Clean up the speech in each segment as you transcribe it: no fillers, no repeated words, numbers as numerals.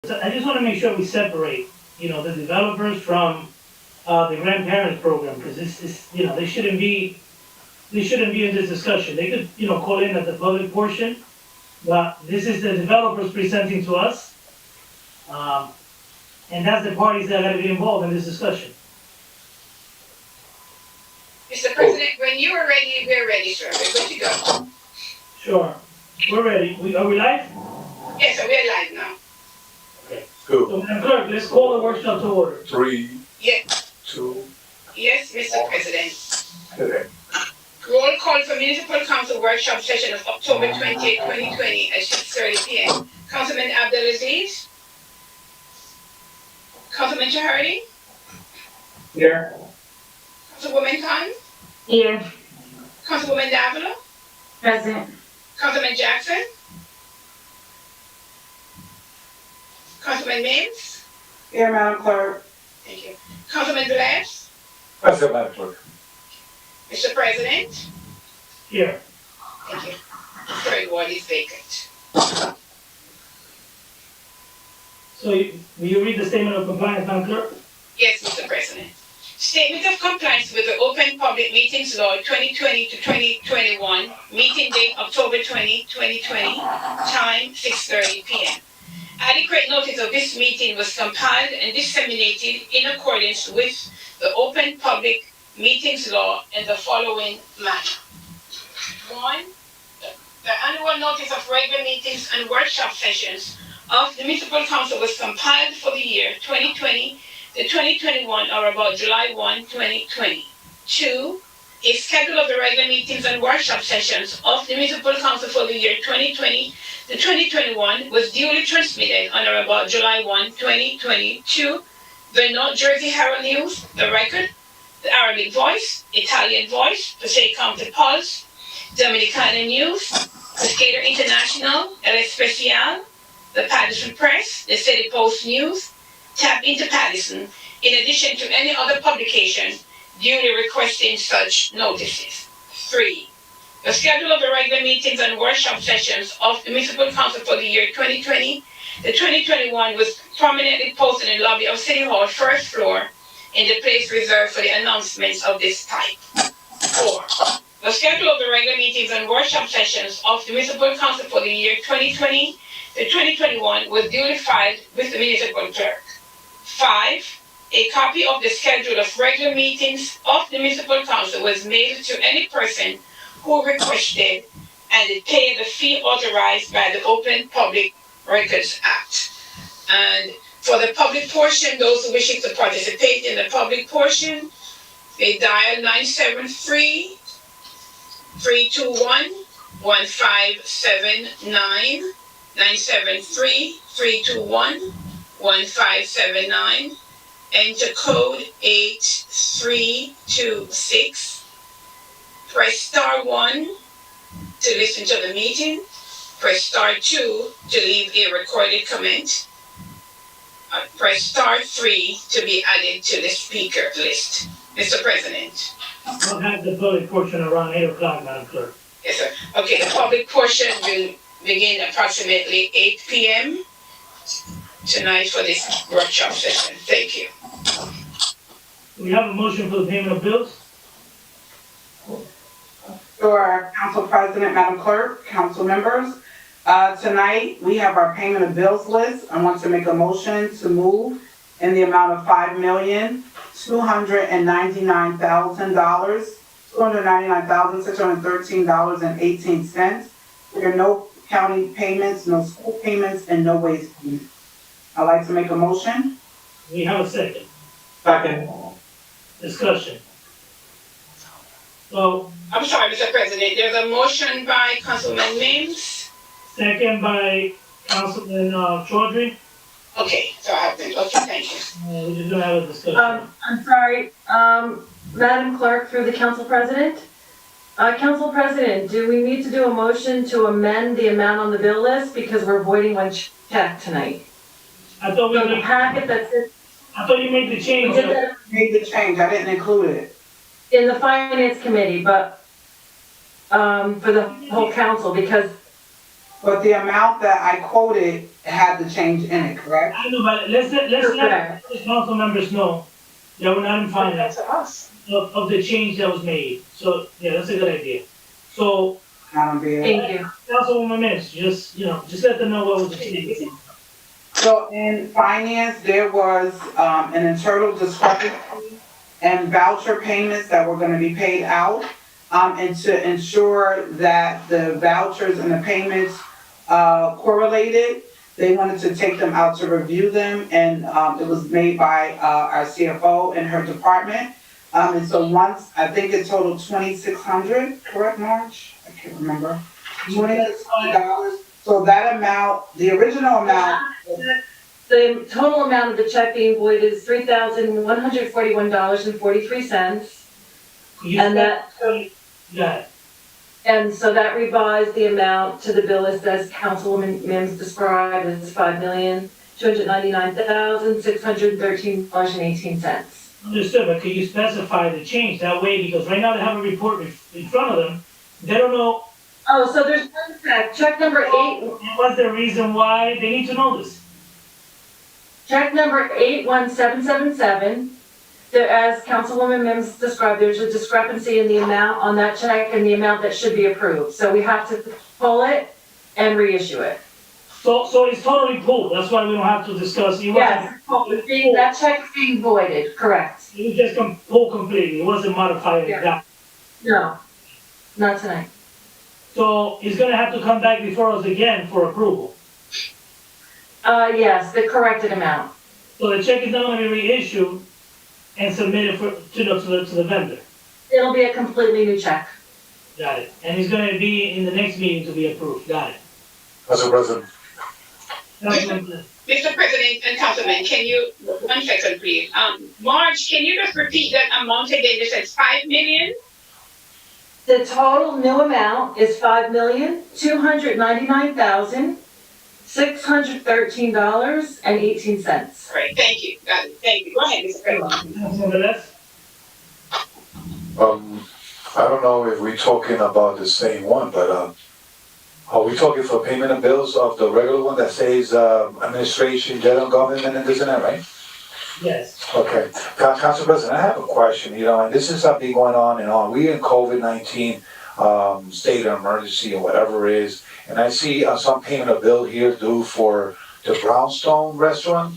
So I just want to make sure we separate, the developers from the grandparents program, because this is, they shouldn't be in this discussion. They could, call in at the public portion, but this is the developers presenting to us. And that's the parties that are gonna be involved in this discussion. Mr. President, when you are ready, we're ready, sir. We're good to go. Sure, we're ready. Are we live? Yes, sir, we're live now. Okay. Good. So, Madam Clerk, let's call the workshop to order. 3, Yes, 2, yes, Mr. President. okay. Roll call for Municipal Council workshop session of October 28, 2020 at 6:30 p.m. Councilman Abdelaziz? Councilman Chahardy? Here. Councilwoman Khan? Here. Councilwoman Davila? Present. Councilman Jackson? Councilman Mims? Here, Madam Clerk. Thank you. Councilman Velez? Present, Madam Clerk. Mr. President? Here. Thank you. The third ward is vacant. So, will you read the statement of compliance, Madam Clerk? Yes, Mr. President. Statement of compliance with the Open Public Meetings Law 2020 to 2021, meeting date October 20, 2020, time 6:30 p.m. Adequate notice of this meeting was compiled and disseminated in accordance with the Open Public Meetings Law in the following manner. 1. The annual notice of regular meetings and workshop sessions of the Municipal Council was compiled for the year 2020 to 2021 or about July 1, 2020. 2. A schedule of the regular meetings and workshop sessions of the Municipal Council for the year 2020 to 2021 was duly transmitted on or about July 1, 2022. The North Jersey Herald News, The Record, The Arabic Voice, Italian Voice, Passaic County Pulse, Dominicana News, Pescator International, El Especial, the Paterson Press, the City Post News, Tap into Paterson, in addition to any other publication duly requesting such notices. 3. The schedule of the regular meetings and workshop sessions of the Municipal Council for the year 2020 to 2021 was prominently posted in the lobby of City Hall, first floor, in the place reserved for the announcements of this type. 4. The schedule of the regular meetings and workshop sessions of the Municipal Council for the year 2020 to 2021 was duly filed with the municipal clerk. 5. A copy of the schedule of regular meetings of the Municipal Council was mailed to any person who requested and it paid the fee authorized by the Open Public Records Act. And for the public portion, those who wish to participate in the public portion, they dial 973-321-1579, 973-321-1579, enter code 8326, press star 1 to listen to the meeting, press star 2 to leave a recorded comment, press star 3 to be added to the speaker list. Mr. President. We'll have the public portion around 8 o'clock, Madam Clerk. Yes, sir. Okay, the public portion will begin approximately 8 p.m. tonight for this workshop session. Thank you. We have a motion for the payment of bills. Sure, Council President, Madam Clerk, council members. Tonight, we have our payment of bills list. I want to make a motion to move in the amount of $5,299,613.18. There are no county payments, no school payments, and no waste payments. I'd like to make a motion. We have a second. Second. Discussion. So, I'm sorry, Mr. President. There's a motion by Councilman Mims. second by Councilman Chaudhry. Okay, so I have to, okay, thank you. We're just gonna have a discussion. I'm sorry, Madam Clerk, through the Council President. Council President, do we need to do a motion to amend the amount on the bill list because we're voiding one check tonight? I thought So the packet that's you made the change. we did that Made the change, I didn't include it. in the Finance Committee, but for the whole council, because but the amount that I quoted had the change in it, correct? I know, but let's let Correct. the council members know that we're not in finance to us. of the change that was made. So, yeah, that's a good idea. So, I don't be it. Thank you. Councilwoman Mims, just let them know what was the change. So in finance, there was, an internal discrepancy and voucher payments that were gonna be paid out. And to ensure that the vouchers and the payments, correlated, they wanted to take them out to review them, and, it was made by, our CFO and her department. And so once, I think it totaled $2,600, correct, Marge? I can't remember. $2,600. So that amount, the original amount, The total amount of the check being voided is $3,141.43. And that- Yeah, And so that revised the amount to the bill list as Councilwoman Mims described as $5,299,613.18. understood, but can you specify the change that way? Because right now they have a report in front of them. They don't know Oh, so there's one check number 8, what's the reason why. They need to know this. check number 81777. There, as Councilwoman Mims described, there's a discrepancy in the amount on that check and the amount that should be approved. So we have to pull it and reissue it. So it's totally pulled. That's why we don't have to discuss. It Yes, that check is being voided, correct. It was just pulled completely. It wasn't modified. Yeah. No, not tonight. So it's gonna have to come back before us again for approval. Yes, the corrected amount. So the check is not gonna be reissued and submitted to the vendor. It'll be a completely new check. Got it. And it's gonna be in the next meeting to be approved. Got it. Council President. Councilman, Mr. President and Councilman, can you, 1 second please, Marge, can you just repeat that amount again? You said 5 million? The total new amount is $5,299,613.18. Right, thank you, got it, thank you. Go ahead, Mr. President. Councilman Velez? I don't know if we're talking about the same one, but, are we talking for payment of bills of the regular one that says, administration, general government, and this and that, right? Yes. Okay. Council President, I have a question, and this is something going on and on. We in COVID-19, state of emergency or whatever it is, and I see some payment of bill here due for the Brownstone restaurant,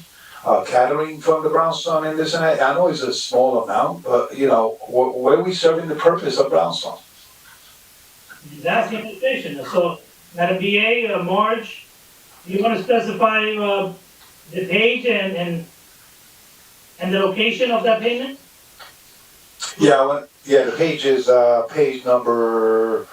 catering from the Brownstone and this and that. I know it's a small amount, but, where are we serving the purpose of Brownstone? That's the invitation. So, Madam BA, Marge, you wanna specify, the page and the location of that payment? Yeah, the page is, page number,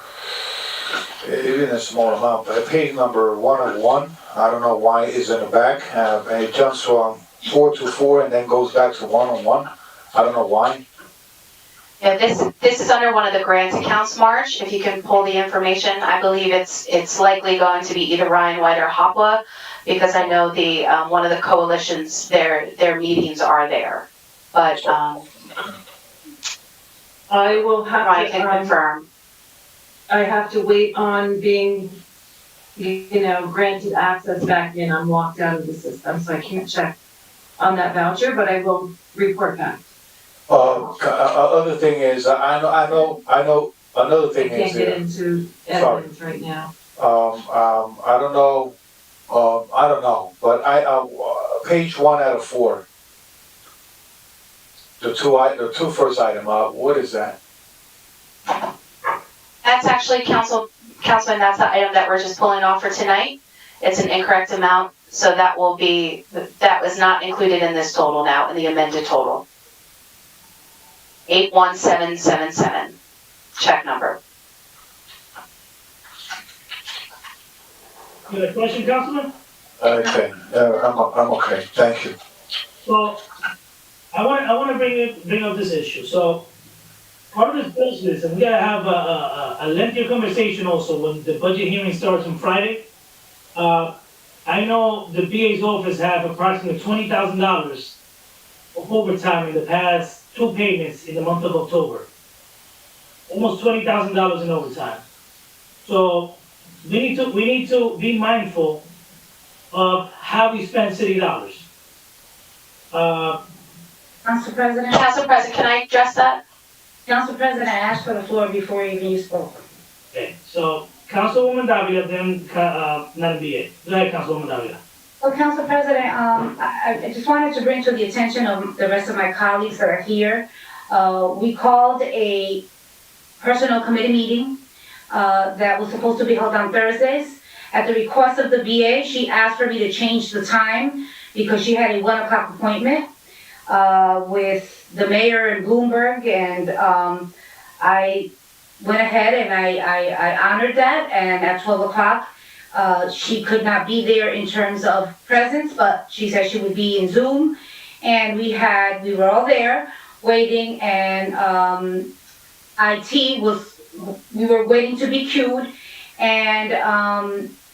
even a small amount, but page number 101. I don't know why it's in the back, and it jumps from 4 to 4 and then goes back to 101. I don't know why. Yeah, this is under one of the grant accounts, Marge, if you can pull the information. I believe it's likely going to be either Ryan White or Hopla, because I know the, one of the coalitions, their meetings are there. But, I will have Ryan can to, confirm. I have to wait on being, granted access back in. I'm locked out of the system, so I can't check on that voucher, but I will report back. Other thing is, I know, another I thing can't is, get into evidence right now. I don't know, but page 1 out of 4. The two first item, what is that? That's actually, Councilman, that's the item that we're just pulling off for tonight. It's an incorrect amount, so that was not included in this total now, in the amended total. 81777, check number. You have a question, Councilman? Okay, I'm okay, thank you. So, I wanna bring up this issue. So, part of this business, and we gotta have a lengthier conversation also when the budget hearing starts on Friday. I know the BA's office have approximately $20,000 of overtime in the past 2 payments in the month of October. Almost $20,000 in overtime. So, we need to be mindful of how we spend city dollars. Council President, Council President, can I address that? Council President, I asked for the floor before even you spoke. Okay, so Councilwoman Davila, then, Madam BA. Go ahead, Councilwoman Davila. Well, Council President, I just wanted to bring to the attention of the rest of my colleagues that are here. We called a personnel committee meeting, that was supposed to be held on Thursdays. At the request of the BA, she asked for me to change the time because she had a 1 o'clock appointment, with the mayor in Bloomberg, and, I went ahead and I honored that, and at 12 o'clock, she could not be there in terms of presence, but she said she would be in Zoom, and we were all there waiting, and we were waiting to be queued, and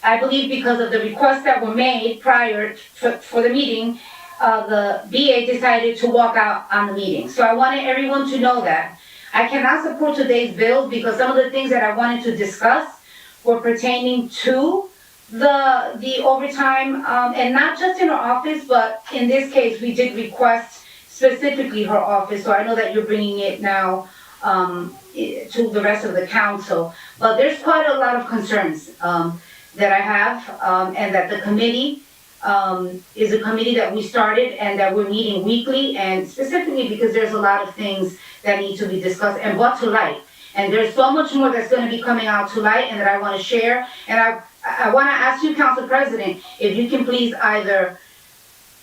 I believe because of the requests that were made prior for the meeting, the BA decided to walk out on the meeting. So I wanted everyone to know that. I cannot support today's bills because some of the things that I wanted to discuss were pertaining to the overtime, and not just in her office, but in this case, we did request specifically her office, so I know that you're bringing it now to the rest of the council. But there's quite a lot of concerns that I have, and that the committee is a committee that we started and that we're meeting weekly, and specifically because there's a lot of things that need to be discussed and brought to light. And there's so much more that's going to be coming out to light and that I want to share. And I want to ask you, Council President, if you can please either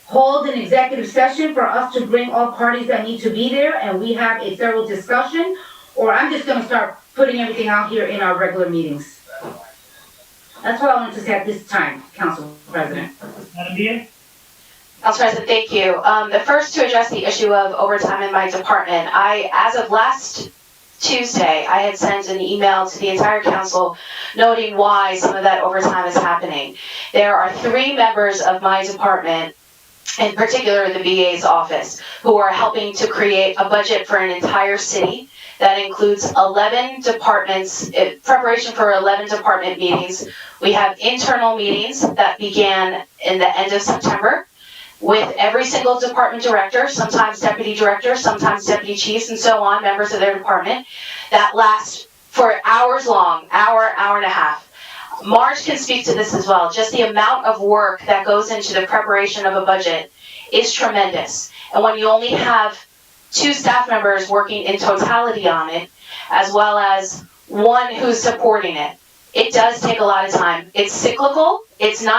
hold an executive session for us to bring all parties that need to be there and we have a thorough discussion, or I'm just going to start putting everything out here in our regular meetings. That's what I wanted to say at this time, Council President. Madam BA? Council President, thank you. The first to address the issue of overtime in my department, as of last Tuesday, I had sent an email to the entire council noting why some of that overtime is happening. There are 3 members of my department, in particular the BA's office, who are helping to create a budget for an entire city that includes 11 departments, preparation for 11 department meetings. We have internal meetings that began in the end of September with every single department director, sometimes deputy director, sometimes deputy chiefs, and so on, members of their department, that last for hours long, hour and a half. Marge can speak to this as well. Just the amount of work that goes into the preparation of a budget is tremendous. And when you only have 2 staff members working in totality on it, as well as 1 who's supporting it, it does take a lot of time. It's cyclical.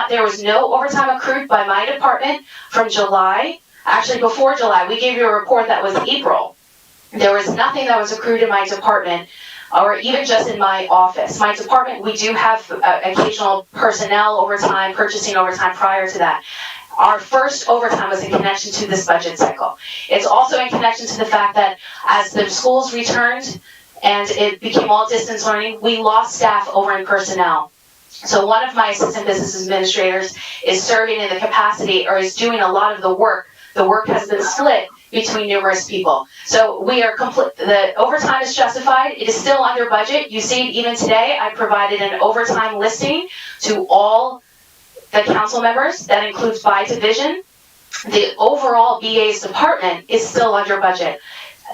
There was no overtime accrued by my department from July. Actually, before July, we gave you a report that was April. There was nothing that was accrued in my department, or even just in my office. My department, we do have occasional personnel overtime, purchasing overtime prior to that. Our first overtime was in connection to this budget cycle. It's also in connection to the fact that as the schools returned and it became all distance learning, we lost staff over in personnel. So one of my assistant business administrators is serving in the capacity, or is doing a lot of the work. The work has been split between numerous people. So we are the overtime is justified. It is still under budget. You see it even today. I provided an overtime listing to all the council members. That includes by division. The overall BA's department is still under budget.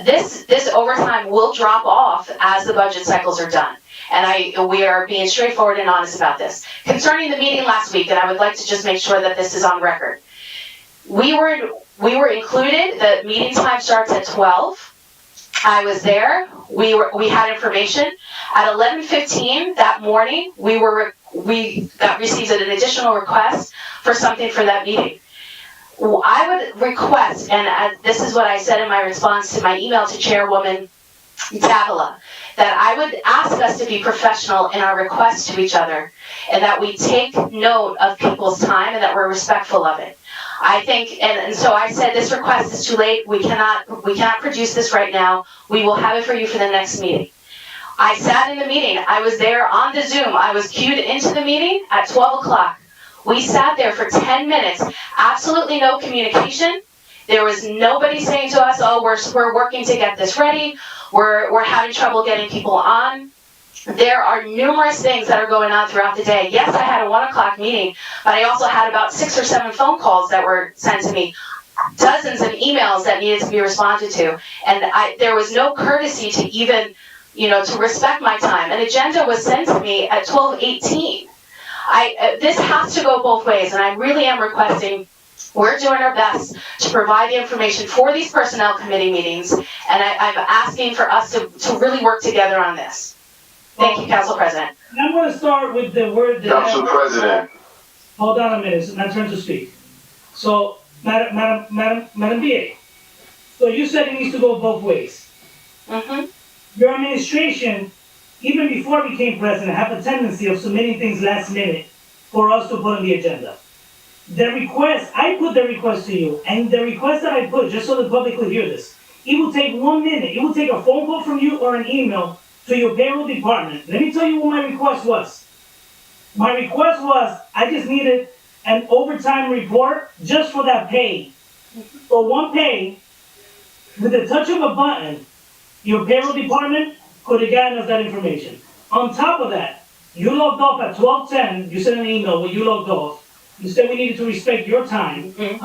This overtime will drop off as the budget cycles are done. And we are being straightforward and honest about this. Concerning the meeting last week, and I would like to just make sure that this is on record. We were included. The meeting time starts at 12. I was there. We had information. At 11:15 that morning, we received an additional request for something for that meeting. I would request, and this is what I said in my response to my email to Chairwoman Davila, that I would ask us to be professional in our requests to each other, and that we take note of people's time and that we're respectful of it. I think, and so I said, this request is too late. We cannot produce this right now. We will have it for you for the next meeting. I sat in the meeting. I was there on the Zoom. I was queued into the meeting at 12 o'clock. We sat there for 10 minutes. Absolutely no communication. There was nobody saying to us, oh, we're working to get this ready. We're having trouble getting people on. There are numerous things that are going on throughout the day. Yes, I had a 1 o'clock meeting, but I also had about 6 or 7 phone calls that were sent to me, dozens of emails that needed to be responded to, and there was no courtesy to even, to respect my time. An agenda was sent to me at 12:18. This has to go both ways, and I really am requesting, we're doing our best to provide the information for these personnel committee meetings, and I'm asking for us to really work together on this. Thank you, Council President. I'm gonna start with the word that. Council President. Hold on a minute, it's my turn to speak. So, Madam BA, so you said it needs to go both ways. Mm-hmm. Your administration, even before I became president, have a tendency of submitting things last minute for us to put on the agenda. The request, I put the request to you, and the request that I put, just so the public could hear this, it will take 1 minute. It will take a phone call from you or an email to your payroll department. Let me tell you what my request was. My request was, I just needed an overtime report just for that pay. For one pay, with the touch of a button, your payroll department could have gotten us that information. On top of that, you logged off at 12:10, you sent an email where you logged off. You said we needed to respect your time. We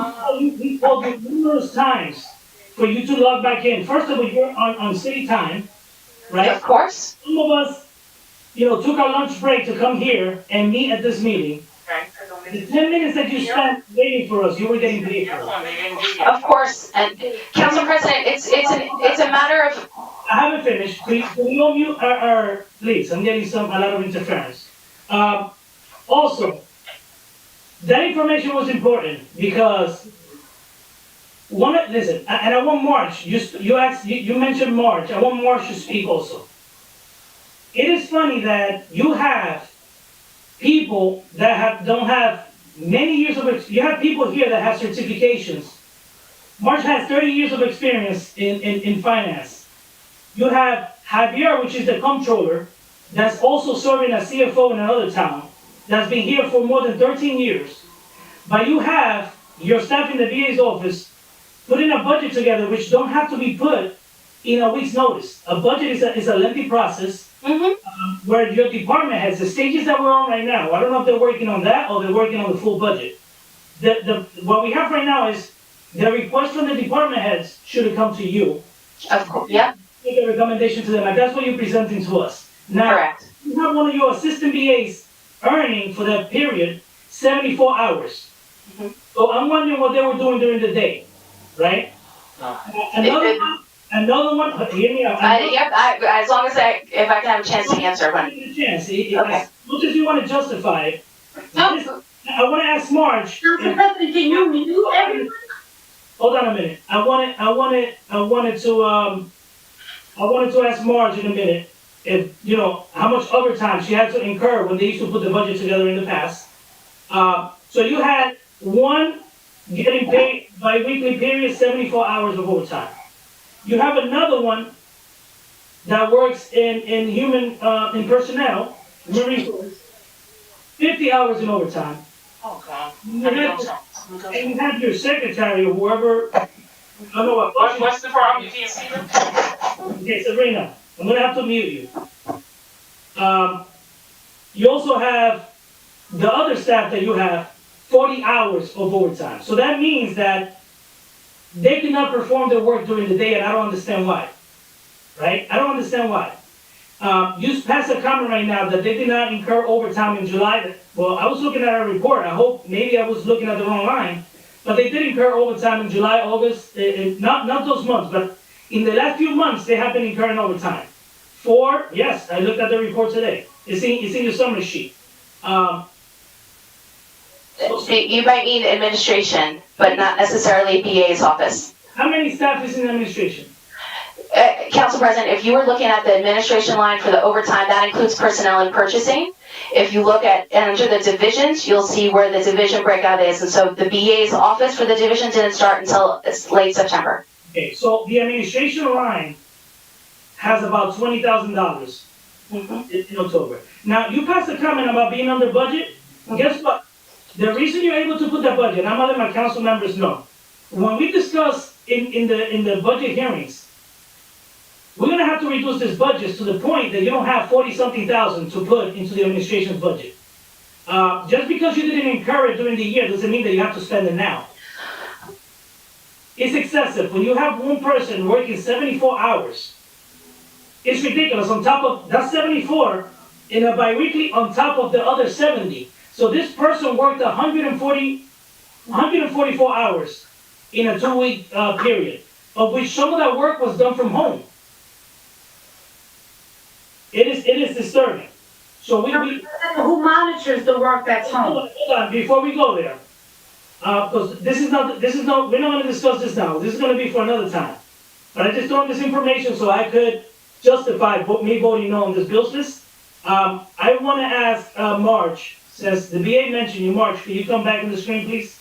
called you numerous times for you to log back in. First of all, you're on city time, right? Of course. Some of us, took our lunch break to come here and meet at this meeting. The 10 minutes that you spent waiting for us, you were getting paid for. Of course, and Council President, it's a matter of. I haven't finished. Can we all mute our, please, I'm getting a lot of interference. Also, that information was important because listen, and I want March, you mentioned March, I want March to speak also. It is funny that you have people that don't have many years of, you have people here that have certifications. March has 30 years of experience in finance. You have Javier, which is the comptroller, that's also serving as CFO in another town, that's been here for more than 13 years. But you have your staff in the VA's office putting a budget together, which don't have to be put in a week's notice. A budget is a lengthy process. Mm-hmm. Where your department has the stages that we're on right now. I don't know if they're working on that or they're working on the full budget. What we have right now is the request from the department heads should have come to you. Of course, yep. Make a recommendation to them, and that's what you're presenting to us. Now, Correct. you have one of your assistant BAs earning for that period 74 hours. Mm-hmm. So I'm wondering what they were doing during the day, right? Another one, hear me out. As long as if I can have a chance to answer one. Okay. Okay. As much as you want to justify it, No. I want to ask Marge. Council President, can you mute everyone? Hold on a minute. I wanted to ask Marge in a minute if, how much overtime she had to incur when they used to put the budget together in the past. So you had one getting paid bi-weekly period, 74 hours of overtime. You have another one that works in in personnel, human resource, 50 hours in overtime. Oh, God. And you have your secretary or whoever, I don't know what. What's the problem? You can't see them? Okay, Sabrina, I'm gonna have to mute you. You also have the other staff that you have 40 hours of overtime. So that means that they did not perform their work during the day, and I don't understand why. Right? I don't understand why. You passed a comment right now that they did not incur overtime in July. Well, I was looking at our report. I hope maybe I was looking at the wrong line. But they did incur overtime in July, August, not those months, but in the last few months, they have been incurring overtime. Yes, I looked at the report today. It's in your summary sheet. You might mean administration, but not necessarily BA's office. How many staff is in administration? Council President, if you were looking at the administration line for the overtime, that includes personnel and purchasing. If you look at under the divisions, you'll see where the division breakout is. And so the BA's office for the division didn't start until late September. Okay, so the administration line has about $20,000 in October. Now, you passed a comment about being under budget. Guess what? The reason you're able to put that budget, I'm gonna let my council members know. When we discuss in the budget hearings, we're gonna have to reduce this budget to the point that you don't have 40-something thousand to put into the administration's budget. Just because you didn't incur it during the year doesn't mean that you have to spend it now. It's excessive. When you have one person working 74 hours, it's ridiculous. On top of, that's 74 in a biweekly on top of the other 70. So this person worked 144 hours in a 2-week period, of which some of that work was done from home. It is disturbing. So we Who monitors the work that's home? hold on, before we go there, because we're not gonna discuss this now, this is gonna be for another time. But I just throw this information so I could justify me voting no on this bill list. I wanna ask, Marge, since the BA mentioned you, Marge, can you come back on the screen, please?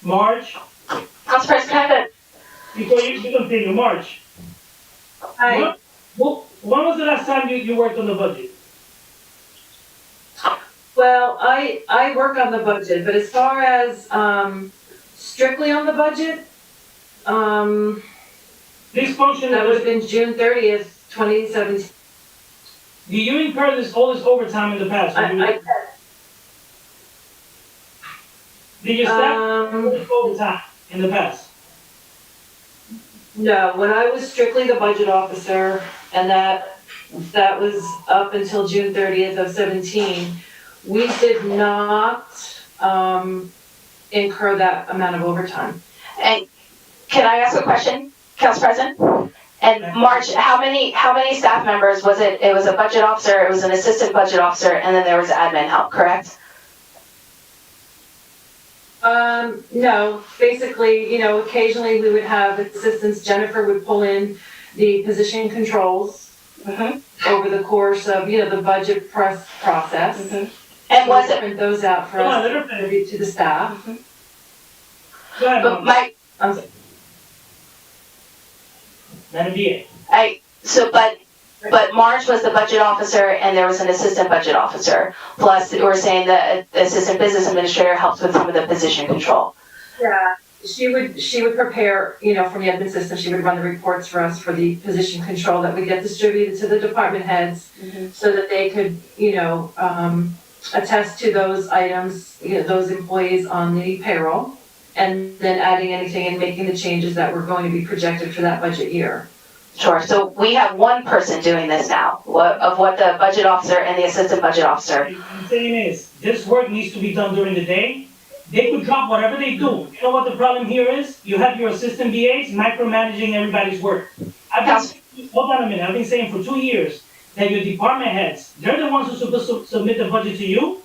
Marge, Council President, can I have before you continue, Marge. Hi. When was the last time you worked on the budget? Well, I work on the budget, but as far as, strictly on the budget, This function, that would have been June 30th, 2017. do you incur all this overtime in the past? Did your staff incur this overtime in the past? No, when I was strictly the budget officer, and that was up until June 30th of 17, we did not, incur that amount of overtime. And can I ask a question, Council President? And March, how many staff members was it? It was a budget officer, it was an assistant budget officer, and then there was admin help, correct? No, basically, occasionally we would have assistants. Jennifer would pull in the position controls over the course of, the budget process. And was it, Print those out for us to distribute to the staff. Go ahead, but Marge. Madam BA. but March was the budget officer and there was an assistant budget officer. Plus, we're saying the assistant business administrator helps with some of the position control. Yeah, she would prepare, from the admin system, she would run the reports for us for the position control that would get distributed to the department heads so that they could, attest to those items, those employees on the payroll, and then adding anything and making the changes that were going to be projected for that budget year. Sure, so we have one person doing this now, what the budget officer and the assistant budget officer. The thing is, this work needs to be done during the day. They could drop whatever they do. You know what the problem here is? You have your assistant BAs micromanaging everybody's work. Hold on a minute, I've been saying for 2 years that your department heads, they're the ones who are supposed to submit the budget to you.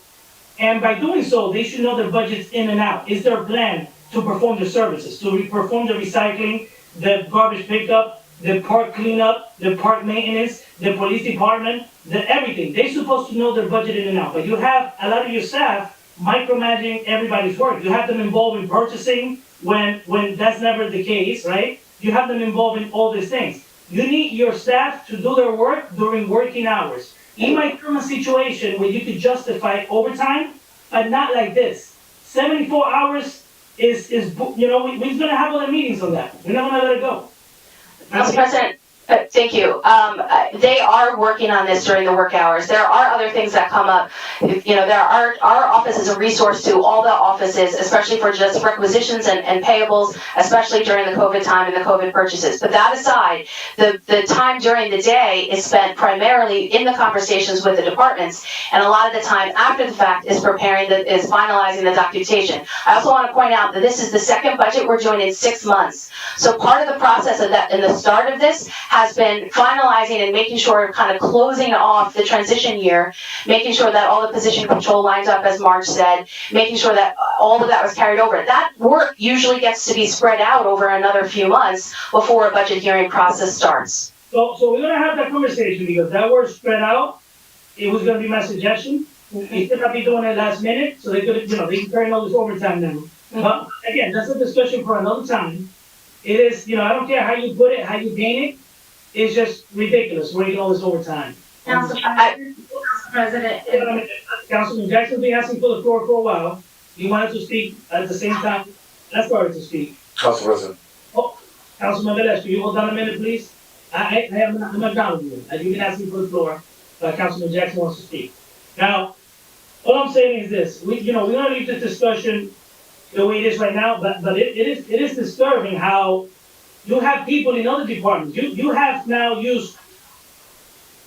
And by doing so, they should know their budgets in and out. Is there a plan to perform the services, to perform the recycling, the garbage pickup, the park cleanup, the park maintenance, the police department, everything. They're supposed to know their budget in and out. But you have a lot of your staff micromanaging everybody's work. You have them involved in purchasing when that's never the case, right? You have them involved in all these things. You need your staff to do their work during working hours. You might come a situation where you could justify overtime, but not like this. 74 hours is we're gonna have other meetings on that. We're not gonna let it go. Council President, thank you. They are working on this during the work hours. There are other things that come up. Our office is a resource to all the offices, especially for just requisitions and payables, especially during the COVID time and the COVID purchases. But that aside, the time during the day is spent primarily in the conversations with the departments, and a lot of the time after the fact is finalizing the documentation. I also want to point out that this is the second budget we're doing in 6 months. So part of the process of that in the start of this has been finalizing and making sure, kind of closing off the transition year, making sure that all the position control lines up, as Marge said, making sure that all of that was carried over. That work usually gets to be spread out over another few months before a budget hearing process starts. So we're gonna have that conversation because that word spread out, it was gonna be my suggestion. They should not be doing it last minute, so they could, they can carry all this overtime now. But again, that's a discussion for another time. It is, I don't care how you put it, how you paint it, it's just ridiculous, working all this overtime. Council President, Councilman Jackson has been asking for the floor for a while. He wanted to speak at the same time. I started to speak. Council President. Councilman Velez, can you hold on a minute, please? I'm not done with you. You've been asking for the floor, Councilman Jackson wants to speak. Now, all I'm saying is this, we don't leave this discussion the way it is right now, but it is disturbing how you have people in other departments. You have now used,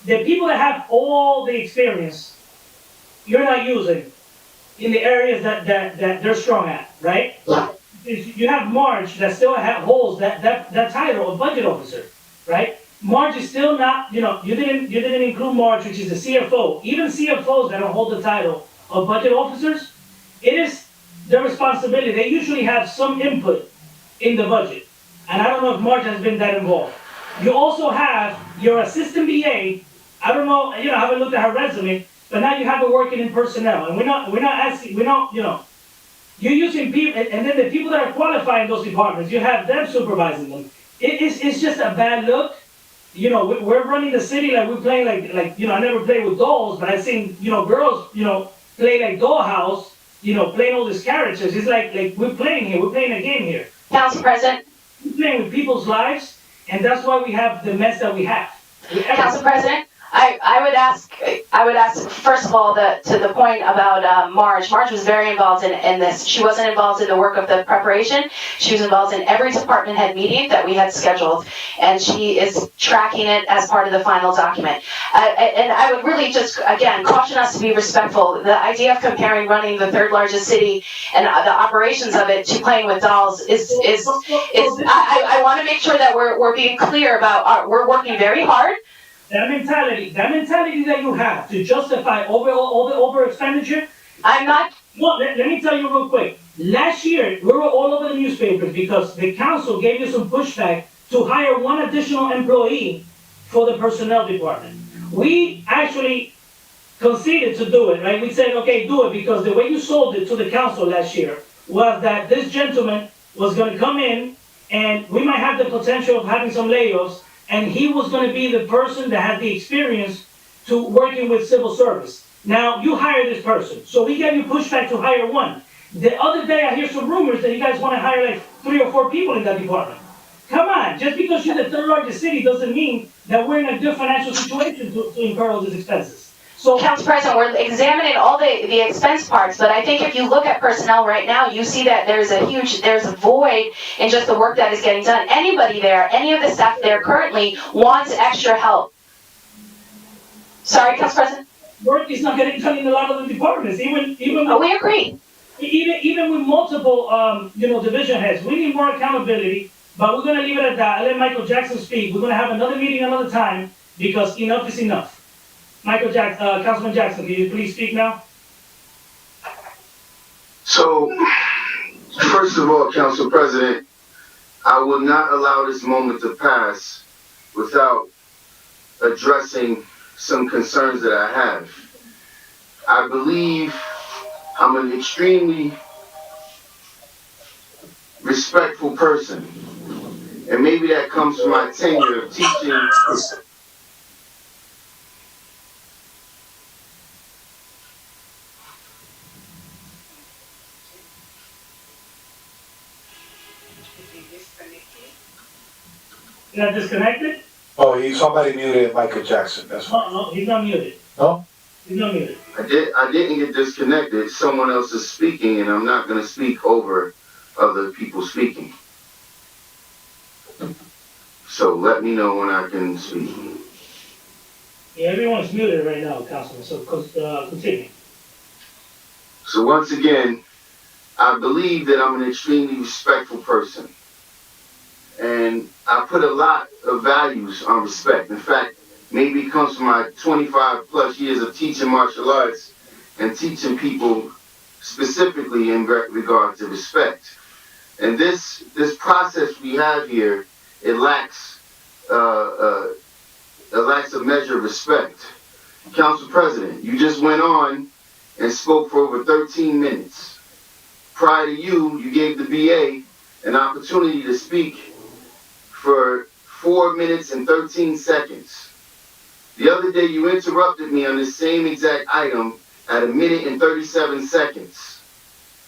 the people that have all the experience, you're not using in the areas that they're strong at, right? You have Marge that still holds that title of budget officer, right? Marge is still not, you didn't include Marge, which is the CFO. Even CFOs that don't hold the title of budget officers, it is their responsibility. They usually have some input in the budget. And I don't know if Marge has been that involved. You also have your assistant BA. I don't know, I haven't looked at her resume, but now you have her working in personnel. And you're using people, and then the people that are qualified in those departments, you have them supervising them. It's just a bad look. We're running the city like we're playing like I never played with dolls, but I've seen, girls, play like dollhouse, playing all these characters. It's like we're playing here, we're playing a game here. Council President, We're playing with people's lives, and that's why we have the mess that we have. Council President, I would ask, first of all, to the point about Marge. Marge was very involved in this. She wasn't involved in the work of the preparation. She was involved in every department head meeting that we had scheduled, and she is tracking it as part of the final document. And I would really just, again, caution us to be respectful. The idea of comparing running the third largest city and the operations of it to playing with dolls is I want to make sure that we're being clear about we're working very hard. That mentality that you have to justify over expenditure. I'm not. Well, let me tell you real quick. Last year, we were all over the newspapers because the council gave you some pushback to hire one additional employee for the personnel department. We actually conceded to do it, right? We said, okay, do it, because the way you sold it to the council last year was that this gentleman was going to come in and we might have the potential of having some layoffs, and he was going to be the person that had the experience to working with civil service. Now, you hire this person, so we gave you pushback to hire one. The other day, I hear some rumors that you guys want to hire like 3 or 4 people in that department. Come on, just because you're the third largest city doesn't mean that we're in a good financial situation to incur all these expenses. So, Council President, we're examining all the expense parts, but I think if you look at personnel right now, you see that there's a void in just the work that is getting done. Anybody there, any of the staff there currently wants extra help. Sorry, Council President? work is not getting done in a lot of the departments, We agree. even with multiple, division heads. We need more accountability, but we're gonna leave it at that. I'll let Michael Jackson speak. We're gonna have another meeting another time, because enough is enough. Councilman Jackson, can you please speak now? So, first of all, Council President, I will not allow this moment to pass without addressing some concerns that I have. I believe I'm an extremely respectful person, and maybe that comes from my tenure of teaching. You got disconnected? Oh, somebody muted Michael Jackson, that's why. No, he's not muted. No? He's not muted. I didn't get disconnected. Someone else is speaking, and I'm not going to speak over other people speaking. So let me know when I can speak. Yeah, everyone's muted right now, Councilman, so continue. So once again, I believe that I'm an extremely respectful person. And I put a lot of values on respect. In fact, maybe it comes from my 25 plus years of teaching martial arts and teaching people specifically in regard to respect. And this process we have here, it lacks a measure of respect. Council President, you just went on and spoke for over 13 minutes. Prior to you gave the BA an opportunity to speak for 4 minutes and 13 seconds. The other day you interrupted me on the same exact item at 1 minute and 37 seconds.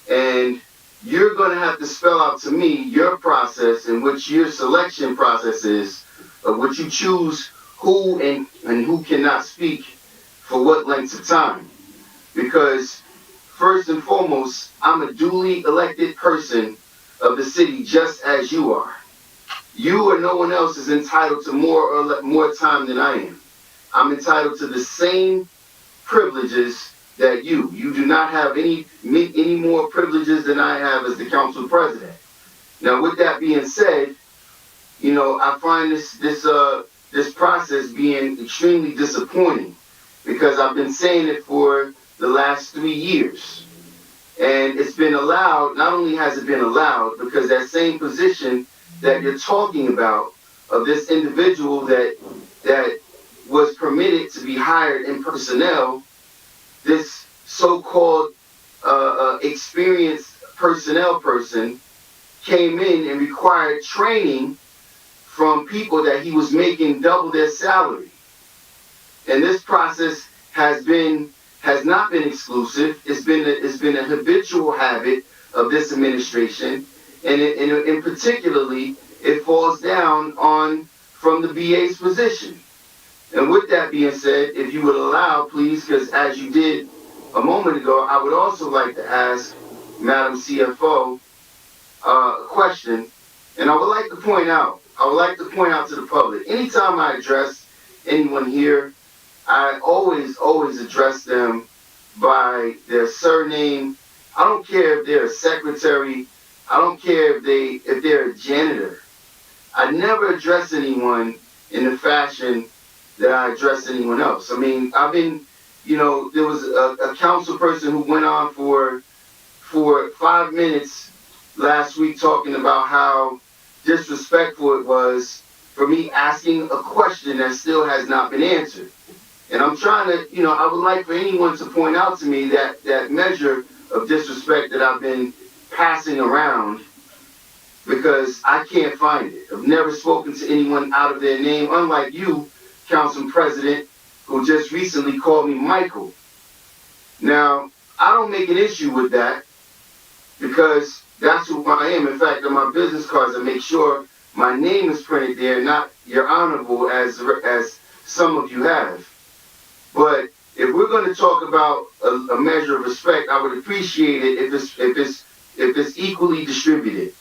And you're going to have to spell out to me your process in which your selection process is, of which you choose who and who cannot speak for what lengths of time. Because first and foremost, I'm a duly elected person of the city just as you are. You or no one else is entitled to more time than I am. I'm entitled to the same privileges that you. You do not have any more privileges than I have as the council president. Now, with that being said, you know, I find this process being extremely disappointing because I've been saying it for the last 3 years. And it's been allowed, not only has it been allowed, because that same position that you're talking about of this individual that was permitted to be hired in personnel, this so-called experienced personnel person came in and required training from people that he was making double their salary. And this process has not been exclusive. It's been a habitual habit of this administration, and particularly it falls down from the BA's position. And with that being said, if you would allow, please, because as you did a moment ago, I would also like to ask Madam CFO a question, and I would like to point out to the public, anytime I address anyone here, I always address them by their surname. I don't care if they're a secretary. I don't care if they're a janitor. I never address anyone in the fashion that I address anyone else. I mean, there was a council person who went on for 5 minutes last week talking about how disrespectful it was for me asking a question that still has not been answered. And I'm trying to, I would like for anyone to point out to me that measure of disrespect that I've been passing around, because I can't find it. I've never spoken to anyone out of their name, unlike you, Council President, who just recently called me Michael. Now, I don't make an issue with that because that's who I am. In fact, on my business cards, I make sure my name is printed there, not Your Honorable, as some of you have. But if we're going to talk about a measure of respect, I would appreciate it if it's equally distributed.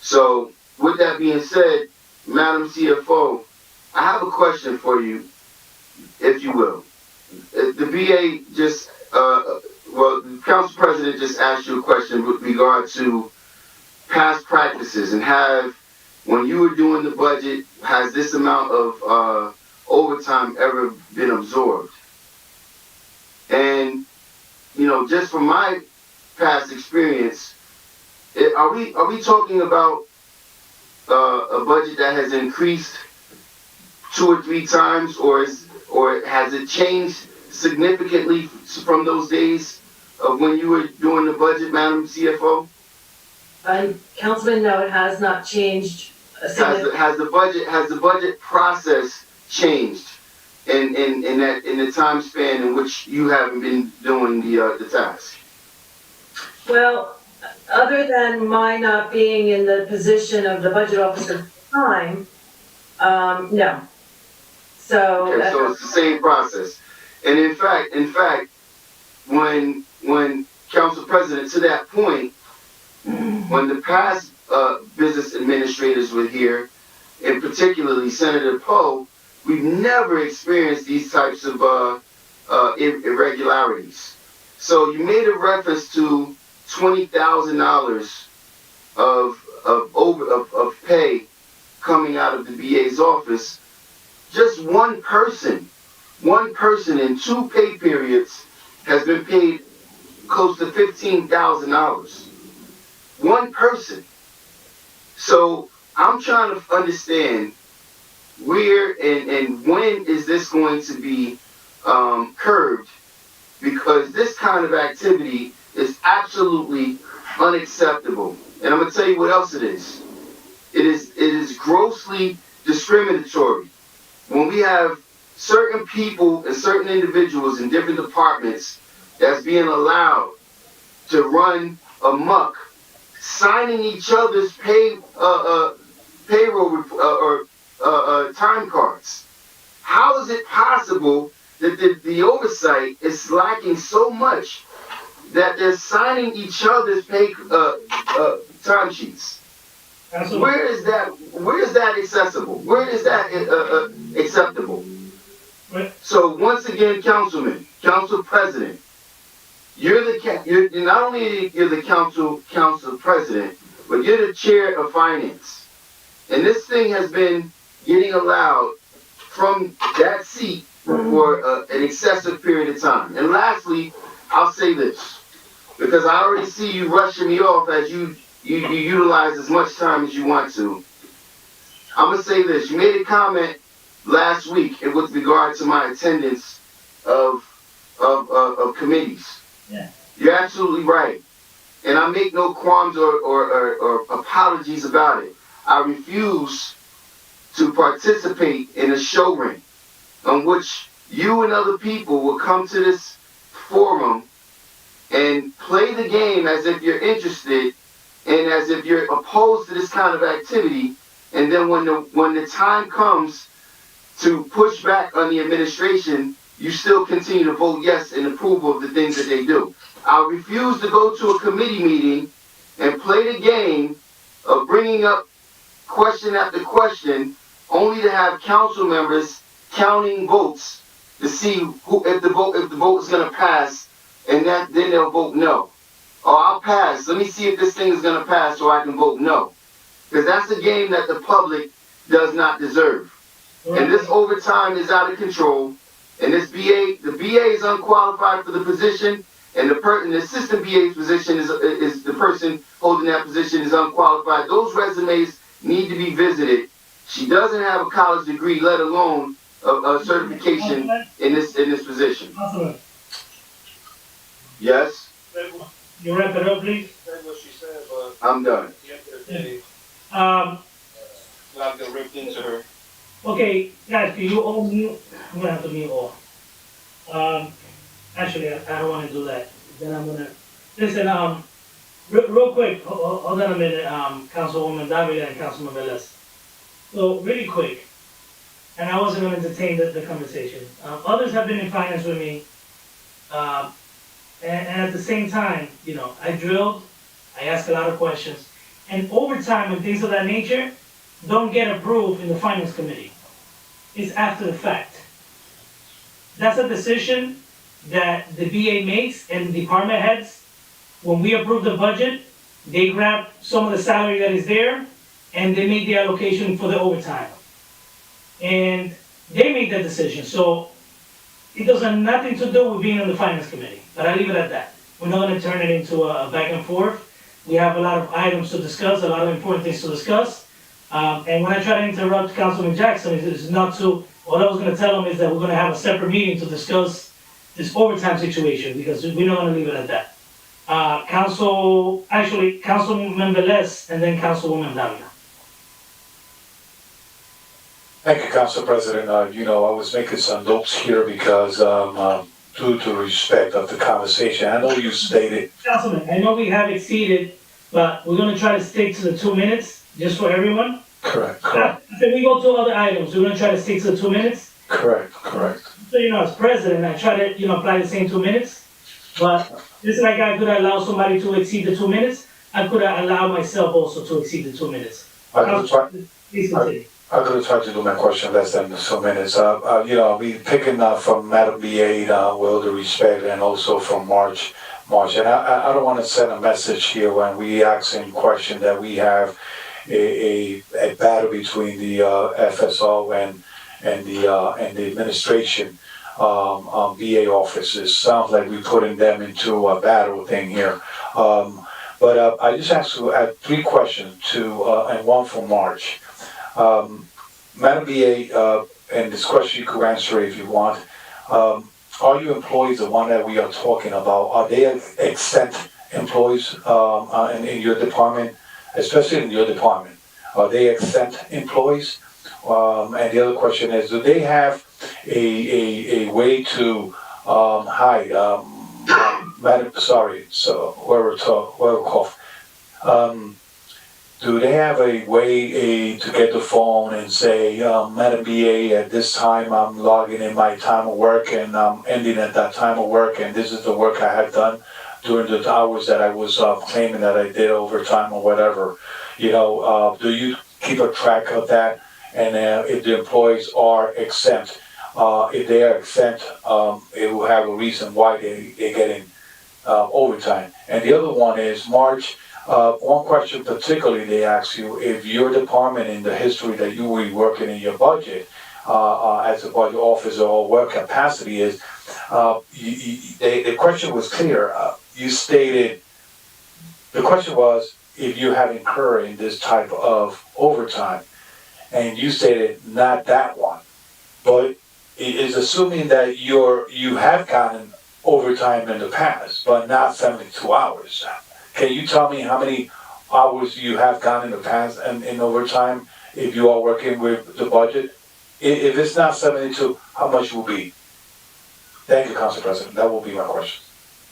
So, with that being said, Madam CFO, I have a question for you, if you will. The BA the Council President just asked you a question with regard to past practices and when you were doing the budget, has this amount of overtime ever been absorbed? And, just from my past experience, are we talking about a budget that has increased 2 or 3 times, or has it changed significantly from those days of when you were doing the budget, Madam CFO? Councilman, no, it has not changed. Has the budget process changed in the time span in which you haven't been doing the task? Well, other than my not being in the position of the budget officer at the time, no. So, okay, so it's the same process. And in fact, when Council President, to that point, when the past business administrators were here, and particularly Senator Poe, we've never experienced these types of irregularities. So you made a reference to $20,000 of pay coming out of the BA's office. Just one person in 2 pay periods has been paid close to $15,000. One person. So I'm trying to understand where and when is this going to be curbed, because this kind of activity is absolutely unacceptable. And I'm going to tell you what else it is. It is grossly discriminatory when we have certain people and certain individuals in different departments that's being allowed to run amok signing each other's payroll or time cards. How is it possible that the oversight is lacking so much that they're signing each other's timesheets? Absolutely. Where is that accessible? Where is that acceptable? Right. So once again, Councilman, Council President, you're not only you're the council president, but you're the chair of finance. And this thing has been getting allowed from that seat for an excessive period of time. And lastly, I'll say this, because I already see you rushing me off as you utilize as much time as you want to. I'm gonna say this. You made a comment last week with regard to my attendance of committees. Yeah. You're absolutely right. And I make no qualms or apologies about it. I refuse to participate in a show ring on which you and other people will come to this forum and play the game as if you're interested and as if you're opposed to this kind of activity, and then when the time comes to push back on the administration, you still continue to vote yes in approval of the things that they do. I refuse to go to a committee meeting and play the game of bringing up question after question, only to have council members counting votes to see if the vote is going to pass, and then they'll vote no. Oh, I'll pass. Let me see if this thing is going to pass so I can vote no. Because that's a game that the public does not deserve. And this overtime is out of control. And the BA is unqualified for the position, and the assistant BA's position is the person holding that position is unqualified. Those resumes need to be visited. She doesn't have a college degree, let alone a certification in this position. Councilman, Yes, you wrap it up, please. That's what she said, but I'm done. at the end of the day, not gonna rip into her. Okay, guys, can you all mute? I'm gonna have to mute all. Actually, I don't wanna do that. Then I'm gonna, listen, real quick, hold on a minute, Councilwoman Davila and Councilman Velez. So, really quick, and I wasn't gonna entertain the conversation. Others have been in finance with me, and at the same time, you know, I drilled, I asked a lot of questions, and overtime and things of that nature don't get approved in the finance committee. It's after the fact. That's a decision that the BA makes and the department heads. When we approve the budget, they grab some of the salary that is there and they make the allocation for the overtime. And they make that decision, so it does have nothing to do with being on the finance committee, but I leave it at that. We're not gonna turn it into a back and forth. We have a lot of items to discuss, a lot of important things to discuss. And when I try to interrupt Councilman Jackson, it's not to, all I was gonna tell him is that we're gonna have a separate meeting to discuss this overtime situation, because we're not gonna leave it at that. Councilman Velez, and then Councilwoman Davila. Thank you, Council President. I was making some notes here because, due to respect of the conversation, I know you stated. Councilman, I know we have exceeded, but we're gonna try to stick to the 2 minutes, just for everyone. Correct. If we go to other items, we're gonna try to stick to the 2 minutes. Correct. So, as president, I try to, apply the same 2 minutes. But just like I could allow somebody to exceed the 2 minutes, I could allow myself also to exceed the 2 minutes. Please continue. I'm gonna try to do my question less than 2 minutes. We picking up from Madam BA, with all the respect, and also from March. And I don't wanna send a message here when we asking question that we have a battle between the FSO and the administration BA offices. Sounds like we're putting them into a battle thing here. But I just asked you 3 questions, and one for March. Madam BA, and this question you could answer if you want. Are your employees, the one that we are talking about, are they exempt employees in your department, especially in your department? Are they exempt employees? And the other question is, do they have a way to hide? Madam, sorry, so whoever cough. Do they have a way to get the phone and say, Madam BA, at this time I'm logging in my time of work and I'm ending at that time of work and this is the work I had done during the hours that I was claiming that I did overtime or whatever? Do you keep a track of that? And if the employees are exempt, if they are exempt, it will have a reason why they're getting overtime. And the other one is March. One question particularly they ask you, if your department in the history that you were working in your budget, as a budget officer or what capacity is, the question was clear. You stated, the question was if you have incurred in this type of overtime, and you stated not that one, but it is assuming that you have gotten overtime in the past, but not 72 hours. Can you tell me how many hours you have gotten in the past and in overtime if you are working with the budget? If it's not 72, how much will be? Thank you, Council President. That will be my question.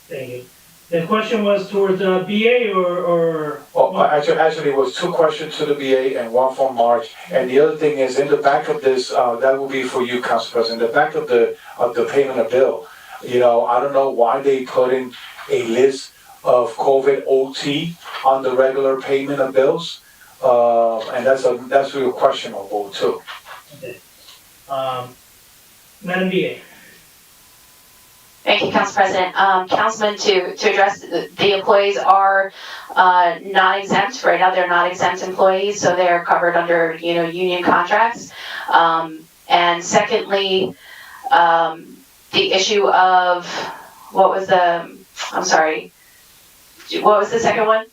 Thank you. The question was towards BA or? Oh, actually, it was two questions to the BA and one from March. And the other thing is, in the back of this, that will be for you, Council President. The back of the payment of bill. I don't know why they put in a list of COVID OT on the regular payment of bills, and that's really questionable too. Okay. Madam BA. Thank you, Council President. Councilman, to address, the employees are non-exempt. Right now, they're not exempt employees, so they're covered under, union contracts. And secondly, the issue of, what was the second one?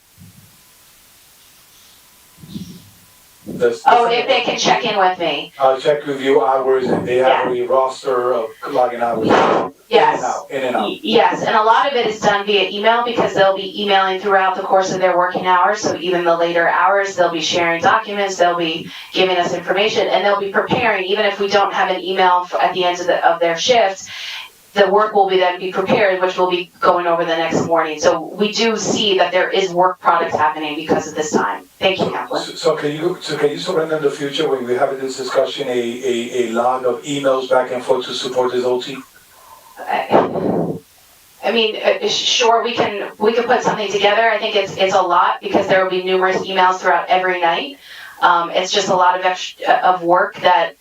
If they can check in with me. Check review hours, and they have a roster of logging hours. Yes. In and out. Yes, and a lot of it is done via email because they'll be emailing throughout the course of their working hours. So even the later hours, they'll be sharing documents, they'll be giving us information, and they'll be preparing. Even if we don't have an email at the end of their shifts, the work will then be prepared, which will be going over the next morning. So we do see that there is work products happening because of this time. Thank you, Councilman. So can you surrender in the future when we're having this discussion a log of emails back and forth to support this OT? I mean, sure, we can put something together. I think it's a lot because there will be numerous emails throughout every night. It's just a lot of work that,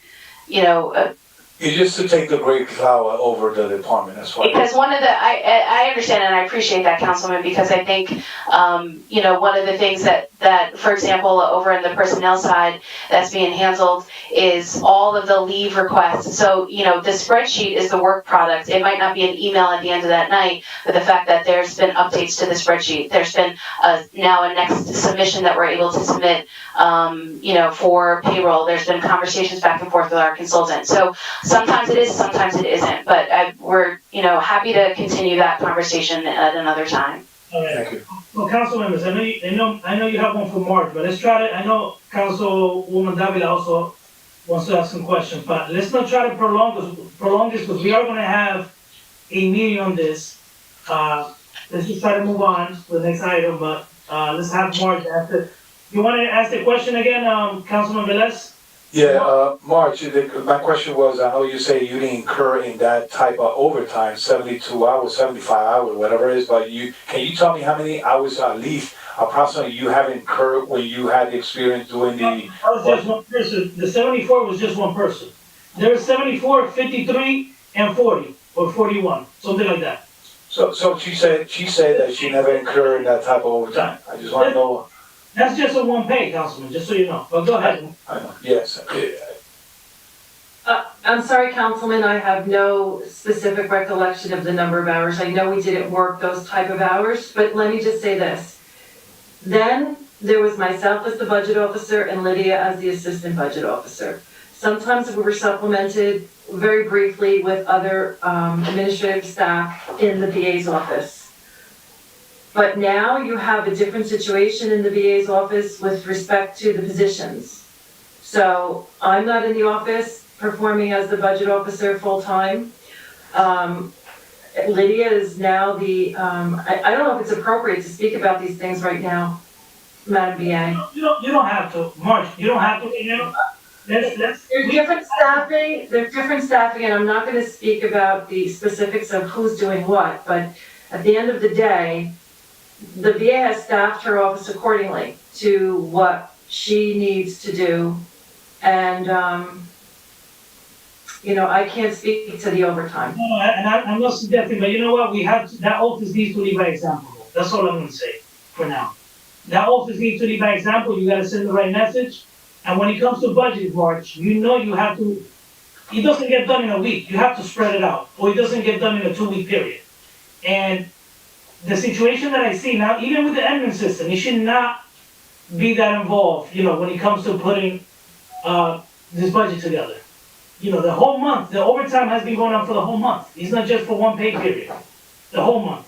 It's just to take the great cloud over the department, that's why. Because one of the, I understand and I appreciate that, Councilman, because I think, one of the things that, for example, over in the personnel side that's being handled is all of the leave requests. So, the spreadsheet is the work product. It might not be an email at the end of that night, but the fact that there's been updates to the spreadsheet. There's been now a next submission that we're able to submit, for payroll. There's been conversations back and forth with our consultant. So sometimes it is, sometimes it isn't, but we're, happy to continue that conversation at another time. All right. Thank you. Well, council members, I know you have one for March, but let's try to, I know Councilwoman Davila also wants to ask some questions, but let's not try to prolong this because we are gonna have a meeting on this. Let's just try to move on to the next item, but, let's have March after. You wanna ask the question again, Councilman Velez? Yeah, March, my question was, I know you say you didn't incur in that type of overtime, 72 hours, 75 hours, whatever it is, but can you tell me how many hours at least approximately you have incurred when you had the experience doing the? That was just one person. The 74 was just one person. There was 74, 53, and 40, or 41, something like that. So she said that she never incurred in that type of overtime. I just want to know. That's just a one pay, Councilman, just so you know. But go ahead. I know, yes. I'm sorry, Councilman, I have no specific recollection of the number of hours. I know we didn't work those type of hours, but let me just say this. Then there was myself as the budget officer and Lydia as the assistant budget officer. Sometimes we were supplemented very briefly with other administrative staff in the VA's office. But now you have a different situation in the VA's office with respect to the positions. So I'm not in the office performing as the budget officer full-time. Lydia is now the, I don't know if it's appropriate to speak about these things right now. Madam BA. You don't have to, March, you don't have to, let's, There's different staffing, and I'm not gonna speak about the specifics of who's doing what, but at the end of the day, the VA has staffed her office accordingly to what she needs to do, and, I can't speak to the overtime. No, and I'm not suggesting, but you know what, that office needs to lead by example, that's all I'm gonna say, for now. That office needs to lead by example, you gotta send the right message, and when it comes to budget, March, you have to, it doesn't get done in a week, you have to spread it out, or it doesn't get done in a 2-week period. And the situation that I see now, even with the admin system, it should not be that involved, when it comes to putting, this budget together. The whole month, the overtime has been going on for the whole month. It's not just for one pay period, the whole month.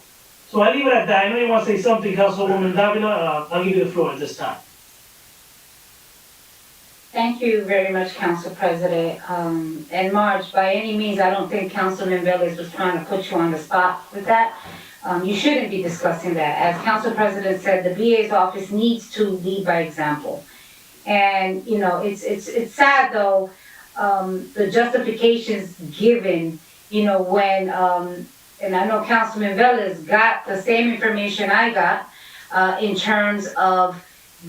So I leave it at that. I know you want to say something, Councilwoman Davila. I'll give you the floor at this time. Thank you very much, Council President. And Marge, by any means, I don't think Councilman Velez was trying to put you on the spot with that. You shouldn't be discussing that. As Council President said, the BA's office needs to lead by example. And, it's sad though, the justifications given, when, and I know Councilman Velez got the same information I got, in terms of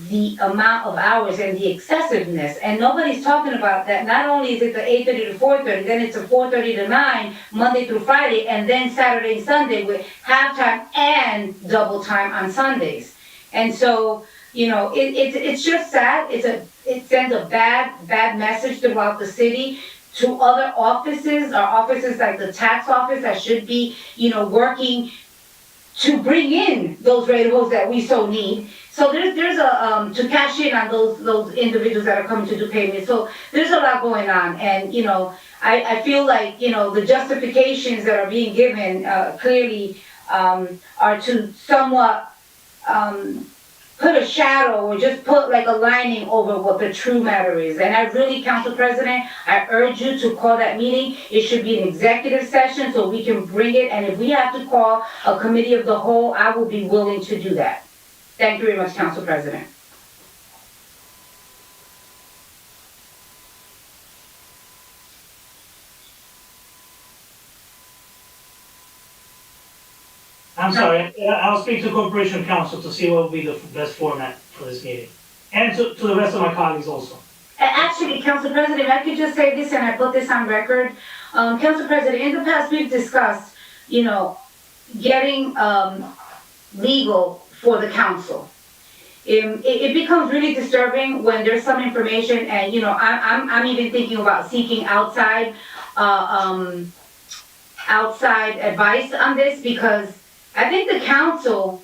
the amount of hours and the excessiveness. And nobody's talking about that. Not only is it the 8:30 to 4:30, then it's a 4:30 to 9, Monday through Friday, and then Saturday and Sunday with halftime and double time on Sundays. And so, it's just sad. It sends a bad message throughout the city to other offices, or offices like the tax office that should be, working to bring in those rateables that we so need. So there's a, to cash in on those individuals that are coming to do payments. So there's a lot going on. And, I feel like, the justifications that are being given, clearly, are to somewhat, put a shadow or just put like a lining over what the true matter is. And I really, Council President, I urge you to call that meeting. It should be an executive session so we can bring it. And if we have to call a committee of the whole, I will be willing to do that. Thank you very much, Council President. I'm sorry, I'll speak to Corporation Council to see what will be the best format for this meeting. And to the rest of my colleagues also. Actually, Council President, if I could just say this and I put this on record. Council President, in the past, we've discussed, getting legal for the council. It becomes really disturbing when there's some information and, I'm even thinking about seeking outside advice on this, because I think the council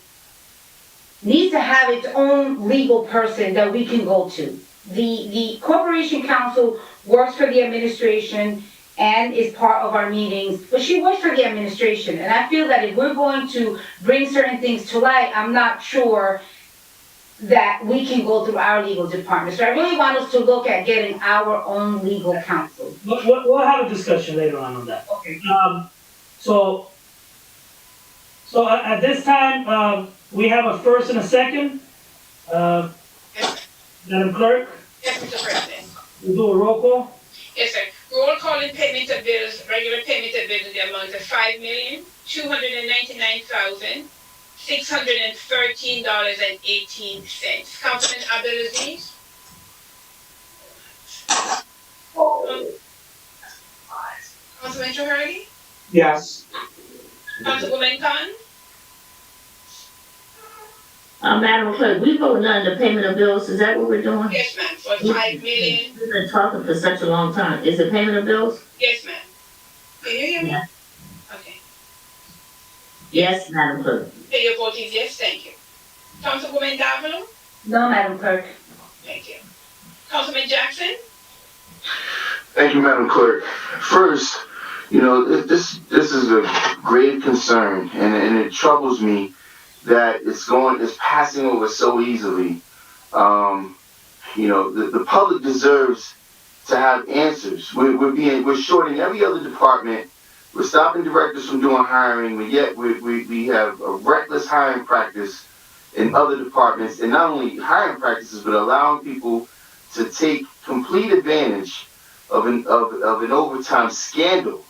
needs to have its own legal person that we can go to. The Corporation Council works for the administration and is part of our meetings, but she works for the administration. And I feel that if we're going to bring certain things to light, I'm not sure that we can go through our legal department. So I really want us to look at getting our own legal counsel. We'll have a discussion later on that. Okay. So at this time, we have a first and a second. Madam Clerk, Yes, Mr. President. we'll do a roll call. Yes, sir. Roll call and payment of bills, regular payment of bills in the amount of $5,299,613.18. Councilman Abdulaziz? Councilman Trahardy? Yes. Councilwoman Khan? Madam Clerk, we voting on the payment of bills, is that what we're doing? Yes, ma'am, for $5 million. We've been talking for such a long time. Is it payment of bills? Yes, ma'am. Can you hear me? Yeah. Okay. Yes, Madam Clerk. Okay, your vote is yes, thank you. Councilwoman Davila? No, Madam Clerk. Thank you. Councilman Jackson? Thank you, Madam Clerk. First, this is a grave concern, and it troubles me that it's passing over so easily. The public deserves to have answers. We're shorting every other department. We're stopping directors from doing hiring, but yet we have a reckless hiring practice in other departments, and not only hiring practices, but allowing people to take complete advantage of an overtime scandal.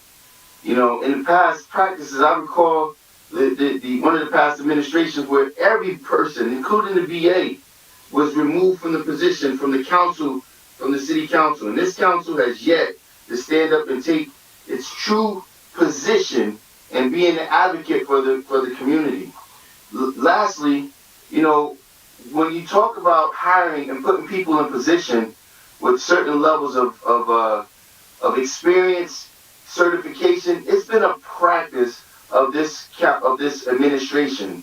You know, in the past practices, I recall the one of the past administrations where every person, including the VA, was removed from the position from the council, from the city council. And this council has yet to stand up and take its true position and be an advocate for the community. Lastly, you know, when you talk about hiring and putting people in position with certain levels of experience, certification, it's been a practice of this administration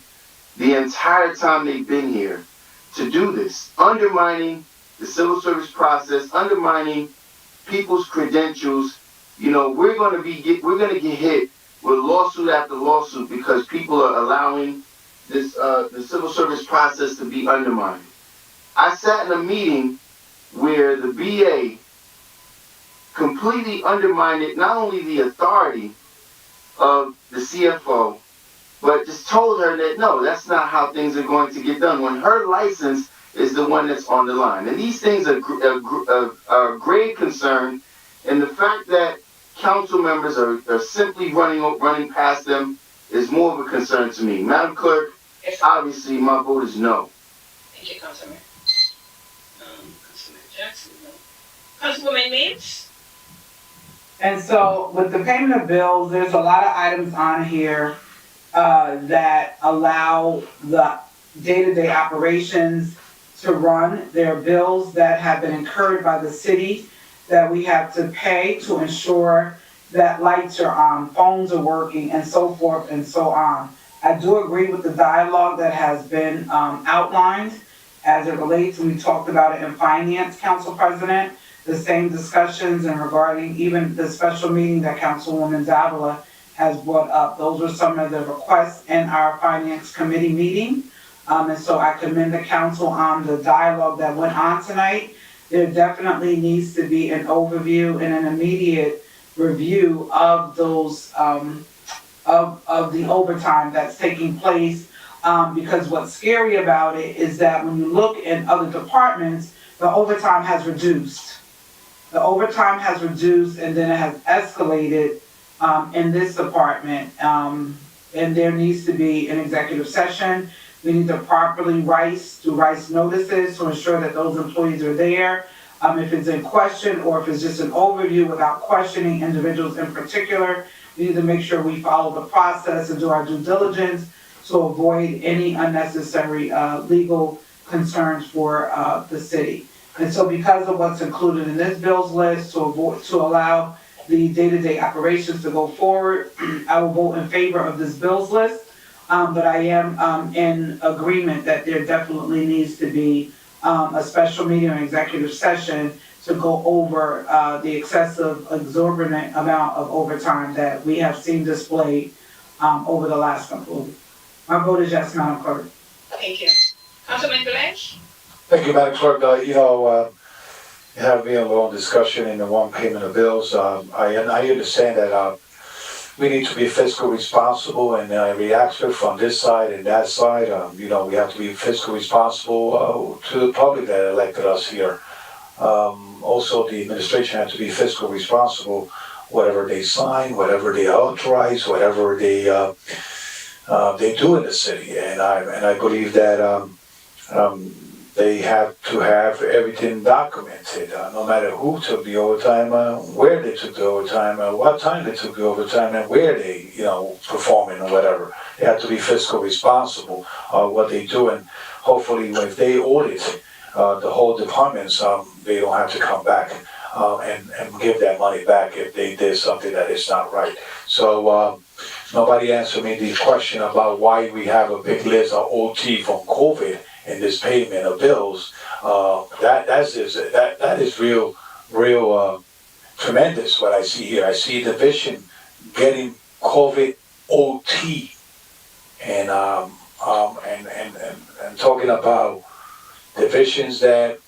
the entire time they've been here to do this, undermining the civil service process, undermining people's credentials. You know, we're going to get hit with lawsuit after lawsuit because people are allowing this the civil service process to be undermined. I sat in a meeting where the BA completely undermined not only the authority of the CFO, but just told her that no, that's not how things are going to get done when her license is the one that's on the line. And these things are a grave concern, and the fact that council members are simply running past them is more of a concern to me. Madam Clerk, obviously my vote is no. Thank you, Councilman. Councilman Jackson, no. Councilwoman Mims? And so with the payment of bills, there's a lot of items on here that allow the day-to-day operations to run. There are bills that have been incurred by the city that we have to pay to ensure that lights are on, phones are working, and so forth and so on. I do agree with the dialogue that has been outlined as it relates, and we talked about it in Finance, Council President, the same discussions and regarding even the special meeting that Councilwoman Davila has brought up. Those were some of the requests in our Finance Committee meeting. And so I commend the council on the dialogue that went on tonight. There definitely needs to be an overview and an immediate review of those, of the overtime that's taking place. Because what's scary about it is that when you look in other departments, the overtime has reduced. The overtime has reduced and then it has escalated in this department. And there needs to be an executive session. We need to properly do rice notices to ensure that those employees are there. If it's in question or if it's just an overview without questioning individuals in particular, we need to make sure we follow the process and do our due diligence to avoid any unnecessary legal concerns for the city. And so because of what's included in this bill's list to allow the day-to-day operations to go forward, I will vote in favor of this bill's list. But I am in agreement that there definitely needs to be a special meeting or executive session to go over the excessive, exorbitant amount of overtime that we have seen displayed over the last couple of weeks. My vote is yes, Madam Clerk. Thank you. Councilman Velez? Thank you, Madam Clerk. You have been a long discussion in the one payment of bills. I understand that we need to be fiscally responsible in every aspect from this side and that side. We have to be fiscally responsible to the public that elected us here. Also, the administration has to be fiscally responsible, whatever they sign, whatever they authorize, whatever they do in the city. And I believe that they have to have everything documented, no matter who took the overtime, where they took the overtime, what time they took the overtime, and where they, performing or whatever. They have to be fiscally responsible what they do, and hopefully, if they audit the whole departments, they don't have to come back and give that money back if they did something that is not right. So nobody answered me the question about why we have a big list of OT from COVID in this payment of bills. That is real tremendous what I see here. I see division getting COVID OT and talking about divisions that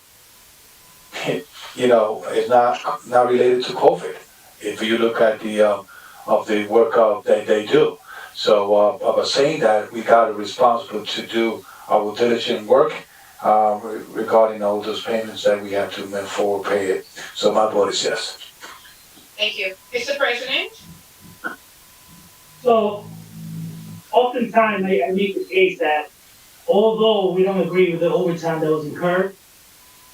is not related to COVID. If you look at the of the work that they do. So I was saying that we got a responsibility to do our diligent work regarding all those payments that we have to move forward, pay it. So my vote is yes. Thank you. Mr. President? So, oftentimes I make the case that although we don't agree with the overtime that was incurred,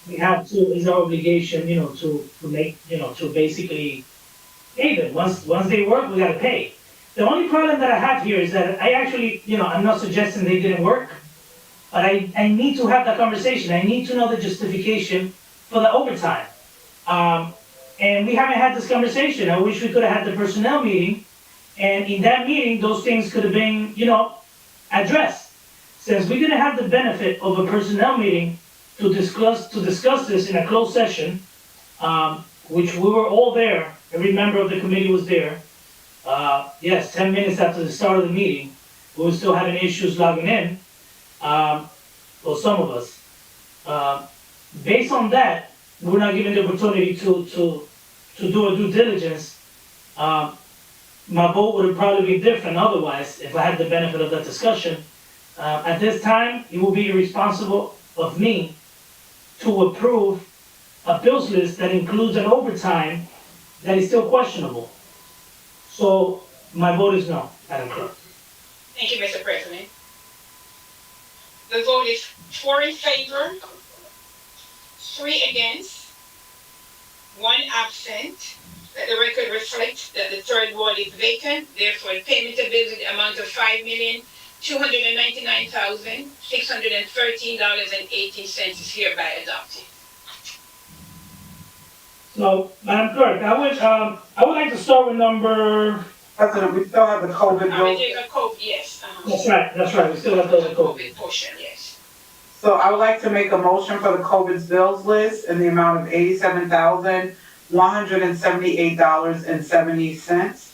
we have to, it's our obligation, to make, to basically pay them. Once they work, we gotta pay. The only problem that I have here is that I actually, I'm not suggesting they didn't work, but I need to have that conversation. I need to know the justification for the overtime. And we haven't had this conversation. I wish we could have had the personnel meeting, and in that meeting, those things could have been, addressed. Since we didn't have the benefit of a personnel meeting to discuss this in a closed session, which we were all there, every member of the committee was there. Yes, 10 minutes after the start of the meeting, we were still having issues logging in, well, some of us. Based on that, we're not given the opportunity to do a due diligence. My vote would have probably been different otherwise if I had the benefit of that discussion. At this time, it will be irresponsible of me to approve a bills list that includes an overtime that is still questionable. So my vote is no, Madam Clerk. Thank you, Mr. President. The vote is 4 in favor, 3 against, 1 absent. That the record reflects that the third ward is vacant. Therefore, the payment of bills in the amount of $5,299,613.18 is hereby adopted. So, Madam Clerk, I would like to start with number. President, we still have the COVID We bill. take a COVID, yes. That's right, we still have the COVID. COVID portion, yes. So I would like to make a motion for the COVID bills list in the amount of $87,178.70.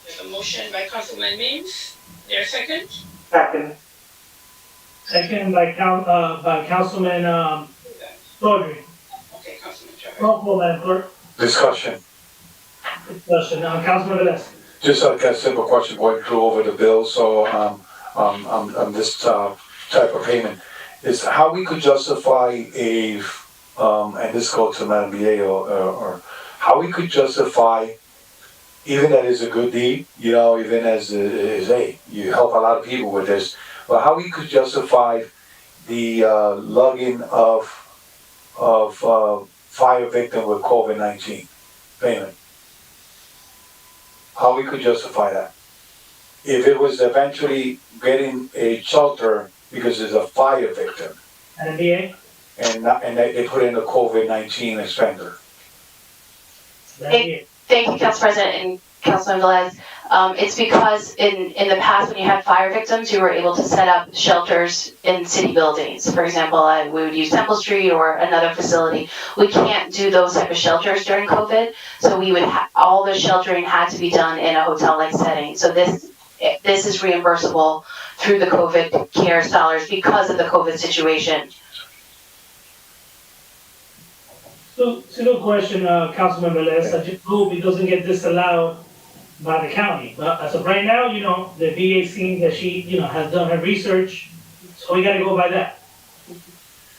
There's a motion by Councilman Mims. There a second? Second. Second by Councilman, Rodri. Okay, Councilman Trevor. Roll call, Madam Clerk. Discussion. Councilman Velez. Just like a simple question going through over the bill, so on this type of payment, is how we could justify and this goes to Madam BA, or how we could justify, even that is a good deed, even as you help a lot of people with this, but how we could justify the lugging of fire victim with COVID-19 payment. How we could justify that? If it was eventually getting a shelter because it's a fire victim, NBA. and they put in a COVID-19 expender. Thank you, Council President and Councilman Velez. It's because in the past, when you had fire victims, you were able to set up shelters in city buildings. For example, we would use Temple Street or another facility. We can't do those type of shelters during COVID, so we would all the sheltering had to be done in a hotel-like setting. So this is reimbursable through the COVID CARES dollars because of the COVID situation. So, simple question, Councilman Velez. I just hope it doesn't get disallowed by the county. But as of right now, the VA seems that she, has done her research, so we gotta go by that.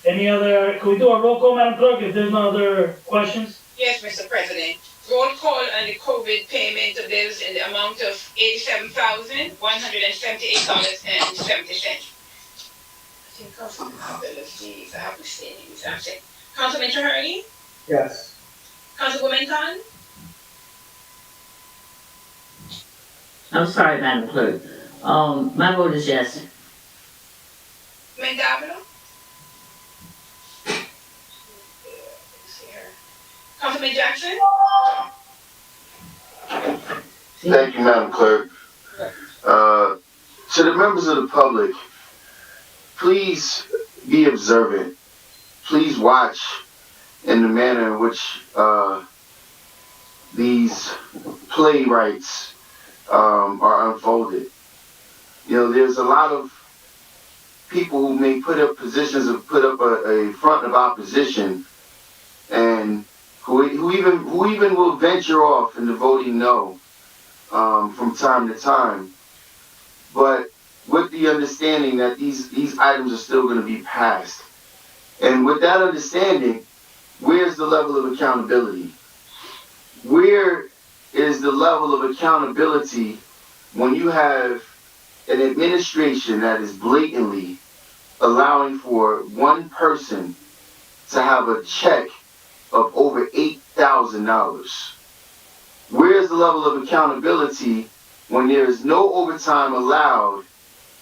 Can we do a roll call, Madam Clerk, if there's no other questions? Yes, Mr. President. Roll call on the COVID payment of bills in the amount of $87,178.70. I think Councilman Velez is abstaining. He's absent. Councilman Traherne? Yes. Councilwoman Khan? I'm sorry, Madam Clerk. My vote is yes. Mendablo? Councilman Jackson? Thank you, Madam Clerk. To the members of the public, please be observant. Please watch in the manner in which these playwrights are unfolded. There's a lot of people who may put up positions of put up a front of opposition, and who even will venture off into voting no from time to time. But with the understanding that these items are still going to be passed. And with that understanding, where's the level of accountability? Where is the level of accountability when you have an administration that is blatantly allowing for one person to have a check of over $8,000? Where's the level of accountability when there is no overtime allowed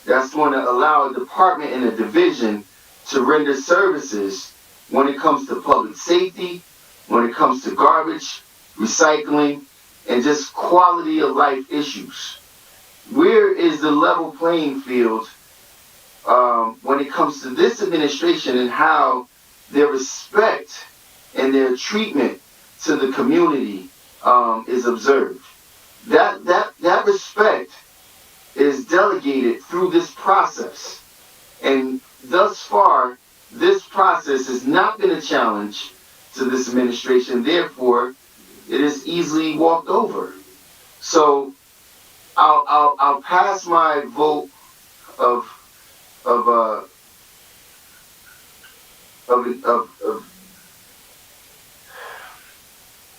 that's going to allow a department and a division to render services when it comes to public safety, when it comes to garbage, recycling, and just quality of life issues? Where is the level playing field when it comes to this administration and how their respect and their treatment to the community is observed? That respect is delegated through this process. And thus far, this process has not been a challenge to this administration. Therefore, it is easily walked over. So I'll pass my vote of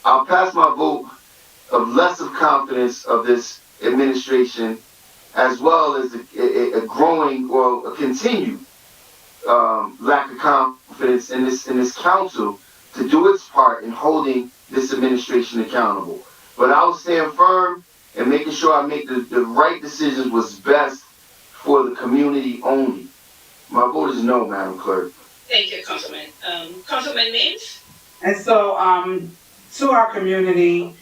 I'll pass my vote of less of confidence of this administration, as well as a growing or a continued lack of confidence in this council to do its part in holding this administration accountable. But I will stand firm in making sure I make the right decisions what's best for the community only. My vote is no, Madam Clerk. Thank you, Councilman. Councilman Mims? And so, to our community,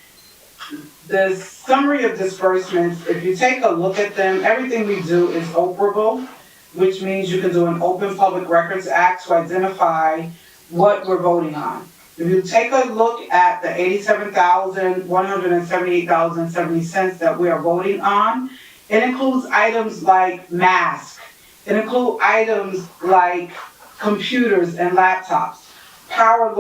the summary of disbursements, if you take a look at them, everything we do is operable, which means you can do an Open Public Records Act to identify what we're voting on. If you take a look at the $87,178.70 that we are voting on, it includes items like masks. It includes items like computers and laptops, power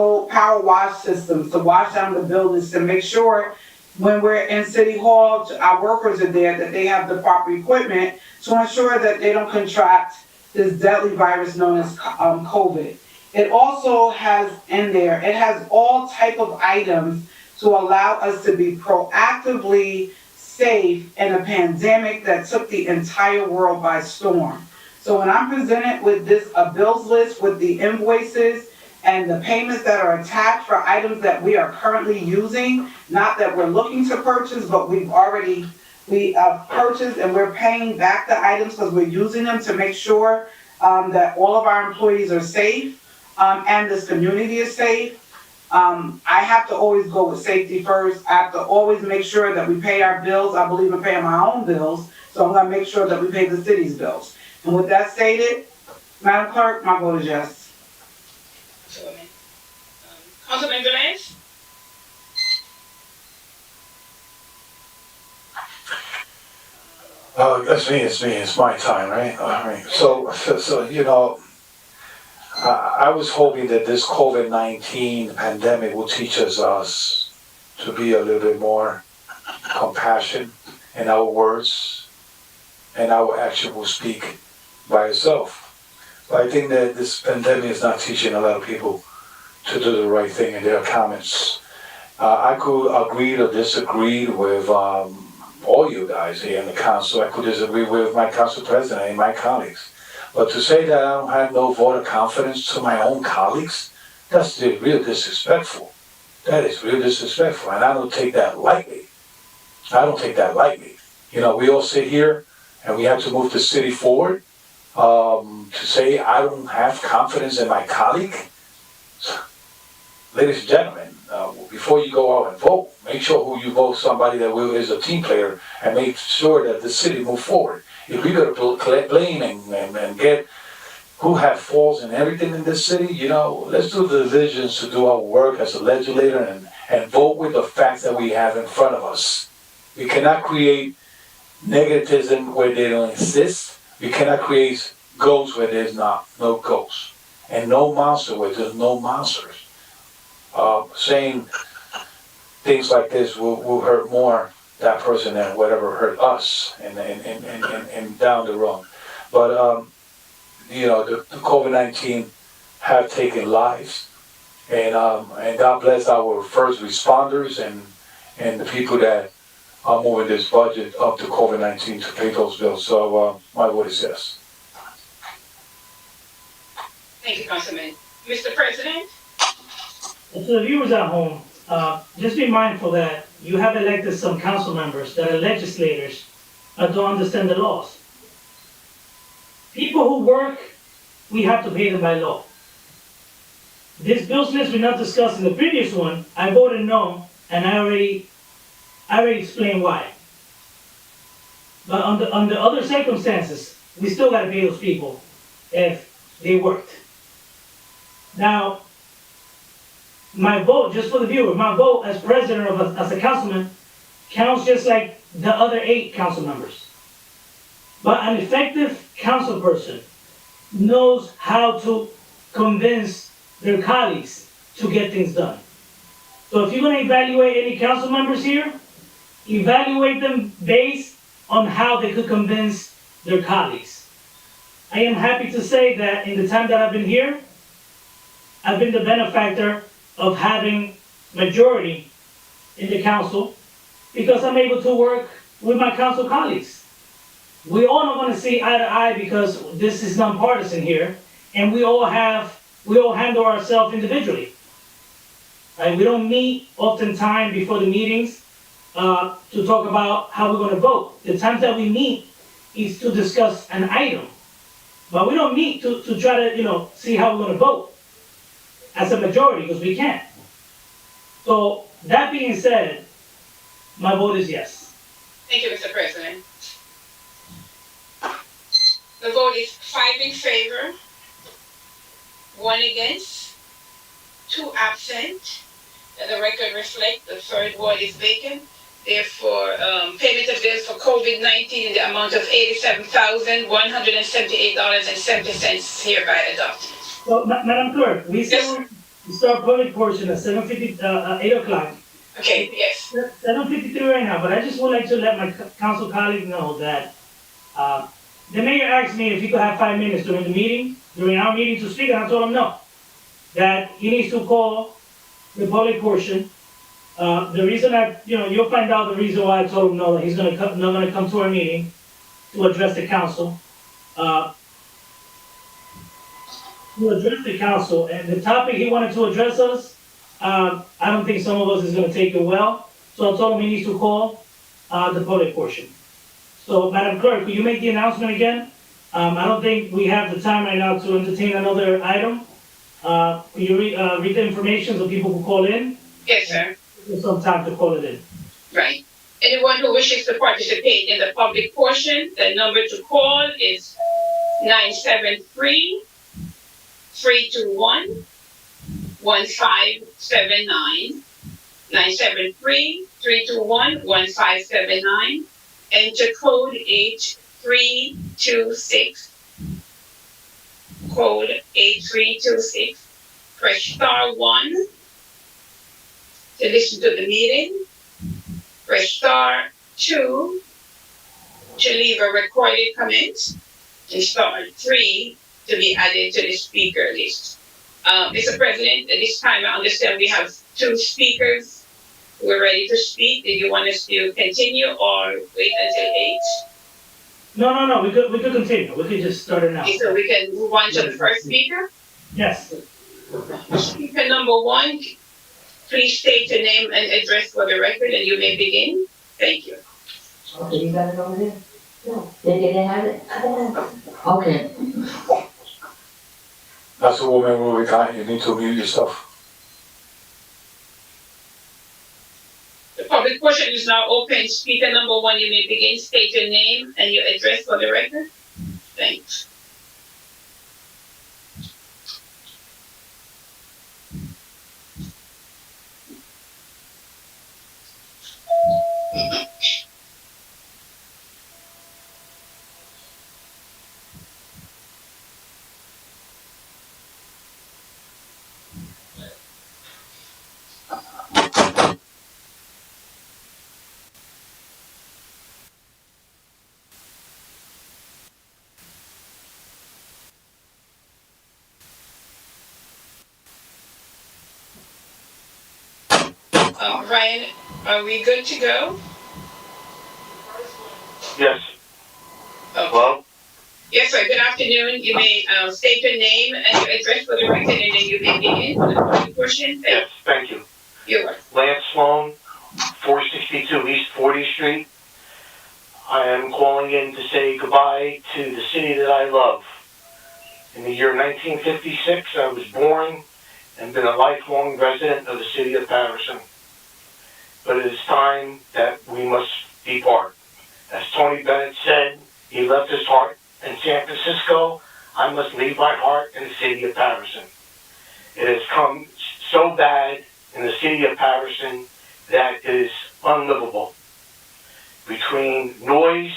wash systems to wash down the buildings to make sure when we're in City Hall, our workers are there, that they have the proper equipment to ensure that they don't contract this deadly virus known as COVID. It also has in there, it has all type of items to allow us to be proactively safe in a pandemic that took the entire world by storm. So when I'm presented with this bills list with the invoices and the payments that are attached for items that we are currently using, not that we're looking to purchase, but we purchased and we're paying back the items because we're using them to make sure that all of our employees are safe and this community is safe. I have to always go with safety first. I have to always make sure that we pay our bills. I believe in paying my own bills, so I'm gonna make sure that we pay the city's bills. And with that stated, Madam Clerk, my vote is yes. Councilman Velez? It's me, it's my time, right? All right. So, you know, I was hoping that this COVID-19 pandemic will teach us to be a little bit more compassion in our words, and our action will speak by itself. But I think that this pandemic is not teaching a lot of people to do the right thing in their comments. I could agree or disagree with all you guys here in the council. I could disagree with my council president and my colleagues. But to say that I don't have no vote of confidence to my own colleagues, that's real disrespectful. That is real disrespectful, and I don't take that lightly. I don't take that lightly. You know, we all sit here and we have to move the city forward. To say I don't have confidence in my colleague, ladies and gentlemen, before you go out and vote, make sure who you vote somebody that is a team player and make sure that the city move forward. If we go to blame and get who have faults and everything in this city, you know, let's do the divisions to do our work as a legislator and vote with the facts that we have in front of us. We cannot create negativism where they don't exist. We cannot create ghosts where there's no ghosts. And no monster where there's no monsters. Saying things like this will hurt more that person than whatever hurt us and down the road. But, the COVID-19 have taken lives. And God bless our first responders and the people that are moving this budget up to COVID-19 to pay those bills. So, my vote is yes. Thank you, Councilman. Mr. President? And to the viewers at home, just be mindful that you have elected some council members that are legislators that don't understand the laws. People who work, we have to pay them by law. This bill list we not discussed in the previous one, I voted no, and I already explained why. But under other circumstances, we still gotta pay those people if they worked. Now, my vote, just for the viewer, my vote as president as a councilman counts just like the other 8 council members. But an effective council person knows how to convince their colleagues to get things done. So if you're gonna evaluate any council members here, evaluate them based on how they could convince their colleagues. I am happy to say that in the time that I've been here, I've been the benefactor of having majority in the council because I'm able to work with my council colleagues. We all are gonna see eye to eye because this is nonpartisan here, and we all handle ourselves individually. Right? We don't meet oftentimes before the meetings to talk about how we're gonna vote. The times that we meet is to discuss an item. But we don't meet to try to, see how we're gonna vote as a majority, because we can't. So, that being said, my vote is yes. Thank you, Mr. President. The vote is 5 in favor, 1 against, 2 absent. Let the record reflect the third ward is vacant. Therefore, payment of bills for COVID-19 in the amount of $87,178.70 hereby adopted. So, Madam Clerk, we start public portion at 7:50, 8 o'clock. Okay, yes. 7:53 right now, but I just would like to let my council colleagues know that, the mayor asked me if he could have 5 minutes during our meeting to speak, and I told him no. That he needs to call the public portion. The reason you'll find out the reason why I told him no, that he's not gonna come to our meeting to address the council. To address the council, and the topic he wanted to address us, I don't think some of us is gonna take it well, so I told him he needs to call, the public portion. So, Madam Clerk, will you make the announcement again? I don't think we have the time right now to entertain another item. Will you read the information so people can call in? Yes, sir. There's some time to call it in. Right. Anyone who wishes to participate in the public portion, the number to call is 973-321-1579. 973-321-1579. Enter code H326. Code H326. Press *1 to listen to the meeting. Press *2 to leave a recorded comment. And *3 to be added to the speaker list. Mr. President, at this time I understand we have 2 speakers who are ready to speak. Did you want us to continue or wait until 8? No, we could continue. We could just start it now. Okay, so we can move on to the first speaker. Yes. Speaker number 1, please state your name and address for the record, and you may begin. Thank you. Okay, you got it over there? No. They didn't have it? Okay. That's a woman where we can't, you need to mute yourself. The public portion is now open. Speaker number 1, you may begin. State your name and your address for the record. Thanks. Ryan, are we good to go? Yes. Okay. Hello? Yes, sir. Good afternoon. You may state your name and your address for the record, and then you may begin on the public portion. Yes, thank you. You're welcome. Lance Sloan, 462 East 40th Street. I am calling in to say goodbye to the city that I love. In the year 1956, I was born and been a lifelong resident of the city of Paterson. But it is time that we must depart. As Tony Bennett said, he left his heart in San Francisco. I must leave my heart in the city of Paterson. It has come so bad in the city of Paterson that it is unlivable. Between noise,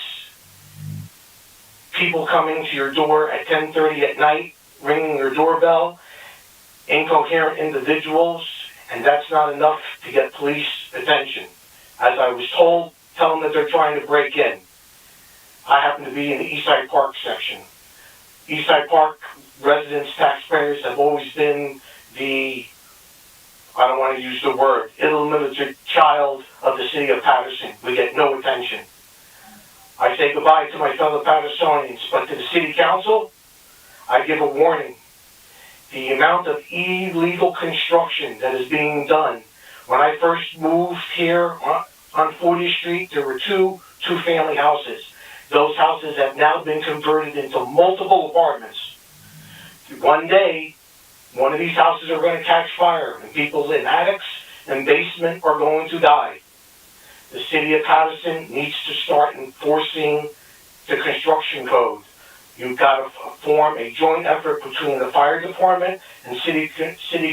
people coming to your door at 10:30 at night, ringing your doorbell, incoherent individuals, and that's not enough to get police attention. As I was told, tell them that they're trying to break in. I happen to be in the Eastside Park section. Eastside Park residents, taxpayers have always been the, I don't want to use the word, illiterate child of the city of Paterson. We get no attention. I say goodbye to my fellow Patersonians, but to the city council, I give a warning. The amount of illegal construction that is being done. When I first moved here on 40th Street, there were two-family houses. Those houses have now been converted into multiple apartments. One day, one of these houses are going to catch fire, and people in attics and basement are going to die. The city of Paterson needs to start enforcing the construction code. You've got to form a joint effort between the fire department and city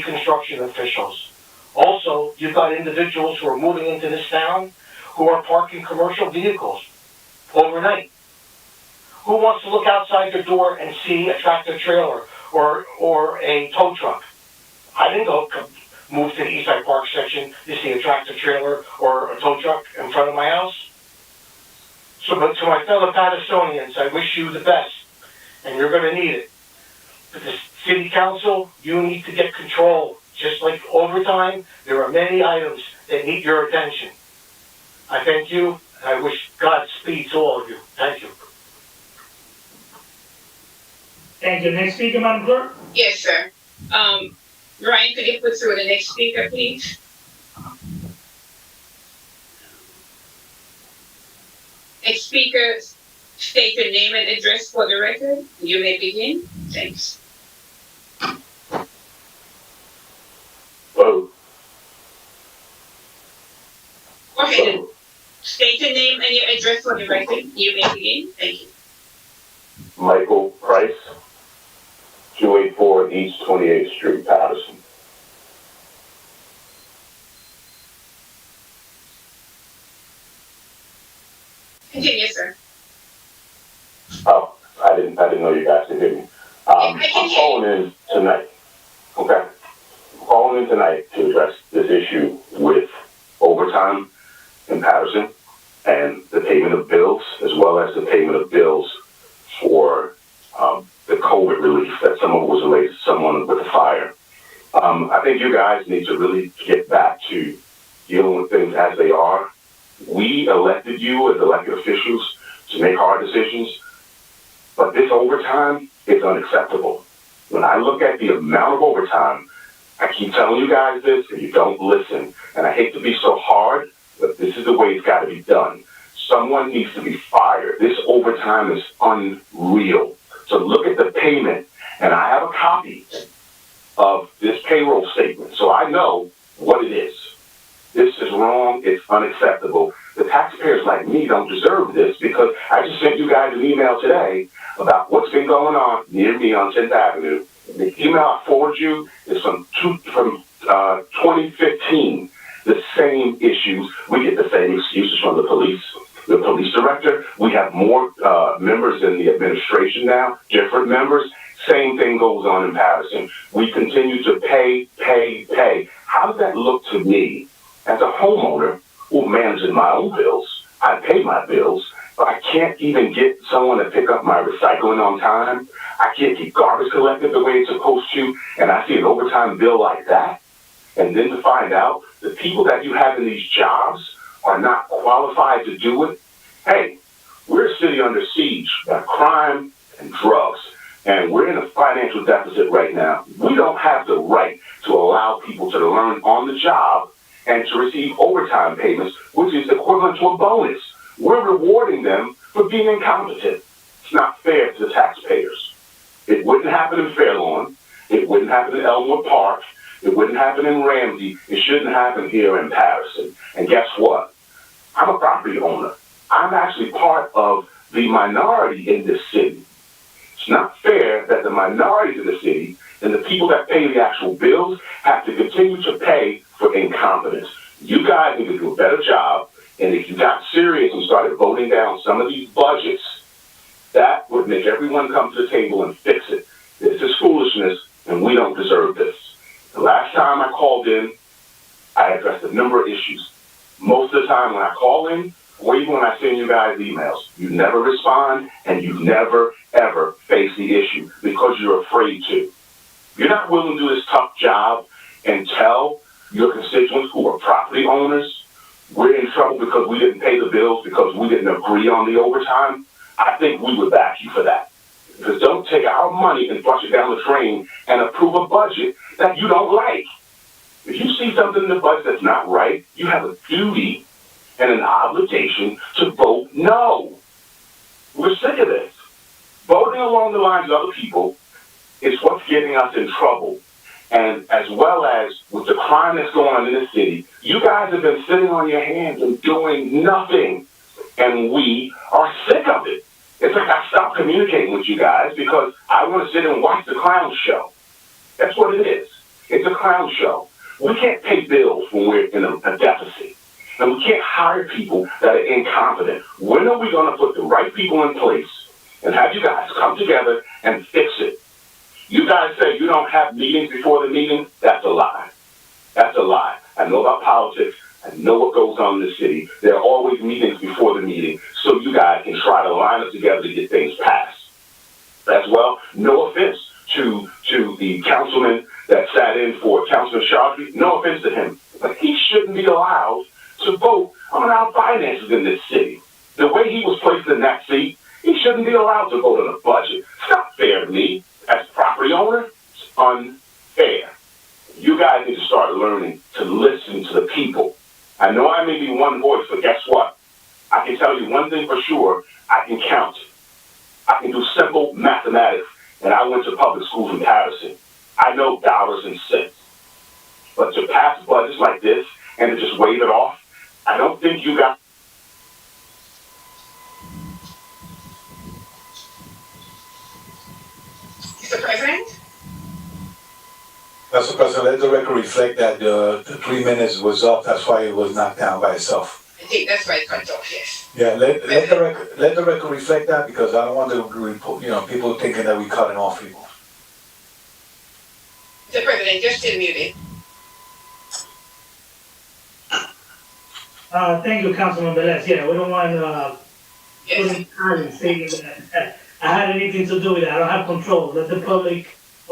construction officials. Also, you've got individuals who are moving into this town who are parking commercial vehicles overnight. Who wants to look outside their door and see a tractor trailer or a tow truck? I didn't move to the Eastside Park section to see a tractor trailer or a tow truck in front of my house. So, but to my fellow Patersonians, I wish you the best, and you're going to need it. But the city council, you need to get control. Just like overtime, there are many items that need your attention. I thank you, and I wish Godspeed to all of you. Thank you. Thank you. Next speaker, Madam Clerk? Yes, sir. Ryan, could you put through the next speaker, please? Next speaker, state your name and address for the record. You may begin. Thanks. Hello. Go ahead. State your name and your address for the record. You may begin. Thank you. Michael Price, 284 East 28th Street, Paterson. Continue, sir. Oh, I didn't know you guys could hear me. I'm calling in tonight. Okay. I'm calling in tonight to address this issue with overtime in Paterson and the payment of bills, as well as the payment of bills for the COVID relief that some of it was related to someone with a fire. I think you guys need to really get back to dealing with things as they are. We elected you as elected officials to make hard decisions, but this overtime is unacceptable. When I look at the amount of overtime, I keep telling you guys this and you don't listen. And I hate to be so hard, but this is the way it's got to be done. Someone needs to be fired. This overtime is unreal. So look at the payment, and I have a copy of this payroll statement, so I know what it is. This is wrong. It's unacceptable. The taxpayers like me don't deserve this because I just sent you guys an email today about what's been going on near me on 10th Avenue. The email I forwarded you is from 2015. The same issues. We get the same excuses from the police director. We have more members in the administration now, different members. Same thing goes on in Paterson. We continue to pay. How does that look to me as a homeowner who manages my own bills? I pay my bills, but I can't even get someone to pick up my recycling on time. I can't get garbage collected the way it's supposed to, and I see an overtime bill like that. and then to find out the people that you have in these jobs are not qualified to do it, hey, we're a city under siege by crime and drugs, and we're in a financial deficit right now. We don't have the right to allow people to learn on the job and to receive overtime payments, which is equivalent to a bonus. We're rewarding them for being incompetent. It's not fair to the taxpayers. It wouldn't happen in Fairlawn. It wouldn't happen in Elmwood Park. It wouldn't happen in Ramsey. It shouldn't happen here in Paterson. And guess what? I'm a property owner. I'm actually part of the minority in this city. It's not fair that the minorities in the city and the people that pay the actual bills have to continue to pay for incompetence. You guys need to do a better job, and if you got serious and started voting down some of these budgets, that would make everyone come to the table and fix it. This is foolishness, and we don't deserve this. The last time I called in, I addressed a number of issues. Most of the time when I call in, or even when I send you guys emails, you never respond, and you never, ever face the issue because you're afraid to. You're not willing to do this tough job and tell your constituents who are property owners, we're in trouble because we didn't pay the bills because we didn't agree on the overtime. I think we would back you for that. Because don't take our money and flush it down the drain and approve a budget that you don't like. If you see something in the budget that's not right, you have a duty and an obligation to vote no. We're sick of this. Voting along the lines of other people is what's getting us in trouble. And as well as with the crime that's going on in this city, you guys have been sitting on your hands and doing nothing. And we are sick of it. It's like I stopped communicating with you guys because I want to sit and watch the clown show. That's what it is. It's a clown show. We can't pay bills when we're in a deficit. And we can't hire people that are incompetent. When are we going to put the right people in place and have you guys come together and fix it? You guys say you don't have meetings before the meeting. That's a lie. That's a lie. I know about politics. I know what goes on in the city. There are always meetings before the meeting so you guys can try to line up together to get things passed. As well, no offense to the councilman that sat in for Councilman Sharpie. No offense to him. But he shouldn't be allowed to vote on our finances in this city. The way he was placed in that seat, he shouldn't be allowed to vote on a budget. It's not fair to me. As a property owner, it's unfair. You guys need to start learning to listen to the people. I know I may be one voice, but guess what? I can tell you one thing for sure. I can count. I can do simple mathematics, and I went to public schools in Paterson. I know dollars and cents. But to pass budgets like this and to just wave it off, I don't think you got... Mr. President? Mr. President, let the record reflect that the 3 minutes was up. That's why it was knocked down by itself. I think that's why it cut off, yes. Yeah, let the record reflect that because I don't want to, people thinking that we cutting off people. Mr. President, you're still muted. Thank you, Councilman Velez. Yeah, we don't want Yes. putting saying that I had anything to do with that. I don't have control. I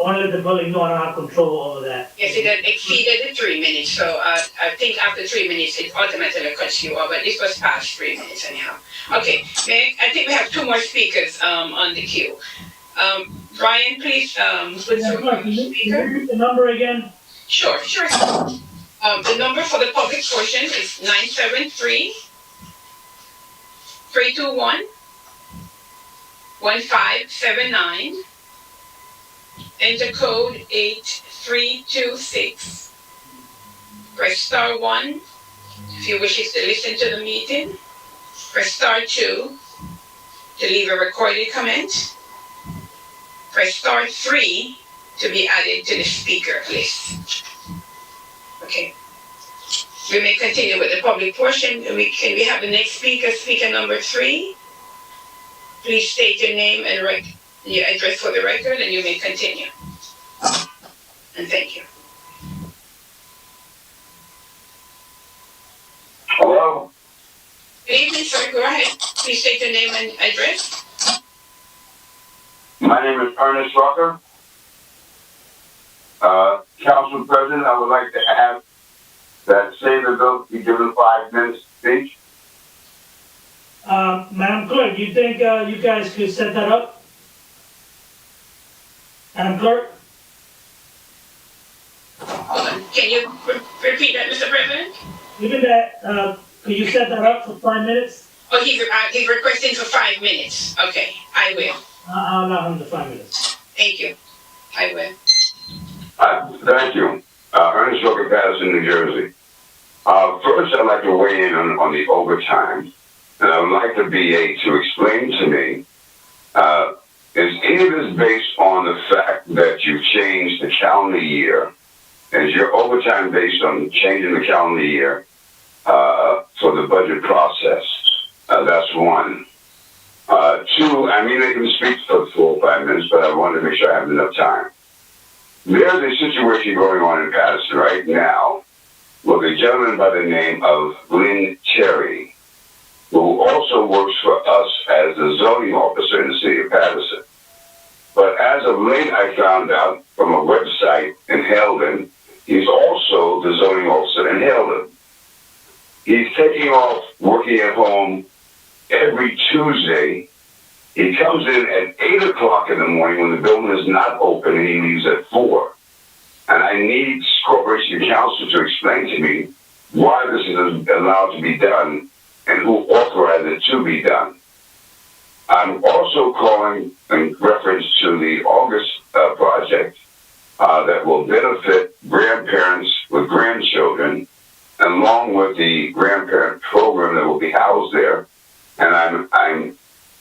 want to let the public know I don't have control over that. Yes, it had exceeded the 3 minutes, so I think after 3 minutes, it automatically cuts you off, but this was past 3 minutes anyhow. Okay, I think we have 2 more speakers on the queue. Brian, please, put Yeah, through can you speaker. repeat the number again? Sure. The number for the public portion is 973-321-1579. Enter code 8326. Press star 1 if you wish to listen to the meeting. Press star 2 to leave a recorded comment. Press star 3 to be added to the speaker list. Okay. We may continue with the public portion. Can we have the next speaker, speaker number 3? Please state your name and your address for the record, and you may continue. And thank you. Hello? Good evening, sir. Go ahead. Please state your name and address. My name is Ernest Rucker. Council President, I would like to ask that say the bill be given 5 minutes speech. Madam Clerk, you think, you guys could set that up? Madam Clerk? Can you repeat that, Mr. President? Given that, could you set that up for 5 minutes? Oh, he's requesting for 5 minutes. Okay, I will. I'll allow him the 5 minutes. Thank you. I will. Thank you. Ernest Walker, Paterson, New Jersey. First, I'd like to weigh in on the overtime. And I would like the BA to explain to me, is any of this based on the fact that you changed the calendar year? Is your overtime based on changing the calendar year for the budget process? That's one. Two, I mean, I can speak for 4 or 5 minutes, but I wanted to make sure I have enough time. There's a situation going on in Paterson right now with a gentleman by the name of Glenn Cherry, who also works for us as the zoning officer in the city of Paterson. But as of late, I found out from a website in Helden, he's also the zoning officer in Helden. He's taking off working at home every Tuesday. He comes in at 8 o'clock in the morning when the building is not open, and he leaves at 4. And I need Corporation Counsel to explain to me why this is allowed to be done and who authorized it to be done. I'm also calling in reference to the August project that will benefit grandparents with grandchildren, along with the grandparent program that will be housed there. And I'm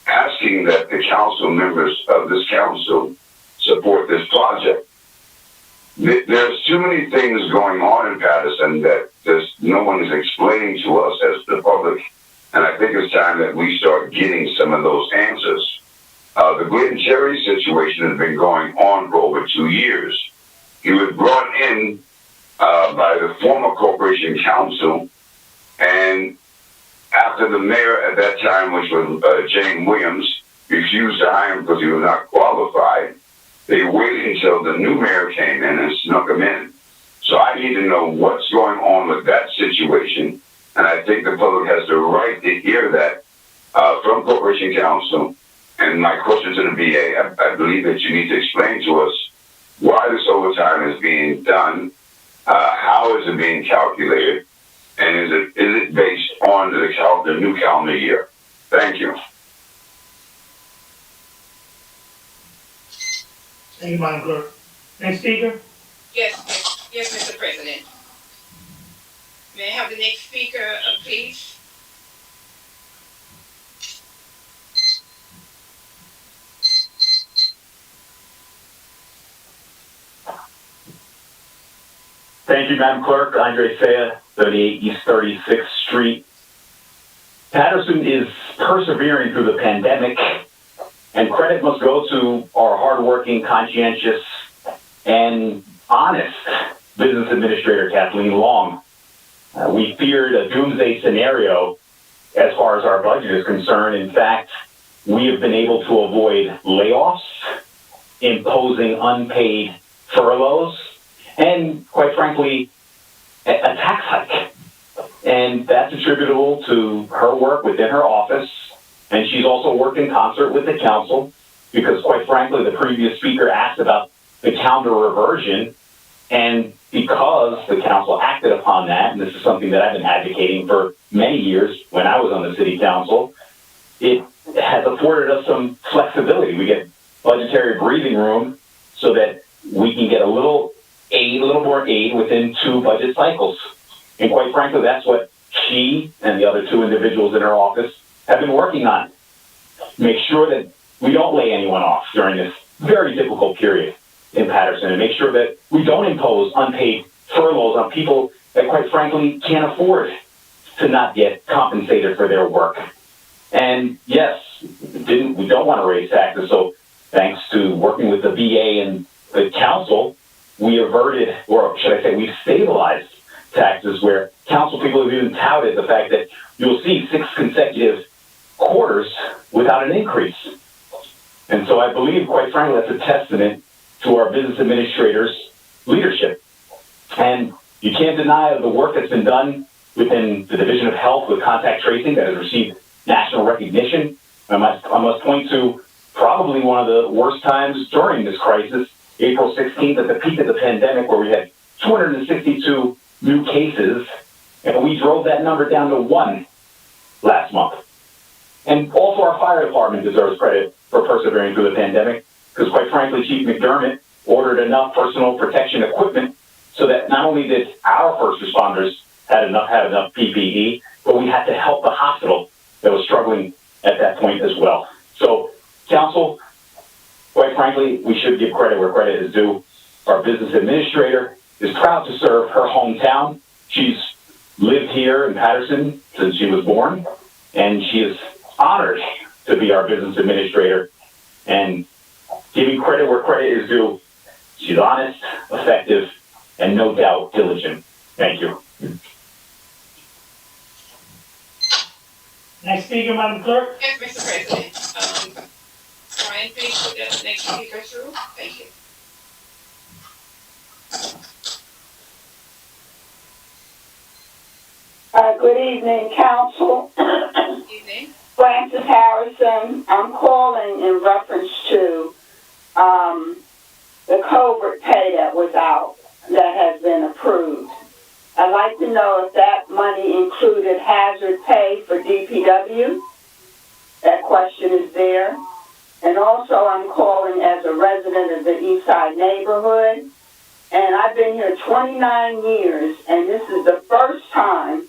asking that the council members of this council support this project. There's too many things going on in Paterson that no one is explaining to us as the public, and I think it's time that we start getting some of those answers. The Glenn Cherry situation has been going on for over 2 years. He was brought in by the former corporation council, and after the mayor at that time, which was Jane Williams, refused to hire him because he was not qualified, they waited until the new mayor came in and snuck him in. So I need to know what's going on with that situation, and I think the public has the right to hear that from Corporation Council. And my question to the VA, I believe that you need to explain to us why this overtime is being done, how is it being calculated, and is it based on the new calendar year? Thank you. Thank you, Madam Clerk. Next speaker? Yes, Mr. President. May I have the next speaker, please? Thank you, Madam Clerk. Andre Saya, 38 East 36th Street. Paterson is persevering through the pandemic, and credit must go to our hardworking, conscientious, and honest business administrator, Kathleen Long. We feared a doomsday scenario as far as our budget is concerned. In fact, we have been able to avoid layoffs, imposing unpaid furloughs, and quite frankly, a tax hike. And that's attributable to her work within her office. And she's also worked in concert with the council because, quite frankly, the previous speaker asked about the calendar reversion. And because the council acted upon that, and this is something that I've been advocating for many years when I was on the city council, it has afforded us some flexibility. We get budgetary breathing room so that we can get a little more aid within 2 budget cycles. And quite frankly, that's what she and the other 2 individuals in her office have been working on. Make sure that we don't lay anyone off during this very difficult period in Paterson, and make sure that we don't impose unpaid furloughs on people that quite frankly can't afford to not get compensated for their work. And yes, we don't want to raise taxes, so thanks to working with the VA and the council, we averted, or should I say, we've stabilized taxes where council people have even touted the fact that you'll see 6 consecutive quarters without an increase. And so I believe, quite frankly, that's a testament to our business administrators leadership. And you can't deny the work that's been done within the Division of Health with contact tracing that has received national recognition. I must point to probably one of the worst times during this crisis, April 16th, at the peak of the pandemic, where we had 262 new cases, and we drove that number down to 1 last month. And also our fire department deserves credit for persevering through the pandemic, because quite frankly, Chief McDermott ordered enough personal protection equipment so that not only did our first responders have enough PPE, but we had to help the hospital that was struggling at that point as well. So, council, quite frankly, we should give credit where credit is due. Our business administrator is proud to serve her hometown. She's lived here in Paterson since she was born, and she is honored to be our business administrator. And giving credit where credit is due, she's honest, effective, and no doubt diligent. Thank you. Next speaker, Madam Clerk. Yes, Mr. President. Brian, please put the next speaker through. Thank you. Good evening, Council. Evening. Francis Harrison. I'm calling in reference to the covert pay that was out that has been approved. I'd like to know if that money included hazard pay for DPW. That question is there. And also I'm calling as a resident of the East Side neighborhood. And I've been here 29 years, and this is the first time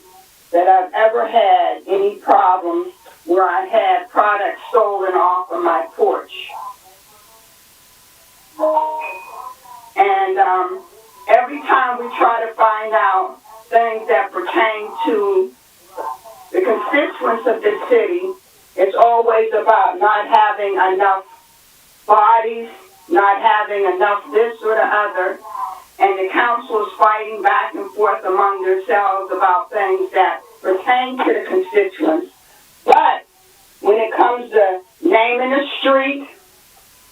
that I've ever had any problems where I had products stolen off of my porch. And every time we try to find out things that pertain to the constituents of this city, it's always about not having enough bodies, not having enough this or the other, and the council is fighting back and forth among themselves about things that pertain to the constituents. But when it comes to naming a street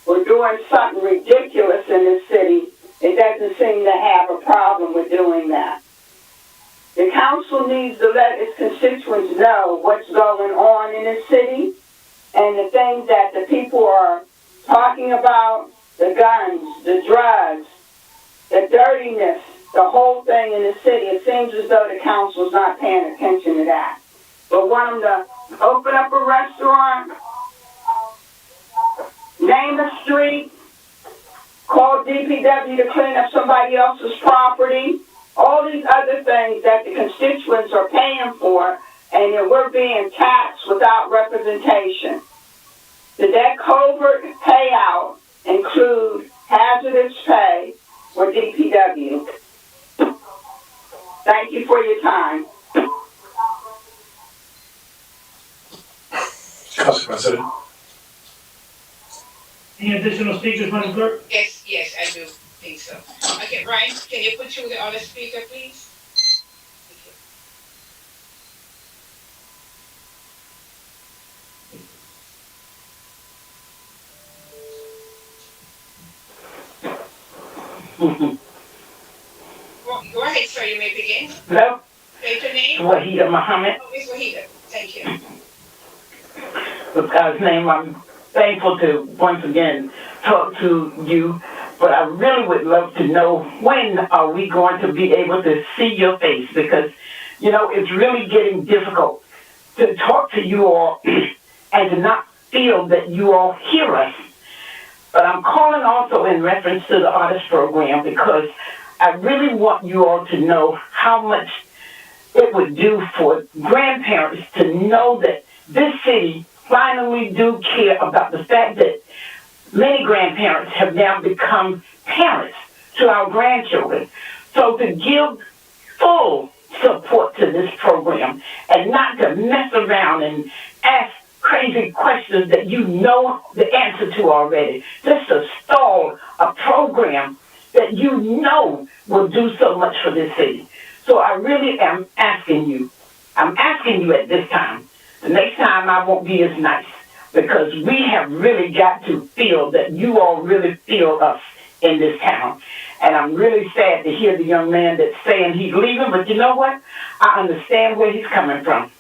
or doing something ridiculous in this city, it doesn't seem to have a problem with doing that. The council needs to let its constituents know what's going on in the city and the things that the people are talking about, the guns, the drugs, the dirtiness, the whole thing in the city. It seems as though the council's not paying attention to that. But want them to open up a restaurant, name a street, call DPW to clean up somebody else's property, all these other things that the constituents are paying for, and that we're being taxed without representation. Did that covert payout include hazardous pay for DPW? Thank you for your time. Council President. Any additional speakers, Madam Clerk? Yes, I do think so. Okay, Brian, can you put through the other speaker, please? Go ahead, sir, you may begin. Hello? State your name. Wahida Muhammad. Oh, Ms. Wahida, thank you. With God's name, I'm thankful to once again talk to you, but I really would love to know, when are we going to be able to see your face? Because, you know, it's really getting difficult to talk to you all and to not feel that you all hear us. But I'm calling also in reference to the artist program, because I really want you all to know how much it would do for grandparents to know that this city finally do care about the fact that many grandparents have now become parents to our grandchildren. So to give full support to this program and not to mess around and ask crazy questions that you know the answer to already. Just to stall a program that you know will do so much for this city. So I really am asking you, I'm asking you at this time, the next time I won't be as nice, because we have really got to feel that you all really feel us in this town. And I'm really sad to hear the young man that's saying he's leaving, but you know what? I understand where he's coming from.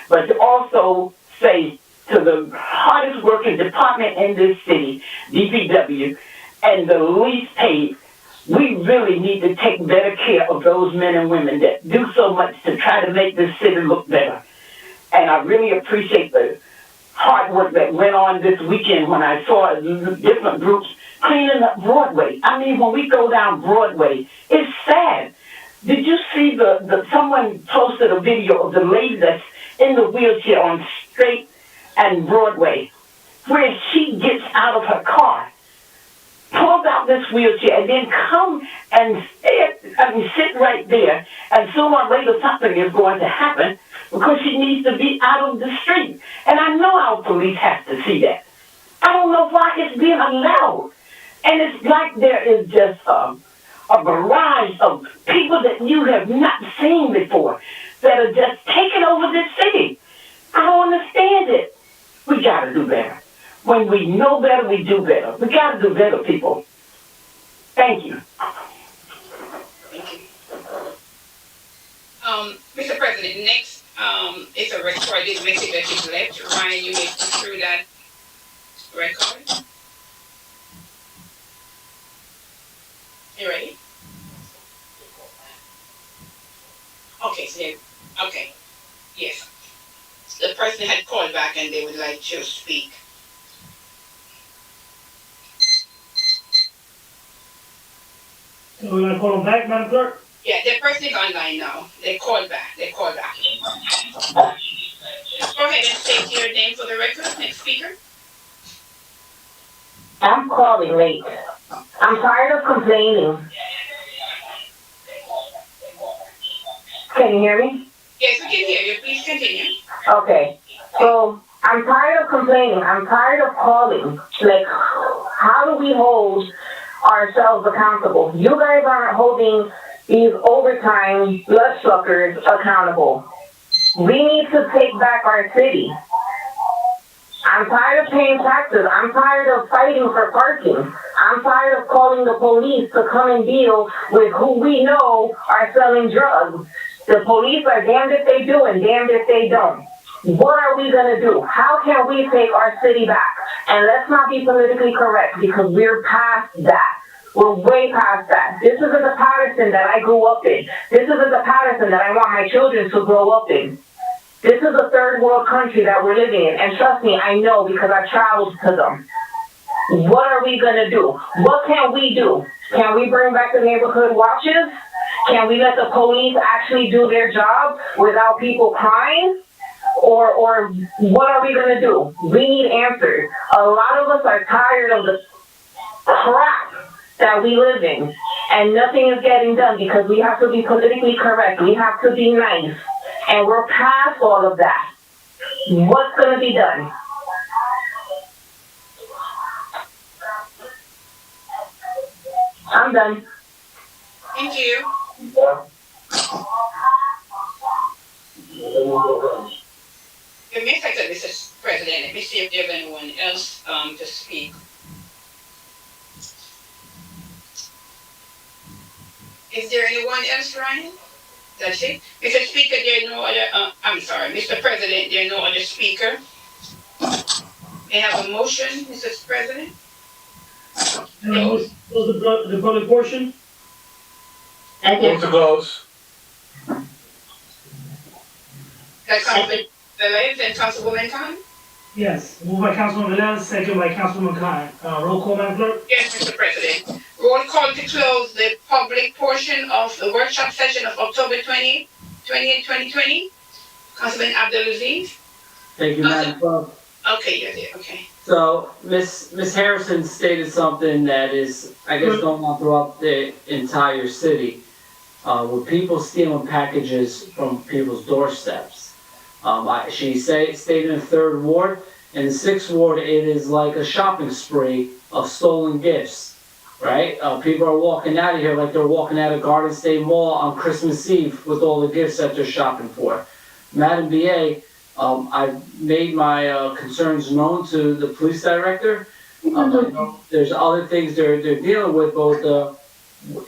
But to also say to the hardest working department in this city, DPW, and the least paid, we really need to take better care of those men and women that do so much to try to make this city look better. And I really appreciate the hard work that went on this weekend when I saw different groups cleaning up Broadway. I mean, when we go down Broadway, it's sad. Did you see someone posted a video of the lady that's in the wheelchair on Straight and Broadway, where she gets out of her car, pulls out this wheelchair, and then come and sit right there, and sooner or later something is going to happen because she needs to be out of the street. And I know our police have to see that. I don't know why it's being allowed. And it's like there is just a barrage of people that you have not seen before that are just taking over this city. I don't understand it. We gotta do better. When we know better, we do better. We gotta do better, people. Thank you. Thank you. Mr. President, next, it's a recorded message that is left. Ryan, you may go through that record. You ready? Okay, okay. Yes. The person had called back and they would like to speak. So we're gonna call them back, Madam Clerk? Yeah, the person is online now. They called back. Go ahead and state your name for the record. Next speaker. I'm calling late. I'm tired of complaining. Can you hear me? Yes, we can hear you. Please continue. Okay. So I'm tired of complaining. I'm tired of calling. Like, how do we hold ourselves accountable? You guys aren't holding these overtime bloodsuckers accountable. We need to take back our city. I'm tired of paying taxes. I'm tired of fighting for parking. I'm tired of calling the police to come and deal with who we know are selling drugs. The police are damned if they do and damned if they don't. What are we going to do? How can we take our city back? And let's not be politically correct because we're past that. We're way past that. This isn't the Paterson that I grew up in. This isn't the Paterson that I want my children to grow up in. This is a third world country that we're living in. And trust me, I know because I've traveled to them. What are we going to do? What can we do? Can we bring back the neighborhood watches? Can we let the police actually do their job without people crying? Or what are we going to do? We need answers. A lot of us are tired of the crap that we live in. And nothing is getting done because we have to be politically correct. We have to be nice. And we're past all of that. What's going to be done? I'm done. Thank you. Give me a second, Mr. President. Let me see if there's anyone else to speak. Is there anyone else, Ryan? That's it? Mr. Speaker, there are no other, I'm sorry, Mr. President, there are no other speaker. May I have a motion, Mr. President? Close the public portion? Move to close. That's Councilman Velez and Councilwoman Khan? Yes, moved by Councilman Velez, second by Councilwoman Khan. Roll call, Madam Clerk? Yes, Mr. President. Roll call to close the public portion of the workshop session of October 28, 2020. Councilman Abdulaziz? Thank you, Madam Clerk. Okay, you're there, okay. So, Miss Harrison stated something that is, I guess, going on throughout the entire city, with people stealing packages from people's doorsteps. She stated in the 3rd Ward. In the 6th Ward, it is like a shopping spree of stolen gifts, right? People are walking out of here like they're walking out of Garden State Mall on Christmas Eve with all the gifts that they're shopping for. Madam BA, I've made my concerns known to the police director. I know there's other things they're dealing with, both,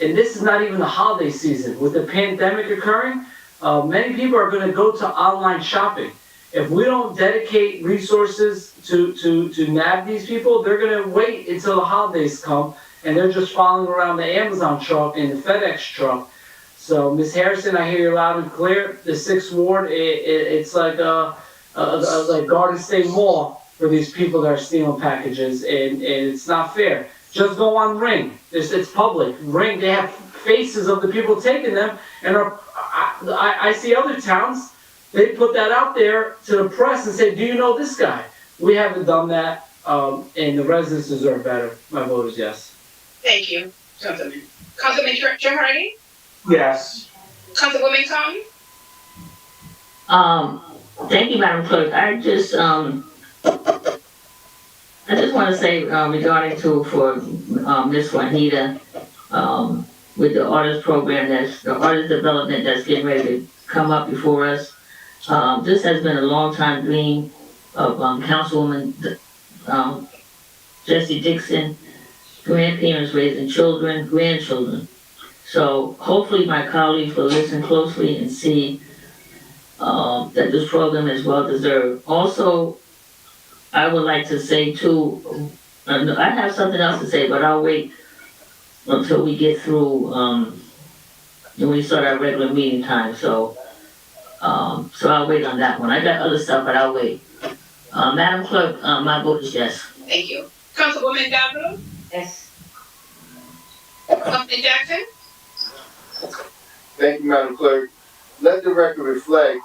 and this is not even the holiday season. With the pandemic occurring, many people are gonna go to online shopping. If we don't dedicate resources to nab these people, they're gonna wait until the holidays come, and they're just following around the Amazon truck and the FedEx truck. So, Ms. Harrison, I hear you loud and clear. The 6th Ward, it's like a Garden State Mall for these people that are stealing packages, and it's not fair. Just go on Ring. It's public. Ring, they have faces of the people taking them, and I see other towns, they put that out there to the press and say, do you know this guy? We haven't done that, and the residents deserve better. My vote is yes. Thank you, Councilman. Councilman Jahardi? Yes. Councilwoman Kong? Thank you, Madam Clerk. I just want to say, regarding for Ms. Juanita, with the artist program the artist development that's getting ready to come up before us. This has been a long time dream of Councilwoman Jessie Dixon, grandparents raising grandchildren. So hopefully my colleagues will listen closely and see that this program is well deserved. Also, I would like to say too, I have something else to say, but I'll wait until we get through, when we start our regular meeting time. So I'll wait on that one. I got other stuff, but I'll wait. Madam Clerk, my vote is yes. Thank you. Councilwoman Davila? Yes. Councilman Jackson? Thank you, Madam Clerk. Let the record reflect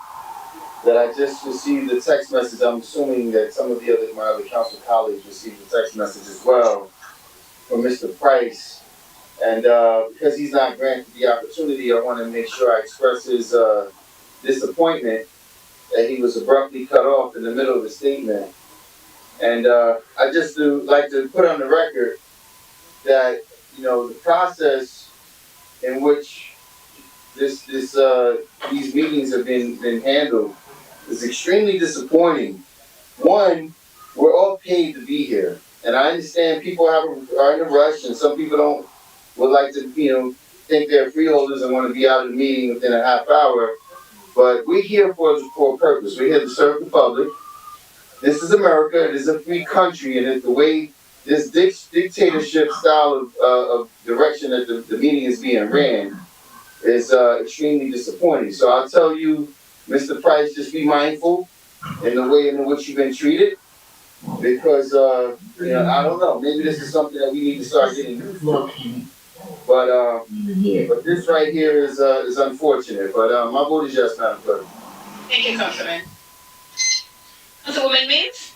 that I just received a text message. I'm assuming that some of my other council colleagues received a text message as well from Mr. Price. And because he's not granted the opportunity, I want to make sure I express his disappointment that he was abruptly cut off in the middle of the statement. And I just like to put on the record that, the process in which these meetings have been handled is extremely disappointing. One, we're all paid to be here, and I understand people are in a rush, and some people would like to, think they're freeholders and want to be out of the meeting within a half hour. But we're here for a purpose. We're here to serve the public. This is America. It is a free country, and the way this dictatorship style of direction that the meeting is being ran is extremely disappointing. So I'll tell you, Mr. Price, just be mindful in the way in which you've been treated, because I don't know, maybe this is something that we need to start getting used to. But this right here is unfortunate. But my vote is yes, Madam Clerk. Thank you, Councilman. Councilwoman Means?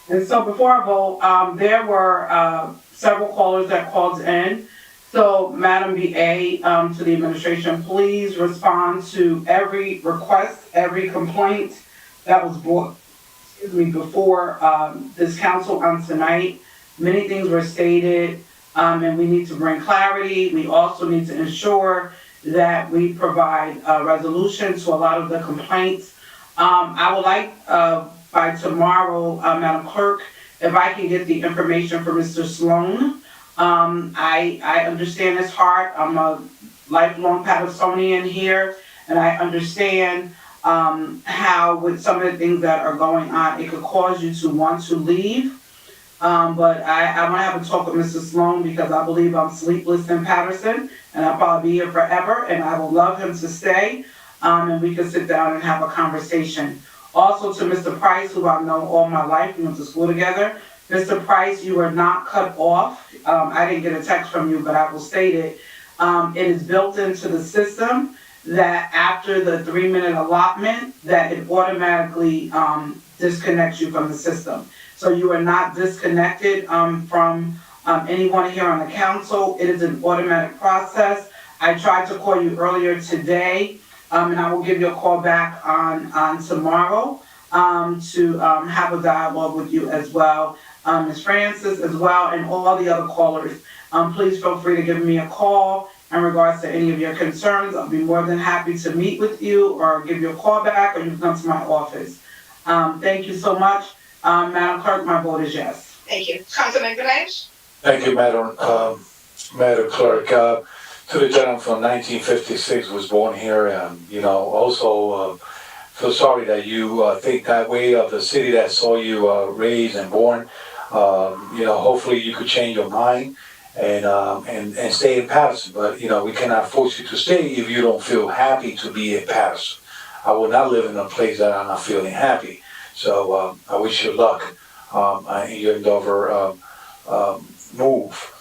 And so before I vote, there were several callers that called in. So Madam BA, to the administration, please respond to every request, every complaint that was brought, before this council on tonight. Many things were stated, and we need to bring clarity. We also need to ensure that we provide a resolution to a lot of the complaints. I would like, by tomorrow, Madam Clerk, if I can get the information from Mr. Sloan. I understand his heart. I'm a lifelong Patersonian here, and I understand how with some of the things that are going on, it could cause you to want to leave. But I want to have a talk with Mr. Sloan, because I believe I'm sleepless in Paterson, and I'll probably be here forever, and I will love him to stay, and we can sit down and have a conversation. Also to Mr. Price, who I've known all my life, we went to school together. Mr. Price, you are not cut off. I didn't get a text from you, but I will state it. It is built into the system that after the 3-minute allotment, that it automatically disconnects you from the system. So you are not disconnected from anyone here on the council. It is an automatic process. I tried to call you earlier today, and I will give you a call back on tomorrow to have a dialogue with you as well. Ms. Francis as well, and all the other callers. Please feel free to give me a call in regards to any of your concerns. I'll be more than happy to meet with you or give you a call back, or you can come to my office. Thank you so much. Madam Clerk, my vote is yes. Thank you. Councilman Velez? Thank you, Madam Clerk. To the gentleman from 1956 was born here, and also feel sorry that you think that way of the city that saw you raised and born. Hopefully you could change your mind and stay in Paterson. But we cannot force you to stay if you don't feel happy to be in Paterson. I will not live in a place that I'm not feeling happy. So I wish you luck in your endeavor move.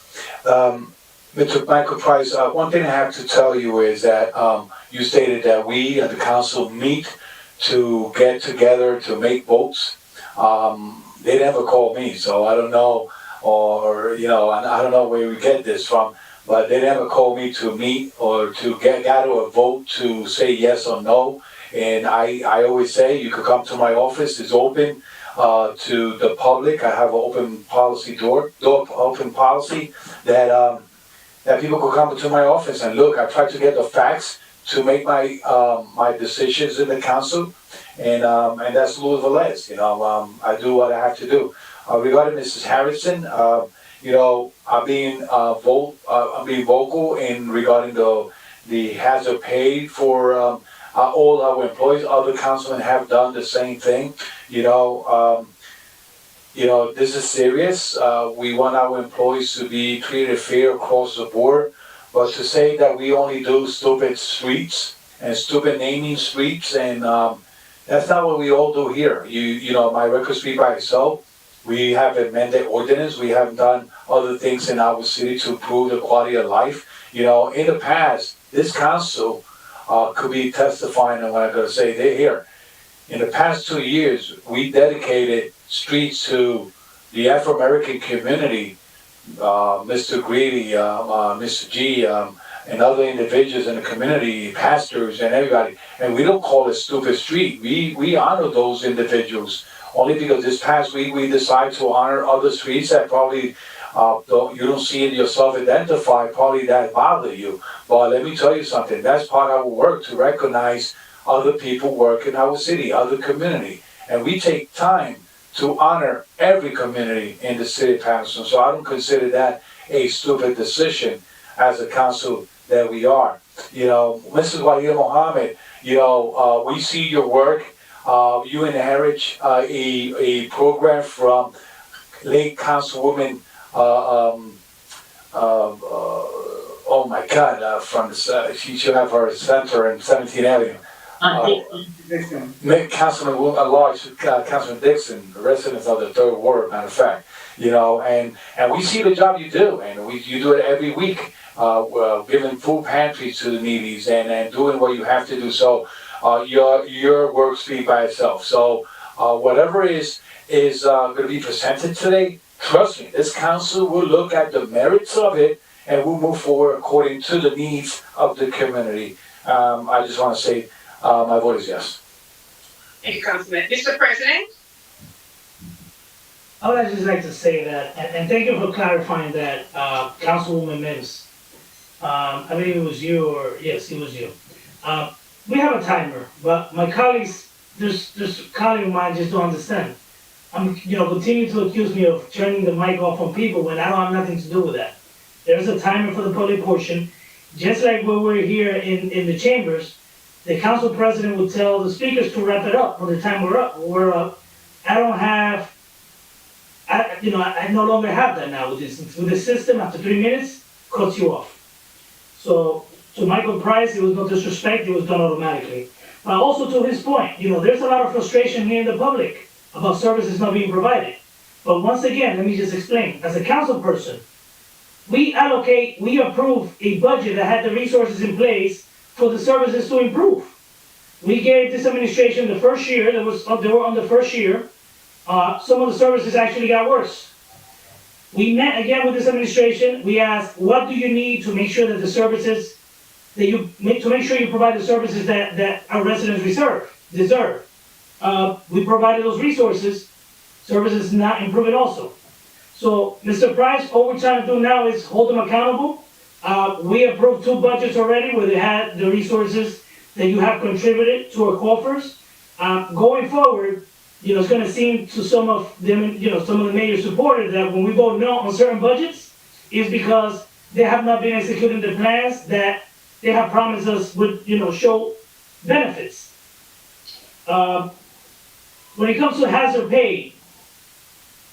Mr. Michael Price, one thing I have to tell you is that you stated that we at the council meet to get together to make votes. They never called me, so I don't know, or I don't know where we get this from, but they never called me to meet or to gather a vote to say yes or no. And I always say you could come to my office. It's open to the public. I have an open policy open policy that people could come to my office and look. I try to get the facts to make my my decisions in the council, and that's Louis Velez. I do what I have to do. Regarding Mrs. Harrison, I'm being vocal in regarding the hazard pay for all our employees. Other councilmen have done the same thing. This is serious. We want our employees to be treated fair across the board. But to say that we only do stupid streets and stupid naming streets, and that's not what we all do here. My record speaks by itself. We have amended ordinance. We have done other things in our city to improve the quality of life. In the past, this council could be testifying on what I'm going to say. They're here. In the past 2 years, we dedicated streets to the Afro-American community, Mr. Greedy, Mr. G, and other individuals in the community, pastors and everybody. And we don't call it stupid street. We honor those individuals only because this past week we decided to honor other streets that probably you don't see it yourself identified, probably that bother you. But let me tell you something, that's part of our work to recognize other people work in our city, other community. And we take time to honor every community in the city of Paterson. So I don't consider that a stupid decision as a council that we are. Mrs. Wahida Mohammed, we see your work. You inherit a program from late Councilwoman, oh my God, from the, she should have her center in 17th Avenue. Councilman Councilman Dixon, residents of the third ward, matter of fact, and we see the job you do, and you do it every week, giving food pantries to the needies and doing what you have to do. So your work speaks by itself. So whatever is going to be presented today, trust me, this council will look at the merits of it and we'll move forward according to the needs of the community. I just want to say my vote is yes. Thank you, Councilman. Mr. President? I would just like to say that, and thank you for clarifying that, Councilwoman Mims. I believe it was you, or yes, it was you. We have a timer, but my colleagues, this colleague of mine just don't understand. Continue to accuse me of turning the mic off on people when I don't have nothing to do with that. There's a timer for the public portion. Just like when we're here in the chambers, the council president would tell the speakers to wrap it up when the time we're up. I no longer have that now with the system. After 3 minutes, cuts you off. So to Michael Price, it was no disrespect, it was done automatically. But also to his point, there's a lot of frustration here in the public about services not being provided. But once again, let me just explain. As a council person, we approve a budget that had the resources in place for the services to improve. We gave this administration the first year, they were on the first year, some of the services actually got worse. We met again with this administration, we asked, what do you need to make sure that the services, to make sure you provide the services that our residents deserve. We provided those resources, services not improving also. So, Mr. Price, all we're trying to do now is hold them accountable. We approved 2 budgets already where they had the resources that you have contributed to our coffers. Going forward, it's gonna seem to some of them, some of the mayor supporters that when we vote no on certain budgets, is because they have not been executing the plans that they have promised us would, show benefits. When it comes to hazard pay,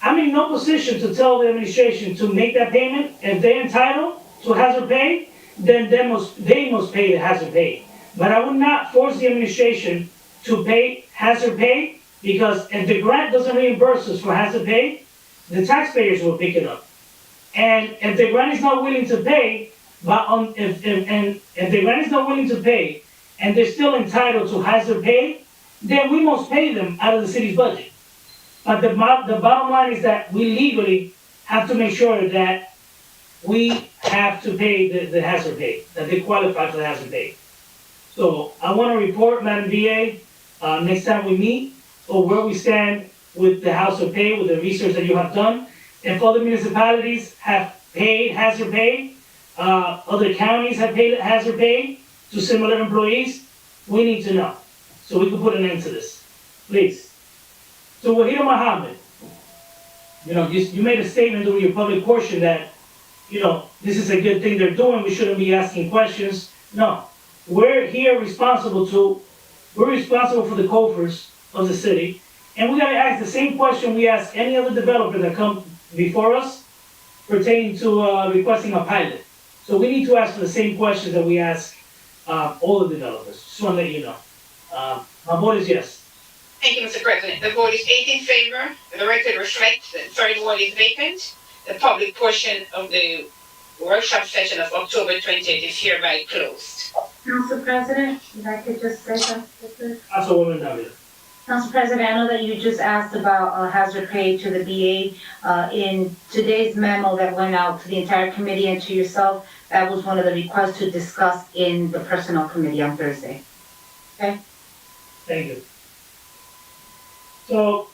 I'm in no position to tell the administration to make that payment. If they're entitled to hazard pay, then they must pay the hazard pay. But I would not force the administration to pay hazard pay, because if the grant doesn't reimburse us for hazard pay, the taxpayers will pick it up. And if the grant is not willing to pay, if the grant is not willing to pay, and they're still entitled to hazard pay, then we must pay them out of the city's budget. But the bottom line is that we legally have to make sure that we have to pay the hazard pay, that they qualify for the hazard pay. So I want to report, Madam VA, next time we meet, or where we stand with the hazard pay, with the research that you have done. If other municipalities have paid hazard pay, other counties have paid hazard pay to similar employees, we need to know, so we can put an end to this, please. So Wahida Mohammed, you made a statement during your public portion that, this is a good thing they're doing, we shouldn't be asking questions. No, we're here responsible for the coffers of the city, and we gotta ask the same question we ask any other developer that come before us pertaining to requesting a pilot. So we need to ask for the same questions that we ask all the developers. Just want to let you know. My vote is yes. Thank you, Mr. President. The vote is 8 in favor. The record reflects that the third ward is vacant. The public portion of the workshop session of October 20th is hereby closed. Council President, if I could just say something. Councilwoman Davila. Council President, I know that you just asked about hazard pay to the BA. In today's memo that went out to the entire committee and to yourself, that was one of the requests to discuss in the personnel committee on Thursday. Okay? Thank you. So,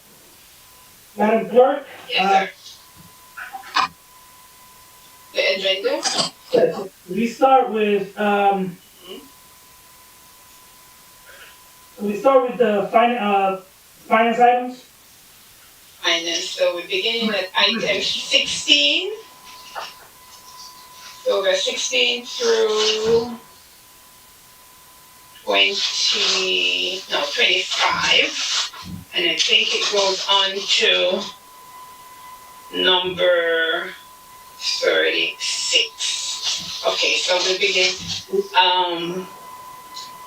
Madam Clerk? Yes, sir. The agenda? We start with, the finance items. Finance, so we're beginning at item 16. So we're 16 through 25. And I think it goes on to number 36. Okay, so we begin.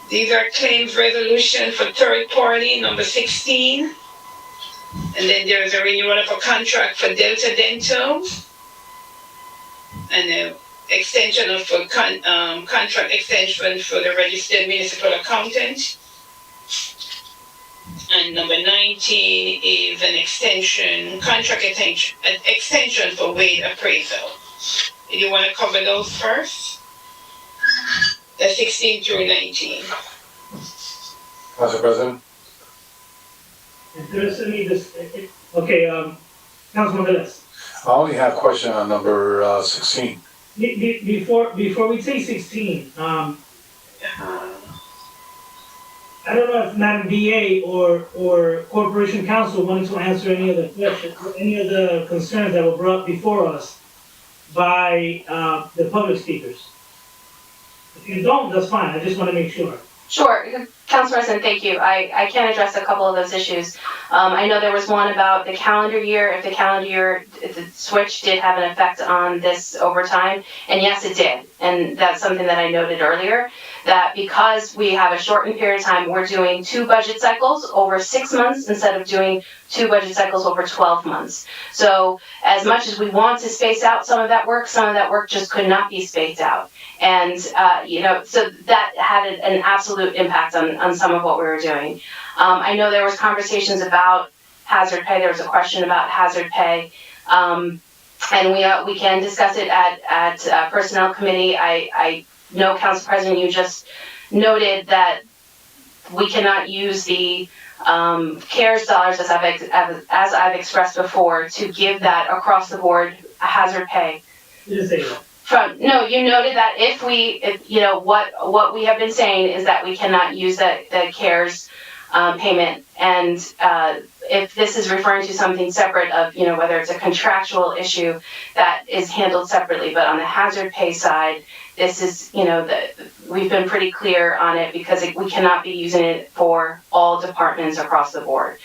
These are claims resolution for third party, number 16. And then there's a renewal of a contract for Delta Dental. And an extension of a contract extension for the registered municipal accountant. And number 19 is an contract extension for Wade appraisal. Do you want to cover those first? The 16 through 19. Council President? If there's any, okay, Councilman Velez. I only have a question on number 16. Before we say 16, I don't know if Madam VA or Corporation Counsel wanted to answer any of the questions, any of the concerns that were brought before us by the public speakers. If you don't, that's fine. I just want to make sure. Sure, Council President, thank you. I can address a couple of those issues. I know there was one about the calendar year, if the calendar year the switch did have an effect on this overtime, and yes, it did. And that's something that I noted earlier, that because we have a shortened period of time, we're doing 2 budget cycles over 6 months instead of doing 2 budget cycles over 12 months. So as much as we want to space out some of that work just could not be spaced out. And, so that had an absolute impact on some of what we were doing. I know there was conversations about hazard pay. There was a question about hazard pay. And we can discuss it at Personnel Committee. I know, Council President, you just noted that we cannot use the CARES dollars, as I've expressed before, to give that across the board hazard pay. You didn't say that. No, you noted that what we have been saying is that we cannot use the CARES payment. And if this is referring to something separate of, whether it's a contractual issue that is handled separately, but on the hazard pay side, this is, we've been pretty clear on it because we cannot be using it for all departments across the board.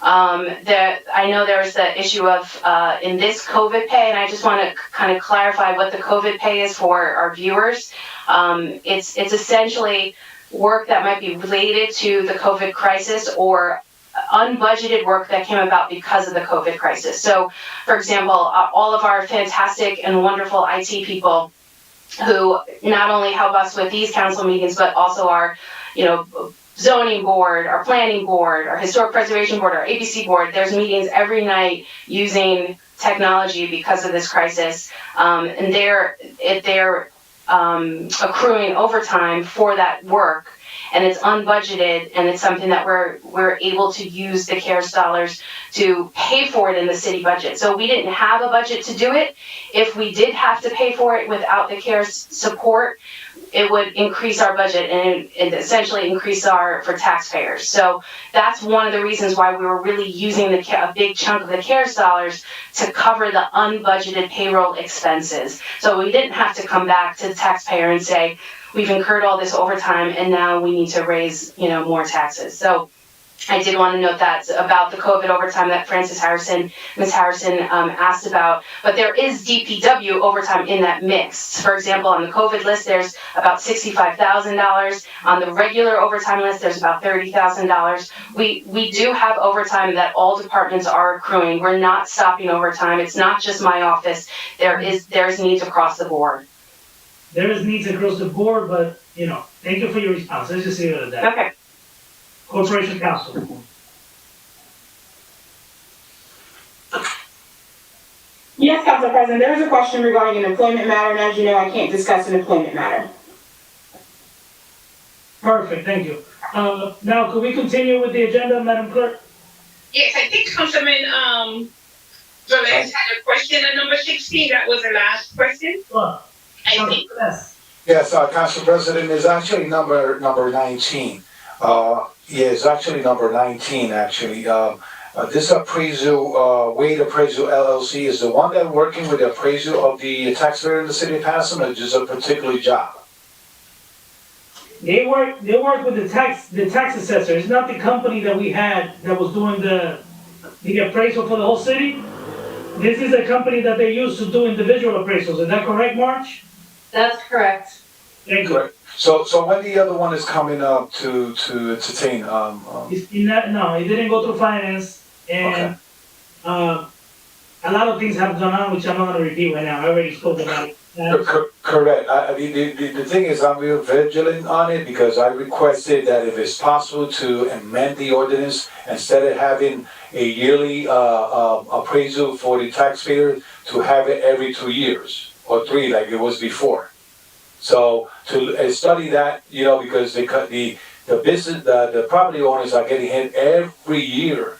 I know there was the issue of in this COVID pay, and I just want to kind of clarify what the COVID pay is for our viewers. It's essentially work that might be related to the COVID crisis or unbudgeted work that came about because of the COVID crisis. So, for example, all of our fantastic and wonderful IT people who not only help us with these council meetings, but also our, zoning board, our planning board, our historic preservation board, our ABC board. There's meetings every night using technology because of this crisis, and they're accruing overtime for that work, and it's unbudgeted, and it's something that we're able to use the CARES dollars to pay for it in the city budget. So we didn't have a budget to do it. If we did have to pay for it without the CARES support, it would increase our budget and essentially increase for taxpayers. So that's one of the reasons why we were really using a big chunk of the CARES dollars to cover the unbudgeted payroll expenses. So we didn't have to come back to the taxpayer and say, we've incurred all this overtime and now we need to raise, more taxes. So I did want to note that about the COVID overtime that Ms. Harrison asked about, but there is DPW overtime in that mix. For example, on the COVID list, there's about $65,000. On the regular overtime list, there's about $30,000. We do have overtime that all departments are accruing. We're not stopping overtime. It's not just my office. There's needs across the board. There is needs across the board, but, thank you for your response. Let's just leave it at that. Okay. Corporation Counsel. Yes, Council President, there is a question regarding an employment matter, and as you know, I can't discuss an employment matter. Perfect, thank you. Now, could we continue with the agenda, Madam Clerk? Yes, I think Councilman, Velez had a question on number 16. That was the last question. I think. Yes, Council President, is actually number 19. It's actually number 19, actually. This appraisal, Wade Appraisal LLC is the one that working with the appraisal of the taxpayer in the city of Paterson, or just a particular job? They work with the tax assessor. It's not the company that we had that was doing the appraisal for the whole city. This is a company that they use to do individual appraisals. Is that correct, March? That's correct. Thank you. So when the other one is coming up to entertain? No, it didn't go through finance, and a lot of things have gone on, which I'm not going to repeat right now. I already spoke about it. Correct. The thing is, I'm real vigilant on it because I requested that if it's possible to amend the ordinance instead of having a yearly appraisal for the taxpayer, to have it every 2 years or 3 like it was before. So to study that, because the business, the property owners are getting hit every year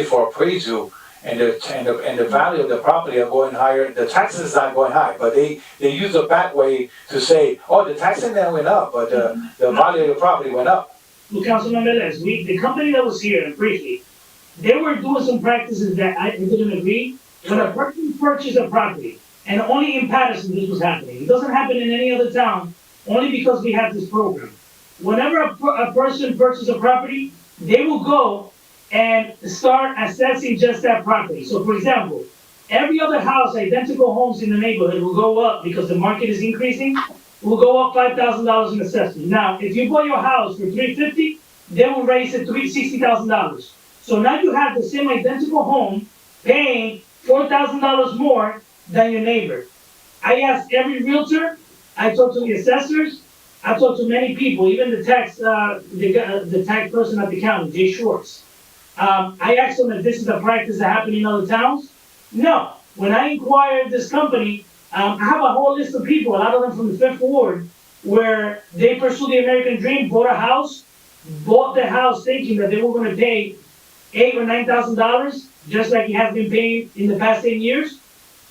for appraisal, and the value of the property are going higher. The taxes is not going high, but they use a back way to say, oh, the taxes then went up, but the value of the property went up. Well, Councilman Velez, the company that was here, and briefly, they were doing some practices that I didn't agree. When a person purchased a property, and only in Paterson this was happening. It doesn't happen in any other town, only because we have this program. Whenever a person purchases a property, they will go and start assessing just that property. So for example, every other house, identical homes in the neighborhood will go up because the market is increasing, will go up $5,000 in assessment. Now, if you bought your house for $350,000, they will raise it to $60,000. So now you have the same identical home paying $4,000 more than your neighbor. I asked every realtor, I talked to the assessors, I talked to many people, even the tax person at the county, Jay Schwartz. I asked them if this is a practice that happens in other towns. No. When I inquired this company, I have a whole list of people, a lot of them from the 5th Ward, where they pursued the American dream, bought the house thinking that they were going to pay $8,000 or $9,000, just like it has been paying in the past 10 years.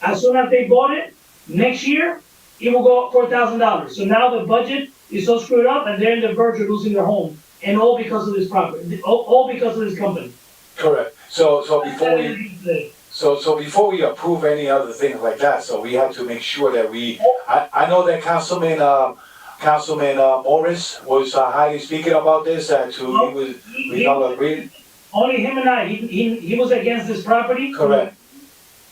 As soon as they bought it, next year, it will go up $4,000. So now the budget is so screwed up, and they're on the verge of losing their home. and all because of this property, all because of this company. Correct. So before we approve any other things like that, so we have to make sure that I know that Councilman Morris was highly speaking about this, we all agreed. Only him and I, he was against this property. Correct.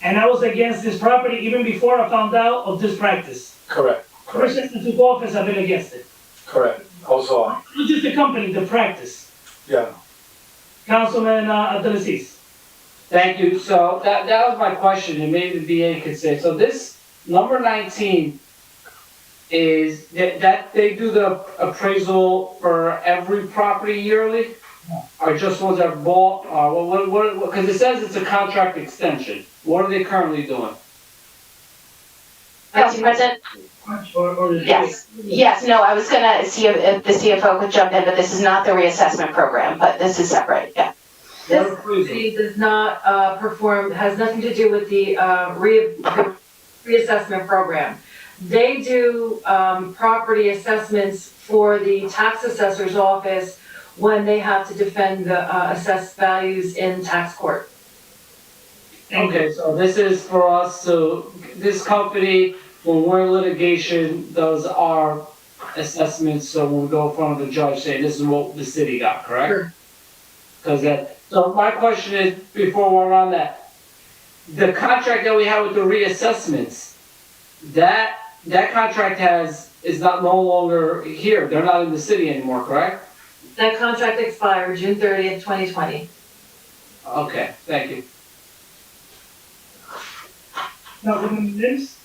And I was against this property even before I found out of this practice. Correct. Ever since I took office, I've been against it. Correct. Also, Not just the company, the practice. yeah. Councilman Abdelaziz. Thank you. So that was my question, and maybe the VA could say. So this number 19 is that they do the appraisal for every property yearly? Or just ones that are bought, because it says it's a contract extension. What are they currently doing? Council President? Yes, no, I was gonna see if the CFO could jump in, but this is not the reassessment program, but this is separate, yeah. This committee does not has nothing to do with the reassessment program. They do property assessments for the tax assessor's office when they have to defend the assessed values in tax court. Okay, so this is for us, so this company, when we're in litigation, does our assessments, so when we go in front of the judge, say this is what the city got, correct? Sure. So my question is, before we're on that, the contract that we have with the reassessments, that contract is not no longer here, they're not in the city anymore, correct? That contract expired June 30th, 2020. Okay, thank you. Councilman Mims?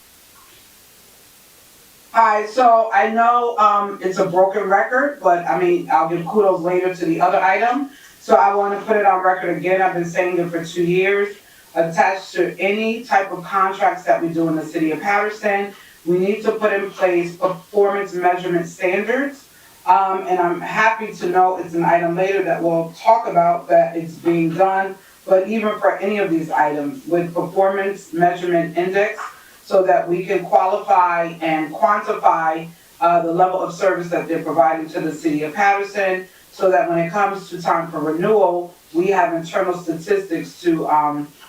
Hi, so I know, it's a broken record, but I mean, I'll give kudos later to the other item. So I want to put it on record again, I've been saying it for 2 years. Attached to any type of contracts that we do in the city of Paterson, we need to put in place performance measurement standards. And I'm happy to know it's an item later that we'll talk about that it's being done, but even for any of these items with performance measurement index, so that we can qualify and quantify the level of service that they're providing to the city of Paterson, so that when it comes to time for renewal, we have internal statistics to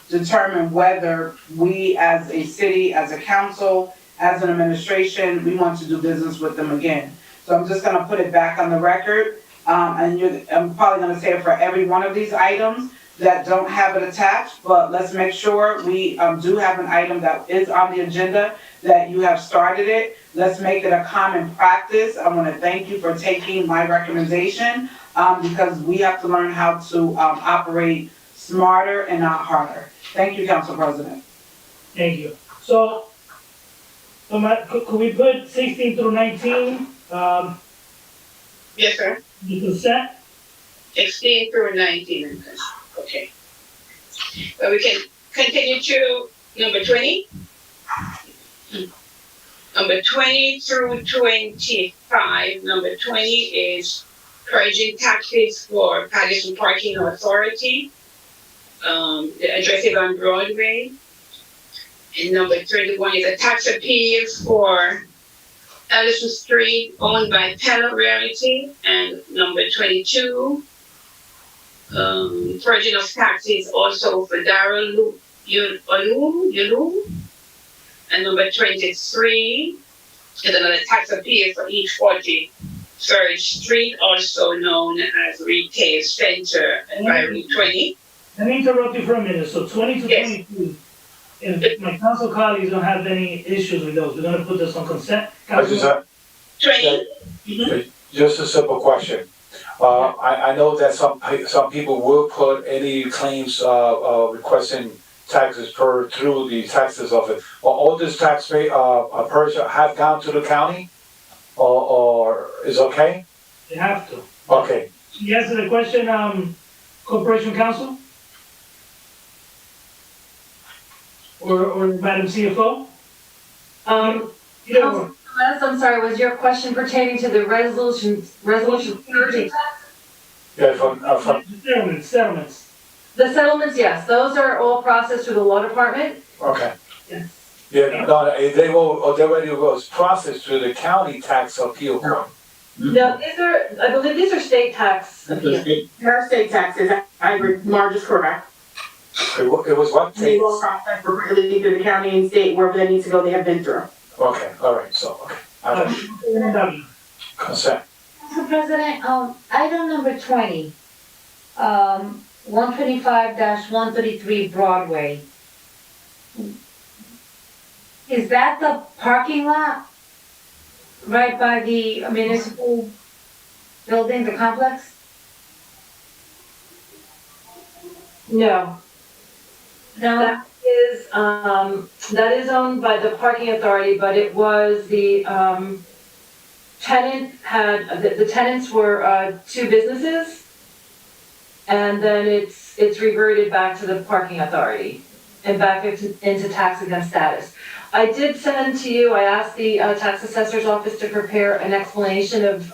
determine whether we as a city, as a council, as an administration, we want to do business with them again. So I'm just gonna put it back on the record, I'm probably gonna say it for every one of these items that don't have it attached, but let's make sure we do have an item that is on the agenda, that you have started it. Let's make it a common practice. I wanna thank you for taking my recommendation, because we have to learn how to operate smarter and not harder. Thank you, Council President. Thank you. So, could we put 16 through 19? Yes, sir. The consent? 16 through 19, okay. But we can continue to number 20. Number 20 through 25. Number 20 is purging taxes for Paterson Parking Authority. The address is on Broadway. And number 31 is a tax appeal for Ellison Street owned by Pella Realty. And number 22, purging of taxes also for Darrell Yulu. And number 23 is another tax appeal for East 43rd Street, also known as Retail Center by Route 20. Let me interrupt you for a minute. So 20 to 22, if my council colleagues don't have any issues with those, we're gonna put this on consent. 20. Just a simple question. I know that some people will put any claims requesting taxes through the taxes of it. All this tax purge have gone to the county, or is okay? They have to. Okay. You answer the question, Corporation Counsel? Or Madam CFO? Councilman Velez, I'm sorry, was your question pertaining to the resolution 30? Yeah, from Settlements. The settlements, yes, those are all processed through the law department. Okay. Yes. Yeah, no, they already was processed through the county tax appeal court. No, I believe these are state tax appeals. Her state taxes, I agree, Marge is correct. It was what? They will process appropriately through the county and state, wherever they need to go, they have been through. Okay, all right, so, okay. Consent. Mr. President, item number 20, 125-133 Broadway. Is that the parking lot right by the municipal building, the complex? No. No? That is owned by the parking authority, but it was the, the tenants were, two businesses. And then it's reverted back to the parking authority and back into tax exempt status. I did send to you, I asked the tax assessor's office to prepare an explanation of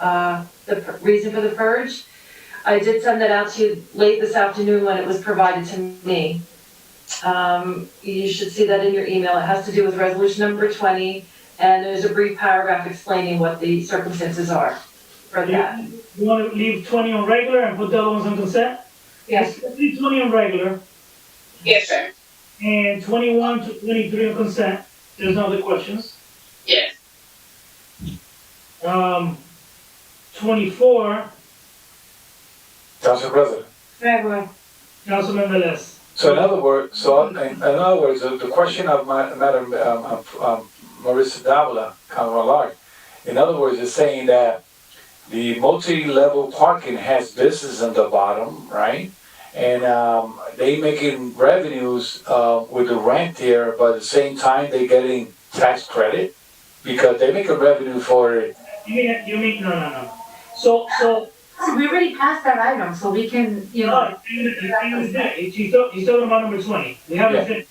the reason for the purge. I did send that out to you late this afternoon when it was provided to me. You should see that in your email. It has to do with resolution number 20, and there's a brief paragraph explaining what the circumstances are for that. You want to leave 20 on regular and put the other ones on consent? Yes. Let's leave 20 on regular. Yes, sir. And 21 to 23 on consent. There's no other questions. Yes. 24, Council President. February. Councilman Velez. So in other words, the question of Madam Marissa Davila, Councilman Lark, in other words, is saying that the multi-level parking has business in the bottom, right? And they making revenues with the rent there, but at the same time they getting tax credit because they make a revenue for it. You mean no. So We already passed that item, so we can, he's talking about number 20. We haven't finished.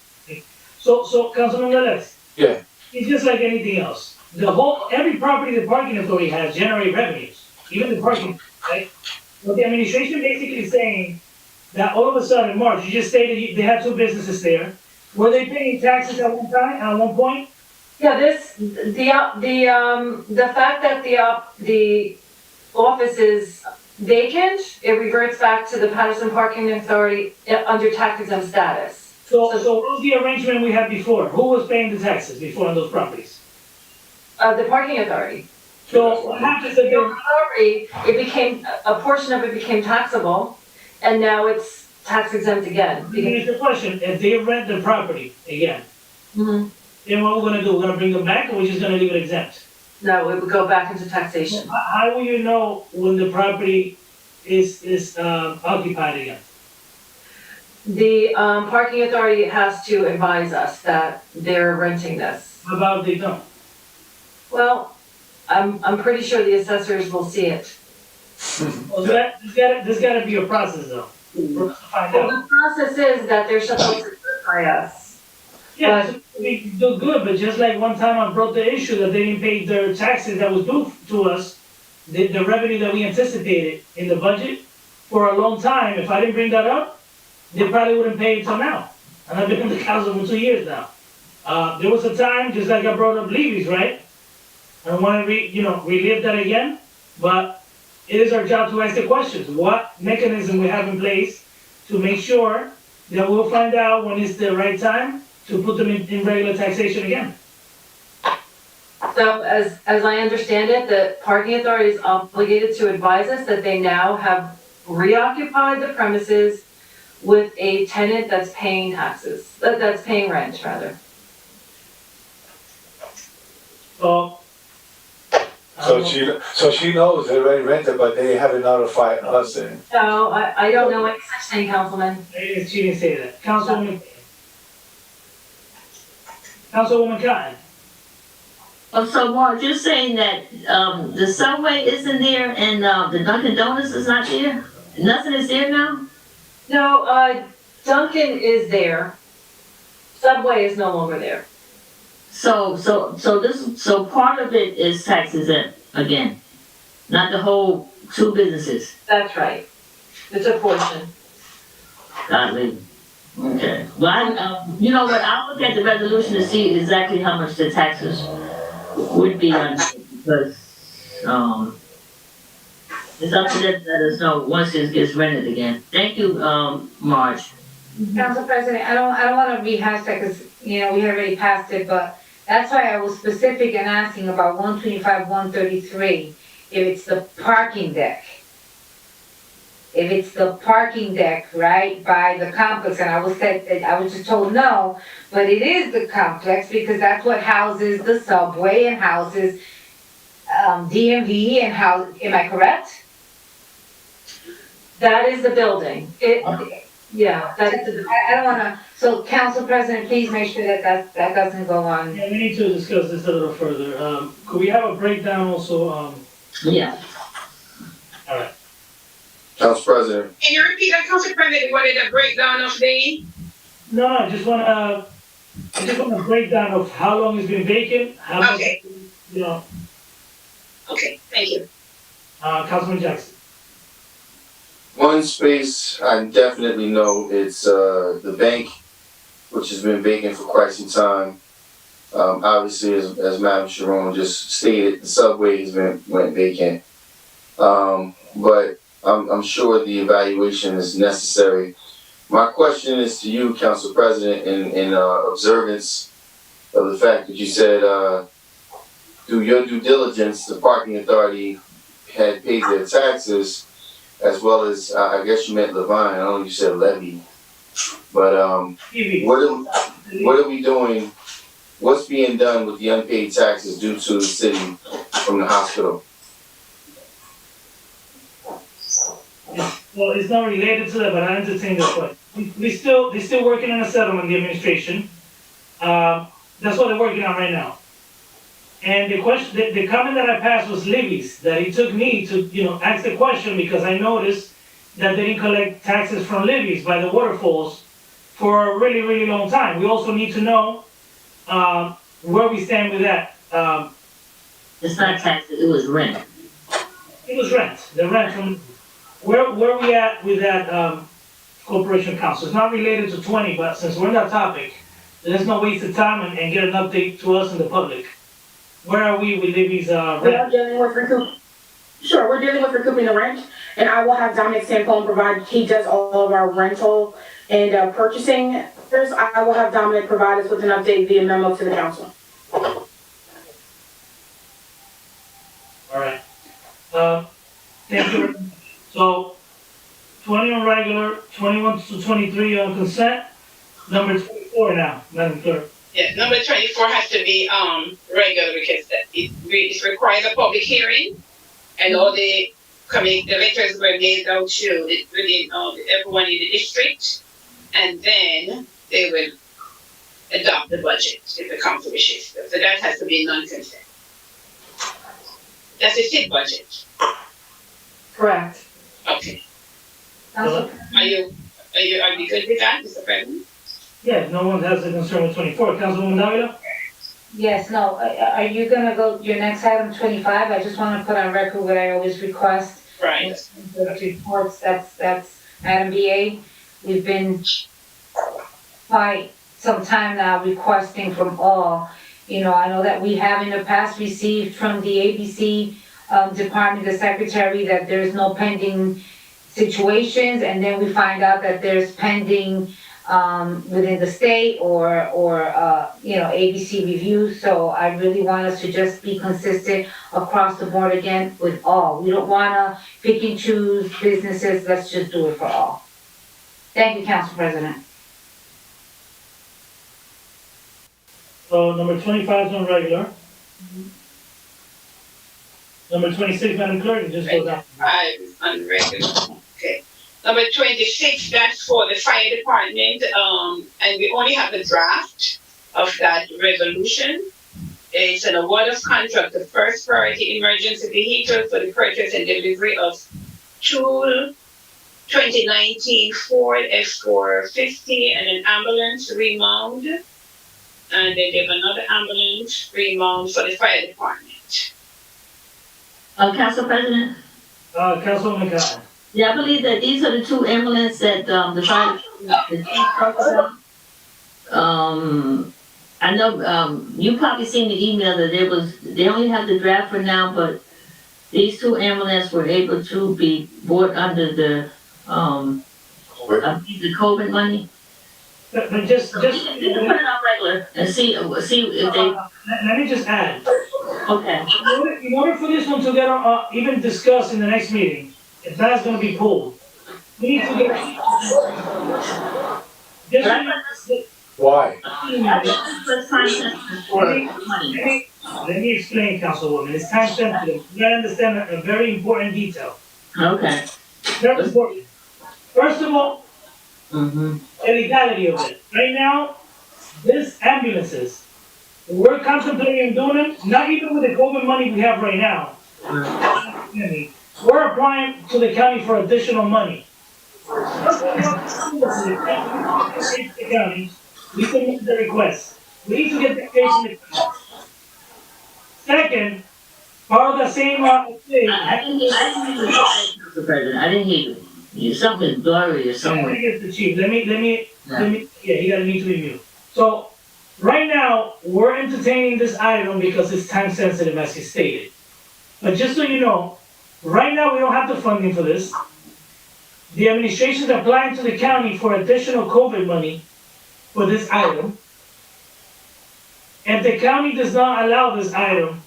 So Councilman Velez. Yeah. It's just like anything else. Every property the parking authority has generate revenues, even the parking, right? What the administration basically is saying that all of a sudden, March, you just stated they had two businesses there. Were they paying taxes at one time, at one point? Yeah, the fact that the office is vacant, it reverts back to the Paterson Parking Authority under tax exempt status. So what was the arrangement we had before? Who was paying the taxes before on those properties? The parking authority. So what happens if a portion of it became taxable, and now it's tax exempt again. Here's the question, if they rent the property again, Mhm. then what we're gonna do? We're gonna bring them back, or we're just gonna leave it exempt? No, it would go back into taxation. How will you know when the property is occupied again? The parking authority has to advise us that they're renting this. How about if they don't? Well, I'm pretty sure the assessors will see it. Well, there's gotta be a process though, for us to find Well, out. the process is that they're supposed to notify us. Yeah, so we do good, but just like one time I brought the issue that they didn't pay their taxes that was due to us, the revenue that we anticipated in the budget for a long time, if I didn't bring that up, they probably wouldn't pay it till now. And I've been in the council for 2 years now. There was a time, just like I brought up levies, right? I don't wanna relive that again, but it is our job to ask the questions. What mechanism we have in place to make sure that we'll find out when it's the right time to put them in regular taxation again. So as I understand it, the parking authority is obligated to advise us that they now have reoccupied the premises with a tenant that's paying taxes, that's paying rent, rather. So she knows they already rented, but they haven't notified us. No, I don't know any such thing, Councilman. She didn't say that. Councilwoman Cotton. Oh, so Mark, you're saying that, the Subway isn't there and, the Dunkin' Donuts is not there? Nothing is there now? No, Dunkin' is there. Subway is no longer there. So part of it is tax exempt again, not the whole two businesses. That's right. It's a portion. Godly. Okay. Well, you know what? I'll look at the resolution to see exactly how much the taxes would be on, because, It's up to them to let us know once this gets rented again. Thank you, Marge. Council President, I don't wanna rehash that, cause, we already passed it, but that's why I was specific in asking about 125, 133, if it's the parking deck. If it's the parking deck, right, by the complex, and I was just told no, but it is the complex, because that's what houses the subway and houses, DMV and am I correct? That is the building. Yeah, that is, I don't wanna, so Council President, please make sure that doesn't go on. Yeah, we need to discuss this a little further. Could we have a breakdown also, Yeah. all right. Council President. Can you repeat that, Council President, what is the breakdown of the? No, I just want a breakdown of how long it's been vacant, how much, Okay. you Okay, thank you. Councilman Jackson. One space I definitely know it's the bank, which has been vacant for quite some time. Obviously, as Madam Sharon just stated, the subway went vacant. But I'm sure the evaluation is necessary. My question is to you, Council President, in observance of the fact that you said through your due diligence, the parking authority had paid their taxes, as well as, I guess you meant Levine, I don't know if you said levy. But what are we doing, what's being done with the unpaid taxes due to the city from the hospital? Well, it's not related to that, but I entertain the question. They're still working on a settlement, the administration. That's what they're working on right now. And the question, the comment that I passed was Libby's, that it took me to, ask the question because I noticed that they didn't collect taxes from Libby's by the waterfalls for a really, really long time. We also need to know, where we stand with that. It's not taxes, it was rent. It was rent, the rent from, where we at with that, corporation council? It's not related to 20, but since we're on that topic, let's not waste the time and get an update to us and the public. Where are we with Libby's, We are rent? dealing with we're dealing with recouping the rent, and I will have Dominic Sampone provide, he does all of our rental and purchasing. First, I will have Dominic provide us with an update via memo to the council. All right. Thank you. So, 20 on regular, 21 to 23 on consent, number 24 now, Madam Clerk. Yeah, number 24 has to be, regular because it requires a public hearing and all the letters were made out to everyone in the district, and then they will adopt the budget if the council wishes. So that has to be non-consent. That's a state budget. correct. Okay. Council, Are you good with that, Mr. President? Yeah, no one has a concern with 24. Councilwoman Davila? Yes, no, are you gonna go, your next item 25, I just wanna put on record what I always request. Right. The reports, that's Madam BA, we've been quite some time now requesting from all. I know that we have in the past received from the ABC department, the secretary, that there's no pending situations, and then we find out that there's pending within the state or ABC review. So I really want us to just be consistent across the board again with all. We don't wanna pick and choose businesses, let's just do it for all. Thank you, Council President. So number 25 is on regular. Number 26, Madam Clerk, you just go down. On regular. Okay. Number 26, that's for the fire department, and we only have a draft of that resolution. It's an award of contract to First Priority Emergency Vehicle for the purchase and delivery of two 2019 Ford F450 and an ambulance remount. And they have another ambulance remount for the fire department. Council President? Councilwoman McCann. Yeah, I believe that these are the two ambulances that, the fire, the chief talked about. I know, you probably seen the email that they only have the draft for now, but these two ambulances were able to be bought under the, the COVID money? But just. You can put it on regular and see if they, Let me just add. okay. In order for this one to get, even discussed in the next meeting, if that's gonna be pulled, we need to get. Why? Let me explain, Councilwoman, it's time sensitive, you gotta understand a very important detail. Okay. Very important. First of all, the legality of it. Right now, this ambulances, we're contemplating doing them, not even with the COVID money we have right now. We're applying to the county for additional money. The county, we can make the request. We need to get the case in the county. Second, part of the same thing. I didn't hear you, Mr. President. I didn't hear you. Something is blurry or somewhere. Let me get the chief. Let me, yeah, you gotta need to be mute. So, right now, we're entertaining this item because it's time sensitive, as you stated. But just so you know, right now, we don't have the funding for this. The administration is applying to the county for additional COVID money for this item. If the county does not allow this item,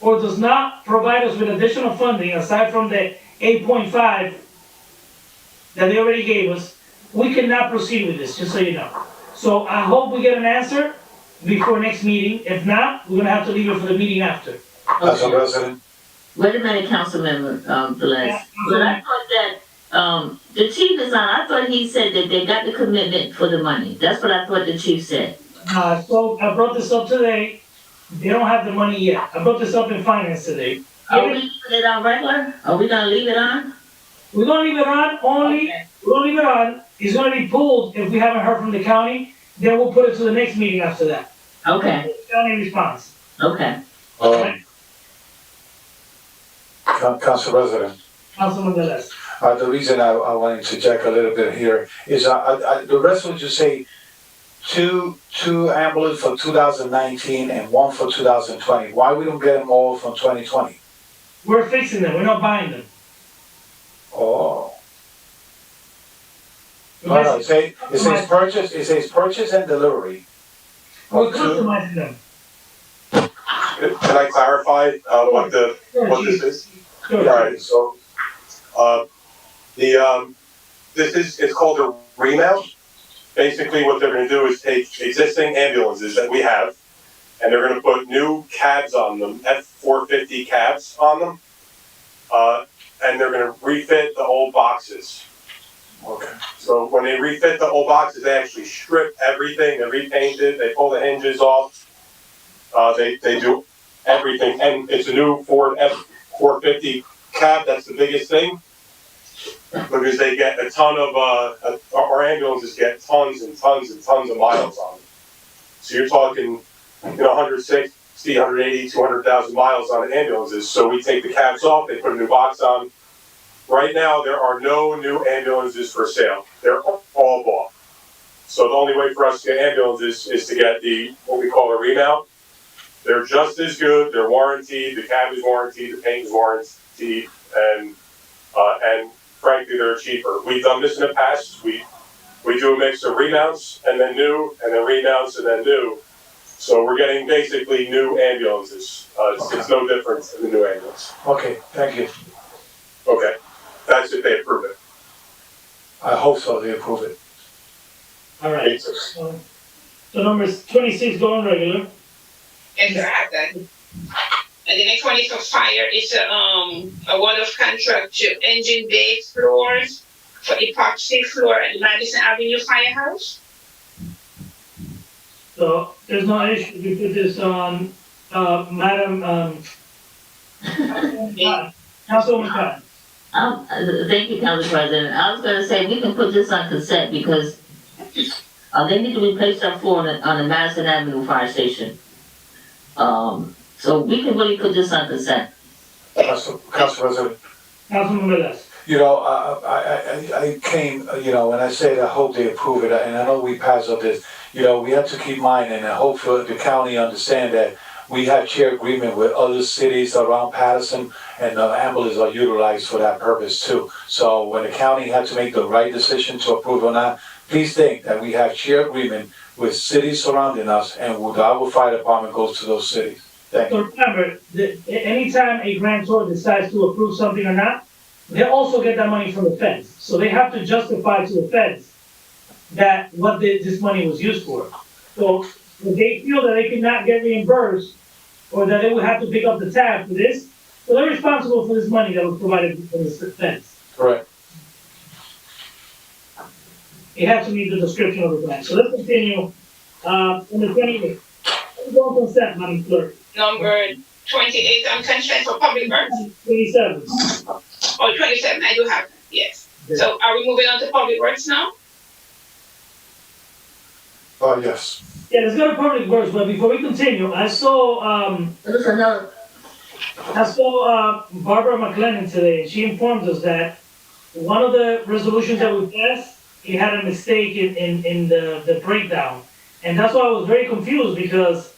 or does not provide us with additional funding, aside from the 8.5 that they already gave us, we cannot proceed with this, just so you know. So I hope we get an answer before next meeting. If not, we're gonna have to leave it for the meeting after. Council President. Wait a minute, Councilmember, Velez. But I thought that, the chief is on, I thought he said that they got the commitment for the money. That's what I thought the chief said. So I brought this up today. They don't have the money yet. I brought this up in finance today. Are we leaving it on regular? Are we gonna leave it on? We're gonna leave it on only, we're gonna leave it on. It's gonna be pulled if we haven't heard from the county. Then we'll put it to the next meeting after that. Okay. County response. Okay. Council President. Councilman Velez. The reason I wanted to check a little bit here is the rest would just say two ambulance for 2019 and one for 2020. Why we don't get them all from 2020? We're fixing them. We're not buying them. Oh. No, it says purchase. It says purchase and delivery. We're customizing them. Can I clarify what this is? Sure. All right. So it's called a remount. Basically, what they're going to do is take existing ambulances that we have, and they're going to put new cabs on them, F450 cabs on them, and they're going to refit the old boxes. Okay. So when they refit the old boxes, they actually strip everything, they repaint it, they pull the hinges off, they do everything, and it's a new Ford F450 cab. That's the biggest thing. Because they get a ton of, our ambulances get tons and tons and tons of miles on them. So you're talking, 160, 180, 200,000 miles on the ambulances. So we take the cabs off, they put a new box on. Right now, there are no new ambulances for sale. They're all bought. So the only way for us to get ambulances is to get what we call a remount. They're just as good, they're warranted, the cab is warranted, the paint is warranted, and frankly, they're cheaper. We've done this in the past. We do a mix of remounts and then new, and then remounts and then new. So we're getting basically new ambulances. It's no different than the new ambulance. Okay, thank you. Okay, that's if they approve it. I hope so, they approve it. All right. So numbers 26 going regular. Yes, sir, I have that. And the next one is for fire. It's a award of contract to engine bay floors for epoxy floor at Madison Avenue Firehouse. So there's no issue. We put this on, Madam, Councilwoman Cotton. Thank you, Council President. I was gonna say, we can put this on consent because they need to replace that floor on the Madison Avenue Fire Station. So we can really put this on consent. Council President. Councilman Velez. I came, when I said I hope they approve it, and I know we passed up this, we have to keep in mind and I hope the county understand that we have shared agreement with other cities around Paterson, and ambulances are utilized for that purpose too. So when the county had to make the right decision to approve or not, please think that we have shared agreement with cities surrounding us, and our fire department goes to those cities. Thank you. So remember, anytime a grantor decides to approve something or not, they also get that money from the feds. So they have to justify to the feds that this money was used for. So if they feel that they cannot get reimbursed, or that they would have to pick up the tab for this, so they're responsible for this money that was provided from the feds. Correct. It has to meet the description of the grant. So let's continue, on the 28th. Let's go on consent, Madam Clerk. Number 28 on consent for public works. 27. Oh, 27, I do have, yes. So are we moving on to public works now? Yes. Yeah, let's go to public works, but before we continue, I saw, Barbara McLennan today, and she informed us that one of the resolutions that we passed, it had a mistake in the breakdown. And that's why I was very confused, because,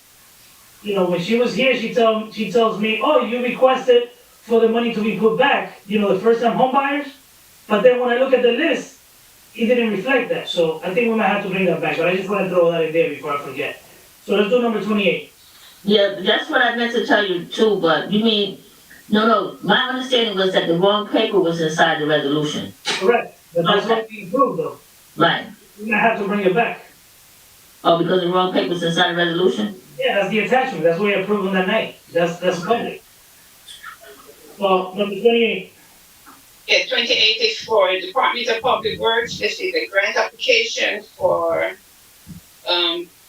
when she was here, she tells me, oh, you requested for the money to be put back, the first time home buyers. But then when I look at the list, it didn't reflect that. So I think we might have to bring that back, but I just want to throw that in there before I forget. So let's do number 28. Yeah, that's what I meant to tell you too, but you mean, no, my understanding was that the wrong paper was inside the resolution. Correct, but that's what we approved though. Right. We're gonna have to bring it back. Oh, because the wrong paper was inside the resolution? Yeah, that's the attachment, that's what we approved on that night. That's public. Well, number 28. Yeah, 28 is for Department of Public Works. This is a grant application for,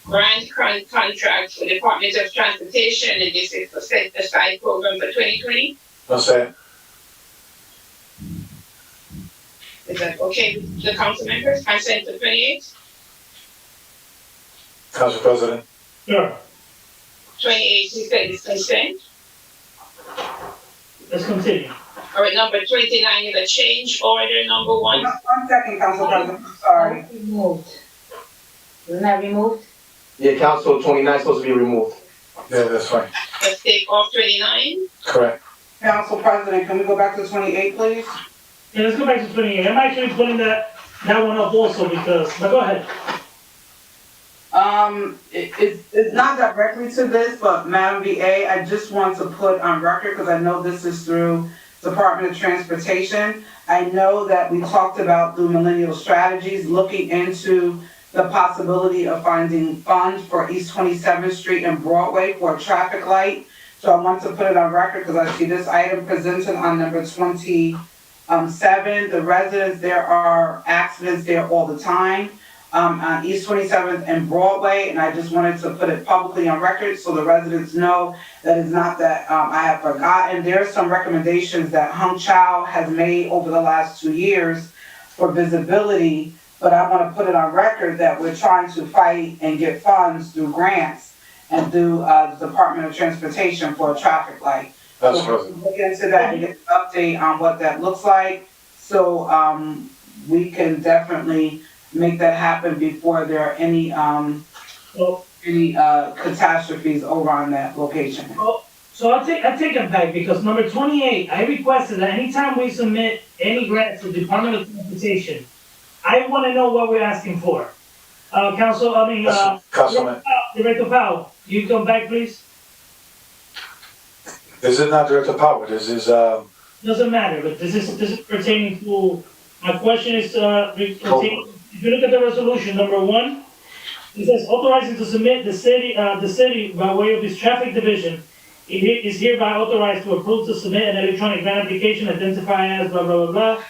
grant contract for Department of Transportation, and this is for set aside program for 2020. No, say. Is that okay with the council members? Consent to 28? Council President. Sure. 28, you said is consent. Let's continue. All right, number 29 is a change order, number 1. 1 second, Council President, I'm sorry. Removed. Wasn't that removed? Yeah, Council 29 is supposed to be removed. Yeah, that's fine. Let's take off 29. Correct. Council President, can we go back to 28, please? Yeah, let's go back to 28. I'm actually putting that one up also because, but go ahead. It's not directly to this, but Madam VA, I just want to put on record, because I know this is through Department of Transportation. I know that we talked about through Millennial Strategies, looking into the possibility of finding funds for East 27th Street and Broadway for a traffic light. So I want to put it on record, because I see this item presented on number 27. The residents, there are accidents there all the time. On East 27th and Broadway, and I just wanted to put it publicly on record so the residents know that it's not that I have forgotten. There are some recommendations that Hung Chow has made over the last 2 years for visibility, but I want to put it on record that we're trying to fight and get funds through grants and through the Department of Transportation for a traffic light. That's so look into that and get an update on what that looks like, so we can definitely make that happen before there are any catastrophes over on that location. So I'll take it back, because number 28, I requested that anytime we submit any grant to the Department of Transportation, I want to know what we're asking for. Councilman. Director Powell, you come back, please? This is not Director Powell, this is, Doesn't matter, but this is pertaining to, my question is, pertaining. If you look at the resolution, number 1, it says authorizing to submit the city by way of its traffic division, it is hereby authorized to approve to submit an electronic grant application identified as blah, blah, blah, blah.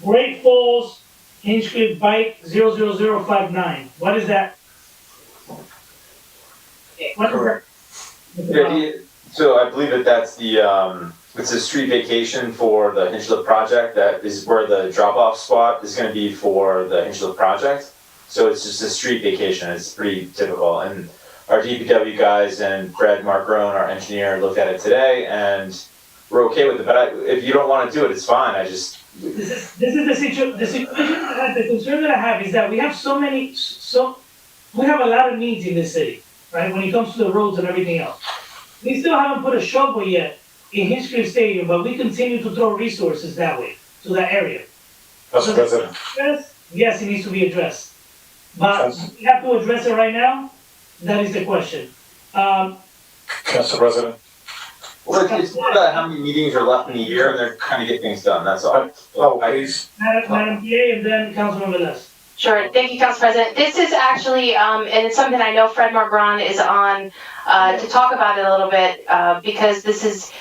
Great Falls Hinchcliffe Bike 00059. What is that? Correct. So I believe that's the, it's a street vacation for the Hinchcliffe project. That is where the drop-off spot is going to be for the Hinchcliffe project. So it's just a street vacation. It's pretty typical. And our DPW guys and Brad Markrone, our engineer, looked at it today, and we're okay with it. But if you don't want to do it, it's fine. This is the situation. The concern that I have is that we have we have a lot of needs in this city, right? When it comes to the roads and everything else. We still haven't put a shovel yet in Hinchcliffe Stadium, but we continue to throw resources that way, to that area. Council President. Yes, it needs to be addressed. But do we have to address it right now? That is the question. Council President. Well, it's more about how many meetings are left in the year, and they're trying to get things done, that's all. Oh, please. Madam PA, and then Councilman Velez. Sure, thank you, Council President. This is actually, and it's something I know Fred Margron is on to talk about it a little bit, because this is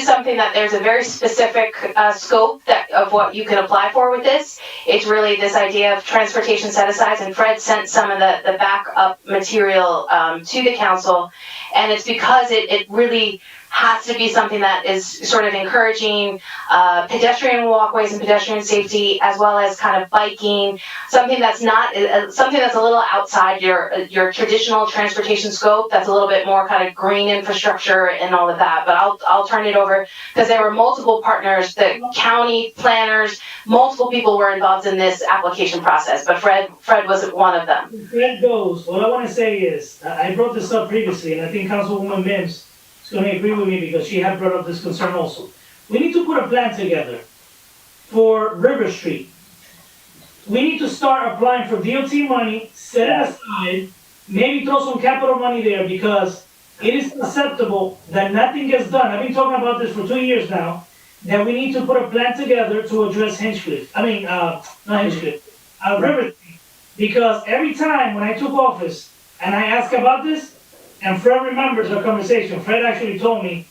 something that there's a very specific scope of what you can apply for with this. It's really this idea of transportation set-asides, and Fred sent some of the backup material to the council, and it's because it really has to be something that is sort of encouraging pedestrian walkways and pedestrian safety, as well as kind of biking, something that's not something that's a little outside your traditional transportation scope, that's a little bit more kind of green infrastructure and all of that. But I'll turn it over, because there were multiple partners, the county planners, multiple people were involved in this application process, but Fred was one of them. Fred goes, what I want to say is, I brought this up previously, and I think Councilwoman Mims going to agree with me because she had brought up this concern also. We need to put a plan together for River Street. We need to start applying for DOT money, set it aside, maybe throw some capital money there, because it is acceptable that nothing gets done. I've been talking about this for 2 years now, that we need to put a plan together to address Hinchcliffe. Not Hinchcliffe, River Street. Because every time when I took office and I asked about this, and Fred remembers our conversation. Fred actually told me,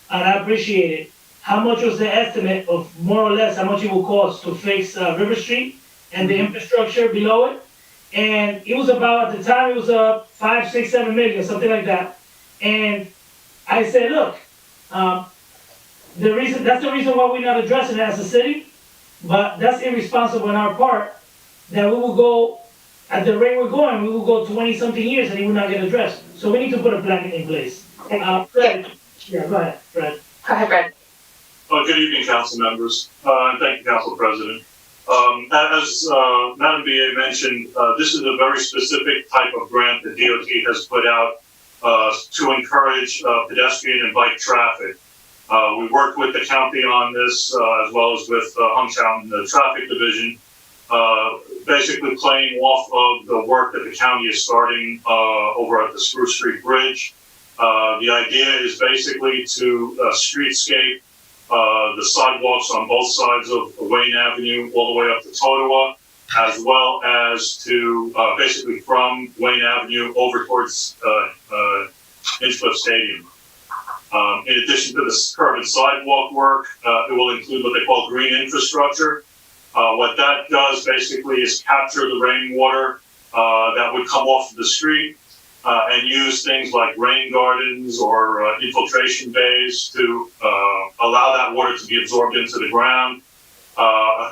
and I appreciate it, how much was the estimate of more or less how much it will cost to fix River Street and the infrastructure below it. And it was about, at the time, it was 5, 6, 7 million, something like that. And I said, look, that's the reason why we're not addressing it as a city, but that's irresponsible on our part, that we will go, at the rate we're going, we will go 20-something years and it will not get addressed. So we need to put a plan in place. Fred, yeah, go ahead, Fred. Go ahead, Fred. Good evening, council members, and thank you, Council President. As Madam BA mentioned, this is a very specific type of grant that DOT has put out to encourage pedestrian and bike traffic. We worked with the county on this, as well as with Hometown Traffic Division, basically playing off of the work that the county is starting over at the Spruce Street Bridge. The idea is basically to streetscape the sidewalks on both sides of Wayne Avenue all the way up to Totowa, as well as to basically from Wayne Avenue over towards Hinchcliffe Stadium. In addition to this curb and sidewalk work, it will include what they call green infrastructure. What that does basically is capture the rainwater that would come off of the street and use things like rain gardens or infiltration bays to allow that water to be absorbed into the ground.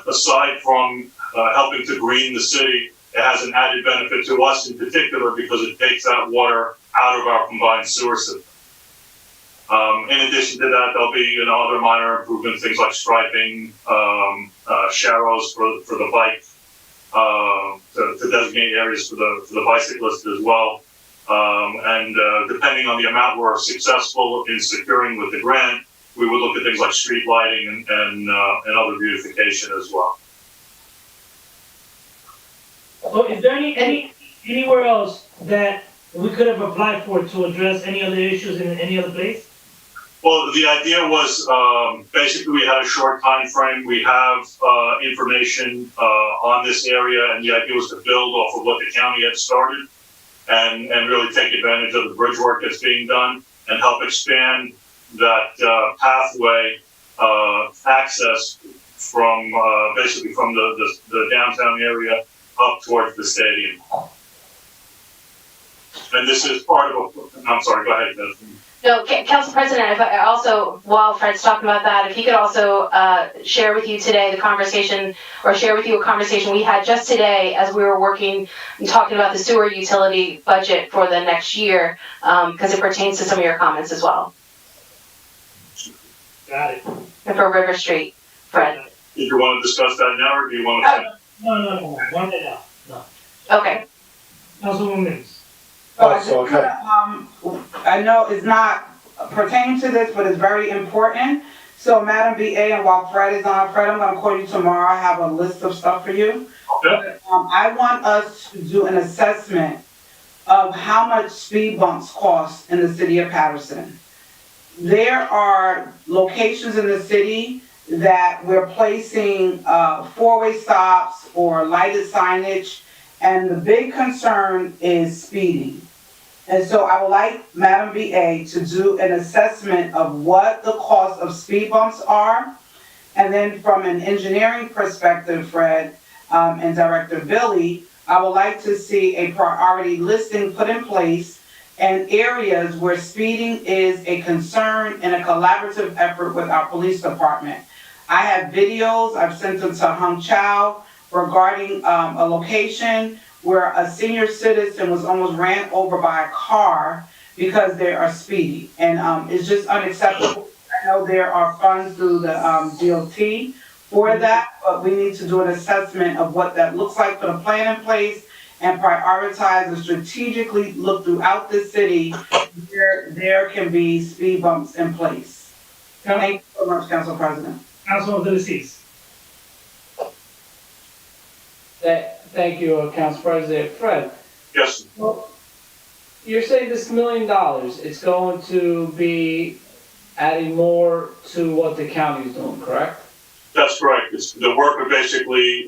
Aside from helping to green the city, it has an added benefit to us in particular because it takes that water out of our combined sewer system. In addition to that, there'll be other minor improvements, things like striping, sharrows for the bike, to designate areas for the bicyclist as well. And depending on the amount we're successful in securing with the grant, we would look at things like street lighting and other beautification as well. So is there anywhere else that we could have applied for to address any other issues in any other place? Well, the idea was basically we had a short time frame. We have information on this area, and the idea was to build off of what the county had started and really take advantage of the bridge work that's being done and help expand that pathway access from basically from the downtown area up towards the stadium. And this is part of I'm sorry, go ahead, Desmond. No, Council President, if I also, while Fred's talking about that, if he could also share with you today the conversation, or share with you a conversation we had just today as we were working and talking about the sewer utility budget for the next year, because it pertains to some of your comments as well. Got it. And for River Street, Fred. Did you want to discuss that now, or do you want to? No. One day now. No. Okay. Councilwoman Mims. I know it's not pertaining to this, but it's very important. So Madam BA, and while Fred is on, Fred, I'm gonna call you tomorrow. I have a list of stuff for you. Okay. I want us to do an assessment of how much speed bumps cost in the city of Paterson. There are locations in the city that we're placing four-way stops or lighted signage, and the big concern is speeding. And so I would like Madam BA to do an assessment of what the cost of speed bumps are. And then from an engineering perspective, Fred, and Director Billy, I would like to see a priority listing put in place and areas where speeding is a concern and a collaborative effort with our police department. I have videos, I've sent them to Hung Chow regarding a location where a senior citizen was almost ran over by a car because they are speeding. And it's just unacceptable. I know there are funds through the DOT for that, but we need to do an assessment of what that looks like, put a plan in place, and prioritize and strategically look throughout the city where there can be speed bumps in place. Thank you so much, Council President. Councilman Delacies. Thank you, Council President. Fred? Yes. Well, you're saying this $1 million, it's going to be adding more to what the county is doing, correct? That's correct. The work would basically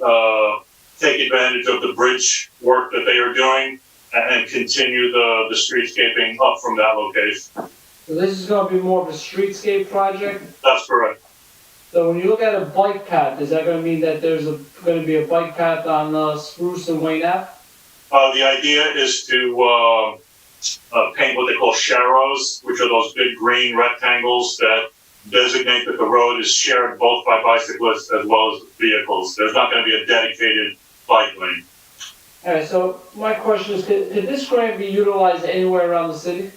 take advantage of the bridge work that they are doing and continue the streetscaping up from that location. So this is going to be more of a streetscape project? That's correct. So when you look at a bike path, is that going to mean that there's going to be a bike path on Spruce and Wayne Ave? The idea is to paint what they call sharrows, which are those big green rectangles that designate that the road is shared both by bicyclists as well as vehicles. There's not going to be a dedicated bike lane. All right, so my question is, could this grant be utilized anywhere around the city?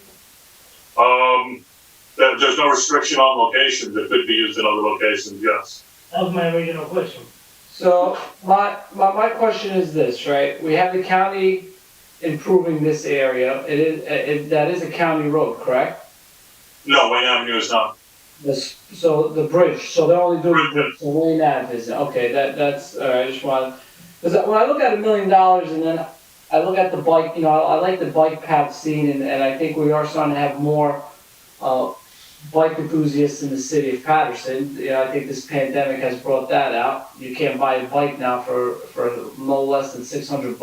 There's no restriction on locations. It could be used in other locations, yes. That was my original question. So my question is this, right? We have the county improving this area. That is a county road, correct? No, Wayne Avenue is not. So the bridge, so they're only doing the bridge, so Wayne Ave is, okay, that's, all right, I just want, because when I look at $1 million and then I look at the bike, I like the bike path scene, and I think we are starting to have more bike enthusiasts in the city of Paterson. I think this pandemic has brought that out. You can't buy a bike now for no less than $600.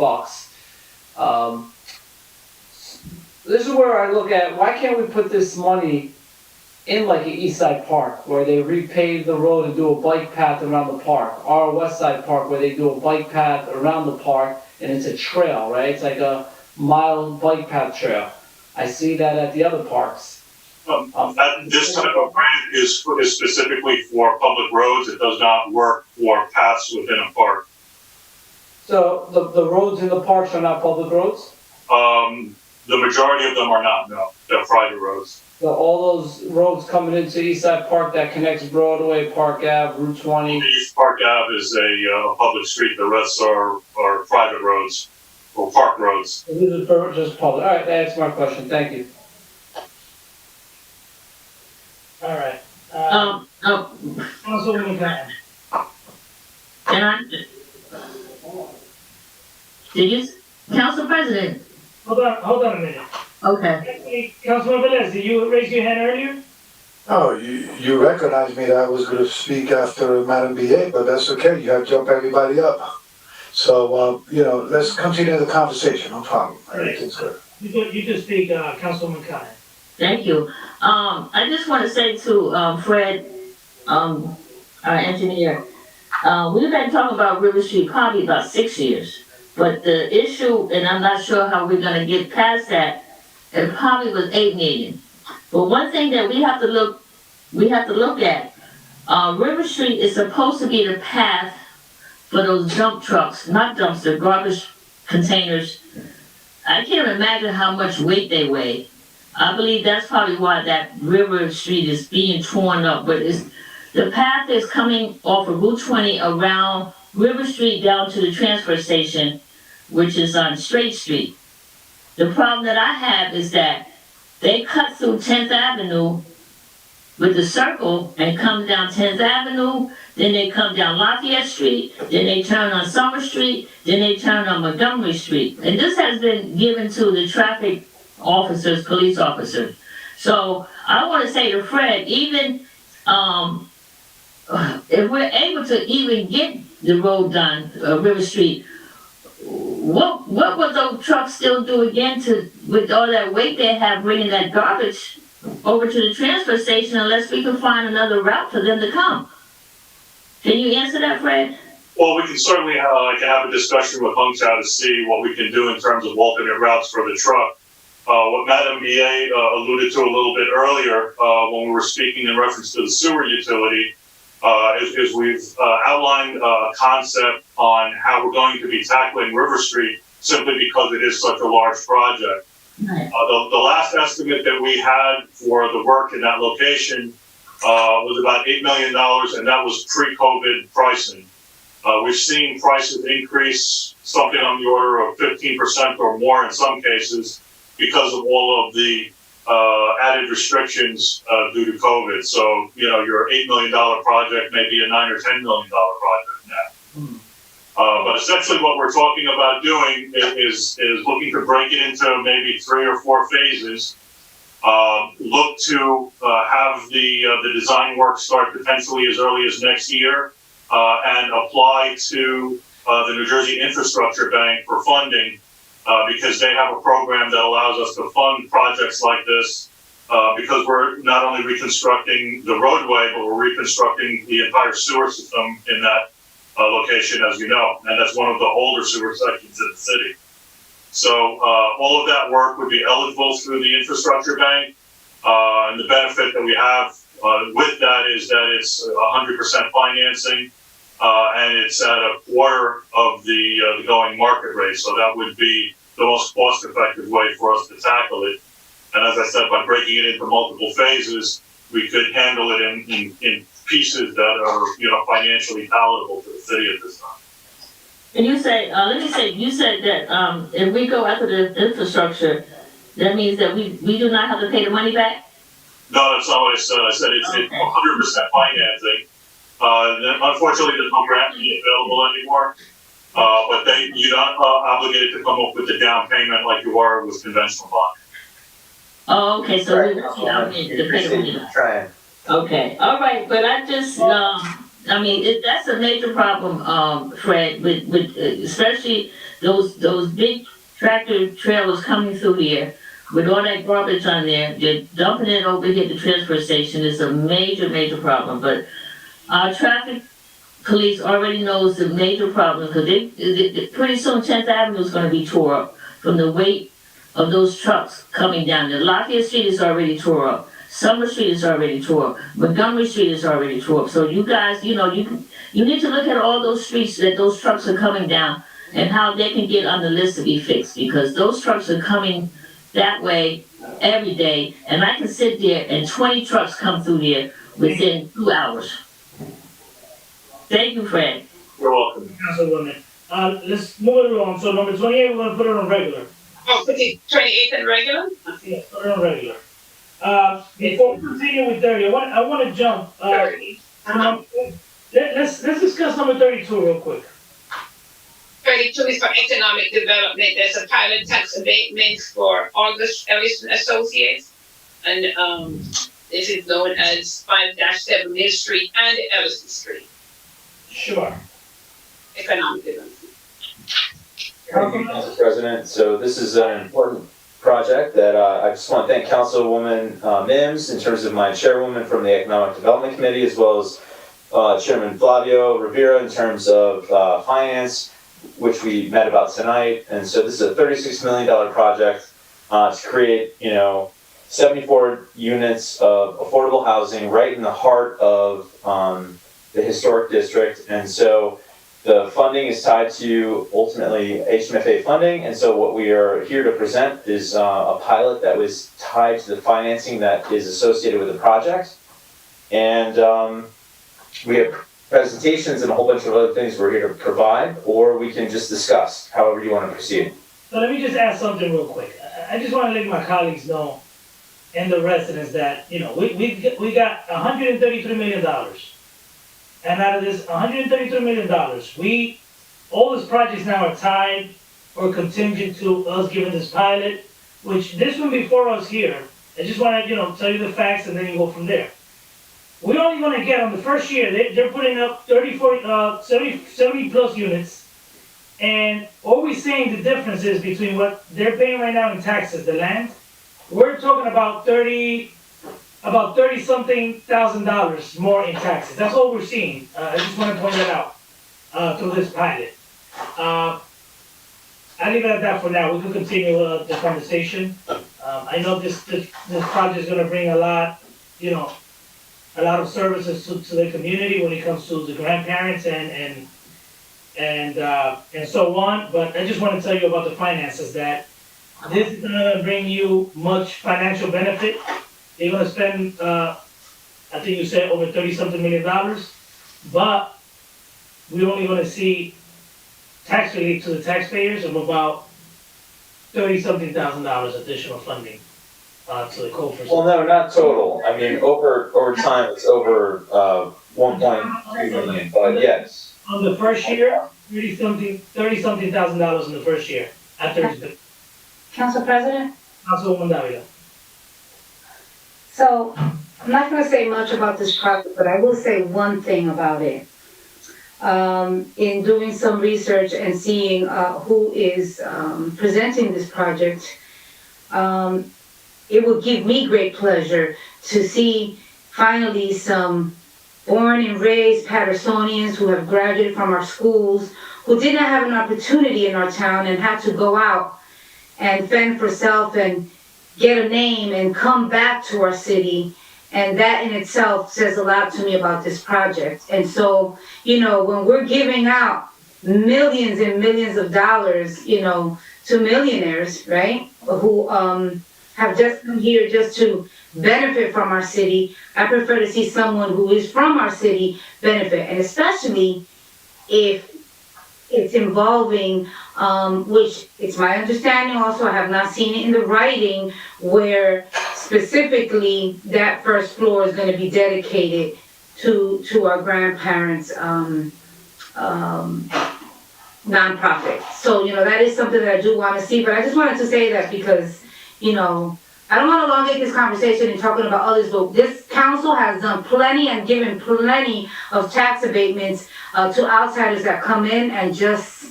This is where I look at, why can't we put this money in like an East Side Park, where they repave the road and do a bike path around the park, or a West Side Park where they do a bike path around the park, and it's a trail, right? It's like a mile bike path trail. I see that at the other parks. This type of grant is specifically for public roads. It does not work for paths within a park. So the roads in the parks are not public roads? The majority of them are not, no. They're private roads. So all those roads coming into East Side Park that connects Broadway, Park Ave, Route 20? East Park Ave is a public street. The rest are private roads or park roads. So these are just public. All right, that's my question. Thank you. All right. Councilwoman Cotton. Can I? Did you, Council President? Hold on a minute. Okay. Councilman Velez, did you raise your hand earlier? Oh, you recognized me that I was going to speak after Madam BA, but that's okay. You have to jump everybody up. So, let's continue the conversation. No problem. Everything's good. You can speak, Councilwoman Cotton. Thank you. I just want to say to Fred, our engineer, we've been talking about River Street probably about 6 years. But the issue, and I'm not sure how we're going to get past that, it probably was $8 million. But one thing that we have to look at, River Street is supposed to be the path for those dump trucks, not dumpster, garbage containers. I can't imagine how much weight they weigh. I believe that's probably why that River Street is being torn up. But the path is coming off of Route 20 around River Street down to the transfer station, which is on Straight Street. The problem that I have is that they cut through 10th Avenue with the circle and come down 10th Avenue, then they come down Lafayette Street, then they turn on Summer Street, then they turn on Montgomery Street. And this has been given to the traffic officers, police officers. So I want to say to Fred, even if we're able to even get the road done, River Street, what will those trucks still do again with all that weight they have bringing that garbage over to the transfer station unless we can find another route for them to come? Can you answer that, Fred? Well, we can certainly have a discussion with Hung Chow to see what we can do in terms of alternate routes for the truck. What Madam BA alluded to a little bit earlier when we were speaking in reference to the sewer utility is we've outlined a concept on how we're going to be tackling River Street simply because it is such a large project. Right. The last estimate that we had for the work in that location was about $8 million, and that was pre-COVID pricing. We've seen prices increase something on the order of 15% or more in some cases because of all of the added restrictions due to COVID. So, you know, your $8 million project may be a $9 or $10 million project now. But essentially what we're talking about doing is looking to break it into maybe 3 or 4 phases. Look to have the design work start potentially as early as next year and apply to the New Jersey Infrastructure Bank for funding because they have a program that allows us to fund projects like this because we're not only reconstructing the roadway, but we're reconstructing the entire sewer system in that location, as you know, and that's one of the older sewer sections in the city. So all of that work would be eligible through the Infrastructure Bank, and the benefit that we have with that is that it's 100% financing, and it's at a quarter of the going market rate. So that would be the most cost-effective way for us to tackle it. And as I said, by breaking it into multiple phases, we could handle it in pieces that are, you know, financially palatable to the city at this time. And you say, you said that if we go after the infrastructure, that means that we do not have to pay the money back? No, that's not what I said. I said it's 100% financing. Unfortunately, there's no grant money available anymore. But you're not obligated to come up with the down payment like you are with conventional bond. Oh, okay, so we obligated to pay the money back. Okay, all right, but I just, I mean, that's a major problem, Fred, with especially those big tractor trailers coming through here with all that garbage on there. They're dumping it over here at the transfer station. It's a major, major problem. But our traffic police already knows the major problem because they pretty soon 10th Avenue is going to be tore up from the weight of those trucks coming down there. Lafayette Street is already tore up. Summer Street is already tore up. Montgomery Street is already tore up. So you guys, you know, you need to look at all those streets that those trucks are coming down and how they can get on the list to be fixed because those trucks are coming that way every day. And I can sit there and 20 trucks come through there within 2 hours. Thank you, Fred. You're welcome. Councilwoman. Let's move it along. So number 28, we're going to put it on regular. Oh, put it 28 and regular? Yeah, put it on regular. Before we continue with 30, I want to jump. 30. Let's discuss number 32 real quick. 32 is for economic development. There's a pilot tax abatement for August Ellison Associates. And this is known as 5-7 Mill Street and Ellison Street. Sure. Economic development. Thank you, Council President. So this is an important project that I just want to thank Councilwoman Mims in terms of my chairwoman from the Economic Development Committee, as well as Chairman Flavio Rivera in terms of finance, which we met about tonight. And so this is a $36 million project to create, 74 units of affordable housing right in the heart of the historic district. And so the funding is tied to ultimately HMFA funding, and so what we are here to present is a pilot that was tied to the financing that is associated with the project. And we have presentations and a whole bunch of other things we're here to provide, or we can just discuss, however you want to proceed. So let me just ask something real quick. I just want to let my colleagues know and the residents that, we got $133 million. And out of this $133 million, all these projects now are tied or contingent to us giving this pilot, which this one before us here, I just want to, tell you the facts and then you go from there. We're only going to get on the first year, they're putting up 70 plus units. And all we're saying the difference is between what they're paying right now in taxes, the land, we're talking about 30-something $1,000 more in taxes. That's all we're seeing. I just want to point that out through this pilot. I'll leave it at that for now. We can continue the conversation. I know this project is going to bring a lot of services to the community when it comes to the grandparents and so on. But I just want to tell you about the finances, that this is not going to bring you much financial benefit. They're going to spend, I think you said over $30-something million, but we're only going to see tax relief to the taxpayers of about $30-something thousand additional funding to the coffers. Well, no, not total. I mean, over time, it's over 1.2 million, but yes. On the first year, $30-something thousand in the first year after it's been. Council President? Councilwoman Davila. So, I'm not gonna say much about this project, but I will say one thing about it. In doing some research and seeing who is presenting this project, it will give me great pleasure to see finally some born and raised Patersonians who have graduated from our schools, who did not have an opportunity in our town and had to go out and fend for self and get a name and come back to our city. And that in itself says a lot to me about this project. And so, when we're giving out millions and millions of dollars, to millionaires, right, who have just come here just to benefit from our city, I prefer to see someone who is from our city benefit. And especially if it's involving, which it's my understanding also, I have not seen it in the writing, where specifically that first floor is going to be dedicated to our grandparents' nonprofit. So, that is something that I do want to see, but I just wanted to say that because, I don't want to elongate this conversation and talking about others, but this council has done plenty and given plenty of tax abatements to outsiders that come in and just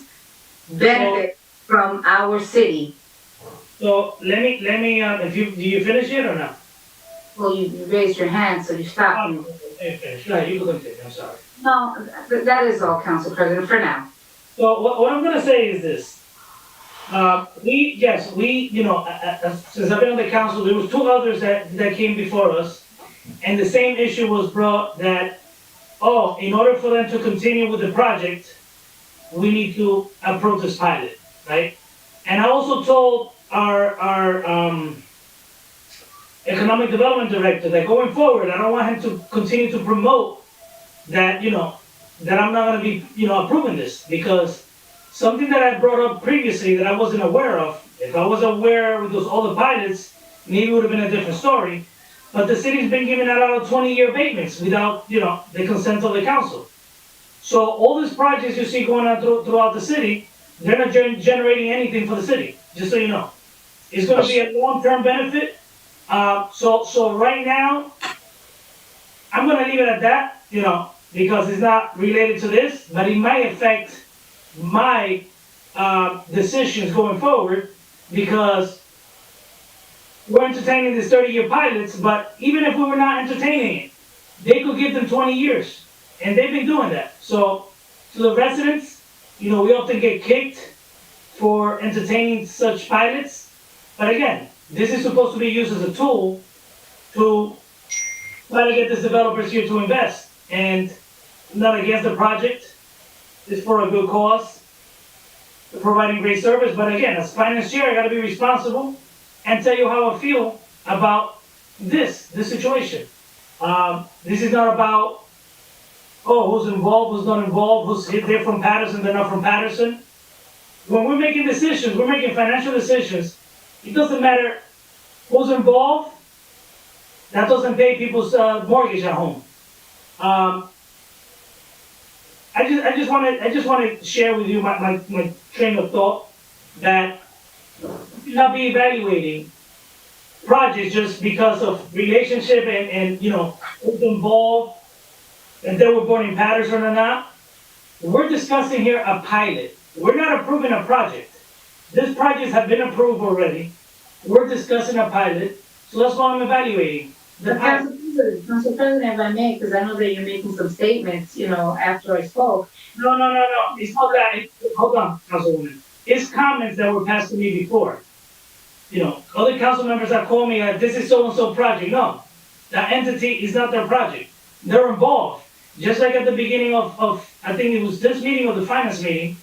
benefit from our city. So let me, do you finish it or not? Well, you raised your hand, so you stopped me. Yeah, you can continue, I'm sorry. No, that is all, Council President, for now. So what I'm gonna say is this. Since I've been on the council, there was 2 others that came before us, and the same issue was brought that, in order for them to continue with the project, we need to approve this pilot, right? And I also told our economic development director that going forward, I don't want him to continue to promote that, that I'm not gonna be, approving this, because something that I brought up previously that I wasn't aware of, if I was aware with all the pilots, maybe it would have been a different story. But the city's been giving out 20-year abatements without, the consent of the council. So all these projects you see going on throughout the city, they're not generating anything for the city, just so you know. It's gonna be a long-term benefit. So right now, I'm gonna leave it at that, because it's not related to this, but it might affect my decisions going forward, because we're entertaining these 30-year pilots, but even if we were not entertaining it, they could give them 20 years, and they've been doing that. So to the residents, we often get kicked for entertaining such pilots, but again, this is supposed to be used as a tool to try to get these developers here to invest, and I'm not against the project. It's for a good cause, providing great service, but again, as finance chair, I gotta be responsible and tell you how I feel about this situation. This is not about, who's involved, who's not involved, they're from Paterson, they're not from Paterson. When we're making decisions, we're making financial decisions, it doesn't matter who's involved That doesn't pay people's mortgage at home. I just want to share with you my train of thought that you not be evaluating projects just because of relationship and who's involved, if they were born in Paterson or not. We're discussing here a pilot. We're not approving a project. These projects have been approved already. We're discussing a pilot, so that's what I'm evaluating. The pilot. Council President, if I may, because I know that you're making some statements, after I spoke. No. It's not that. Hold on, Councilwoman. It's comments that were passed to me before. Other council members have called me, this is so-and-so project. No, that entity is not their project. They're involved. Just like at the beginning of I think it was this meeting or the finance meeting,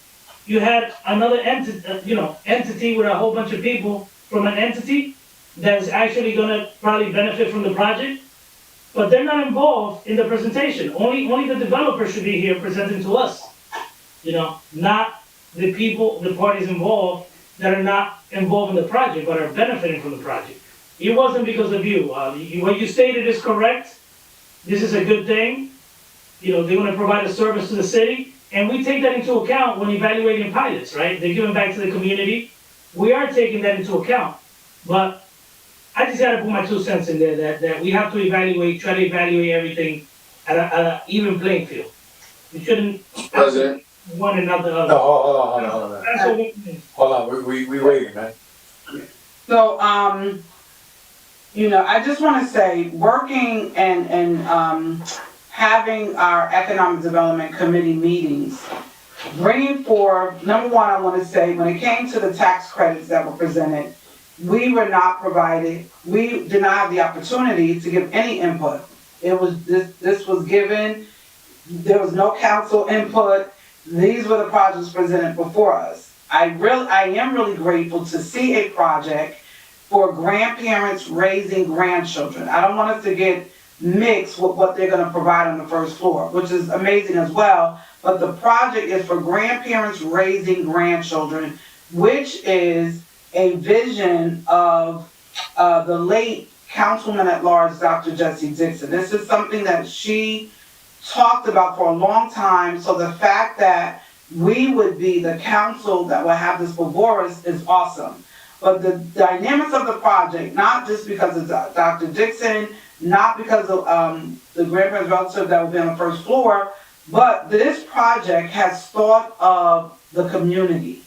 you had another entity with a whole bunch of people from an entity that is actually gonna probably benefit from the project, but they're not involved in the presentation. Only the developer should be here presenting to us. Not the people, the parties involved that are not involved in the project but are benefiting from the project. It wasn't because of you. What you stated is correct. This is a good thing. They want to provide a service to the city, and we take that into account when evaluating pilots, right? They're giving back to the community. We are taking that into account, but I just got to put my 2 cents in there that we have to try to evaluate everything at an even playing field. We shouldn't. President. One another. No, hold on. That's what we mean. Hold on, we waiting, man. So, I just want to say, working and having our Economic Development Committee meetings, bringing forth, number one, I want to say, when it came to the tax credits that were presented, we were not provided, we did not have the opportunity to give any input. It was, this was given, there was no council input. These were the projects presented before us. I am really grateful to see a project for grandparents raising grandchildren. I don't want us to get mixed with what they're going to provide on the first floor, which is amazing as well. But the project is for grandparents raising grandchildren, which is a vision of the late Councilman at Large, Dr. Jessie Dixon. This is something that she talked about for a long time. So the fact that we would be the council that will have this before us is awesome. But the dynamics of the project, not just because of Dr. Dixon, not because of the grandparents relative that will be on the first floor, but this project has thought of the community.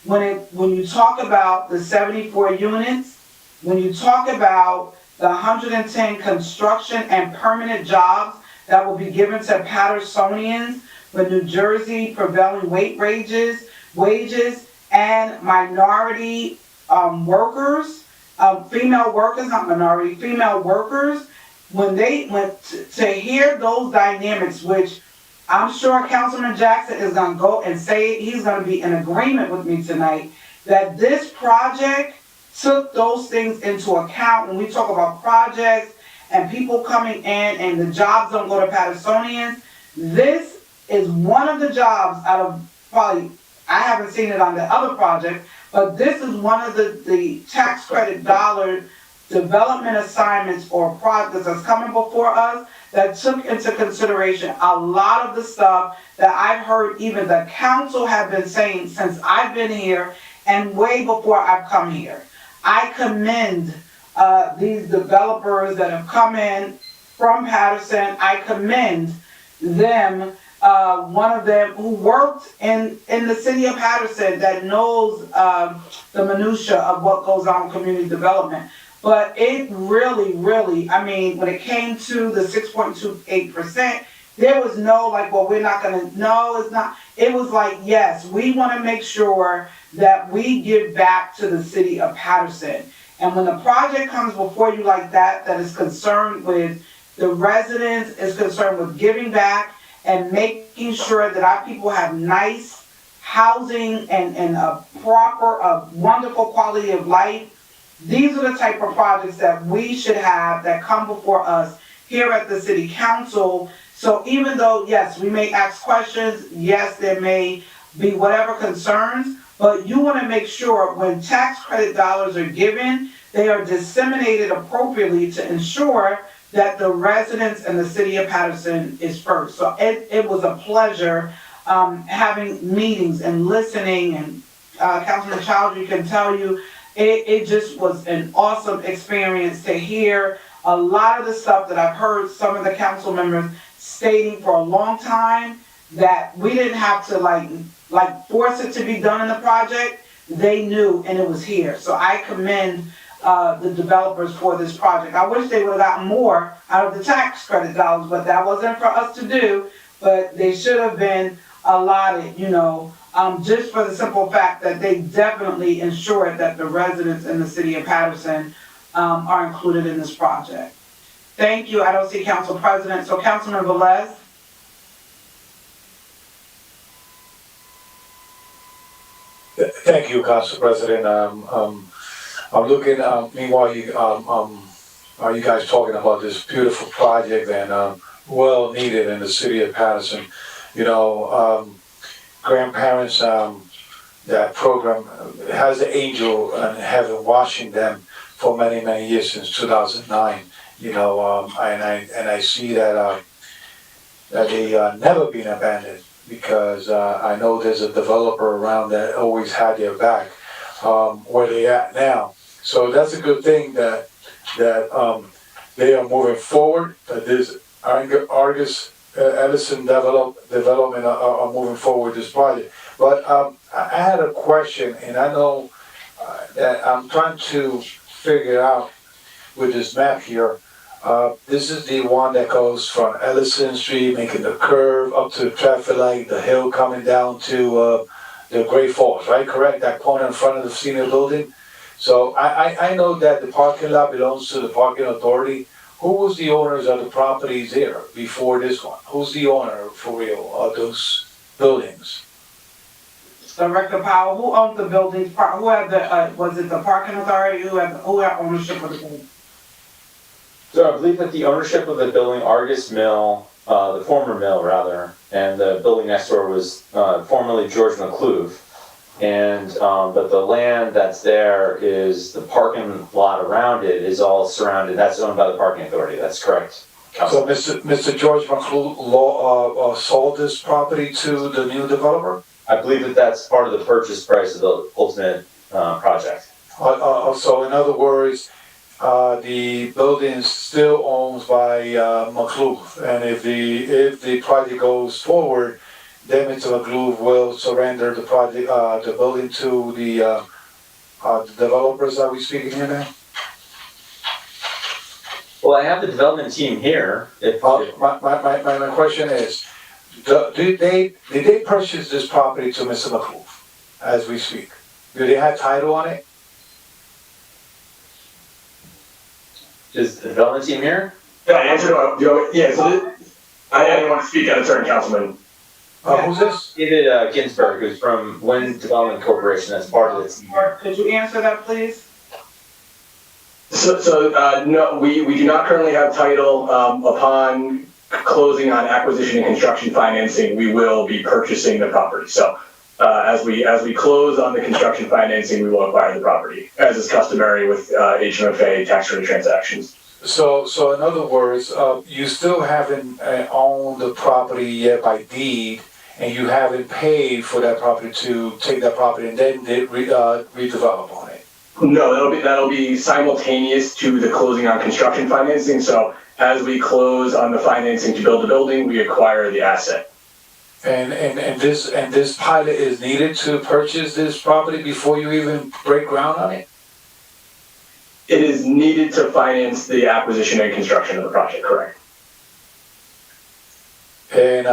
When you talk about the 74 units, when you talk about the 110 construction and permanent jobs that will be given to Patersonians for New Jersey prevailing wages, and minority workers, female workers, not minority, female workers, when they went to hear those dynamics, which I'm sure Councilman Jackson is going to go and say he's going to be in agreement with me tonight, that this project took those things into account. When we talk about projects and people coming in and the jobs don't go to Patersonians, this is one of the jobs out of probably, I haven't seen it on the other project, but this is one of the tax credit dollar development assignments or projects that's coming before us that took into consideration a lot of the stuff that I've heard even the council have been saying since I've been here and way before I've come here. I commend these developers that have come in from Paterson. I commend them. One of them who worked in the city of Paterson that knows the minutia of what goes on with community development. But it really, I mean, when it came to the 6.28%, there was no well, we're not going to, no, it's not. It was like, yes, we want to make sure that we give back to the city of Paterson. And when the project comes before you like that is concerned with the residents, is concerned with giving back and making sure that our people have nice housing and a proper, wonderful quality of life, these are the type of projects that we should have that come before us here at the city council. So even though, yes, we may ask questions, yes, there may be whatever concerns, but you want to make sure when tax credit dollars are given they are disseminated appropriately to ensure that the residents and the city of Paterson is first. So it was a pleasure having meetings and listening, and Councilman Chowdhury can tell you, it just was an awesome experience to hear a lot of the stuff that I've heard some of the council members stating for a long time, that we didn't have to like force it to be done in the project. They knew, and it was here. So I commend the developers for this project. I wish they would have gotten more out of the tax credit dollars, but that wasn't for us to do. But they should have been allotted, just for the simple fact that they definitely ensured that the residents in the city of Paterson are included in this project. Thank you. I don't see Council President. So Councilman Velez. Thank you, Council President. I'm looking, meanwhile, you guys talking about this beautiful project and well needed in the city of Paterson. Grandparents, that program has an angel in heaven watching them for many, many years, since 2009. And I see that they never been abandoned, because I know there's a developer around that always had their back where they at now. So that's a good thing that they are moving forward. That this Argus Edison development are moving forward this project. But I had a question, and I know that I'm trying to figure out with this map here. This is the one that goes from Ellison Street, making the curve up to the traffic light, the hill coming down to the Great Falls, right? Correct? That corner in front of the senior building. So I know that the parking lot belongs to the parking authority. Who was the owners of the properties there before this one? Who's the owner, for real, of those buildings? Director Powell, who owned the buildings? Who had was it the parking authority? Who had ownership of the building? So I believe that the ownership of the building, Argus Mill, the former mill rather, and the building next door was formerly George McCluve. And but the land that's there is the parking lot around it is all surrounded. That's owned by the parking authority. That's correct. So Mr. George McCluve sold this property to the new developer? I believe that that's part of the purchase price of the ultimate project. So in other words, the building is still owned by McCluve, and if the project goes forward, then Mr. McCluve will surrender the project, the building to the developers. Are we speaking here now? Well, I have the development team here. My question is, did they purchase this property to Mr. McCluve as we speak? Do they have title on it? Is the development team here? Yeah, so I didn't want to speak out of turn, Councilman. Who's this? David Ginsberg, who's from Wind Development Corporation, that's part of the team. Could you answer that, please? No, we do not currently have title. Upon closing on acquisition and construction financing, we will be purchasing the property. So as we close on the construction financing, we will acquire the property, as is customary with HMFA tax-free transactions. So in other words, you still haven't owned the property yet by deed, and you haven't paid for that property to take that property and then redevelop on it. No, that'll be simultaneous to the closing on construction financing. So as we close on the financing to build the building, we acquire the asset. And this pilot is needed to purchase this property before you even break ground on it? It is needed to finance the acquisition and construction of the project, correct? And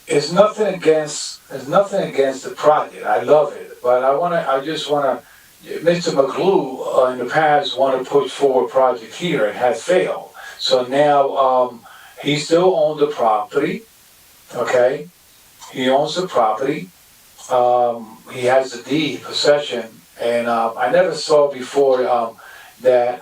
it's nothing against the project. I love it, but Mr. McCluve in the past wanted to put forward a project here and has failed. So now he still owns the property. Okay, he owns the property. He has the deed possession, and I never saw before that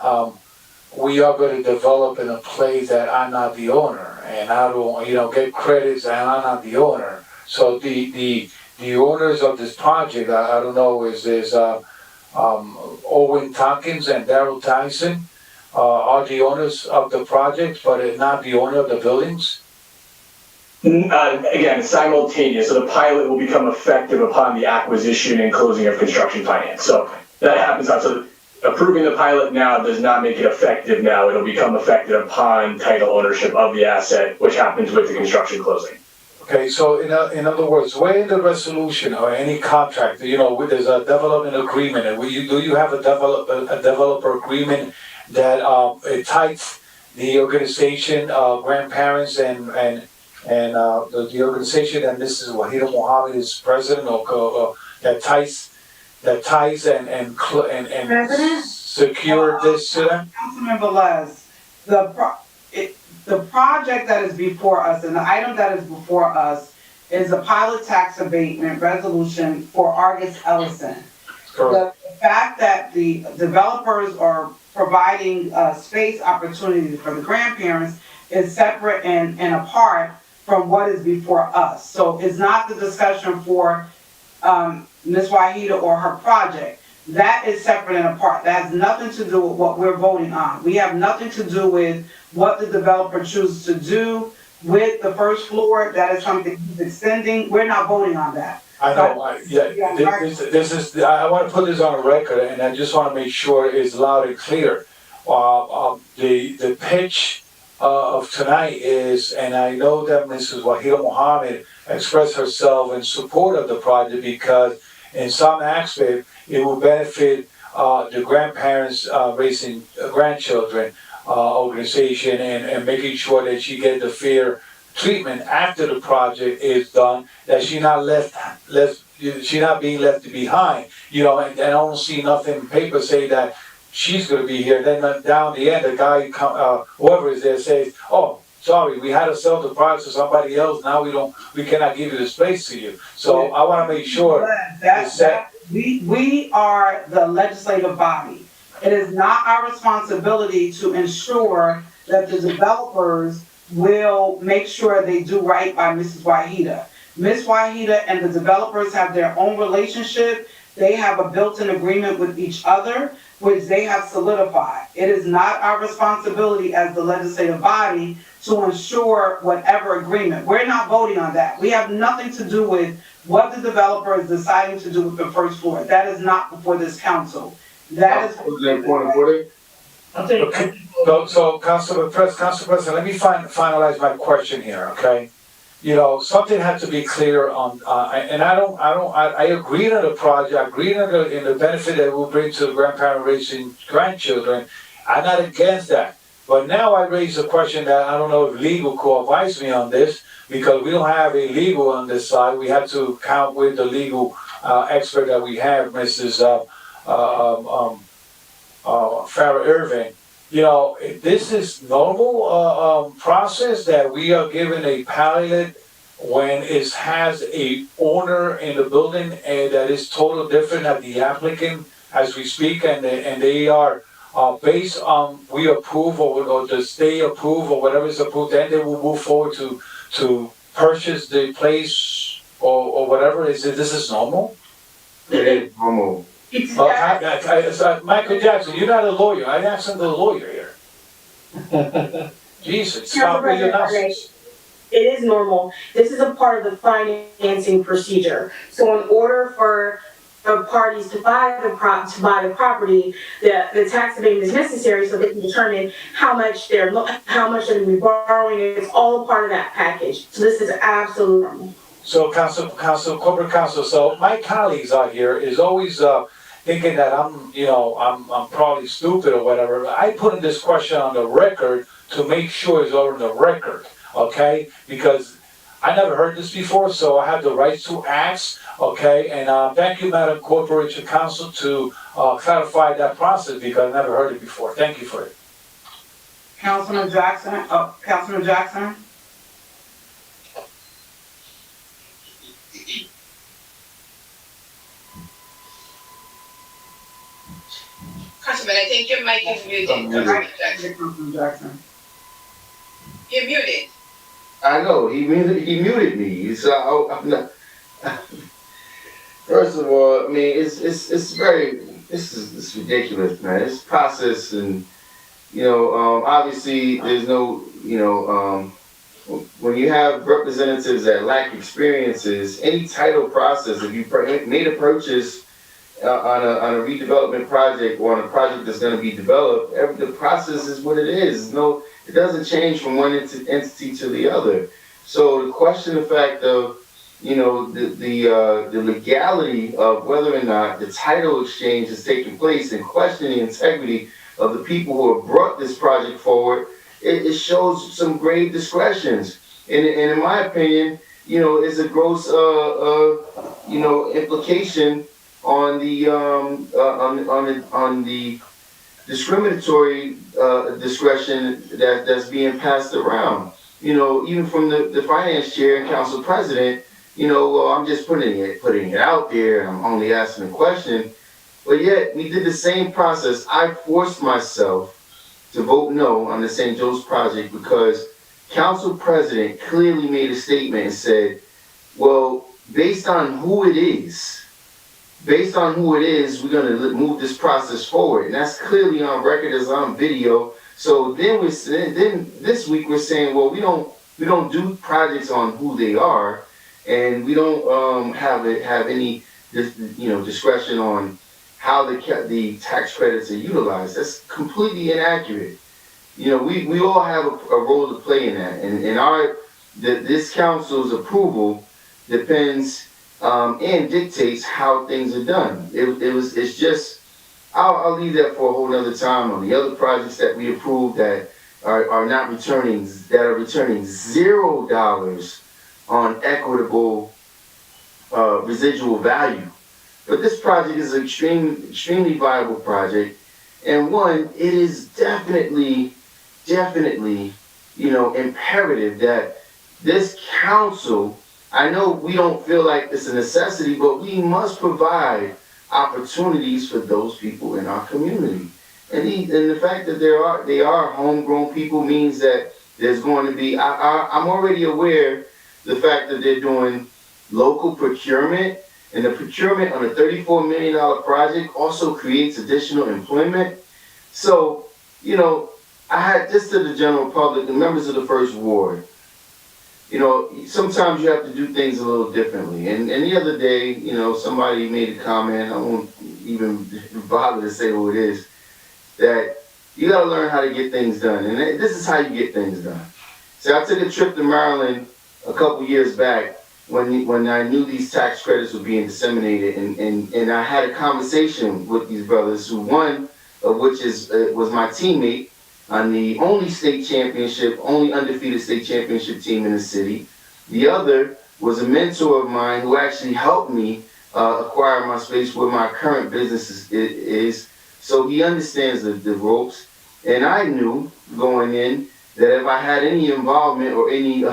we are going to develop in a place that I'm not the owner, and I don't, get credits, and I'm not the owner. So the the owners of this project, I don't know, is Owen Tompkins and Darrell Tyson, are the owners of the project, but not the owner of the buildings? Again, simultaneous, so the pilot will become effective upon the acquisition and closing of construction finance. So that happens, so approving the pilot now does not make it effective now. It'll become effective upon title ownership of the asset, which happens with the construction closing. Okay, so in other words, where in the resolution or any contract, you know, there's a development agreement, and do you have a developer agreement that it ties the organization, grandparents and the organization that Mrs. Wahida Mohammed is president, or that ties and secure this to them? Councilman Velez, the project that is before us and the item that is before us is a pilot tax abatement resolution for Argus Ellison. The fact that the developers are providing space opportunities for the grandparents is separate and apart from what is before us. So it's not the discussion for Ms. Wahida or her project. That is separate and apart. That has nothing to do with what we're voting on. We have nothing to do with what the developer chooses to do with the first floor. That is something he's extending. We're not voting on that. I know, this is, I want to put this on a record, and I just want to make sure it's loud and clear. The pitch of tonight is, and I know that Mrs. Wahida Mohammed expressed herself in support of the project because in some aspect it will benefit the grandparents raising grandchildren organization and making sure that she gets the fair treatment after the project is done, that she's not being left behind, you know, and I don't see nothing in paper say that she's going to be here. Then down the end, the guy, whoever is there, says, "Oh, sorry, we had to sell the product to somebody else. Now we cannot give you the space to you." So I want to make sure we are the legislative body. It is not our responsibility to ensure that the developers will make sure they do right by Mrs. Wahida. Ms. Wahida and the developers have their own relationship. They have a built-in agreement with each other, which they have solidified. It is not our responsibility as the legislative body to ensure whatever agreement. We're not voting on that. We have nothing to do with what the developer is deciding to do with the first floor. That is not before this council. That is. So, Council President, let me finalize my question here, okay? You know, something has to be clear on, and I agree on the project, I agree in the benefit that it will bring to the grandparent raising grandchildren. I'm not against that. But now I raise a question that I don't know if legal could advise me on this, because we don't have a legal on this side. We have to count with the legal expert that we have, Mrs. Farrah Irving. You know, this is normal process that we are given a pilot when it has a owner in the building and that is totally different than the applicant as we speak, and they are based on we approve or the state approve or whatever is approved, then they will move forward to purchase the place or whatever. This is normal? It is normal. Michael Jackson, you're not a lawyer. I asked him the lawyer here. Jesus, stop with your nonsense. It is normal. This is a part of the financing procedure. So in order for parties to buy the property, the tax abatement is necessary so they can determine how much they're going to be borrowing. It's all a part of that package. So this is absolutely normal. So corporate counsel, so my colleagues out here is always thinking that I'm probably stupid or whatever. I put in this question on the record to make sure it's on the record, okay? Because I never heard this before, so I have the right to ask, okay? And thank you, Madam Corporation Counsel, to clarify that process because I never heard it before. Thank you for it. Councilman Jackson, Councilman Jackson? Councilman, I think your mic is muted. Councilman Jackson. You're muted. I know, he muted me. So I'm not. First of all, I mean, it's ridiculous, man. It's process and, obviously there's no, when you have representatives that lack experiences, any title process, if you made a purchase on a redevelopment project or on a project that's going to be developed, the process is what it is. No, it doesn't change from one entity to the other. So to question the fact of, the legality of whether or not the title exchange is taking place and question the integrity of the people who have brought this project forward, it shows some grave discretions. And in my opinion, is a gross, implication on the discriminatory discretion that's being passed around. Even from the finance chair and council president, I'm just putting it out there, and I'm only asking a question. But yet, we did the same process. I forced myself to vote no on the St. Joe's project because council president clearly made a statement and said, well, based on who it is, we're going to move this process forward. And that's clearly on record, as on video. So then this week we're saying, well, we don't do projects on who they are, and we don't have any discretion on how the tax credits are utilized. That's completely inaccurate. We all have a role to play in that, and this council's approval depends and dictates how things are done. It's just, I'll leave that for a whole nother time. On the other projects that we approved that are returning $0 on equitable residual value. But this project is an extremely viable project, and one, it is definitely, imperative that this council, I know we don't feel like it's a necessity, but we must provide opportunities for those people in our community. And the fact that they are homegrown people means that there's going to be, I'm already aware the fact that they're doing local procurement, and the procurement on a $34 million project also creates additional employment. So, I had this to the general public, the members of the First Ward. Sometimes you have to do things a little differently. And the other day, somebody made a comment, I won't even bother to say who it is, that you got to learn how to get things done. And this is how you get things done. So I took a trip to Maryland a couple years back when I knew these tax credits were being disseminated, and I had a conversation with these brothers, who one of which was my teammate on the only undefeated state championship team in the city. The other was a mentor of mine who actually helped me acquire my space where my current business is. So he understands the ropes. And I knew going in that if I had any involvement or any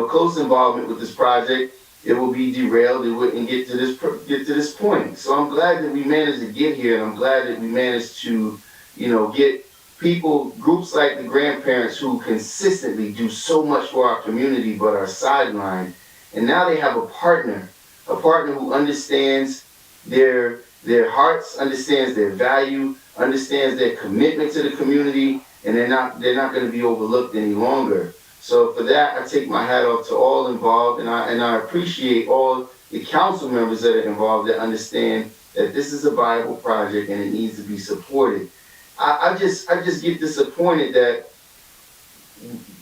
close involvement with this project, it will be derailed. It wouldn't get to this point. So I'm glad that we managed to get here, and I'm glad that we managed to, get people, groups like the grandparents who consistently do so much for our community but are sidelined. And now they have a partner who understands their hearts, understands their value, understands their commitment to the community, and they're not going to be overlooked any longer. So for that, I take my hat off to all involved, and I appreciate all the council members that are involved that understand that this is a viable project and it needs to be supported. I just get disappointed that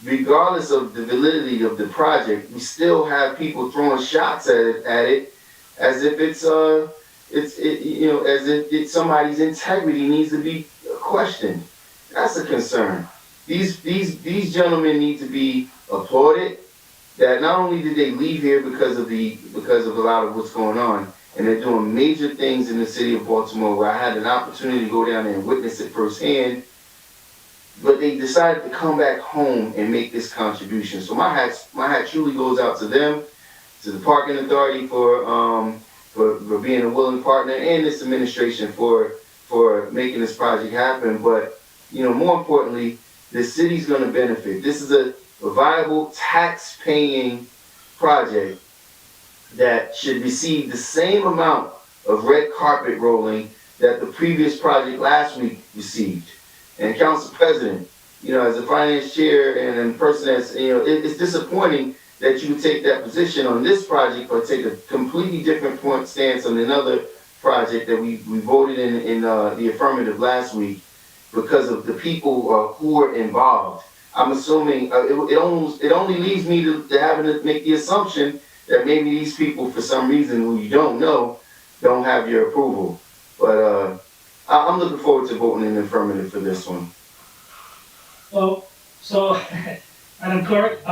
regardless of the validity of the project, we still have people throwing shots at it as if as if somebody's integrity needs to be questioned. That's a concern. These gentlemen need to be applauded. That not only did they leave here because of a lot of what's going on, and they're doing major things in the city of Baltimore, where I had an opportunity to go down there and witness it firsthand, but they decided to come back home and make this contribution. So my hat truly goes out to them, to the parking authority for being a willing partner, and this administration for making this project happen. But more importantly, the city's going to benefit. This is a viable tax-paying project that should receive the same amount of red carpet rolling that the previous project last week received. And Council President, as a finance chair and a person that's, it's disappointing that you would take that position on this project, but take a completely different stance on another project that we voted in the affirmative last week because of the people who were involved. I'm assuming it only leaves me to having to make the assumption that maybe these people, for some reason who you don't know, don't have your approval. But I'm looking forward to voting in the affirmative for this one. Well, so, Madam Clerk,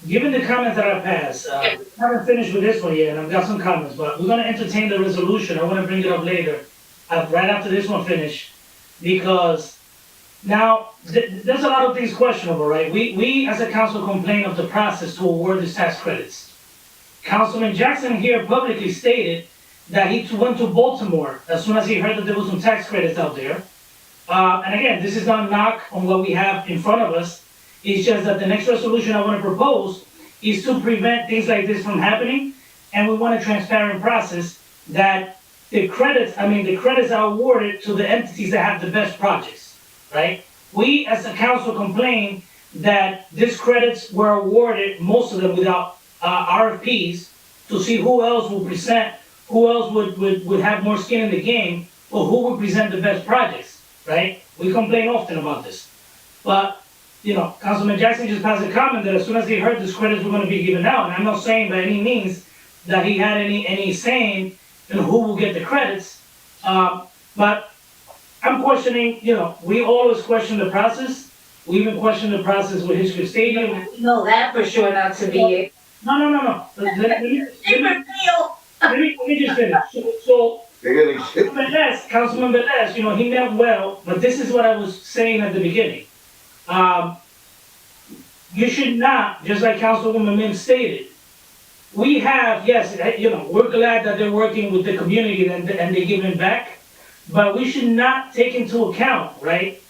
given the comments that I passed, I haven't finished with this one yet, and I've got some comments, but we're gonna entertain the resolution. I wanna bring it up later, right after this one finished, because now, there's a lot of things questionable, right? We as a council complain of the process to award these tax credits. Councilman Jackson here publicly stated that he went to Baltimore as soon as he heard that there was some tax credits out there. And again, this is not a knock on what we have in front of us. It's just that the next resolution I want to propose is to prevent things like this from happening. And we want a transparent process that the credits are awarded to the entities that have the best projects, right? We as a council complain that these credits were awarded, most of them without RFPs, to see who else will present, who else would have more skin in the game, or who would present the best projects, right? We complain often about this. But, Councilman Jackson just passed a comment that as soon as he heard these credits were going to be given out, and I'm not saying by any means that he had any saying in who will get the credits, but I'm questioning, we always question the process. We even question the process with History Stadium. No, that for sure not to be it. No. Let me just finish. So Councilman Velez, he meant well, but this is what I was saying at the beginning. You should not, just like Councilwoman Mims stated, we have, yes, we're glad that they're working with the community and they're giving back, but we should not take into account, right,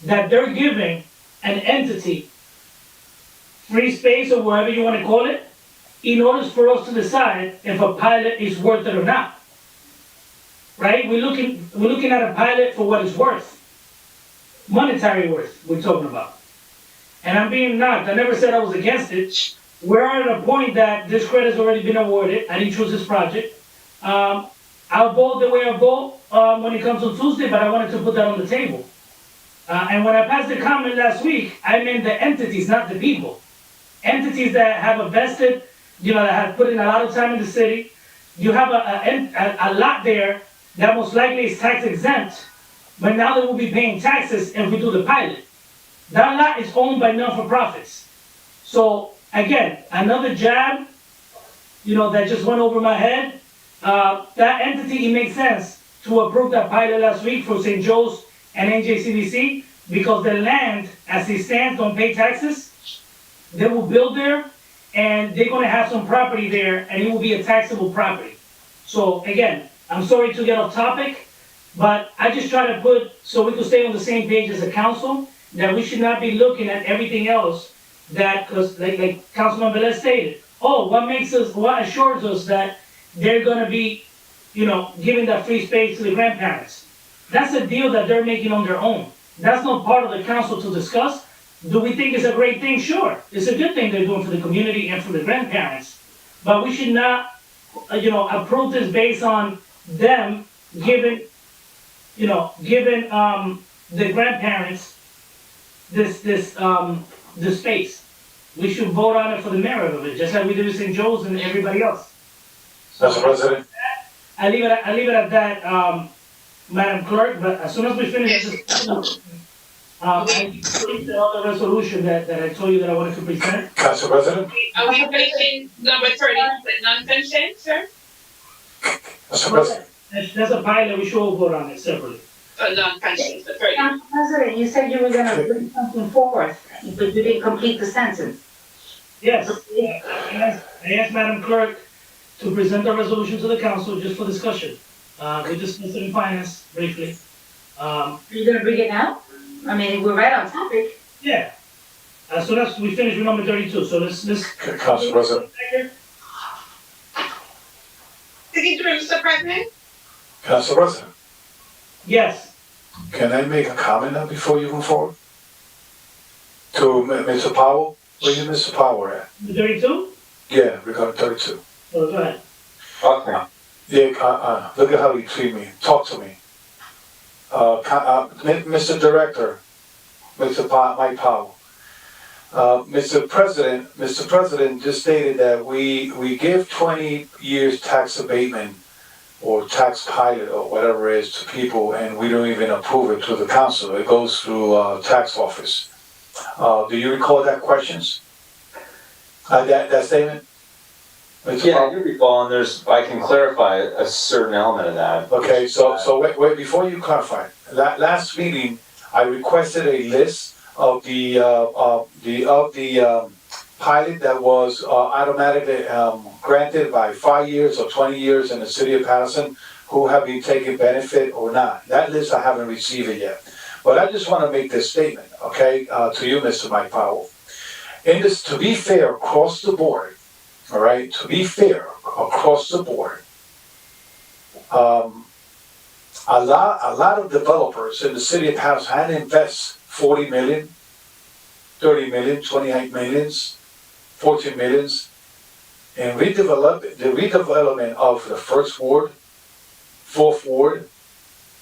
that they're giving an entity free space or whatever you want to call it, in order for us to decide if a pilot is worth it or not. Right? We're looking at a pilot for what it's worth. Monetary worth, we're talking about. And I'm being knocked. I never said I was against it. We're at a point that this credit's already been awarded. I didn't choose this project. I'll vote the way I vote when it comes on Tuesday, but I wanted to put that on the table. And when I passed the comment last week, I meant the entities, not the people. Entities that have invested, that have put in a lot of time in the city. You have a lot there that most likely is tax exempt, but now they will be paying taxes if we do the pilot. That lot is owned by non-for-profits. So again, another jab, that just went over my head. That entity, it makes sense to approve that pilot last week for St. Joe's and NJCDC because the land, as it stands, don't pay taxes. They will build there, and they're going to have some property there, and it will be a taxable property. So again, I'm sorry to get off topic, but I just try to so we could stay on the same page as a council, that we should not be looking at everything else because like Councilman Velez stated, what assures us that they're going to be, giving that free space to the grandparents? That's a deal that they're making on their own. That's not part of the council to discuss. Do we think it's a great thing? Sure. It's a good thing they're doing for the community and for the grandparents. But we should not, approve this based on them giving the grandparents this space. We should vote on it for the merit of it, just like we did with St. Joe's and everybody else. Mr. President. I leave it at that, Madam Clerk, but as soon as we finish this, I think the other resolution that I told you that I wanted to present. Council President? Are we placing number 30 with non-consent, sir? Mr. President? That's a pilot, we should all vote on it separately. For non-consent, the 30. Council President, you said you were gonna bring something forth, but you didn't complete the sentence. Yes, I asked Madam Clerk to present the resolution to the council just for discussion. We discussed it in finance briefly. Are you gonna bring it now? I mean, we're right on topic. Yeah. As soon as we finish with number 32, so let's. Council President. Chapman? Council President, Yes, can I make a comment now before you move forward? To Mr. Powell, where you Mr. Powell at? the 32? Yeah, regarding 32. Oh, go ahead. Okay. Yeah, look at how you treat me. Talk to me. Mr. Director, Mike Powell. Mr. President just stated that we give 20 years tax abatement or tax pilot or whatever it is to people, and we don't even approve it to the council. It goes through tax office. Do you recall that questions? That statement? Mr. Yeah, I Powell? do recall, and I can clarify a certain element of that. Okay, so wait, before you clarify, last meeting, I requested a list of the pilot that was automatically granted by 5 years or 20 years in the city of Paterson, who have been taking benefit or not. That list, I haven't received it yet. But I just want to make this statement, okay, to you, Mr. Mike Powell. To be fair across the board, all right, to be fair across the board, a lot of developers in the city of Paterson had to invest 40 million, 30 million, 28 millions, 14 millions in the redevelopment of the first ward, fourth ward,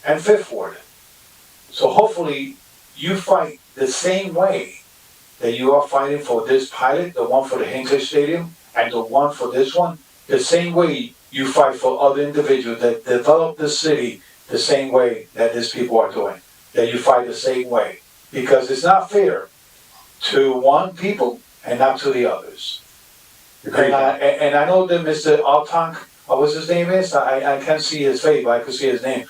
and fifth ward. So hopefully you fight the same way that you are fighting for this pilot, the one for the Hinkley Stadium, and the one for this one, the same way you fight for other individuals that develop the city the same way that these people are doing, that you fight the same way. Because it's not fair to one people and not to the others. And I know that Mr. Altonk, what's his name is? I can't see his face, but I can see his name.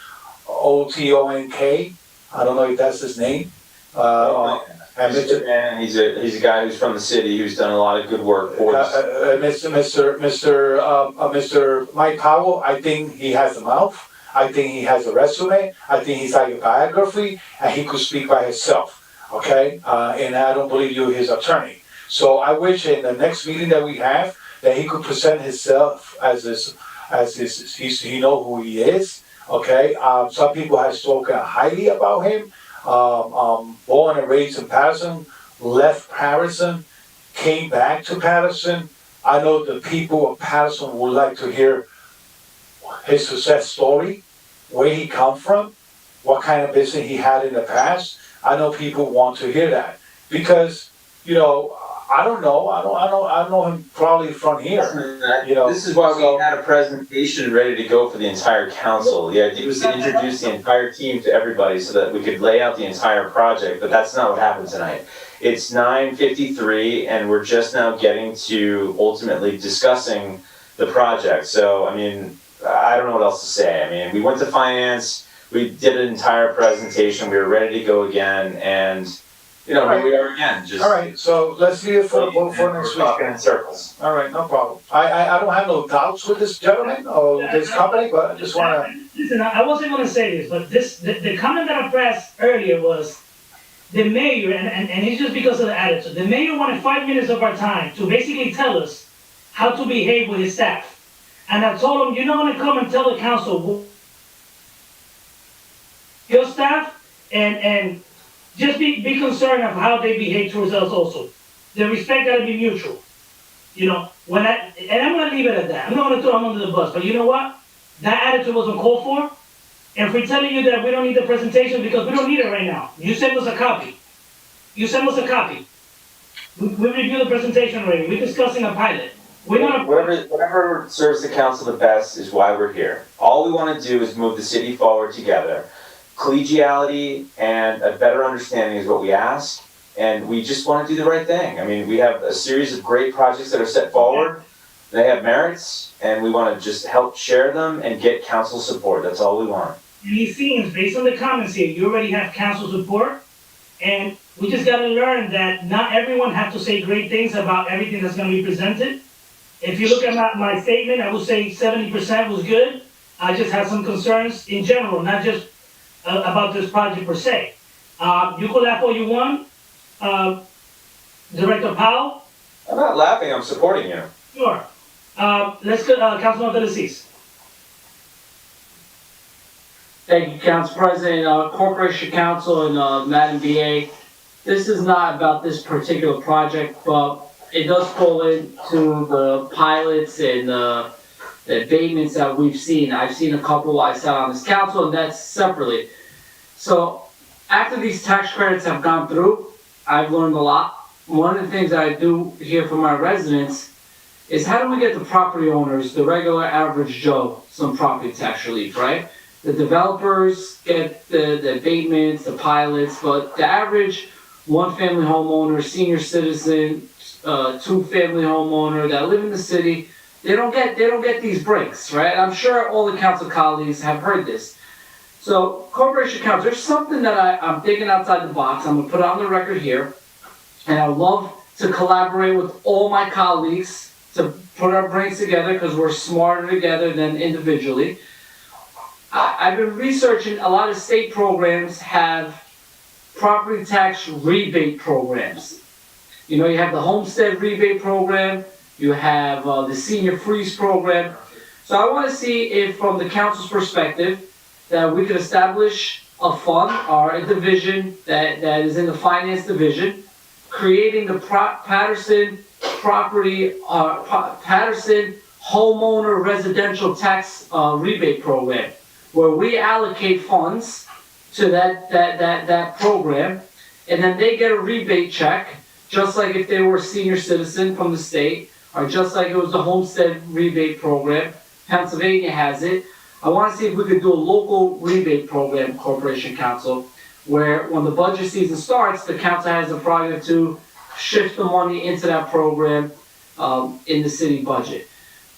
Otonk. I don't know if that's his name. And he's a guy who's from the city who's done a lot of good work for us. Mr. Mike Powell, I think he has the mouth. I think he has a resume. I think he's like a biography, and he could speak by himself. Okay, and I don't believe you're his attorney. So I wish in the next meeting that we have that he could present himself he know who he is. Okay, some people have spoken highly about him. Born and raised in Paterson, left Paterson, came back to Paterson. I know the people of Paterson would like to hear his success story, where he come from, what kind of business he had in the past. I know people want to hear that because, I don't know. I know him probably from here. This is why we had a presentation ready to go for the entire council. The idea was to introduce the entire team to everybody so that we could lay out the entire project, but that's not what happened tonight. It's 9:53 and we're just now getting to ultimately discussing the project. So, I don't know what else to say. We went to finance, we did an entire presentation, we were ready to go again, and here we are again. All right, so let's leave it for next week. Talking in circles. All right, no problem. I don't have no doubts with this gentleman or this company, but I just want to. Listen, I wasn't going to say this, but the comment that I pressed earlier was the mayor, and it's just because of the attitude. The mayor wanted 5 minutes of our time to basically tell us how to behave with his staff. And I told him, you're not going to come and tell the council your staff and just be concerned of how they behave towards us also. The respect got to be mutual. And I'm going to leave it at that. I'm not going to throw him under the bus, but you know what? That attitude wasn't called for. And if we're telling you that we don't need the presentation because we don't need it right now, you send us a copy. We reviewed the presentation already. We're discussing a pilot. Whatever serves the council the best is why we're here. All we want to do is move the city forward together. Collegiality and a better understanding is what we ask, and we just want to do the right thing. We have a series of great projects that are set forward. They have merits, and we want to just help share them and get council support. That's all we want. And it seems, based on the comments here, you already have council support, and we just got to learn that not everyone has to say great things about everything that's going to be presented. If you look at my statement, I would say 70% was good. I just have some concerns in general, not just about this project per se. You could laugh all you want. Director Powell? I'm not laughing, I'm supporting you. Sure. Let's go, Councilman Delacis. Thank you, Council President, Corporation Council, and Madam BA. This is not about this particular project, but it does fall into the pilots and the abatements that we've seen. I've seen a couple. I sat on this council, and that's separately. So after these tax credits have gone through, I've learned a lot. One of the things that I do hear from my residents is how do we get the property owners, the regular average Joe, some property tax relief, right? The developers get the abatements, the pilots, but the average one-family homeowner, senior citizen, two-family homeowner that live in the city, they don't get these breaks, right? I'm sure all the council colleagues have heard this. So, Corporation Council, there's something that I'm thinking outside the box. I'm gonna put it on the record here, and I would love to collaborate with all my colleagues to put our brains together because we're smarter together than individually. I've been researching, a lot of state programs have property tax rebate programs. You know, you have the homestead rebate program, you have the senior freeze program. So I want to see if, from the council's perspective, that we could establish a fund or a division that is in the finance division, creating the Paterson Paterson homeowner residential tax rebate program, where we allocate funds to that program, and then they get a rebate check, just like if they were a senior citizen from the state, or just like it was the homestead rebate program. Pennsylvania has it. I want to see if we could do a local rebate program, Corporation Council, where when the budget season starts, the council has the prerogative to shift the money into that program in the city budget.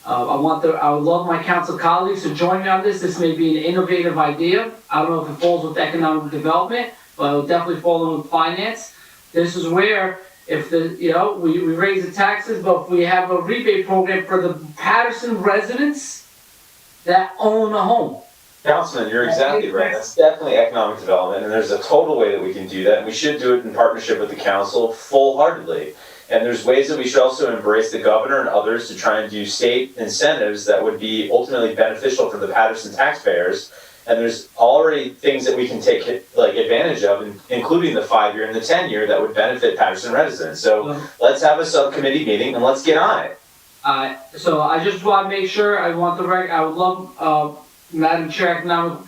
I would love my council colleagues to join me on this. This may be an innovative idea. I don't know if it falls with economic development, but it will definitely fall in with finance. This is where, if we raise the taxes, but if we have a rebate program for the Paterson residents that own a home. Councilman, you're exactly right. That's definitely economic development, and there's a total way that we can do that, and we should do it in partnership with the council full-heartedly. And there's ways that we should also embrace the governor and others to try and do state incentives that would be ultimately beneficial for the Paterson taxpayers. And there's already things that we can take advantage of, including the 5-year and the 10-year, that would benefit Paterson residents. So let's have a subcommittee meeting and let's get on it. So I just want to make sure, I would love, Madam Chair, Economic,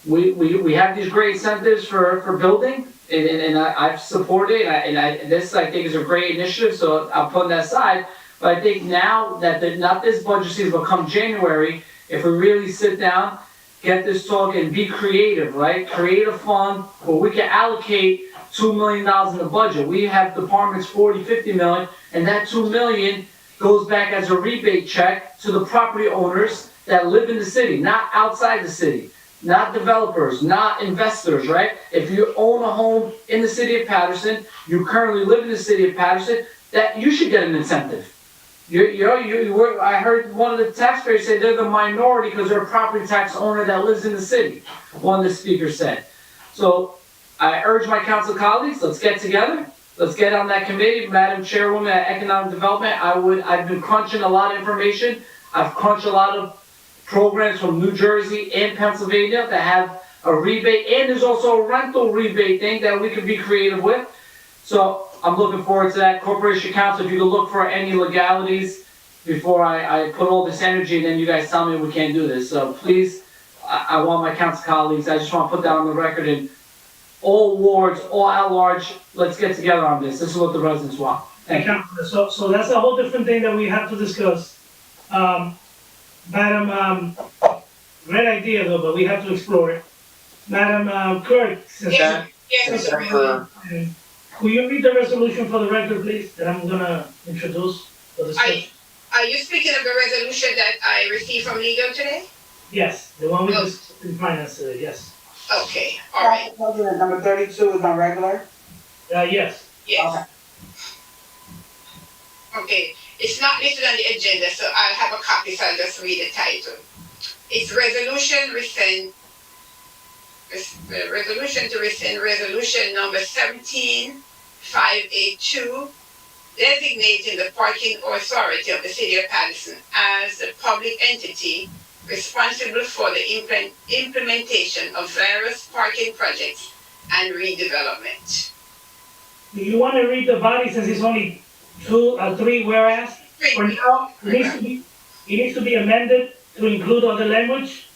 we have these great incentives for building, and I've supported it, this I think is a great initiative, so I'll put that aside. But I think now that not this budget season, but come January, if we really sit down, get this talk and be creative, right? Create a fund where we can allocate $2 million in the budget. We have departments 40, 50 million, and that $2 million goes back as a rebate check to the property owners that live in the city, not outside the city, not developers, not investors, right? If you own a home in the city of Paterson, you currently live in the city of Paterson, that you should get an incentive. I heard one of the taxpayers say they're the minority because they're a property tax owner that lives in the city, one of the speakers said. So I urge my council colleagues, let's get together. Let's get on that committee. Madam Chairwoman at Economic Development, I've been crunching a lot of information. I've crunched a lot of programs from New Jersey and Pennsylvania that have a rebate, and there's also a rental rebate thing that we could be creative with. So I'm looking forward to that. Corporation Council, if you could look for any legalities before I put all this energy and then you guys tell me we can't do this. So please, I want my council colleagues, I just want to put that on the record, and all wards, all at large, let's get together on this. This is what the residents want. Thank you. So that's a whole different thing that we have to discuss. Madam, great idea though, but we have to explore it. Madam Clerk, since will you read the resolution for the record, please, that I'm gonna introduce for discussion? Are you speaking of the resolution that I received from legal today? Yes, the one we just in finance today, yes. Okay, all right. Number 32 is on regular? Yes. Yes. Okay, it's not listed on the agenda, so I'll have a copy, so I'll just read the title. It's resolution to rescind resolution number 17582, designating the parking authority of the city of Paterson as a public entity responsible for the implementation of various parking projects and redevelopment. Do you want to read the body since it's only three whereas? For now, it needs to be amended to include other language.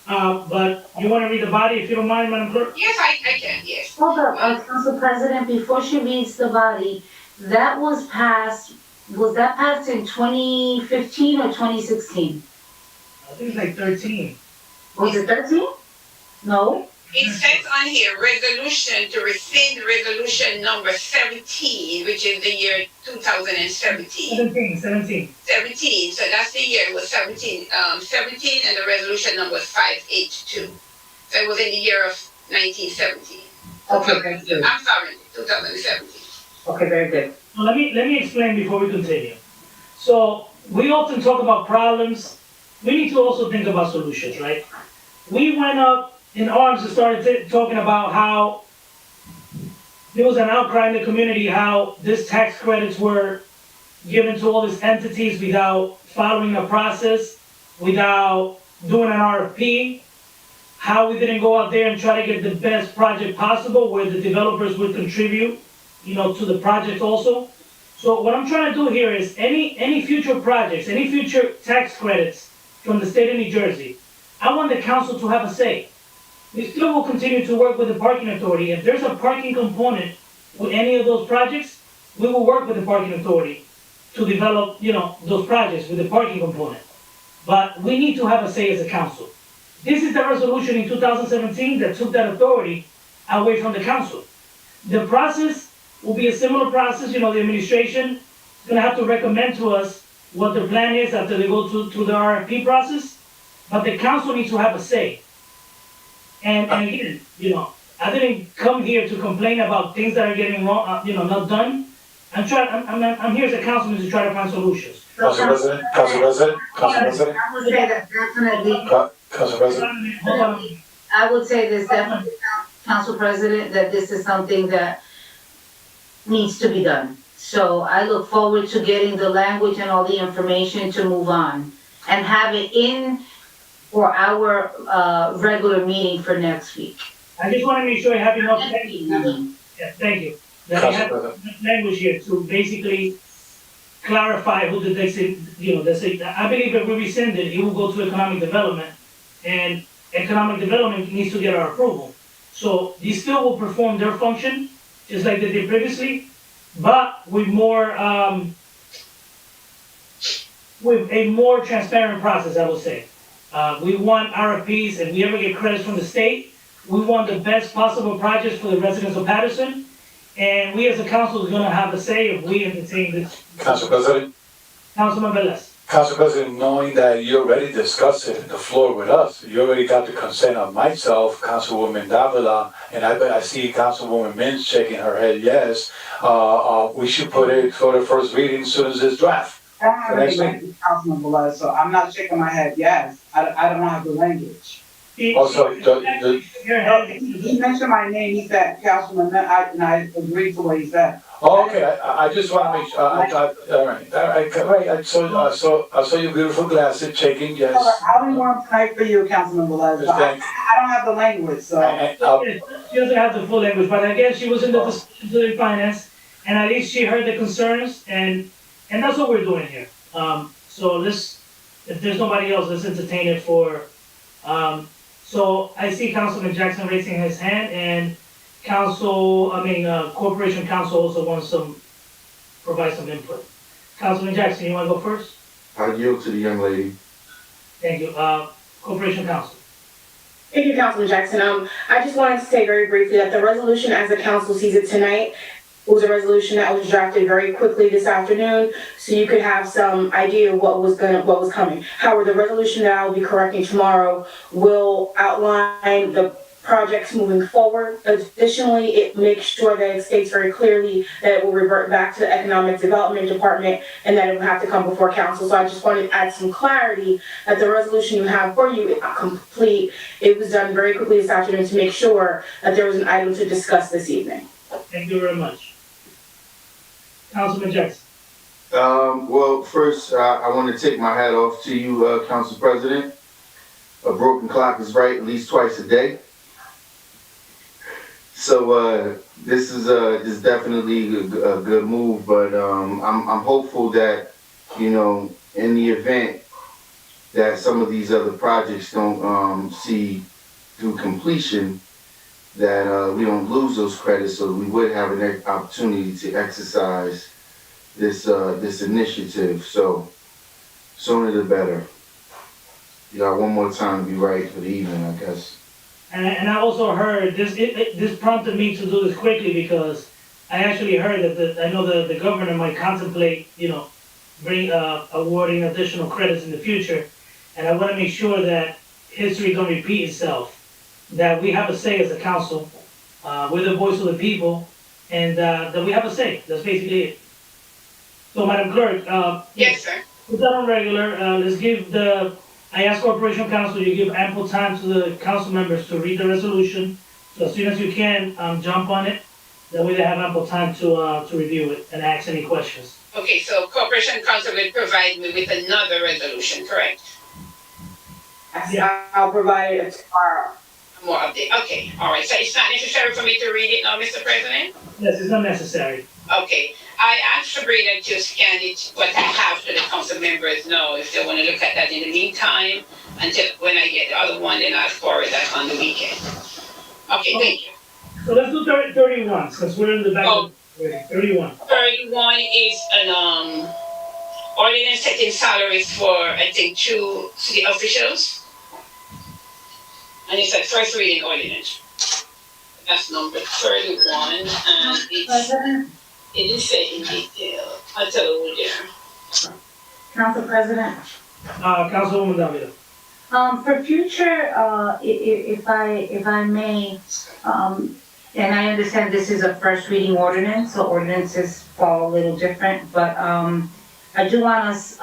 But you want to read the body if you don't mind, Madam Clerk? Yes, I can, yes. Hold up, Council President, before she reads the body, that was passed in 2015 or 2016? I think it's like 13. Was it 13? No? It says on here, resolution to rescind resolution number 17, which is the year 2017. 17, so that's the year, it was 17, and the resolution number was 582. So it was in the year of 1917. Okay, very good. I'm sorry, 2017. Okay, very good. Well, let me explain before we continue. So we often talk about problems. We need to also think about solutions, right? We went up in arms and started talking about how there was an outcry in the community, how these tax credits were given to all these entities without following a process, without doing an RFP, how we didn't go out there and try to get the best project possible where the developers would contribute, to the project also. So what I'm trying to do here is any future projects, any future tax credits from the state of New Jersey, I want the council to have a say. We still will continue to work with the parking authority. If there's a parking component with any of those projects, we will work with the parking authority to develop, those projects with the parking component. But we need to have a say as a council. This is the resolution in 2017 that took that authority away from the council. The process will be a similar process, the administration is gonna have to recommend to us what the plan is after they go to the RFP process, but the council needs to have a say. And again, I didn't come here to complain about things that are getting wrong, not done. I'm here as a councilman to try to find solutions. Council President. I would say that definitely. Council President. I would say this definitely, Council President, that this is something that needs to be done. So I look forward to getting the language and all the information to move on and have it in for our regular meeting for next week. I just want to make sure I have enough thank you. That I have enough language here to basically clarify who the I believe if we rescind it, it will go to economic development, and economic development needs to get our approval. So these still will perform their function, just like they did previously, but with a more transparent process, I would say. We want RFPs, if we ever get credits from the state, we want the best possible projects for the residents of Paterson, and we as a council is gonna have a say if we entertain this. Council President. Councilman Velez. Council President, knowing that you already discussed it in the floor with us, you already got the consent of myself, Councilwoman Davila, and I see Councilwoman Mintz shaking her head yes, we should put it for the first reading as soon as this draft. I don't have any language, Councilman Velez, so I'm not shaking my head yes. I don't have the language. Also, he mentioned my name, he said Councilman, and I agreed to what he said. Oh, okay, I just want to make sure, I saw your beautiful glasses shaking, yes. I'll be warm tonight for you, Councilman Velez, but I don't have the language, so. She doesn't have the full language, but I guess she was in the discussions of finance, and at least she heard the concerns, and that's what we're doing here. So if there's nobody else, let's entertain it for, so I see Councilman Jackson raising his hand, and Corporation Council also wants provide some input. Councilman Jackson, you wanna go first? I yield to the young lady. Thank you. Corporation Council. Thank you, Councilman Jackson. I just wanted to say very briefly that the resolution as the council sees it tonight was a resolution that was drafted very quickly this afternoon, so you could have some idea of what was coming. However, the resolution that I will be correcting tomorrow will outline the projects moving forward. Additionally, it makes sure that it states very clearly that it will revert back to the Economic Development Department and that it will have to come before council. So I just wanted to add some clarity that the resolution you have for you is complete. It was done very quickly this afternoon to make sure that there was an item to discuss this evening. Thank you very much. Councilman Jackson. Well, first, I want to take my hat off to you, Council President. a broken clock is right at least twice a day. So this is definitely a good move, but I'm hopeful that, you know, in the event that some of these other projects don't see through completion, that we don't lose those credits, so we would have an opportunity to exercise this initiative. So sooner the better. You got one more time to be right for the evening, I guess. And I also heard this. This prompted me to do this quickly because I actually heard that I know the governor might contemplate, you know, awarding additional credits in the future, and I want to make sure that history don't repeat itself. That we have a say as a council, we're the voice of the people, and that we have a say. That's basically it. So, Madam Clerk, Yes, sir. put that on regular. Let's give I ask Corporation Council, you give ample time to the council members to read the resolution. So as soon as you can, jump on it. That way they have ample time to review it and ask any questions. Okay, so Corporation Council will provide me with another resolution, correct? Yeah. I'll provide it tomorrow. More update. Okay, all right. So it's not necessary for me to read it now, Mr. President? Yes, it's not necessary. Okay. I asked Sabrina to scan it, what I have to the council members know if they want to look at that in the meantime, until when I get the other one, then I'll forward that on the weekend. Okay, thank you. So let's do 31, since we're in the back of 31. 31 is an ordinance setting salaries for, I think, 2 city officials. And it's a first reading ordinance. That's number 31, and it is say in detail. I'll tell you there. Council President, Councilwoman Davila. for future, if I may, and I understand this is a first reading ordinance, so ordinances fall a little different, but, I do want us,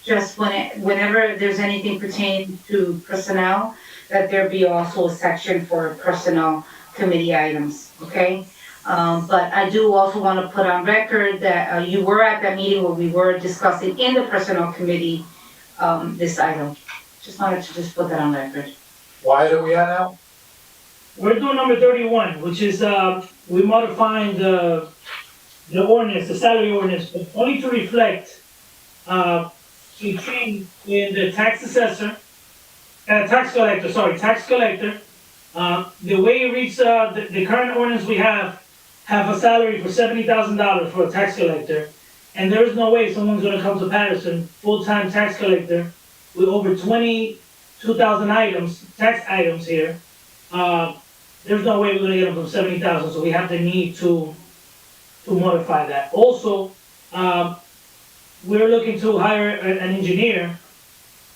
just whenever there's anything pertaining to personnel, that there be also a section for personnel committee items, okay? But I do also want to put on record that you were at that meeting where we were discussing in the personnel committee this item. Just wanted to just put that on record. Why are we at now? We're doing number 31, which is we modifying the ordinance, the salary ordinance, but only to reflect a change in the tax assessor, tax collector. The way it reads, the current ordinance we have a salary for $70,000 for a tax collector, and there is no way someone's gonna come to Paterson, full-time tax collector, with over 22,000 items, tax items here. There's no way we're gonna get them from 70,000, so we have the need to modify that. Also, we're looking to hire an engineer,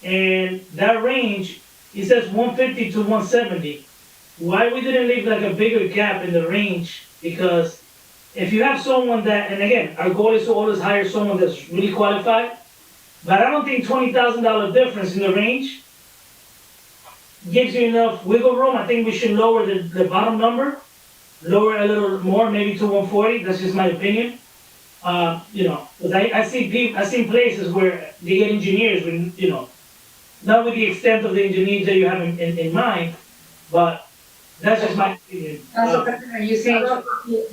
and that range, it says 150 to 170. Why we didn't leave like a bigger gap in the range? Because if you have someone that, and again, our goal is to always hire someone that's really qualified, but I don't think $20,000 difference in the range gives you enough wiggle room. I think we should lower the bottom number, lower a little more, maybe to 140. That's just my opinion. You know, because I see places where they get engineers when, you know, not with the extent of the engineers that you have in mind, but that's just my opinion. Council President, are you saying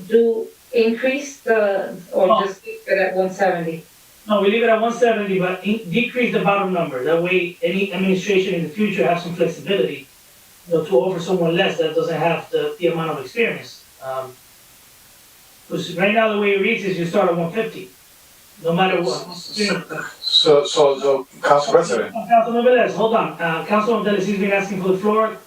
do increase or just keep it at 170? No, we leave it at 170, but decrease the bottom number. That way, any administration in the future has some flexibility, you know, to offer someone less that doesn't have the amount of experience. Because right now, the way it reads is you start at 150, no matter what. So, Council President. Councilman Velez, hold on. Councilman Velez, he's been asking for the floor.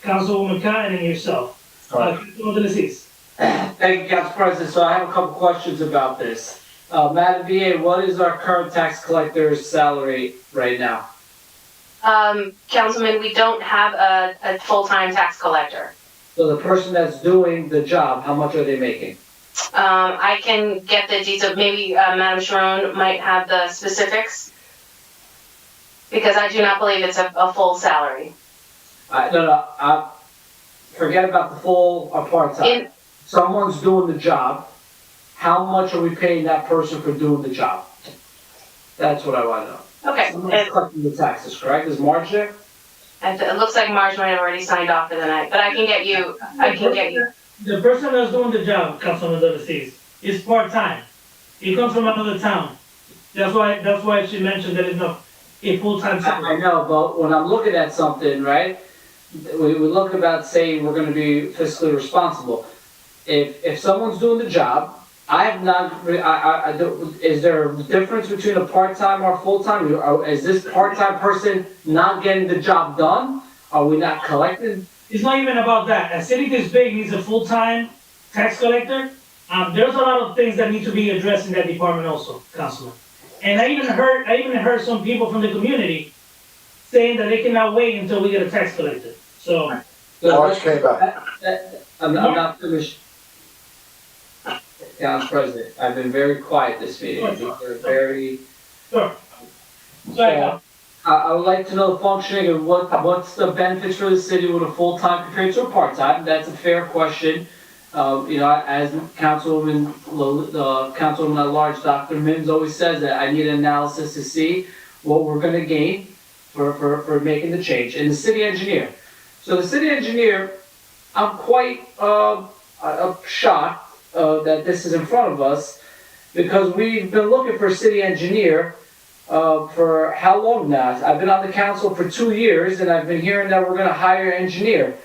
Councilwoman Khan, and then yourself. Councilman Velez. Thank you, Council President. So I have a couple questions about this. Madam VA, what is our current tax collector's salary right now? Councilman, we don't have a full-time tax collector. So the person that's doing the job, how much are they making? I can get the details. Maybe Madam Sharon might have the specifics, because I do not believe it's a full salary. No, forget about the full or part-time. Someone's doing the job. How much are we paying that person for doing the job? That's what I want to know. Okay. Someone's collecting the taxes, correct? Is Marge there? And it looks like Marge might have already signed off for the night, but I can get you. The person that's doing the job, Councilman Dorothy, is part-time. He comes from another town. That's why she mentioned that it's not a full-time I salary. know, but when I'm looking at something, right, we look about saying we're gonna be fiscally responsible. If someone's doing the job, I have not, I don't, is there a difference between a part-time or full-time? Is this part-time person not getting the job done? Are we not collecting? It's not even about that. A city this big needs a full-time tax collector. There's a lot of things that need to be addressed in that department also, Councilman. And I even heard some people from the community saying that they cannot wait until we get a tax collector. So. March came back. I'm not finished. Council President, I've been very quiet this meeting. You're very. Sure. So, I would like to know the functioning of what's the benefits for the city with a full-time compared to a part-time. That's a fair question. As Councilwoman at Large, Dr. Mims always says that I need an analysis to see what we're gonna gain for making the change. And the city engineer. So the city engineer, I'm quite shocked that this is in front of us, because we've been looking for a city engineer for how long now? I've been on the council for 2 years, and I've been hearing that we're gonna hire an engineer.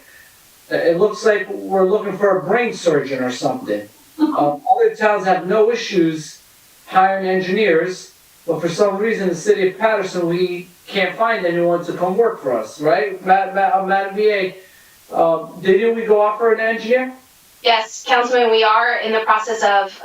It looks like we're looking for a brain surgeon or something. Other towns have no issues hiring engineers, but for some reason, the city of Paterson, we can't find anyone to come work for us, right? Madam VA, didn't we go offer an engineer? Yes, Councilman, we are in the process of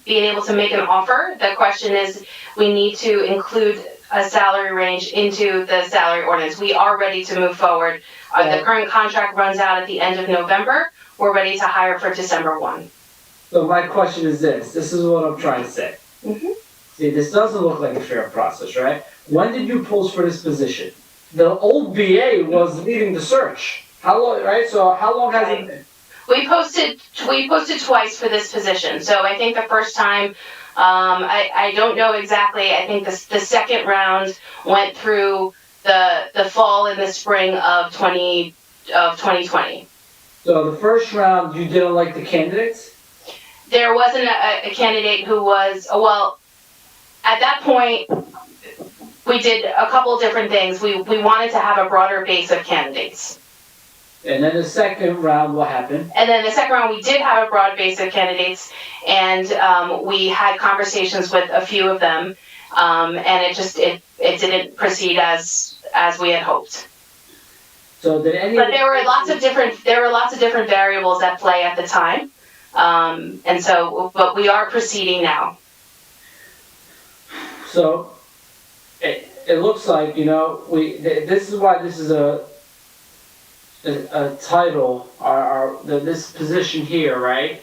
being able to make an offer. The question is, we need to include a salary range into the salary ordinance. We are ready to move forward. The current contract runs out at the end of November. We're ready to hire for December 1. So my question is this is what I'm trying to say. Mm-hmm. See, this doesn't look like a fair process, right? When did you post for this position? The old BA was leading the search. How long, right? So how long has it been? We posted twice for this position. So I think the first time, I don't know exactly. I think the second round went through the fall and the spring of 2020. So the first round, you didn't like the candidates? There wasn't a candidate who was, well, at that point, we did a couple different things. We wanted to have a broader base of candidates. And then the second round, what happened? And then the second round, we did have a broad base of candidates, and we had conversations with a few of them, and it didn't proceed as we had hoped. So did any? But there were lots of different variables at play at the time, and so, but we are proceeding now. So it looks like, this is why this is a title, this position here, right?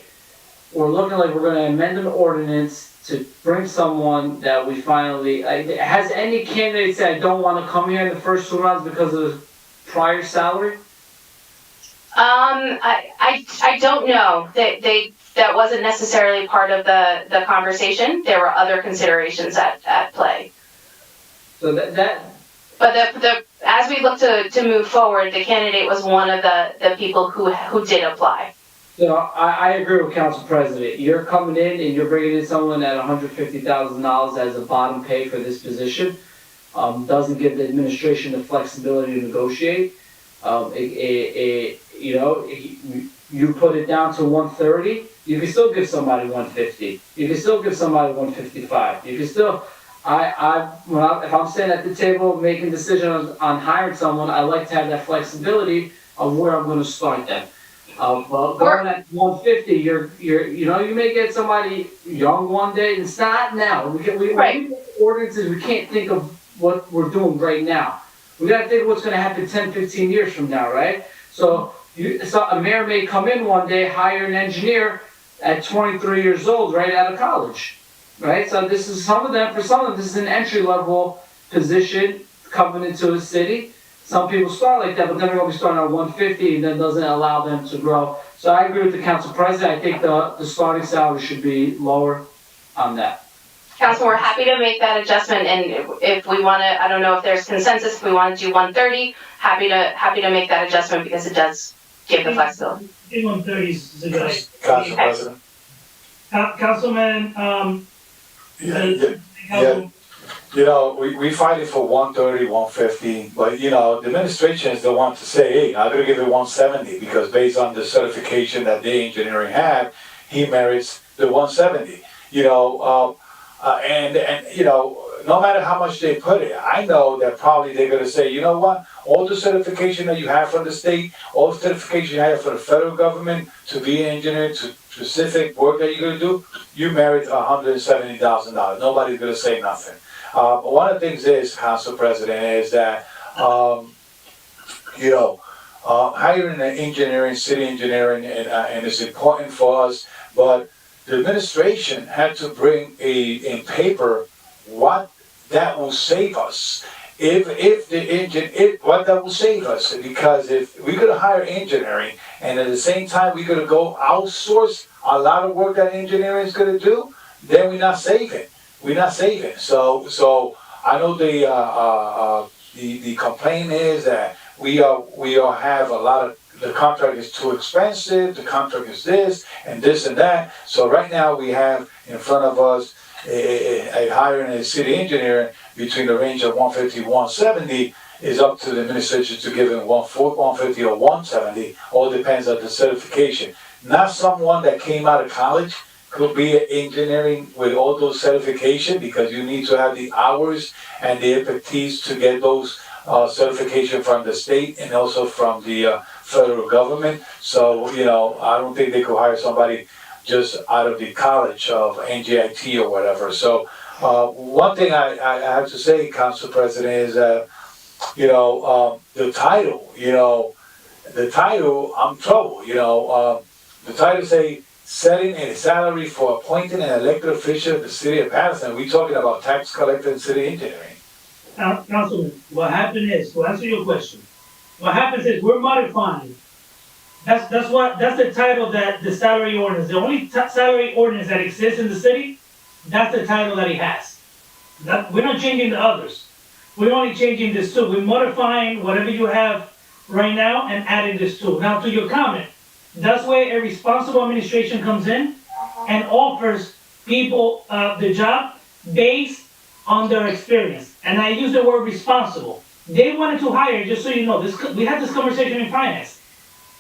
We're looking like we're gonna amend an ordinance to bring someone that we finally, has any candidate said, I don't wanna come here in the first 2 rounds because of the prior salary? I don't know. That wasn't necessarily part of the conversation. There were other considerations at play. So that But as we look to move forward, the candidate was one of the people who did apply. So I agree with Council President. You're coming in and you're bringing in someone at $150,000 as a bottom pay for this position. Doesn't give the administration the flexibility to negotiate. You put it down to 130. You can still give somebody 150. You can still give somebody 155. You can still. If I'm standing at the table making decisions on hiring someone, I like to have that flexibility of where I'm going to start them. Well, going at 150, you may get somebody young one day. It's not now. We make ordinances. We can't think of what we're doing right now. We got to think of what's going to happen 10, 15 years from now, right? So a mayor may come in one day, hire an engineer at 23 years old, right out of college. Right, so for some of them, this is an entry-level position coming into a city. Some people start like that, but then they're going to be starting at 150, and that doesn't allow them to grow. So I agree with the Council President. I think the starting salary should be lower on that. Council, we're happy to make that adjustment, and if we want to, I don't know if there's consensus, if we want to do 130, happy to make that adjustment because it does give the flexibility. I think 130 is a good idea. Council President. Councilman, Yeah. You know, we fight it for 130, 150, but you know, the administration is the one to say, hey, I'm gonna give it 170 because based on the certification that they engineering have, he merits the 170. You know, and you know, no matter how much they put it, I know that probably they're gonna say, you know what, all the certification that you have from the state, all the certification you have from the federal government to be an engineer, to specific work that you're gonna do, you merit $170,000. Nobody's gonna say nothing. One of the things is, Council President, is that, you know, hiring an engineering, city engineering, and it's important for us, but the administration had to bring in paper what that will save us. What that will save us, because if we could hire engineering and at the same time we could go outsource a lot of work that engineering is going to do, then we're not saving. We're not saving. So I know the complaint is that we all have a lot of, the contract is too expensive, the contract is this and that. So right now we have in front of us a hiring a city engineer between the range of 150 170 is up to the administration to give him 150 or 170. All depends on the certification. Not someone that came out of college. Could be engineering with all those certification because you need to have the hours and the expertise to get those certification from the state and also from the federal government. So, you know, I don't think they could hire somebody just out of the college of NJIT or whatever. So, one thing I have to say, Council President, is that, you know, the title, I'm trouble, the title say, setting a salary for appointing an elected official of the city of Paterson. We're talking about tax collector and city engineering. Councilman, what happened is, to answer your question, what happens is we're modifying. That's the title that the salary ordinance, the only salary ordinance that exists in the city, that's the title that he has. We're not changing the others. We're only changing this too. We're modifying whatever you have right now and adding this too. Now to your comment, that's where a responsible administration comes in and offers people the job based on their experience. And I use the word responsible. They wanted to hire, just so you know, we had this conversation in finance.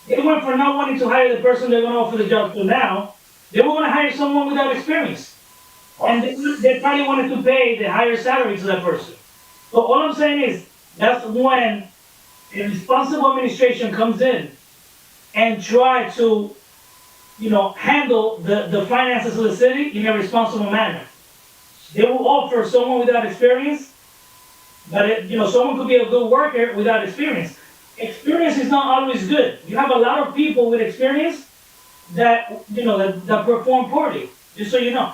They went for not wanting to hire the person they're going to offer the job to now. They were going to hire someone without experience. And they probably wanted to pay the higher salary to that person. So all I'm saying is, that's when a responsible administration comes in and try to, handle the finances of the city in a responsible manner. They will offer someone without experience, but someone could be a good worker without experience. Experience is not always good. You have a lot of people with experience that perform poorly, just so you know.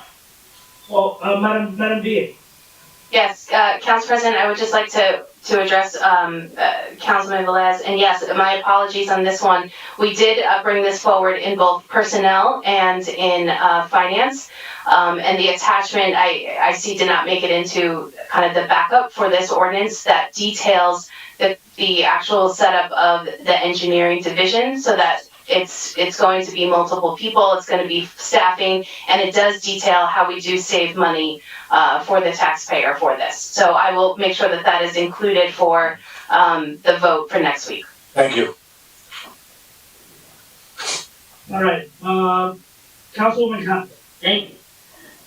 So, Madam DA. Yes, Council President, I would just like to address Councilman Velez, and yes, my apologies on this one. We did bring this forward in both personnel and in finance, and the attachment I see did not make it into kind of the backup for this ordinance that details the actual setup of the engineering division, so that it's going to be multiple people, it's going to be staffing, and it does detail how we do save money for the taxpayer for this. So I will make sure that is included for the vote for next week. Thank you. All right, Councilwoman Conklin.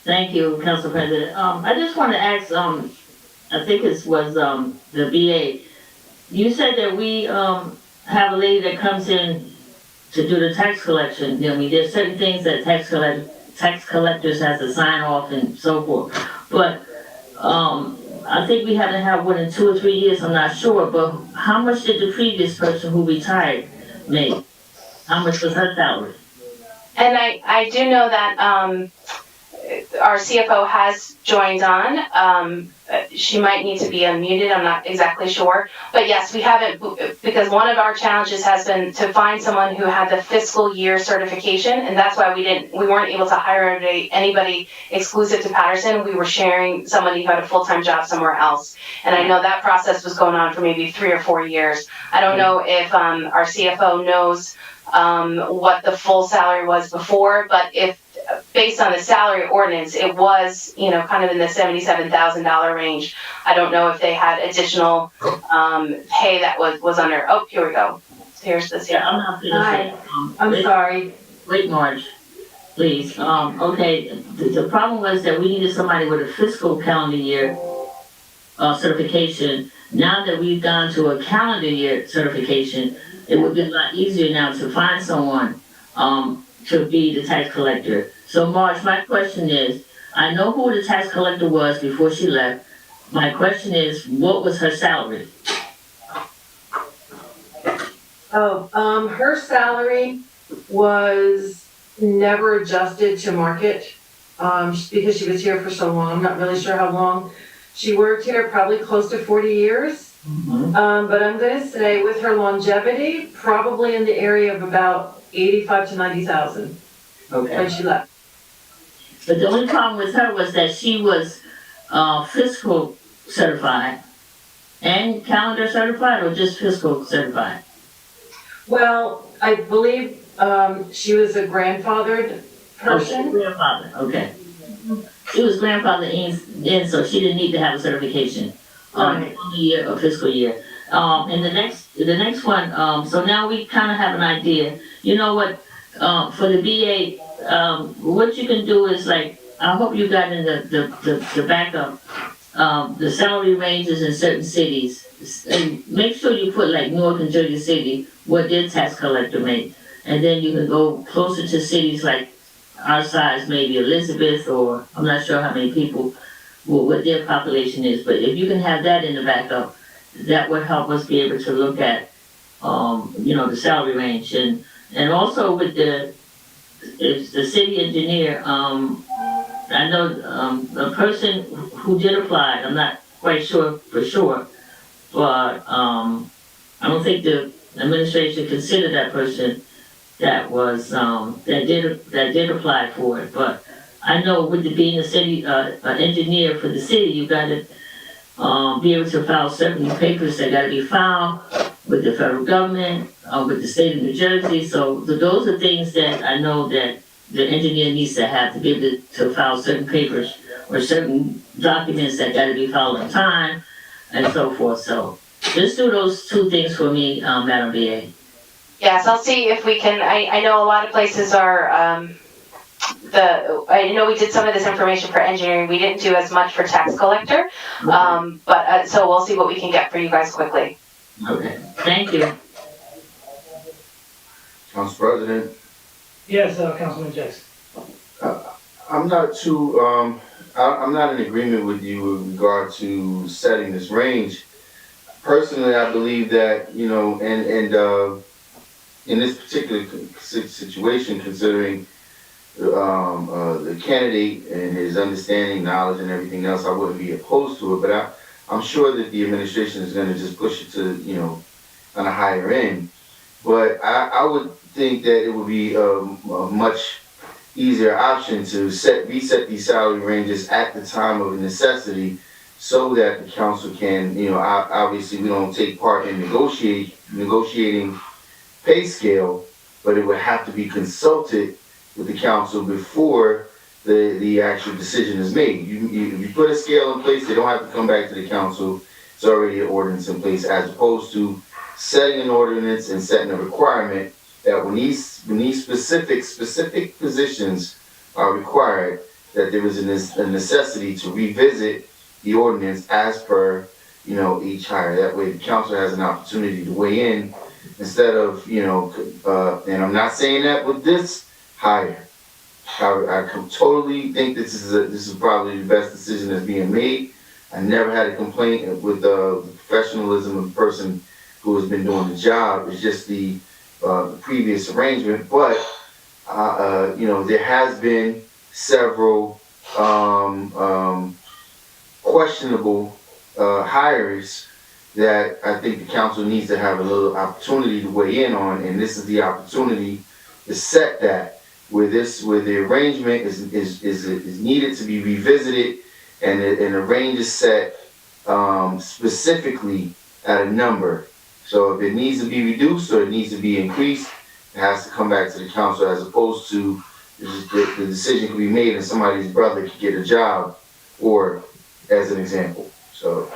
Thank you, Council President. I just want to ask, I think it was the VA. You said that we have a lady that comes in to do the tax collection. There's certain things that tax collectors have to sign off and so forth. But I think we haven't had one in 2 or 3 years, I'm not sure. But how much did the previous person who retired make? How much was her salary? And I do know that our CFO has joined on. she might need to be unmuted, I'm not exactly sure. But yes, we haven't, because one of our challenges has been to find someone who had the fiscal year certification, and that's why we weren't able to hire anybody exclusive to Paterson. We were sharing somebody who had a full-time job somewhere else. And I know that process was going on for maybe 3 or 4 years. I don't know if our CFO knows what the full salary was before, but if based on the salary ordinance, it was, kind of in the $77,000 range. I don't know if they had additional pay that was under. Oh, here we go. Here's this. Yeah, I'm not finished. Hi, I'm sorry. Wait, Marge, please. Okay, the problem was that we needed somebody with a fiscal calendar year certification. Now that we've gone to a calendar year certification, it would be a lot easier now to find someone to be the tax collector. So Marge, my question is, I know who the tax collector was before she left. My question is, what was her salary? Oh, her salary was never adjusted to market, because she was here for so long. I'm not really sure how long. She worked here, probably close to 40 years. Mm-hmm. But I'm gonna say with her longevity, probably in the area of about 85 to 90,000 when she left. But the only problem with her was that she was fiscal certified and calendar certified, or just fiscal certified? Well, I believe she was a grandfathered person. Oh, grandfather, okay. She was grandfathered in, so she didn't need to have a certification on the year or fiscal year. And the next one, so now we kind of have an idea. You know what, for the BA, what you can do is like, I hope you got in the backup, the salary ranges in certain cities. And make sure you put like Newark and Jersey City, what their tax collector made. And then you can go closer to cities like our size, maybe Elizabeth, or I'm not sure how many people, what their population is. But if you can have that in the backup, that would help us be able to look at, the salary range. And also with the city engineer, I know a person who did apply, I'm not quite sure for sure, but I don't think the administration considered that person that was that did apply for it. But I know with being a city engineer for the city, you got to be able to file certain papers that got to be filed with the federal government, with the state of New Jersey. So those are things that I know that the engineer needs to have to be able to file certain papers or certain documents that got to be filed on time and so forth. So just do those two things for me, Madam VA. Yes, I'll see if we can. I know a lot of places are. I know we did some of this information for engineering. We didn't do as much for tax collector, but so we'll see what we can get for you guys quickly. Okay, thank you. Council President. Yes, Councilman Jackson. I'm not too, I'm not in agreement with you with regard to setting this range. Personally, I believe that, and in this particular situation, considering the candidate and his understanding, knowledge, and everything else, I wouldn't be opposed to it. But I'm sure that the administration is going to just push it to, on a higher end. But I would think that it would be a much easier option to reset these salary ranges at the time of necessity, so that the council can, obviously we don't take part in negotiating pay scale, but it would have to be consulted with the council before the actual decision is made. If you put a scale in place, they don't have to come back to the council. It's already an ordinance in place, as opposed to setting an ordinance and setting a requirement that when these specific positions are required, that there is a necessity to revisit the ordinance as per, each hire. That way the council has an opportunity to weigh in instead of, and I'm not saying that with this hire. I totally think this is probably the best decision that's being made. I never had a complaint with the professionalism of the person who has been doing the job. It's just the previous arrangement. But there has been several questionable hires that I think the council needs to have a little opportunity to weigh in on, and this is the opportunity to set that, where the arrangement is needed to be revisited, and the range is set specifically at a number. So if it needs to be reduced or it needs to be increased, it has to come back to the council, as opposed to the decision can be made and somebody's brother could get a job, or as an example. So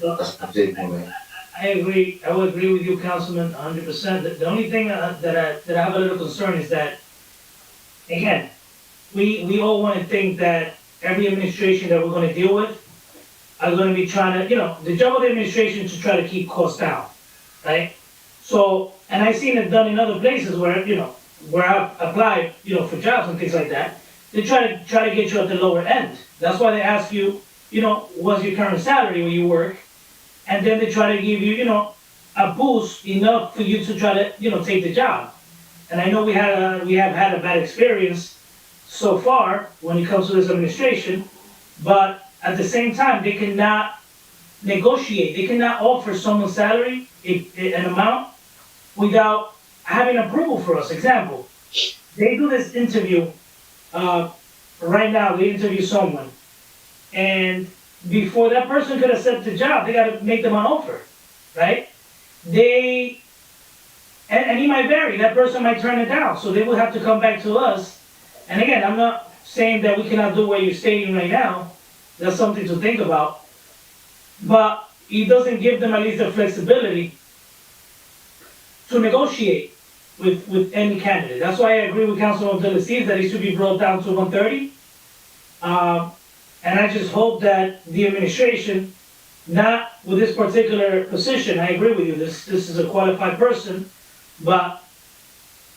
that's my take on that. I agree. I would agree with you, Councilman, 100%. The only thing that I have a little concern is that, again, we all want to think that every administration that we're going to deal with are going to be trying to, the job of the administration is to try to keep costs down, right? So, and I've seen it done in other places where, where I've applied, for jobs and things like that. They try to get you at the lower end. That's why they ask you, what's your current salary when you work? And then they try to give you, a boost enough for you to try to, take the job. And I know we have had a bad experience so far when it comes to this administration, but at the same time, they cannot negotiate. They cannot offer someone's salary an amount without having approval for us. Example, they do this interview, right now, they interview someone, and before that person could accept the job, they gotta make them an offer, right? And he might vary, that person might turn it down, so they would have to come back to us. And again, I'm not saying that we cannot do what you're stating right now, that's something to think about, but it doesn't give them at least the flexibility to negotiate with any candidate. That's why I agree with Councilman Abdelaziz that it should be brought down to 130. And I just hope that the administration, not with this particular position, I agree with you, this is a qualified person, but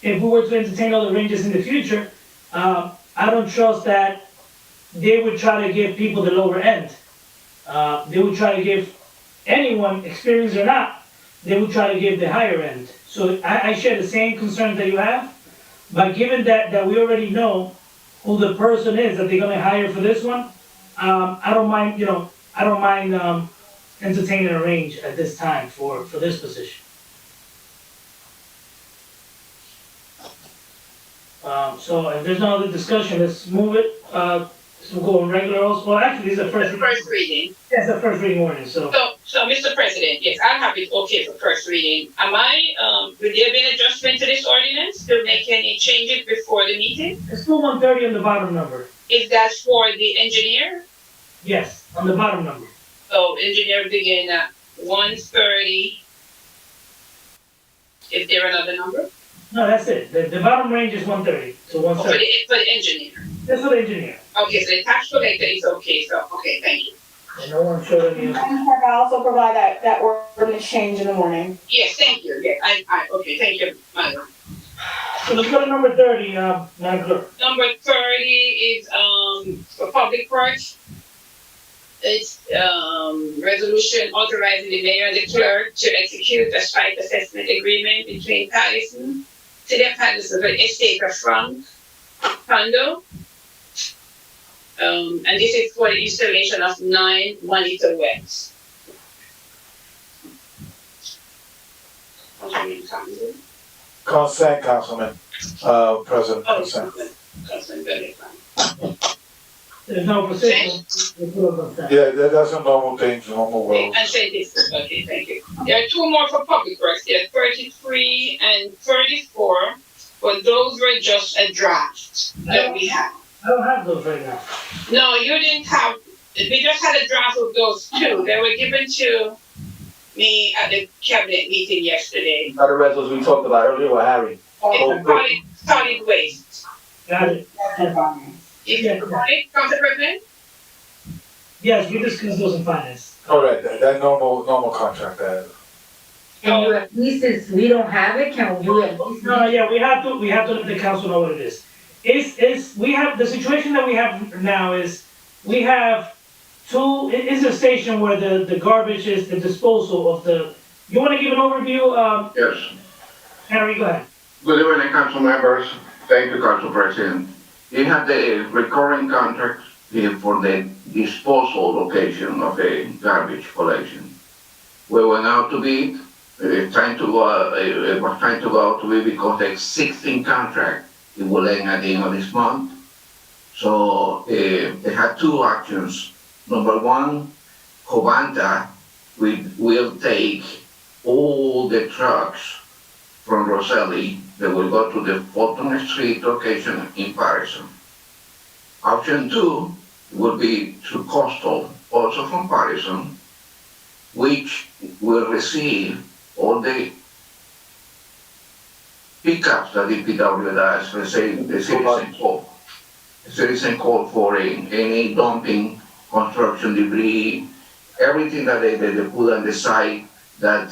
if we were to entertain other ranges in the future, I don't trust that they would try to give people the lower end. They would try to give anyone, experienced or not, they would try to give the higher end. So I share the same concerns that you have, but given that we already know who the person is that they're gonna hire for this one, I don't mind, entertaining a range at this time for this position. So if there's no other discussion, let's move it, so we'll go on regular also. Well, actually, this is the first reading. Yes, the first reading ordinance, so. So, Mr. President, yes, I'll have it okay for first reading. Will there be an adjustment to this ordinance to make any changes before the meeting? It's still 130 on the bottom number. Is that for the engineer? Yes, on the bottom number. So engineer begin at 130. Is there another number? No, that's it. The bottom range is 130, so 130. For the engineer? That's for the engineer. Okay, so the tax collector is okay, so, okay, thank you. And no one showed any. Madam Clerk, I'll also provide that ordinance change in the morning. Yes, thank you, yes, okay, thank you, Madam. So let's go to number 30, Madam Clerk. Number 30 is, for public works. It's, resolution authorizing the mayor and the clerk to execute a site assessment agreement between Paterson, City of Paterson, for the estate of Frank Condo. And this is for the installation of 9 1-liter wells. Consent, Councilman, President, consent. There's no position. Yeah, that's a normal thing, normal Okay, world. and say this, okay, thank you. There are 2 more for public works, there are 33 and 34, but those were just a draft that we have. I don't have those right now. No, you didn't have, we just had a draft of those 2. They were given to me at the cabinet meeting yesterday. Not the rentals we talked about earlier with Harry. It's solid waste. Got it. Is it correct, Council President? Yes, we discussed those in finance. All right, that normal contract, that. Can you at least, since we don't have it, can you at least? No, yeah, we have to let the council know what it is. We have, the situation that we have now is, we have 2, it is a station where the garbage is, the disposal of the, you wanna give an overview, Yes. Harry, go ahead. Good evening, council members. Thank you, Council President. You have the recurring contracts for the disposal location of a garbage collection. We went out to bid. It was trying to go out to bid because the existing contract, it will end at the end of this month. So they had two actions. Number one, Covanta will take all the trucks from Rosselli that will go to the Fulton Street location in Paterson. Option two will be to Coastal, also from Paterson, which will receive all the pickups that the DPW does, let's say the citizen call for any dumping, construction debris, everything that they put on the site that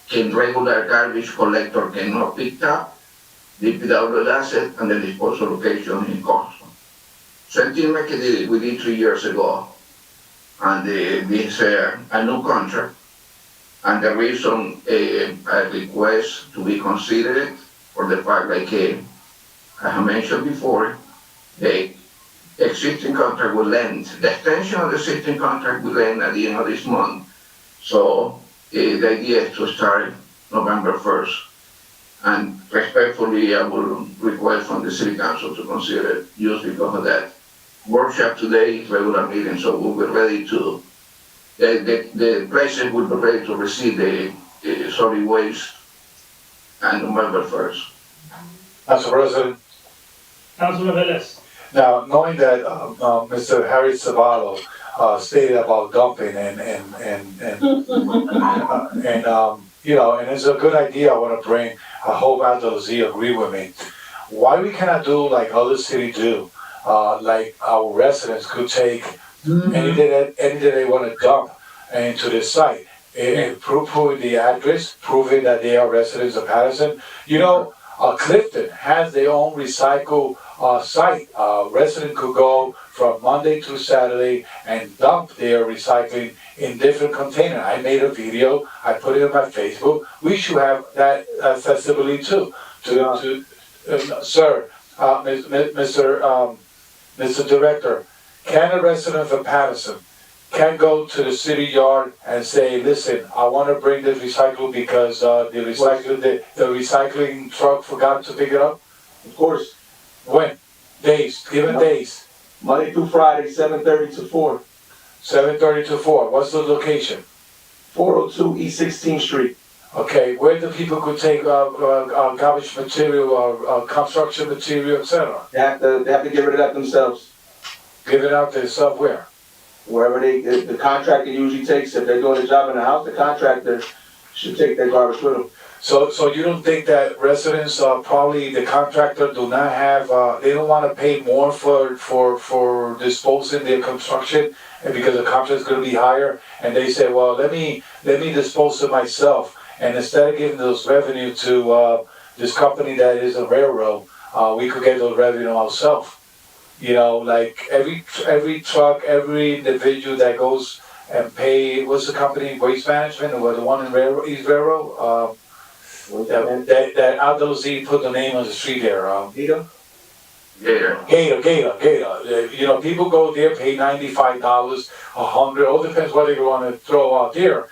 can regular garbage collector cannot pick up, DPW does it, and the disposal location in Coastal. Same thing like we did 3 years ago, and this a new contract, and the reason a request to be considered for the fact, like I have mentioned before, the existing contract will end. The extension of the existing contract will end at the end of this month. So the idea is to start November 1st. And respectfully, I will request from the City Council to consider it just because of that. Workshop today is regular meeting, so we'll be ready to, the places will be ready to receive the solid waste on November 1st. Council President. Councilman Velez. Now, knowing that Mr. Harry Zavallo stated about dumping and you know, and it's a good idea I want to bring, I hope Aldo Z agree with me. Why we cannot do like other cities do, like our residents could take anything that they want to dump into this site, proving the address, proving that they are residents of Paterson. You know, Clifton has their own recycle site. Resident could go from Monday to Saturday and dump their recycling in different containers. I made a video, I put it on my Facebook. We should have that accessibility too. Sir, Mr. Director, can a resident of Paterson can go to the city yard and say, listen, I want to bring this recycle because the recycling truck forgot to pick it up? Of course. When? Days, given days. Monday through Friday, 7:30 to 4. 7:30 to 4. What's the location? 402 East 16th Street. Okay, where the people could take garbage material or construction material, etc. They have to give it up themselves. Give it out themselves where? Wherever the contractor usually takes, if they're doing a job in the house, the contractor should take their garbage with them. So you don't think that residents, probably the contractor do not have, they don't want to pay more for disposing their construction, and because the contract is going to be higher, and they say, well, let me dispose it myself, and instead of giving those revenue to this company that is a railroad, we could get those revenue ourselves. You know, like every truck, every individual that goes and pay, what's the company, Waste Management, or the one in East Railroad? That Aldo Z put the name on the street there. Gator. You know, people go there, pay $95, $100, all depends what they want to throw out there.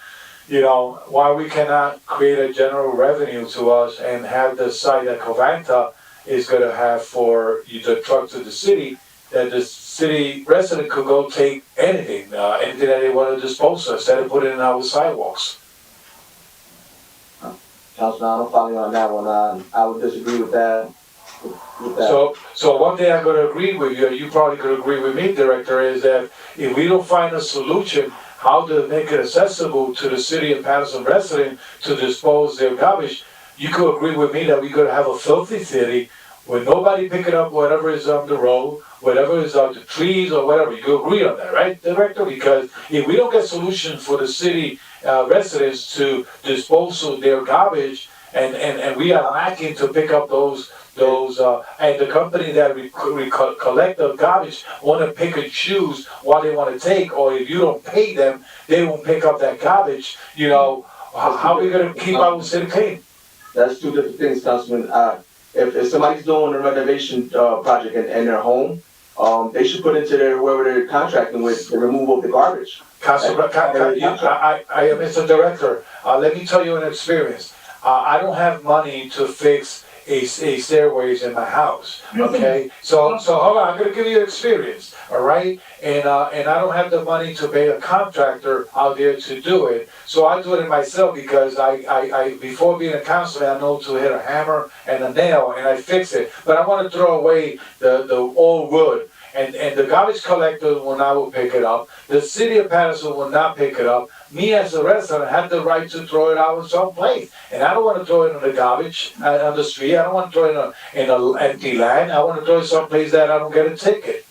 You know, why we cannot create a general revenue to us and have the site that Covanta is going to have for the truck to the city, that the city resident could go take anything that they want to dispose of instead of putting it in our sidewalks. Councilman, I don't follow you on that one. I would disagree with that. So one thing I'm going to agree with you, you probably could agree with me, Director, is that if we don't find a solution how to make it accessible to the city of Paterson resident to dispose their garbage, you could agree with me that we could have a filthy city with nobody picking up whatever is on the road, whatever is on the trees or whatever. You could agree on that, right, Director? Because if we don't get solutions for the city residents to dispose of their garbage, and we are lacking to pick up those and the company that collect the garbage want to pick and choose what they want to take, or if you don't pay them, they won't pick up that garbage. You know, how are we going to keep our city clean? That's two different things, Councilman. If somebody's doing a renovation project in their home, they should put into their, whoever they're contracting with, the removal of the garbage. Mr. Director, let me tell you an experience. I don't have money to fix a stairways in my house, okay? So hold on, I'm gonna give you experience, all right? And I don't have the money to pay a contractor out there to do it. So I do it myself because I before being a councilman, I know to hit a hammer and a nail and I fix it. But I wanna throw away the old wood. And the garbage collector will not pick it up. The city of Paterson will not pick it up. Me as a resident have the right to throw it out in some place. And I don't want to throw it in the garbage on the street. I don't want to throw it in an empty land. I want to throw it someplace that I don't get a ticket.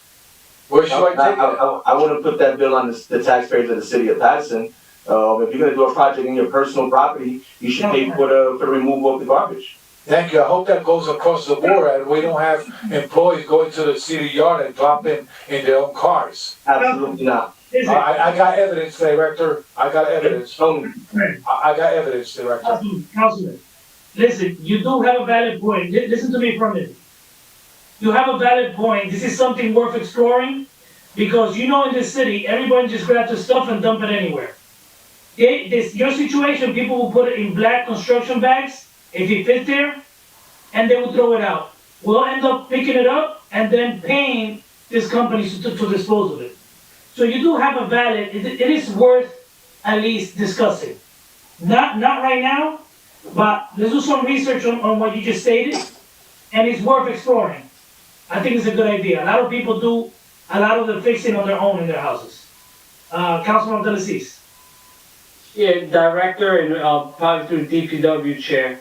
Where should I take it? I wouldn't put that bill on the taxpayers of the city of Paterson. If you're gonna do a project in your personal property, you should pay for the removal of the garbage. Thank you. I hope that goes across the board and we don't have employees going to the city yard and dropping in their own cars. Absolutely not. I got evidence, Director. I got evidence. I got evidence, Director. Councilman, listen, you do have a valid point. Listen to me for a minute. You have a valid point. This is something worth exploring because in this city, everyone just grabs the stuff and dump it anywhere. Your situation, people will put it in black construction bags if it fits there, and they will throw it out. We'll end up picking it up and then paying this company to dispose of it. So you do have a valid, it is worth at least discussing. Not right now, but let's do some research on what you just stated, and it's worth exploring. I think it's a good idea. A lot of people do a lot of the fixing on their own in their houses. Councilman Delacis. Yeah, Director, and probably through DPW Chair.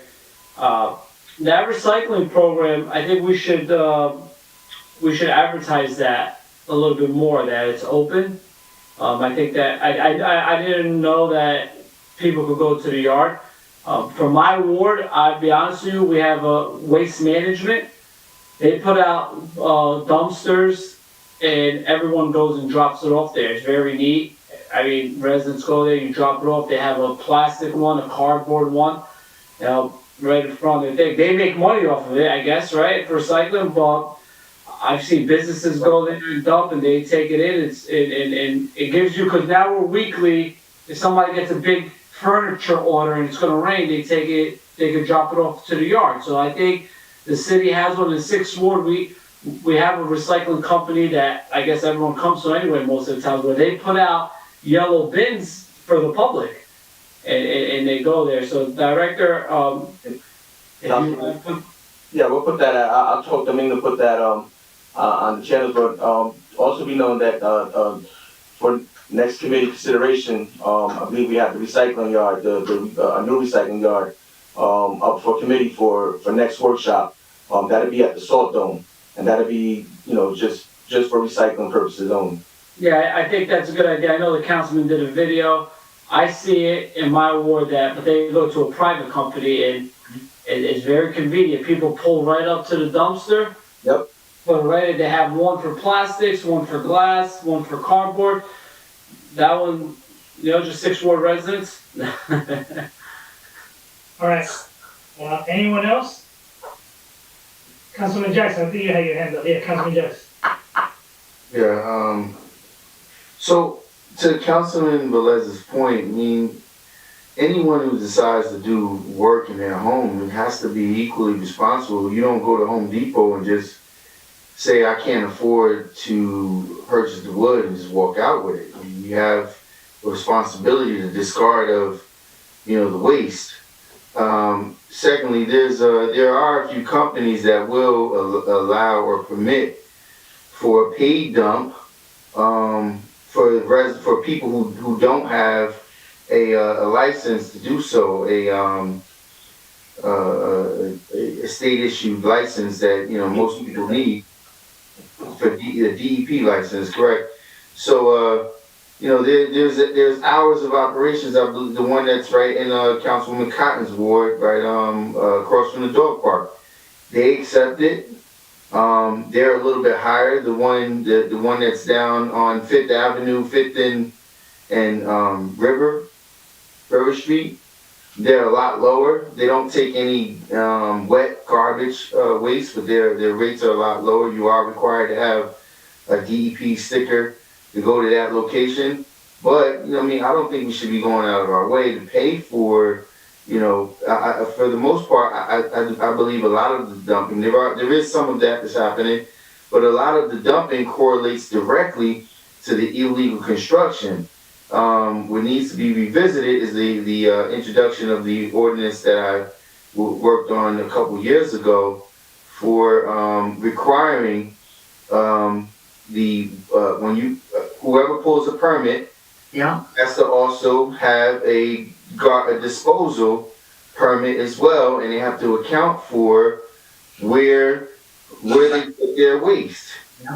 That recycling program, I think we should advertise that a little bit more, that it's open. I think that, I didn't know that people could go to the yard. For my ward, I'll be honest with you, we have waste management. They put out dumpsters and everyone goes and drops it off there. It's very neat. I mean, residents go there, you drop it off. They have a plastic one, a cardboard one, right in front of it. They make money off of it, I guess, right, for recycling, but I've seen businesses go there and dump and they take it in. And it gives you, because now we're weekly, if somebody gets a big furniture order and it's gonna rain, they can drop it off to the yard. So I think the city has one in 6th Ward. We have a recycling company that I guess everyone comes to anyway most of the time, where they put out yellow bins for the public. And they go there. So Director, yeah, we'll put that. I'll talk to Ming to put that on the channels. But also be known that for next committee consideration, I believe we have the recycling yard, a new recycling yard, up for committee for next workshop. That'll be at the Salt Dome, and that'll be just for recycling purposes only. Yeah, I think that's a good idea. I know the councilman did a video. I see it in my ward but they go to a private company and it's very convenient. People pull right up to the dumpster. Yep. Put it right in. They have one for plastics, one for glass, one for cardboard. That one, just 6th Ward residents. All right. Anyone else? Councilman Jackson, I think you had your hand up. Yeah, Councilman Jackson. Yeah, so to Councilman Velez's point, I mean, anyone who decides to do work in their home, it has to be equally responsible. You don't go to Home Depot and just say, I can't afford to purchase the wood and just walk out with it. You have a responsibility to discard of, the waste. Secondly, there are a few companies that will allow or permit for a paid dump for people who don't have a license to do so, a state issued license that most people need for the DEP license, correct? So there's hours of operations. I believe the one that's right in Councilwoman Cotton's ward, right across from the dog park. They accept it. They're a little bit higher. The one that's down on 5th Avenue, 5th and River Street, they're a lot lower. They don't take any wet garbage waste, but their rates are a lot lower. You are required to have a DEP sticker to go to that location. But, I mean, I don't think we should be going out of our way to pay for, for the most part, I believe a lot of the dumping, there is some of that that's happening, but a lot of the dumping correlates directly to the illegal construction. What needs to be revisited is the introduction of the ordinance that I worked on a couple years ago for requiring whoever pulls a permit has to also have a disposal permit as well, and they have to account for where they put their waste.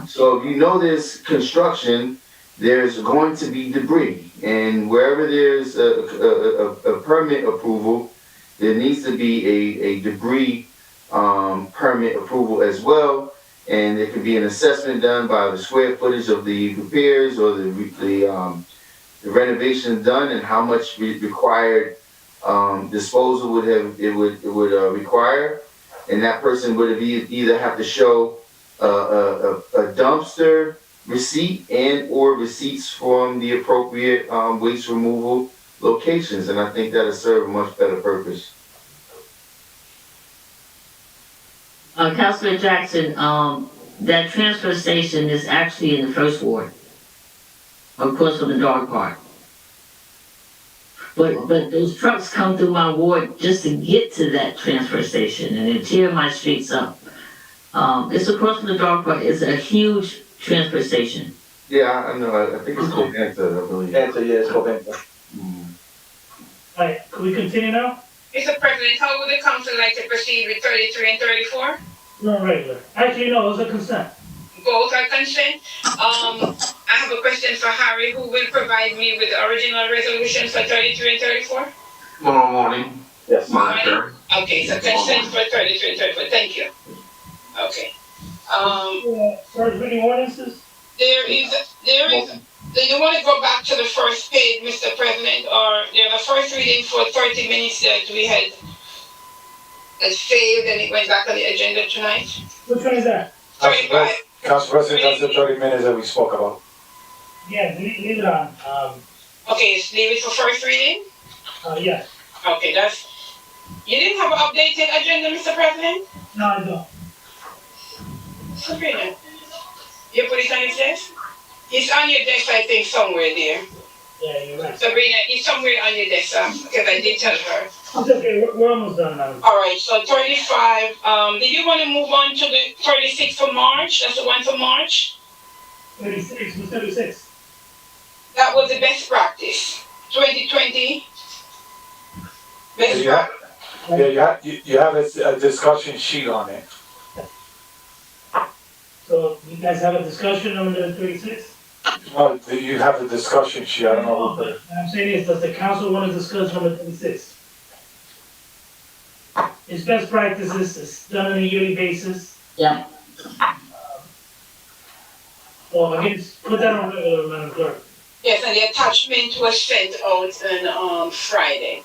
So if there's construction, there's going to be debris, and wherever there's a permit approval, there needs to be a debris permit approval as well, and there could be an assessment done by the square footage of the repairs or the renovation done, and how much required disposal would require, and that person would either have to show a dumpster receipt and or receipts from the appropriate waste removal locations, and I think that'll serve a much better purpose. Councilor Jackson, that transfer station is actually in the first ward, across from the dog park. But those trucks come through my ward just to get to that transfer station, and they tear my streets up. It's across from the dog park. It's a huge transfer station. Yeah, I know. I think it's called Panther, I believe. Panther, yeah, it's called Panther. Alright, can we continue now? Mr. President, how would the council like to proceed with 33 and 34? No, regular. Actually, no, it was a consent. Both are consent. I have a question for Harry, who will provide me with the original resolution for 33 and 34? Tomorrow morning. Yes. Monitor. Okay, so consent for 33 and 34. Thank you. Okay. First reading ordinances? There is, do you want to go back to the first page, Mr. President, or there's a first reading for 30 minutes that we had saved and it went back on the agenda tonight? Which one is that? 35. Council President, that's the 30 minutes that we spoke about. Yeah, leave it on. Okay, leave it for first reading? Yes. Okay, you didn't have an updated agenda, Mr. President? No, I don't. Sabrina, you put it on his desk? It's on your desk, I think, somewhere there. Yeah, you're right. Sabrina, it's somewhere on your desk, because I did tell her. It's okay, we're almost done now. All right, so 35, did you want to move on to the 36 for March? That's the one for March? 36, what's 36? That was the best practice. 2020. Best practice. You have a discussion sheet on it. So you guys have a discussion on the 36? No, you have a discussion sheet, I don't know. What I'm saying is, does the council want to discuss number 36? It's best practices, it's done on a yearly basis. Yeah. Well, I guess, put that on regular, Madam Clerk. Yes, and the attachment was sent out on Friday.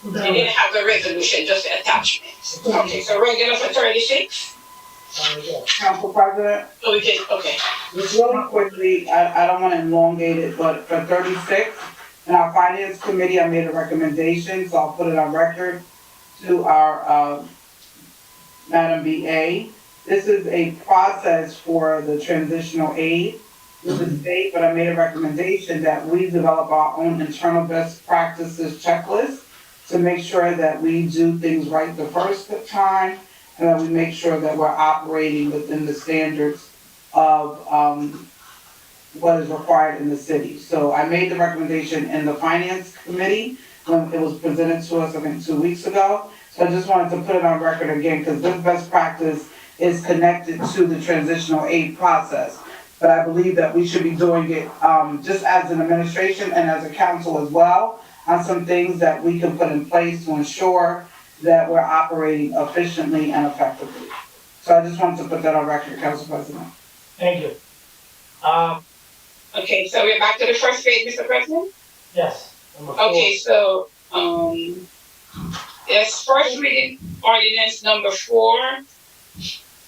They didn't have the resolution, just the attachment. Okay, so regular for 36? Council President? So we can, okay. Just really quickly, I don't want to elongate it, but for 36, in our Finance Committee, I made a recommendation, so I'll put it on record to our Madam BA. This is a process for the transitional aid with the state, but I made a recommendation that we develop our own internal best practices checklist to make sure that we do things right the first time, and that we make sure that we're operating within the standards of what is required in the city. So I made the recommendation in the Finance Committee when it was presented to us, I think, 2 weeks ago. So I just wanted to put it on record again, because this best practice is connected to the transitional aid process. But I believe that we should be doing it just as an administration and as a council as well, on some things that we can put in place to ensure that we're operating efficiently and effectively. So I just wanted to put that on record, Council President. Thank you. Okay, so we're back to the first page, Mr. President? Yes. Okay, so, yes, first reading ordinance number 4.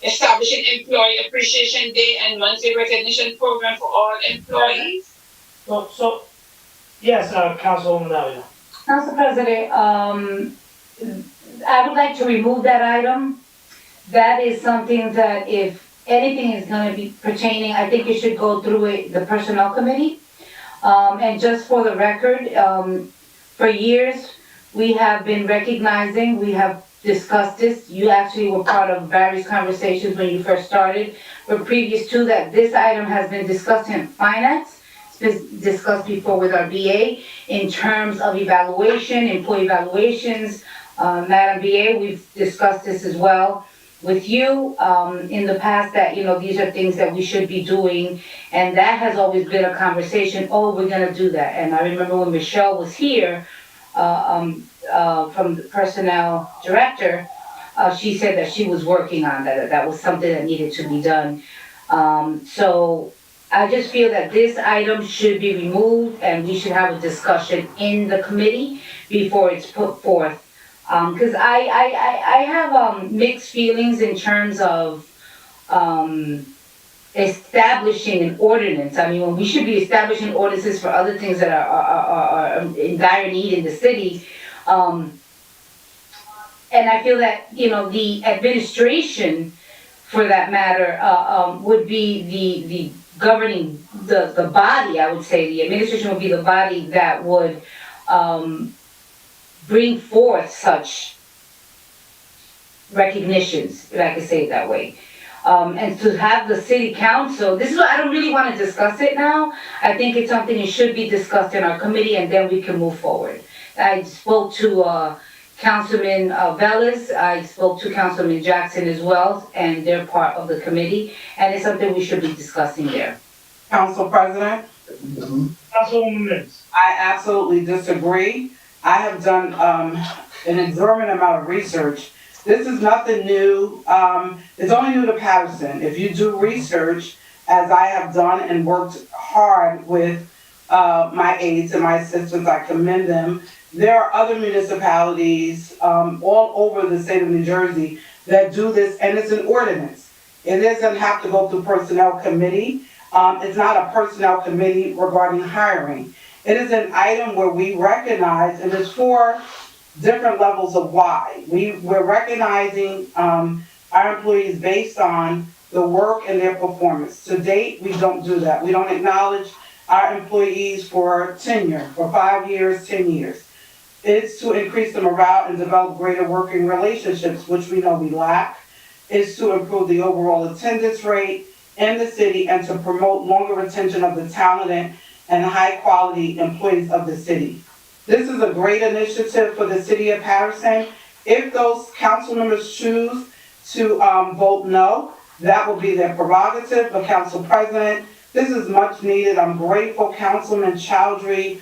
establishing Employee Appreciation Day and monthly recognition program for all employees. So, yes, Councilwoman Davila. Council President, I would like to remove that item. That is something that if anything is gonna be pertaining, I think it should go through the Personnel Committee. And just for the record, for years, we have been recognizing, we have discussed this. You actually were part of various conversations when you first started. But previous to that, this item has been discussed in finance. It's been discussed before with our BA in terms of evaluation, employee evaluations. Madam BA, we've discussed this as well with you in the past that, these are things that we should be doing. And that has always been a conversation, we're gonna do that. And I remember when Michelle was here, from the personnel director, she said that she was working on that. That was something that needed to be done. So I just feel that this item should be removed and we should have a discussion in the committee before it's put forth. Because I have mixed feelings in terms of establishing an ordinance. I mean, when we should be establishing ordinances for other things that are in dire need in the city. And I feel that, the administration, for that matter, would be the governing, the body, I would say. The administration would be the body that would bring forth such recognitions, if I could say it that way. And to have the city council, this is what I don't really want to discuss it now. I think it's something that should be discussed in our committee and then we can move forward. I spoke to Councilman Velez, I spoke to Councilman Jackson as well, and they're part of the committee, and it's something we should be discussing there. Council President? Councilwoman Mims. I absolutely disagree. I have done an exorbitant amount of research. This is nothing new. It's only new to Paterson. If you do research, as I have done and worked hard with my aides and my assistants, I commend them. There are other municipalities all over the state of New Jersey that do this, and it's an ordinance. It doesn't have to go through Personnel Committee. It's not a Personnel Committee regarding hiring. It is an item where we recognize, and it's for different levels of why. We're recognizing our employees based on the work and their performance. To date, we don't do that. We don't acknowledge our employees for tenure, for 5 years, 10 years. It's to increase the morale and develop greater working relationships, which we know we lack. It's to improve the overall attendance rate in the city and to promote longer retention of the talented and high-quality employees of the city. This is a great initiative for the city of Paterson. If those council members choose to vote no, that will be their prerogative. But Council President, this is much needed. I'm grateful, Councilman Chowdhury.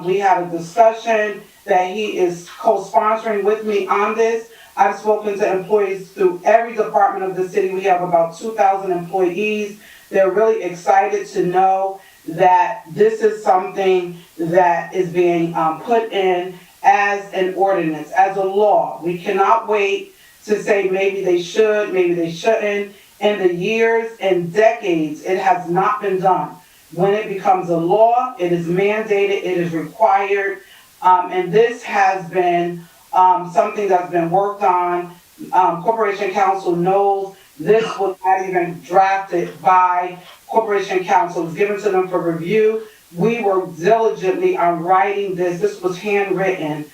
We had a discussion that he is co-sponsoring with me on this. I've spoken to employees through every department of the city. We have about 2,000 employees. They're really excited to know that this is something that is being put in as an ordinance, as a law. We cannot wait to say maybe they should, maybe they shouldn't. In the years and decades, it has not been done. When it becomes a law, it is mandated, it is required, and this has been something that's been worked on. Corporation Council knows this was not even drafted by Corporation Council. It was given to them for review. We were diligently on writing this. This was handwritten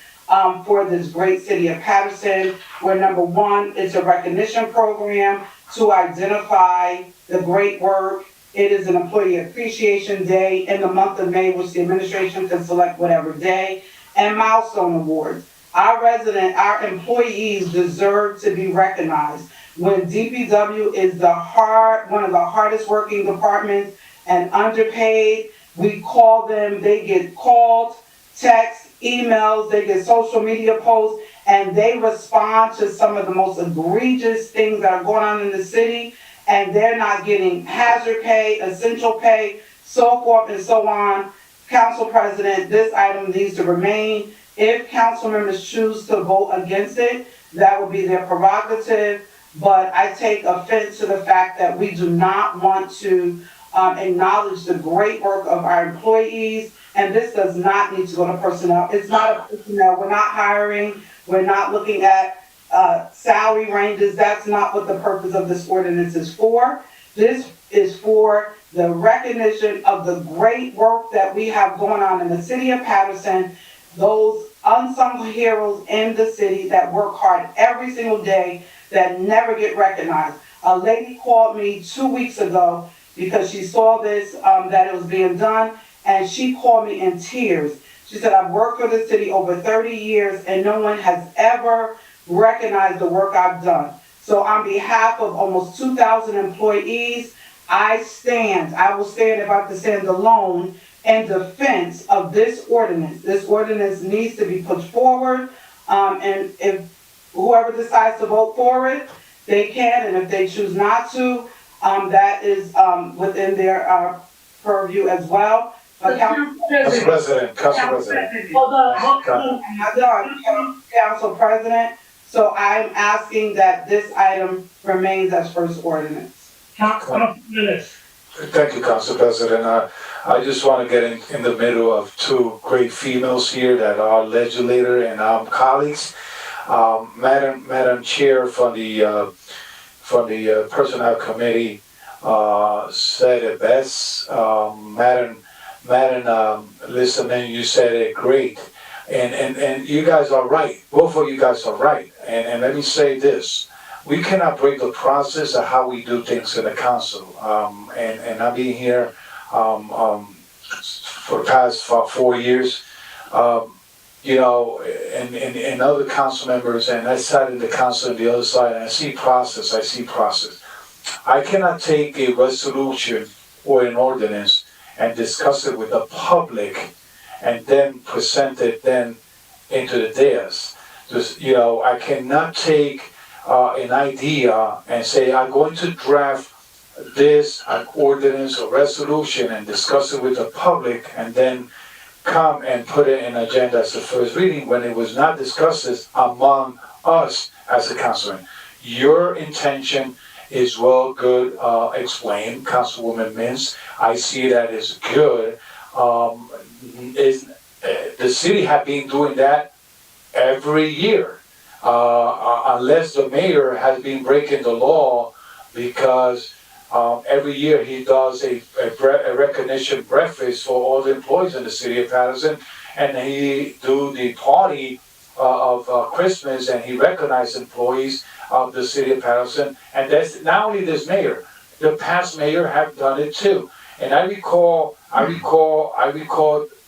for this great city of Paterson, where number one, it's a recognition program to identify the great work. It is an employee appreciation day in the month of May, which the administration can select whatever day, and milestone awards. Our employees deserve to be recognized. When DPW is one of the hardest working departments and underpaid, we call them, they get called, texts, emails, they get social media posts, and they respond to some of the most egregious things that are going on in the city, and they're not getting hazard pay, essential pay, so forth and so on. Council President, this item needs to remain. If council members choose to vote against it, that will be their prerogative. but I take offense to the fact that we do not want to acknowledge the great work of our employees, and this does not need to go to personnel. It's not a personnel, we're not hiring, we're not looking at salary ranges. That's not what the purpose of this ordinance is for. This is for the recognition of the great work that we have going on in the city of Paterson, those unsung heroes in the city that work hard every single day that never get recognized. A lady called me 2 weeks ago because she saw this, that it was being done, and she called me in tears. She said, I've worked for the city over 30 years and no one has ever recognized the work I've done. So on behalf of almost 2,000 employees, I will stand, if I have to stand alone, in defense of this ordinance. This ordinance needs to be put forward, and if whoever decides to vote for it, they can, and if they choose not to, that is within their purview as well. Council President. Hold on. I'm not done, Council President. So I'm asking that this item remains as first ordinance. Thank you, Council President. I just want to get in the middle of two great females here that are legislator and colleagues. Madam Chair from the Personnel Committee said it best. Madam Listening, you said it great. And you guys are right. Both of you guys are right. And let me say this. We cannot break the process of how we do things in the council. And I've been here for the past 4 years. You know, and other council members, and I sat in the council on the other side, and I see process. I cannot take a resolution or an ordinance and discuss it with the public and then present it then into the dais. Just, you know, I cannot take an idea and say, I'm going to draft this, an ordinance or resolution and discuss it with the public and then come and put it in agenda as the first reading when it was not discussed among us as a councilman. Your intention is good explained, Councilwoman Mintz. I see that as good. The city have been doing that every year, unless the mayor has been breaking the law, because every year he does a recognition breakfast for all the employees in the city of Paterson, and he do the party of Christmas, and he recognizes employees of the city of Paterson. And that's not only this mayor, the past mayor have done it too. And I recall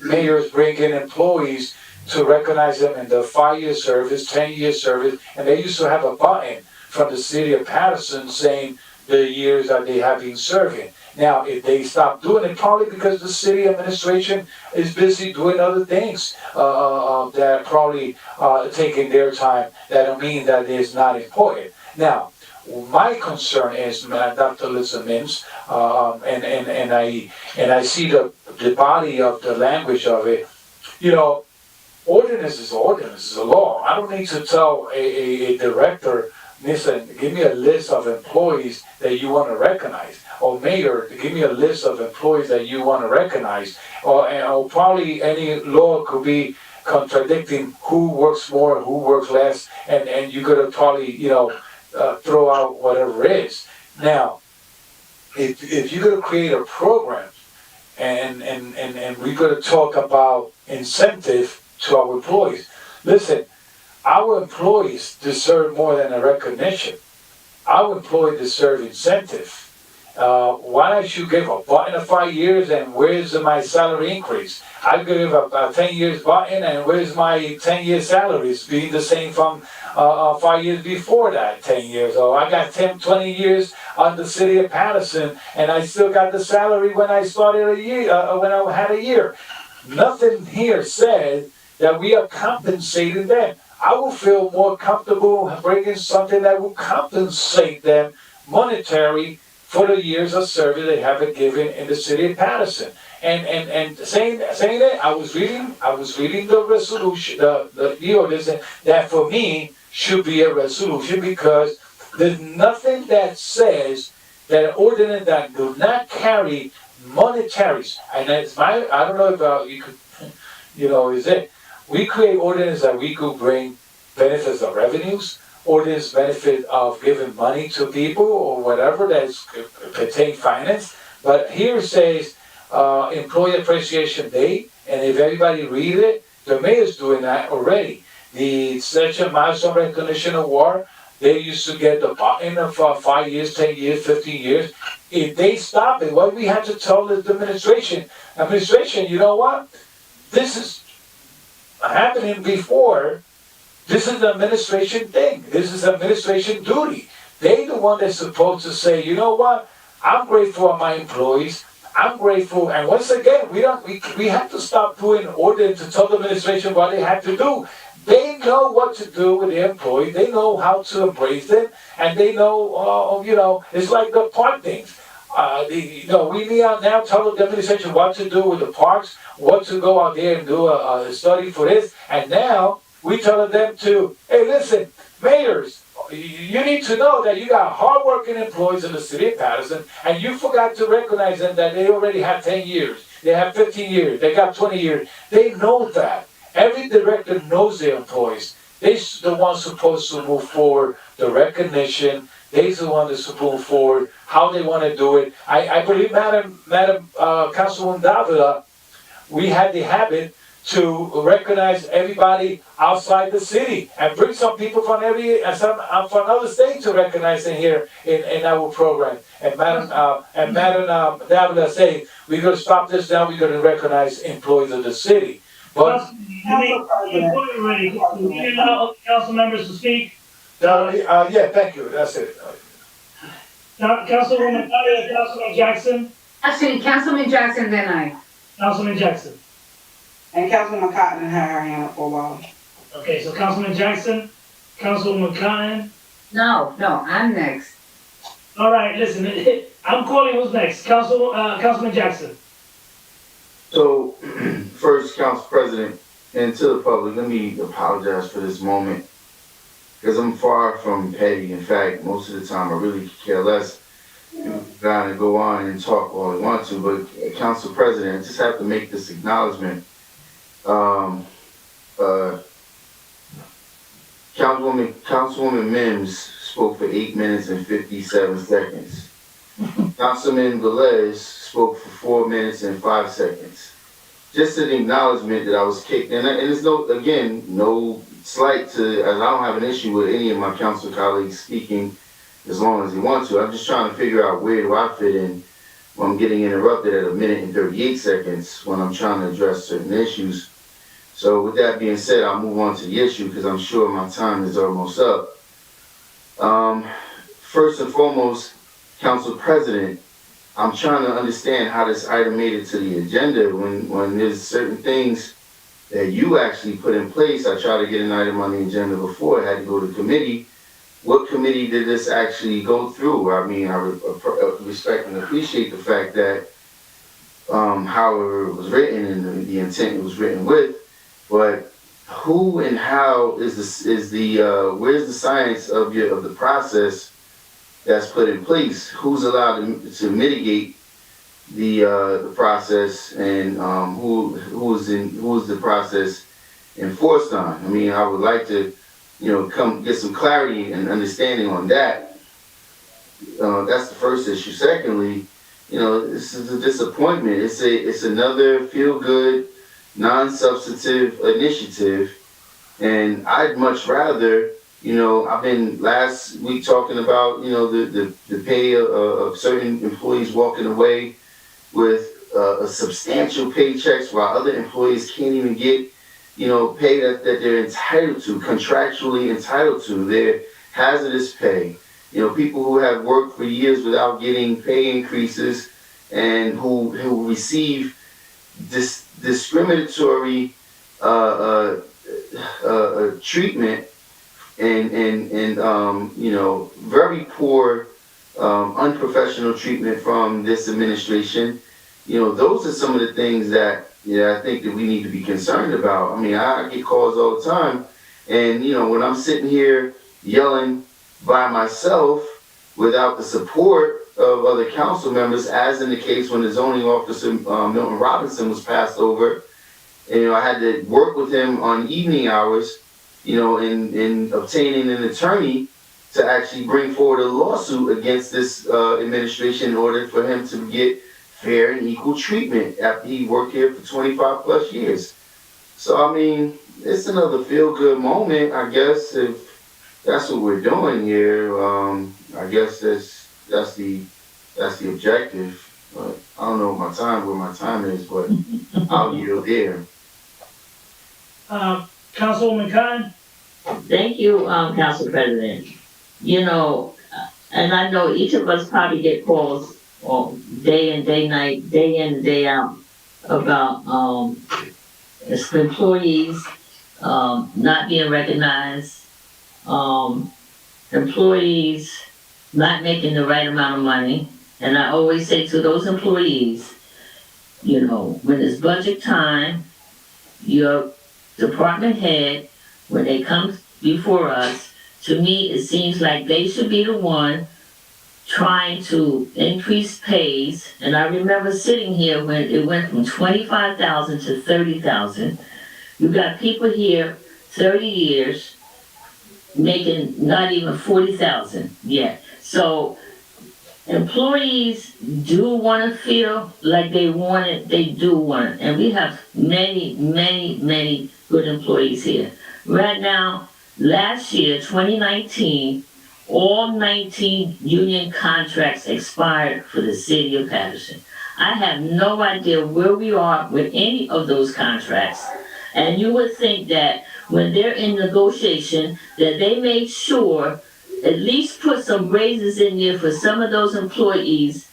mayors bringing employees to recognize them in the 5-year service, 10-year service, and they used to have a button from the city of Paterson saying the years that they have been serving. Now, if they stop doing it, probably because the city administration is busy doing other things that probably taking their time, that don't mean that it is not important. Now, my concern is, Dr. Lisa Mintz, and I see the body of the language of it. You know, ordinance is a law. I don't need to tell a director, listen, give me a list of employees that you want to recognize. Or mayor, give me a list of employees that you want to recognize. Or probably any law could be contradicting who works more, who works less, and you could probably, you know, throw out whatever it is. Now, if you're going to create a program, and we're going to talk about incentive to our employees. Listen, our employees deserve more than a recognition. Our employees deserve incentive. Why don't you give a button of 5 years and where's my salary increase? I give a 10 years button and where's my 10-year salaries being the same from 5 years before that 10 years. Oh, I got 10, 20 years on the city of Paterson and I still got the salary when I started a year, when I had a year. Nothing here said that we are compensating them. I will feel more comfortable bringing something that will compensate them monetary for the years of service they have been given in the city of Paterson. And saying that, I was reading the resolution, the ordinance that for me should be a resolution, because There's nothing that says that an ordinance that do not carry monetaries, and it's my, I don't know if you could, is it, we create ordinance that we could bring benefits of revenues, ordinance benefit of giving money to people or whatever that's pertain finance, but here it says Employee Appreciation Day, and if everybody read it, the mayor's doing that already. The Session Milestone Recognition Award, they used to get the button of 5 years, 10 years, 15 years. If they stop it, what we have to tell the administration, you know what? This is happening before. This is the administration thing. This is administration duty. They the one that's supposed to say, you know what? I'm grateful for my employees. I'm grateful, and once again, we have to stop doing ordinance to tell the administration what they have to do. They know what to do with their employees. They know how to embrace them, and they know, it's like the park things. We need now tell the administration what to do with the parks, what to go out there and do a study for this, and now we tell them to, hey, listen, mayors, you need to know that you got hardworking employees in the city of Paterson, and you forgot to recognize them that they already have 10 years, they have 15 years, they got 20 years. They know that. Every director knows their employees. They're the ones supposed to move forward the recognition. They're the ones that supposed to move forward how they want to do it. I believe, Madam Councilwoman Davila, we had the habit to recognize everybody outside the city and bring some people from from another state to recognize them here in our program. And Madam Davila say, we're going to stop this now, we're going to recognize employees of the city. But ready. Can we allow council members to speak? yeah, thank you, that's it. Councilwoman Talia, Councilman Jackson? Actually, Councilman Jackson, then I. Councilman Jackson. And Councilwoman Cotton had her hand up for a while. Okay, so Councilman Jackson, Councilwoman Cotton. No, I'm next. All right, listen, I'm calling who's next. Councilman Jackson. So, first, Council President, and to the public, let me apologize for this moment, because I'm far from petty. In fact, most of the time, I really care less. People kind of go on and talk all they want to, but Council President, I just have to make this acknowledgement. Councilwoman Mims spoke for 8 minutes and 57 seconds. Councilman Velez spoke for 4 minutes and 5 seconds. Just an acknowledgement that I was kicked, and it's no slight to, as I don't have an issue with any of my council colleagues speaking as long as they want to. I'm just trying to figure out where do I fit in when I'm getting interrupted at 1 minute and 38 seconds when I'm trying to address certain issues. So with that being said, I'll move on to the issue because I'm sure my time is almost up. First and foremost, Council President, I'm trying to understand how this item made it to the agenda when there's certain things that you actually put in place. I tried to get an item on the agenda before, it had to go to committee. What committee did this actually go through? I mean, I respect and appreciate the fact that however it was written and the intent it was written with, but who and how is where's the science of the process that's put in place? Who's allowed to mitigate the process, and who's the process enforced on? I mean, I would like to, come get some clarity and understanding on that. That's the first issue. Secondly, this is a disappointment. It's another feel-good, non-substantive initiative, and I'd much rather. I've been last week talking about, the pay of certain employees walking away with substantial paychecks while other employees can't even get, pay that they're entitled to, contractually entitled to. Their hazardous pay. People who have worked for years without getting pay increases and who receive discriminatory treatment and very poor unprofessional treatment from this administration. Those are some of the things that I think that we need to be concerned about. I mean, I get calls all the time, and when I'm sitting here yelling by myself without the support of other council members, as in the case when the zoning officer, Milton Robinson, was passed over. And, I had to work with him on evening hours, in obtaining an attorney to actually bring forward a lawsuit against this administration in order for him to get fair and equal treatment after he worked here for 25 plus years. So, I mean, it's another feel-good moment, I guess, if that's what we're doing here. I guess that's the objective. But I don't know where my time is, but I'll yield there. Councilwoman Khan? Thank you, Council President. And I know each of us probably get calls day in, day night, day in and day out about employees not being recognized, employees not making the right amount of money. And I always say to those employees, when it's budget time, your department head, when they come before us, to me, it seems like they should be the one trying to increase pays. And I remember sitting here when it went from 25,000 to 30,000. You got people here 30 years making not even 40,000 yet. So employees do want to feel like they want it. They do want it. And we have many, many, many good employees here. Right now, last year, 2019, all 19 union contracts expired for the city of Paterson. I have no idea where we are with any of those contracts. And you would think that when they're in negotiation, that they made sure at least put some raises in there for some of those employees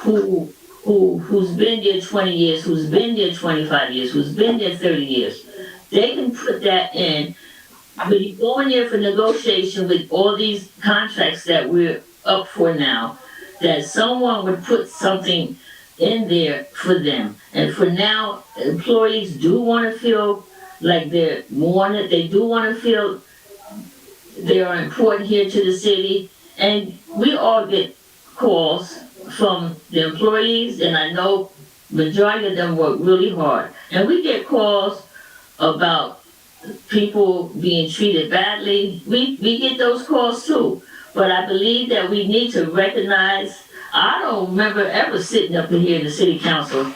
who's been there 20 years, who's been there 25 years, who's been there 30 years. They can put that in. When you go in there for negotiation with all these contracts that we're up for now, that someone would put something in there for them. And for now, employees do want to feel like they're wanted. They do want to feel they are important here to the city. And we all get calls from the employees, and I know majority of them work really hard. And we get calls about people being treated badly. We get those calls too. But I believe that we need to recognize, I don't remember ever sitting up in here in the city council,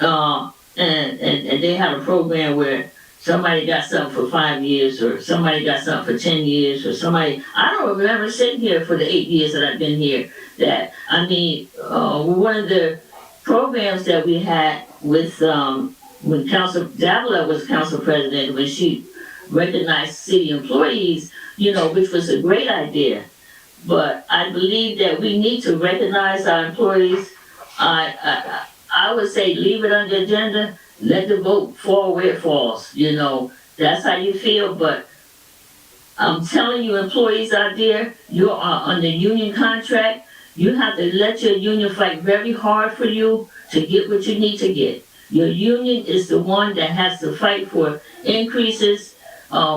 and they have a program where somebody got something for 5 years, or somebody got something for 10 years, or somebody, I don't remember sitting here for the 8 years that I've been here. One of the programs that we had with, when Council Davila was council president, when she recognized city employees, which was a great idea. But I believe that we need to recognize our employees. I would say leave it on the agenda, let the vote fall where it falls. That's how you feel. But I'm telling you, employees out there, you are on the union contract. You have to let your union fight very hard for you to get what you need to get. Your union is the one that has to fight for increases.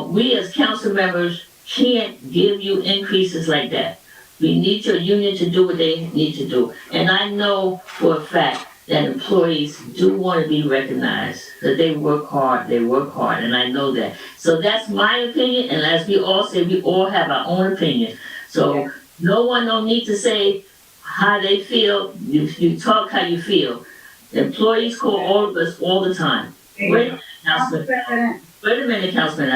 We as council members can't give you increases like that. We need your union to do what they need to do. And I know for a fact that employees do want to be recognized, that they work hard, and I know that. So that's my opinion, and as we all say, we all have our own opinion. So no one don't need to say how they feel. You talk how you feel. Employees call all of us all the time. Wait a minute, Councilman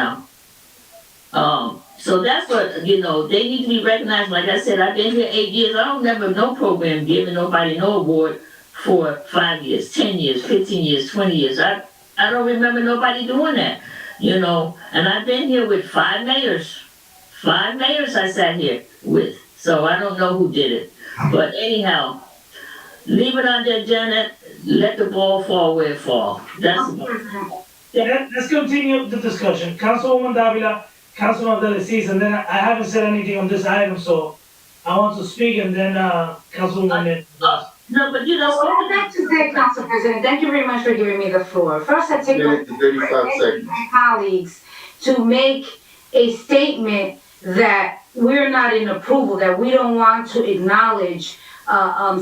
Al. So that's what, they need to be recognized. Like I said, I've been here 8 years. I don't remember no program giving nobody no award for 5 years, 10 years, 15 years, 20 years. I don't remember nobody doing that, And I've been here with 5 mayors. 5 mayors I sat here with. So I don't know who did it. But anyhow, leave it on the agenda. Let the ball fall where it falls. Let's continue the discussion. Councilwoman Davila, Councilman Abdelaziz, and then I haven't said anything on this item, so I want to speak, and then Councilwoman. No, but what I'd like to say, Council President, thank you very much for giving me the floor. First, I take 35 seconds. my colleagues to make a statement that we're not in approval, that we don't want to acknowledge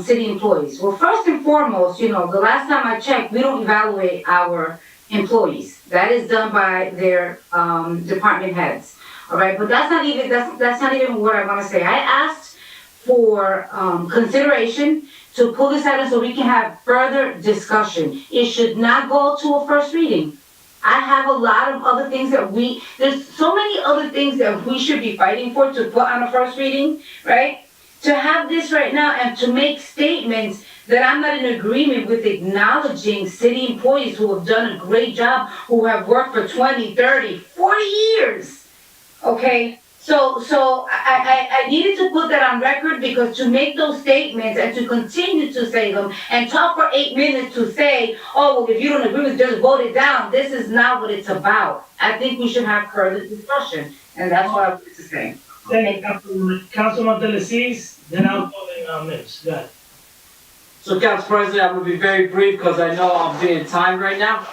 city employees. Well, first and foremost, the last time I checked, we don't evaluate our employees. That is done by their department heads. All right, but that's not even what I want to say. I asked for consideration to pull this item so we can have further discussion. It should not go to a first reading. I have a lot of other things there's so many other things that we should be fighting for to put on a first reading, right? To have this right now and to make statements that I'm not in agreement with acknowledging city employees who have done a great job, who have worked for 20, 30, 40 years, okay? So I needed to put that on record, because to make those statements and to continue to say them and talk for 8 minutes to say, oh, well, if you don't agree with it, just vote it down. This is not what it's about. I think we should have further discussion, and that's what I wanted to say. Thank you, Councilman Delacies, then I'll call in Mims. Go ahead. So, Council President, I'm gonna be very brief because I know I'm being timed right now.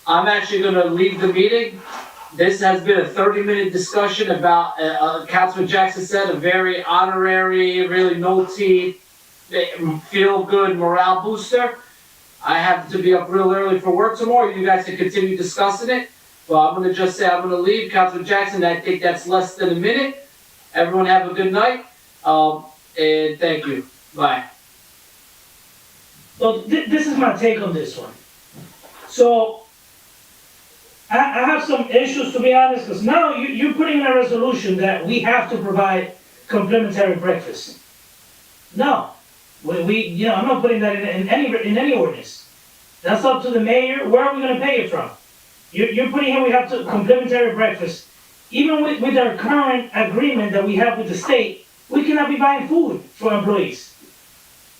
I'm actually gonna leave the meeting. This has been a 30-minute discussion about, Councilman Jackson said, a very honorary, really no-teeth, feel-good morale booster. I have to be up real early for work tomorrow. You guys can continue discussing it. But I'm gonna just say I'm gonna leave. Councilman Jackson, I think that's less than a minute. Everyone have a good night. And thank you. Bye. So this is my take on this one. So I have some issues, to be honest, because now you're putting in a resolution that we have to provide complimentary breakfast. No, I'm not putting that in any ordinance. That's up to the mayor. Where are we going to pay it from? You're putting in we have to complimentary breakfast. Even with our current agreement that we have with the state, we cannot be buying food for employees.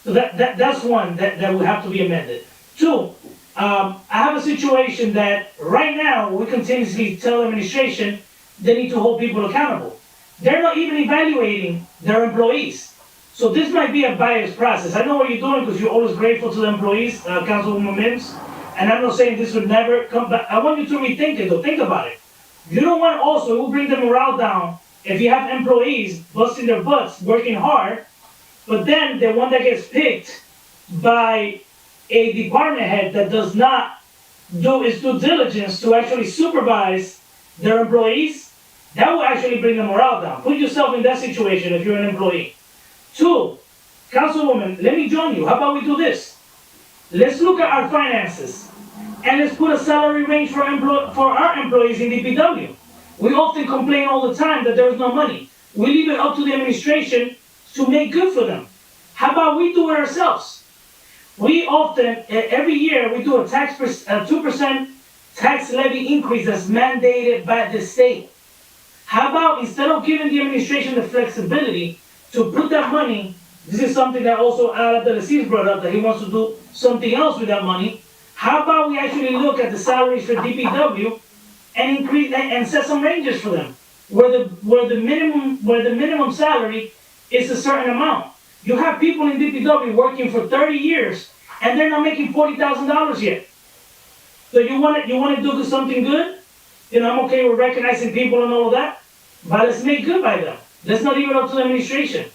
So that's one that will have to be amended. Two, I have a situation that right now we continuously tell administration they need to hold people accountable. They're not even evaluating their employees. So this might be a biased process. I know what you're doing because you're always grateful to the employees, Councilwoman Mims, and I'm not saying this would never come back. I want you to rethink it though, think about it. You don't want also, it will bring the morale down if you have employees busting their butts, working hard, but then the one that gets picked by a department head that does not do its due diligence to actually supervise their employees, that will actually bring the morale down. Put yourself in that situation if you're an employee. Two, Councilwoman, let me join you. How about we do this? Let's look at our finances and let's put a salary range for our employees in DPW. We often complain all the time that there is no money. We leave it up to the administration to make good for them. How about we do it ourselves? We often, every year, we do a 2% tax levy increase that's mandated by the state. How about instead of giving the administration the flexibility to put that money, this is something that also Al Abdelaziz brought up, that he wants to do something else with that money. How about we actually look at the salaries for DPW and increase and set some ranges for them, where the minimum salary is a certain amount. You have people in DPW working for 30 years and they're not making $40,000 yet. So you want to do something good? I'm okay with recognizing people and all of that, but let's make good by them. Let's not leave it up to the administration.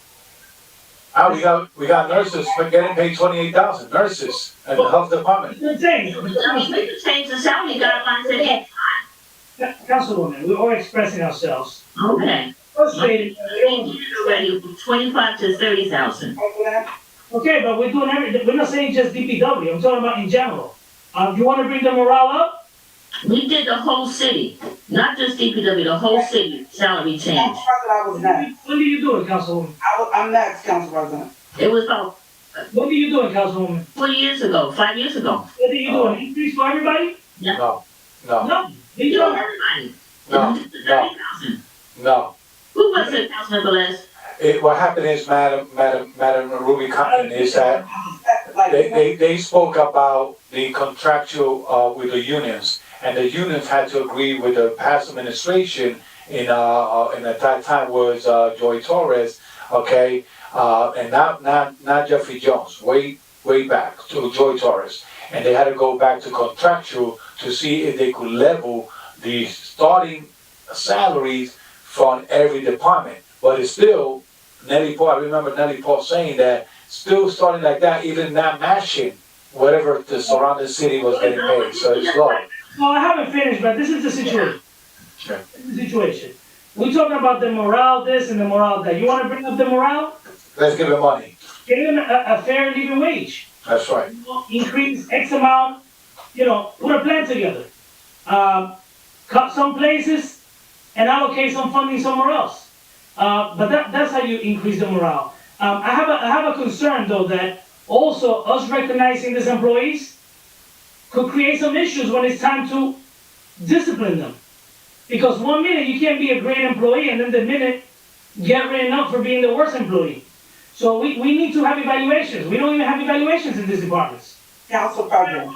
We got nurses getting paid $28,000. Nurses and the health department. We could change the salary guidelines at any time. Councilwoman, we're all expressing ourselves. Okay. Frustrated. Already 25 to 30,000. Okay, but we're doing everything. We're not saying just DPW. I'm talking about in general. You want to bring the morale up? We did the whole city, not just DPW, the whole city salary change. Council President, I was next. When did you do it, Councilwoman? I'm next, Council President. It was about When did you do it, Councilwoman? 4 years ago, 5 years ago. What did you do? An increase for everybody? Yeah. No. You know everybody. No. 30,000. No. Who was it, Councilman Velez? What happened is, Madam Ruby Cotton, is that they spoke about the contractual with the unions, and the unions had to agree with the past administration and at that time was Joy Torres, okay, and not Jeffrey Jones, way back to Joy Torres, and they had to go back to contractual to see if they could level the starting salaries from every department. but it's still, Nelly Paul, I remember Nelly Paul saying that, still starting like that, even not matching whatever the surrounding city was getting paid, so it's low. No, I haven't finished, but this is the situation. Okay. This is the situation. We're talking about the morale this and the morale that. You wanna bring up the morale? Let's give them money. Give them a fair living wage. That's right. Increase X amount, put a plan together. Cut some places and allocate some funding somewhere else. But that's how you increase the morale. I have a concern though that also us recognizing these employees could create some issues when it's time to discipline them. Because 1 minute you can't be a great employee and then the minute get written up for being the worst employee. So we need to have evaluations. We don't even have evaluations in these departments. Council President,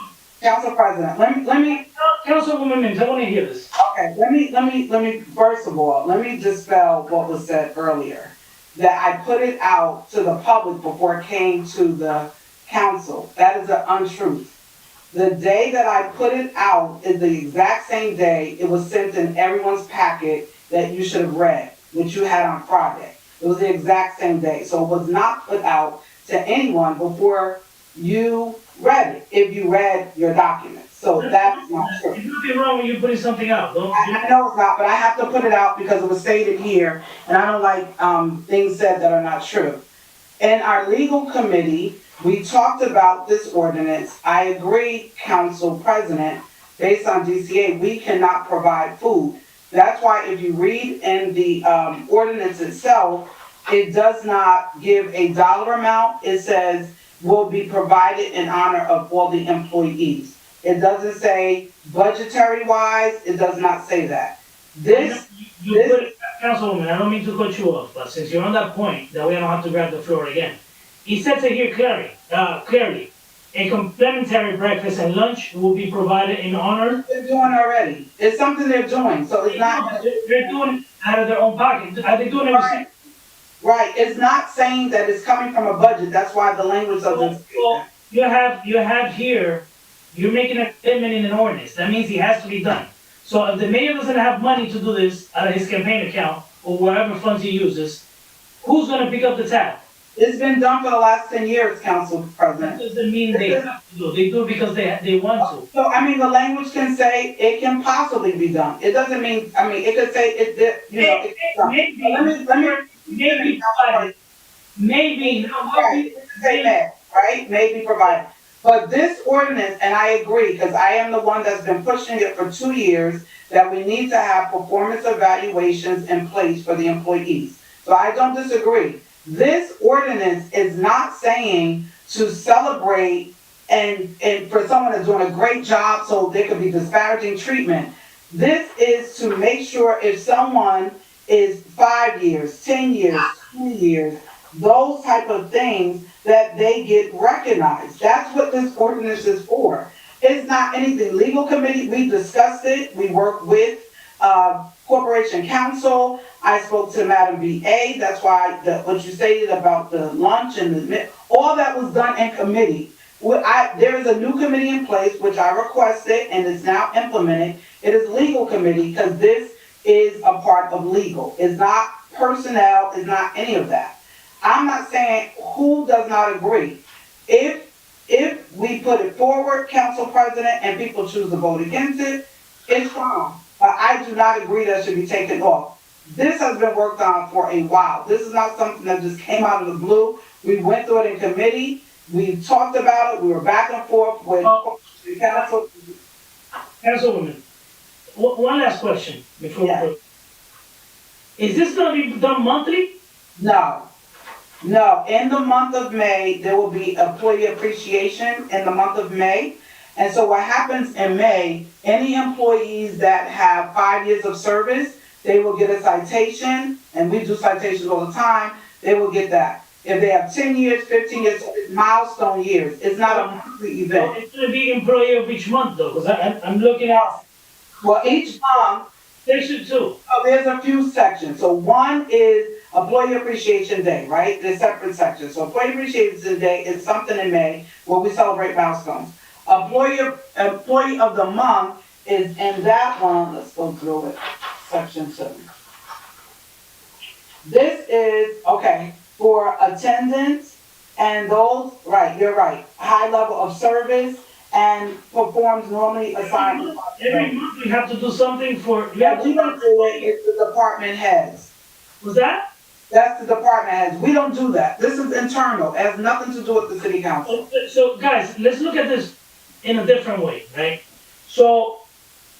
let me, Councilwoman Mims, I want to hear this. okay, let me, first of all, let me dispel what was said earlier. That I put it out to the public before it came to the council. That is an untruth. The day that I put it out is the exact same day it was sent in everyone's packet that you should have read, which you had on Friday. It was the exact same day. So it was not put out to anyone before you read it, if you read your documents. So that's not true. There's nothing wrong with you putting something out, though. I know it's not, but I have to put it out because it was stated here, and I don't like things said that are not true. In our legal committee, we talked about this ordinance. I agree, Council President, based on DCA, we cannot provide food. That's why if you read in the ordinance itself, it does not give a dollar amount. It says will be provided in honor of all the employees. It doesn't say budgetary wise, it does not say that. Councilwoman, I don't mean to cut you off, but since you're on that point, that way I don't have to grab the floor again. He says it here clearly, a complimentary breakfast and lunch will be provided in honor. They're doing already. It's something they're doing, so it's not. They're doing it out of their own pocket. Are they doing it? Right, it's not saying that it's coming from a budget, that's why the language of this. Well, you have here, you're making a commitment in an ordinance, that means it has to be done. So if the mayor doesn't have money to do this out of his campaign account, or whatever funds he uses, who's gonna pick up the tab? It's been done for the last 10 years, Council President. That doesn't mean they have to do it, they do it because they want to. So, I mean, the language can say it can possibly be done. It doesn't mean, I mean, it could say it's done. Maybe provided, maybe, Say that, right? May be provided. But this ordinance, and I agree, because I am the one that's been pushing it for 2 years, that we need to have performance evaluations in place for the employees. So I don't disagree. This ordinance is not saying to celebrate and for someone that's doing a great job so there could be disparaging treatment. This is to make sure if someone is 5 years, 10 years, 2 years, those type of things, that they get recognized. That's what this ordinance is for. It's not anything. Legal committee, we discussed it. We worked with Corporation Counsel. I spoke to Madam VA. That's why what you stated about the lunch and all that was done in committee. There is a new committee in place, which I requested and is now implemented. It is legal committee because this is a part of legal. It's not personnel, it's not any of that. I'm not saying who does not agree. If we put it forward, Council President, and people choose to vote against it, it's fine. But I do not agree that it should be taken off. This has been worked on for a while. This is not something that just came out of the blue. We went through it in committee. We talked about it. We were back and forth with the council. Councilwoman, one last question before we go. Is this gonna be done monthly? No. In the month of May, there will be employee appreciation in the month of May. And so what happens in May, any employees that have 5 years of service, they will get a citation, and we do citations all the time, they will get that. If they have 10 years, 15 years, milestone years, it's not a monthly event. It's gonna be employee of each month though, because I'm looking at. Well, each month. Section 2. Oh, there's a few sections. So one is Employee Appreciation Day, right? There's separate sections. So Employee Appreciation Day is something in May where we celebrate milestones. Employee of the Month is in that one. Let's go through it. Section 2. This is, okay, for attendance and those, right, you're right, high level of service and performs normally assigned. Every month we have to do something for. Yeah, we don't do it, it's the department heads. Was that? That's the department heads, we don't do that, this is internal, it has nothing to do with the city council. So guys, let's look at this in a different way, right? So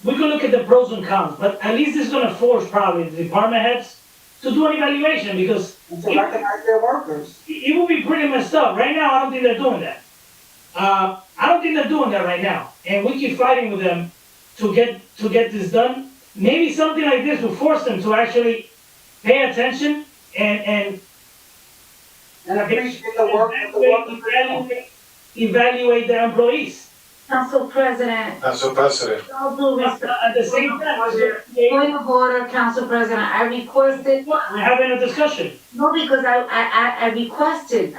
we can look at the pros and cons, but at least it's gonna force probably the department heads to do an evaluation because And to recognize their workers. it will be pretty messed up. Right now, I don't think they're doing that. I don't think they're doing that right now. And we keep fighting with them to get this done. Maybe something like this will force them to actually pay attention and appreciate the work of the workers. Evaluate their employees. Council President. Council President. All due respect. At the same time, Point of order, Council President, I requested. we're having a discussion. No, because I requested,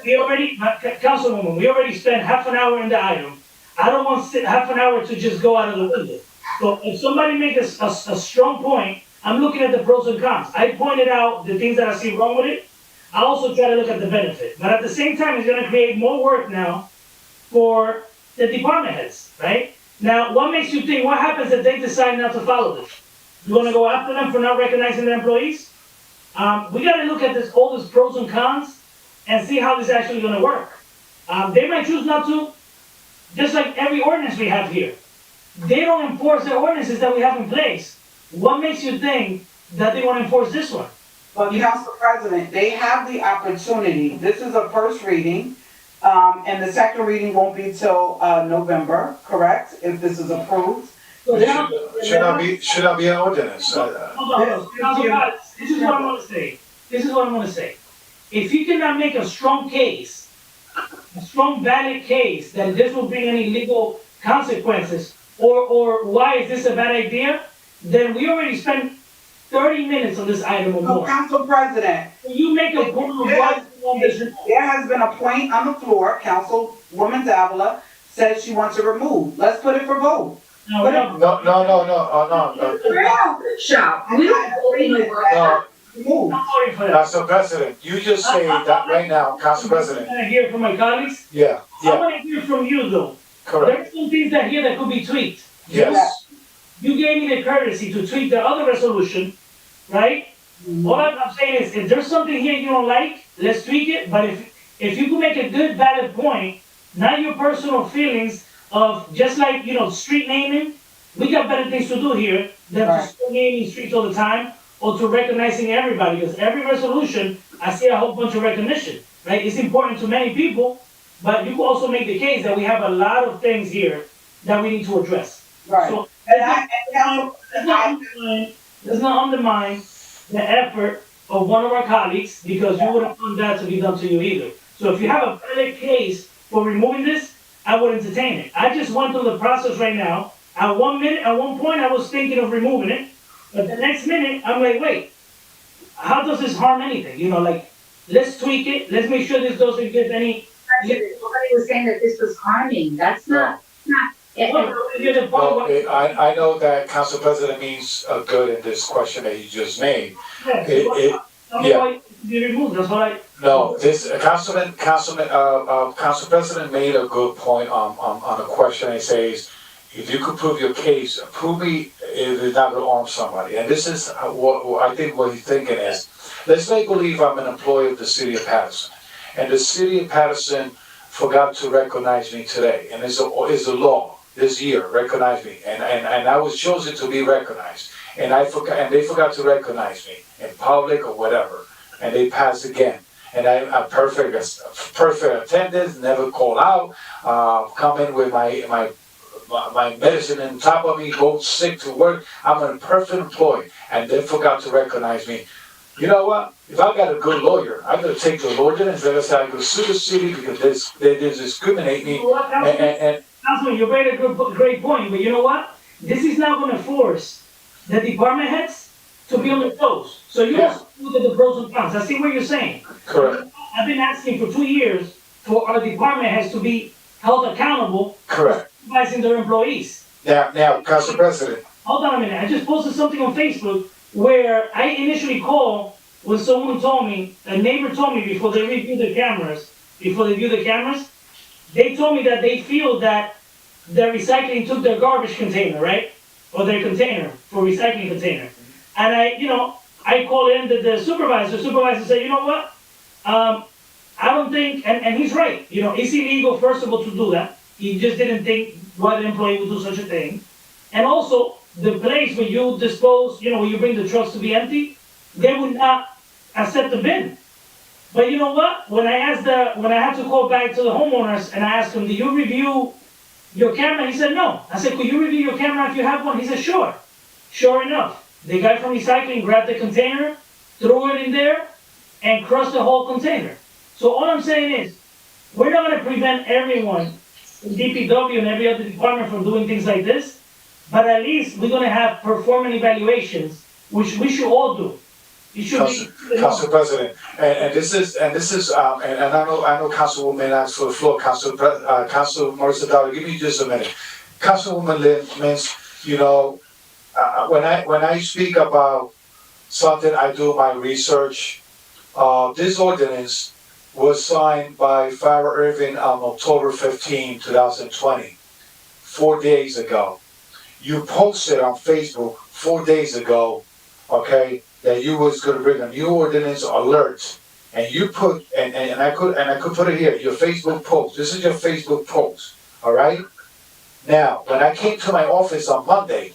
We already, Councilwoman, we already spent half an hour in the item. I don't want half an hour to just go out of the window. So if somebody makes a strong point, I'm looking at the pros and cons. I pointed out the things that I see wrong with it. I also try to look at the benefit. But at the same time, it's gonna create more work now for the department heads, right? Now, what makes you think, what happens if they decide not to follow this? You wanna go after them for not recognizing their employees? We gotta look at this, all these pros and cons, and see how this is actually gonna work. They might choose not to, just like every ordinance we have here. They don't enforce the ordinances that we have in place. What makes you think that they wanna enforce this one? But Council President, they have the opportunity, this is a first reading, and the second reading won't be till, November, correct? If this is approved. Should not be an ordinance. Hold on. This is what I'm gonna say. If you cannot make a strong case, a strong valid case that this will bring any legal consequences, or why is this a bad idea, then we already spent 30 minutes on this item or more. Council President. You make a point of why on this. There has been a point on the floor, Councilwoman Davila says she wants to remove. Let's put it for vote. No. Shop, we don't vote anywhere. Council President, you just say that right now, Council President. Can I hear from my colleagues? Yeah. I wanna hear from you though. Correct. There's some things that here that could be tweaked. Yes. You gave me the courtesy to tweak the other resolution, right? All I'm saying is, if there's something here you don't like, let's tweak it, but if you can make a good, valid point, not your personal feelings of, just like, street naming, we got better things to do here than to start naming streets all the time, or to recognizing everybody, because every resolution, I see a whole bunch of recognition, right? It's important to many people, but you can also make the case that we have a lot of things here that we need to address. Right. So, let's not undermine the effort of one of our colleagues, because you wouldn't want that to be done to you either. So if you have a valid case for removing this, I would entertain it. I just went through the process right now. At one point, I was thinking of removing it, but the next minute, I'm like, wait, how does this harm anything? Let's tweak it, let's make sure this doesn't give any. Nobody was saying that this was harming, that's not. I know that Council President means good in this question that you just made. No, this Council President made a good point on a question. He says, if you could prove your case, prove me if it's not going to harm somebody. And this is what I think what he's thinking is, let's make believe I'm an employee of the city of Paterson, and the city of Paterson forgot to recognize me today, and it's a law this year, recognize me, and I was chosen to be recognized, and they forgot to recognize me in public or whatever, and they passed again, and I'm perfect attendance, never call out, come in with my medicine on top of me, go sick to work, I'm a perfect employee, and they forgot to recognize me. You know what? If I got a good lawyer, I'm going to take the ordinance and say I'm going to sue the city because they discriminate me. Councilman, you made a great point, but you know what? This is not going to force the department heads to be on their toes. So you also look at the pros and cons. I see what you're saying. Correct. I've been asking for 2 years for our department heads to be held accountable. Correct. For supervising their employees. Now, Council President. Hold on a minute. I just posted something on Facebook where I initially called was someone told me, a neighbor told me before they view the cameras, they told me that they feel that the recycling took their garbage container, right? Or their container, for recycling container. And I call in the supervisor said, you know what? I don't think, and he's right, it's illegal, first of all, to do that. He just didn't think what employee would do such a thing. And also, the place where you dispose, where you bring the trucks to be empty, they would not accept the bin. But you know what? When I had to call back to the homeowners and I asked them, do you review your camera? He said, no. I said, could you review your camera if you have one? He said, sure. Sure enough, the guy from recycling grabbed the container, threw it in there, and crushed the whole container. So all I'm saying is, we're not going to prevent everyone, DPW and every other department, from doing things like this, but at least we're going to have performance evaluations, which we should all do. It should be. Council President, and this is, and I know Councilwoman asked for the floor, Council Marissa Dowd, give me just a minute. Councilwoman Mintz, when I speak about something, I do my research. This ordinance was signed by Farrah Irving on October 15, 2020, 4 days ago. You posted on Facebook 4 days ago, okay, that you was gonna bring a new ordinance alert. And you put, and I could put it here, your Facebook post. This is your Facebook post, all right? Now, when I came to my office on Monday,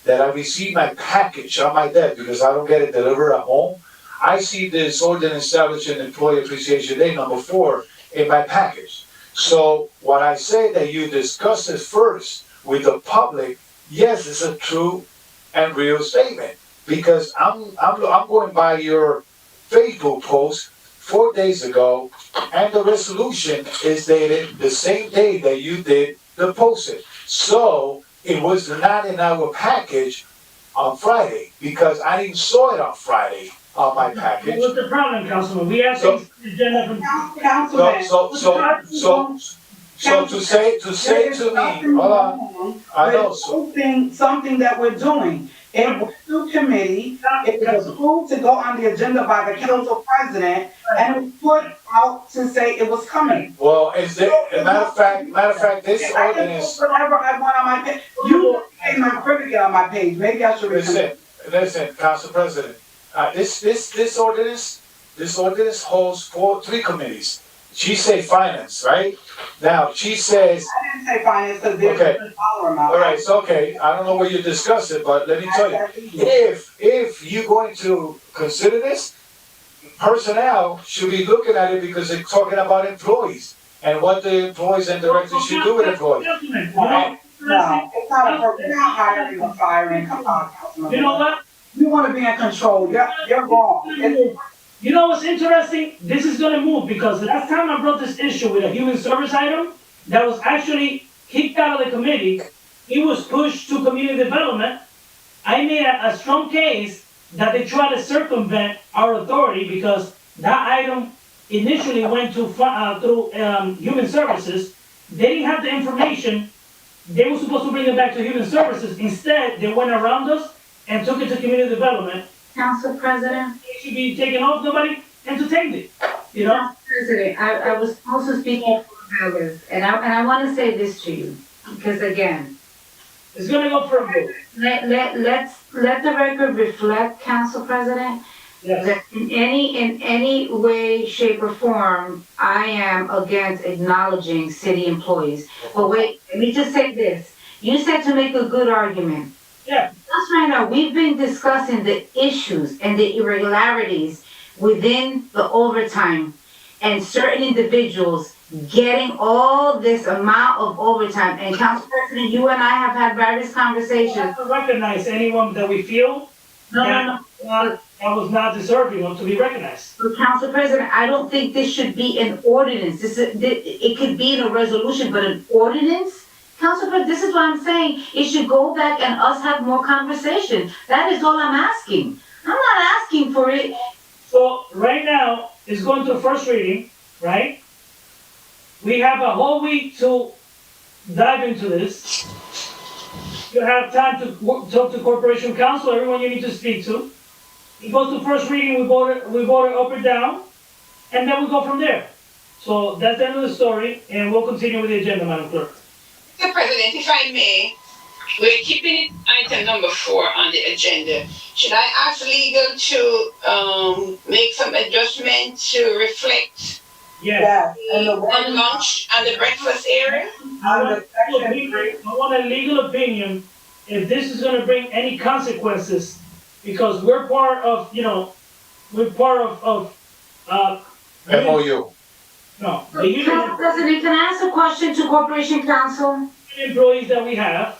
that I received my package on my desk because I don't get it delivered at home, I see this ordinance establishing Employee Appreciation Day #4 in my package. So when I say that you discuss this first with the public, yes, it's a true and real statement. Because I'm going by your Facebook post 4 days ago, and the resolution is dated the same day that you did the posting. So it was not in our package on Friday, because I didn't saw it on Friday on my package. What's the problem, Councilman? We have things on the agenda from Councilman. So to say to me, hold on, I know. Something that we're doing. It was through committee, it was approved to go on the agenda by the council president, and it was put out to say it was coming. Well, matter of fact, this ordinance. Whatever I want on my page, you pay my privilege on my page, maybe I should. Listen, Council President, this ordinance holds three committees. She say finance, right? Now, she says. I didn't say finance, because there's a dollar amount. All right, so okay, I don't know where you discuss it, but let me tell you, if you're going to consider this, personnel should be looking at it because they're talking about employees and what the employees and directors should do with employees. No, it's not we're not hiring or firing, come on, Councilman. You know what? You wanna be in control, you're wrong. You know what's interesting? This is gonna move, because last time I brought this issue with a human service item that was actually kicked out of the committee, it was pushed to community development. I made a strong case that they try to circumvent our authority, because that item initially went to through human services. They didn't have the information. They were supposed to bring it back to human services. Instead, they went around us and took it to community development. Council President? It should be taken off, nobody entertained it, Council President, I was also speaking for others, and I want to say this to you, because again, it's gonna go for a vote. Let the record reflect, Council President, that in any way, shape, or form, I am against acknowledging city employees. But wait, let me just say this. You said to make a good argument. Yeah. Just right now, we've been discussing the issues and the irregularities within the overtime and certain individuals getting all this amount of overtime. And Council President, you and I have had various conversations. We have to recognize anyone that we feel that was not deserving of to be recognized. But Council President, I don't think this should be an ordinance. It could be in a resolution, but an ordinance? Council President, this is what I'm saying. It should go back and us have more conversation. That is all I'm asking. I'm not asking for it. So right now, it's going to first reading, right? We have a whole week to dive into this. You have time to talk to Corporation Counsel, everyone you need to speak to. It goes to first reading, we vote it up or down, and then we go from there. So that's the end of the story, and we'll continue with the agenda, Madam Clerk. Mr. President, if I may, we're keeping it item number 4 on the agenda. Should I ask legal to make some adjustment to reflect Yes. And the on lunch and the breakfast area? I want a legal opinion if this is gonna bring any consequences, because we're part of, MOU. No, the union Council President, can I ask a question to Corporation Counsel? employees that we have.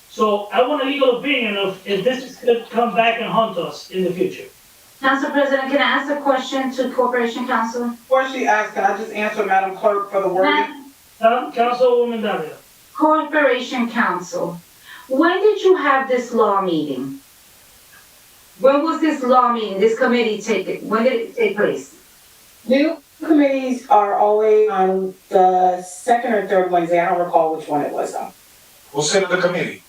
So I want a legal opinion of if this is gonna come back and haunt us in the future. Council President, can I ask a question to Corporation Counsel? Before she asks, can I just answer, Madam Clerk, for the wording? Councilwoman Davila. Corporation Counsel, when did you have this law meeting? When was this law meeting, this committee when did it take place? New committees are always on the second or third Wednesday. I don't recall which one it was though. Who's sitting in the committee?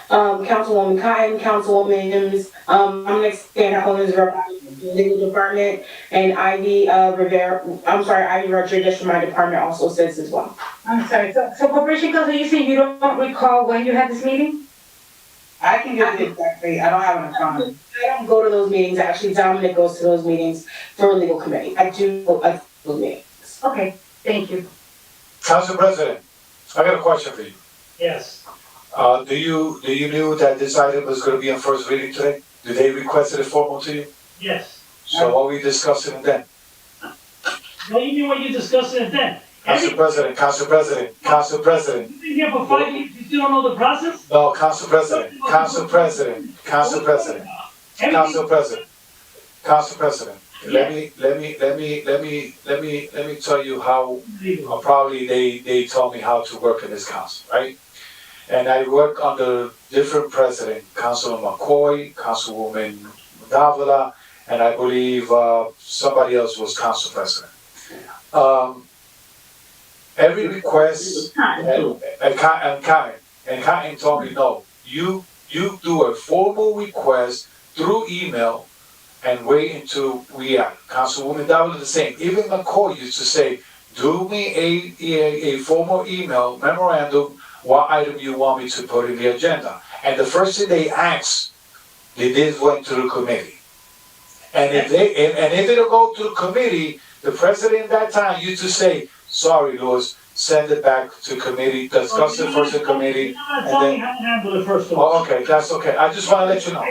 Councilwoman Cotton, Councilwoman Mims, Dominic Stanhope is representing the legal department, and Ivy Ivy Rodriguez from my department also sits as well. I'm sorry, so Corporation Counsel, you say you don't recall when you had this meeting? I can give the exact date, I don't have it in front of me. I don't go to those meetings, actually Dominic goes to those meetings for a legal committee. I do go to those meetings. Okay, thank you. Council President, I got a question for you. Yes. Do you knew that this item was gonna be on first reading today? Did they request it formal to you? Yes. So what we discussing it then? What do you mean when you discussing it then? Council President. You've been here for 5 years, you still don't know the process? No, Council President. Let me tell you how, probably they told me how to work in this council, right? And I work under different president, Councilman McCoy, Councilwoman Davila, and I believe, somebody else was council president. Every request, and Karen told me, no, you do a formal request through email and wait until we act. Councilwoman Davila the same. Even McCoy used to say, do me a formal email memorandum, what item you want me to put in the agenda. And the first thing they asked, this went to the committee. And if it'll go to the committee, the president at that time used to say, sorry, Louis, send it back to committee, discuss it first in committee, and Tell me then. how to handle it first of all. Oh, okay, that's okay. I just wanna let you know.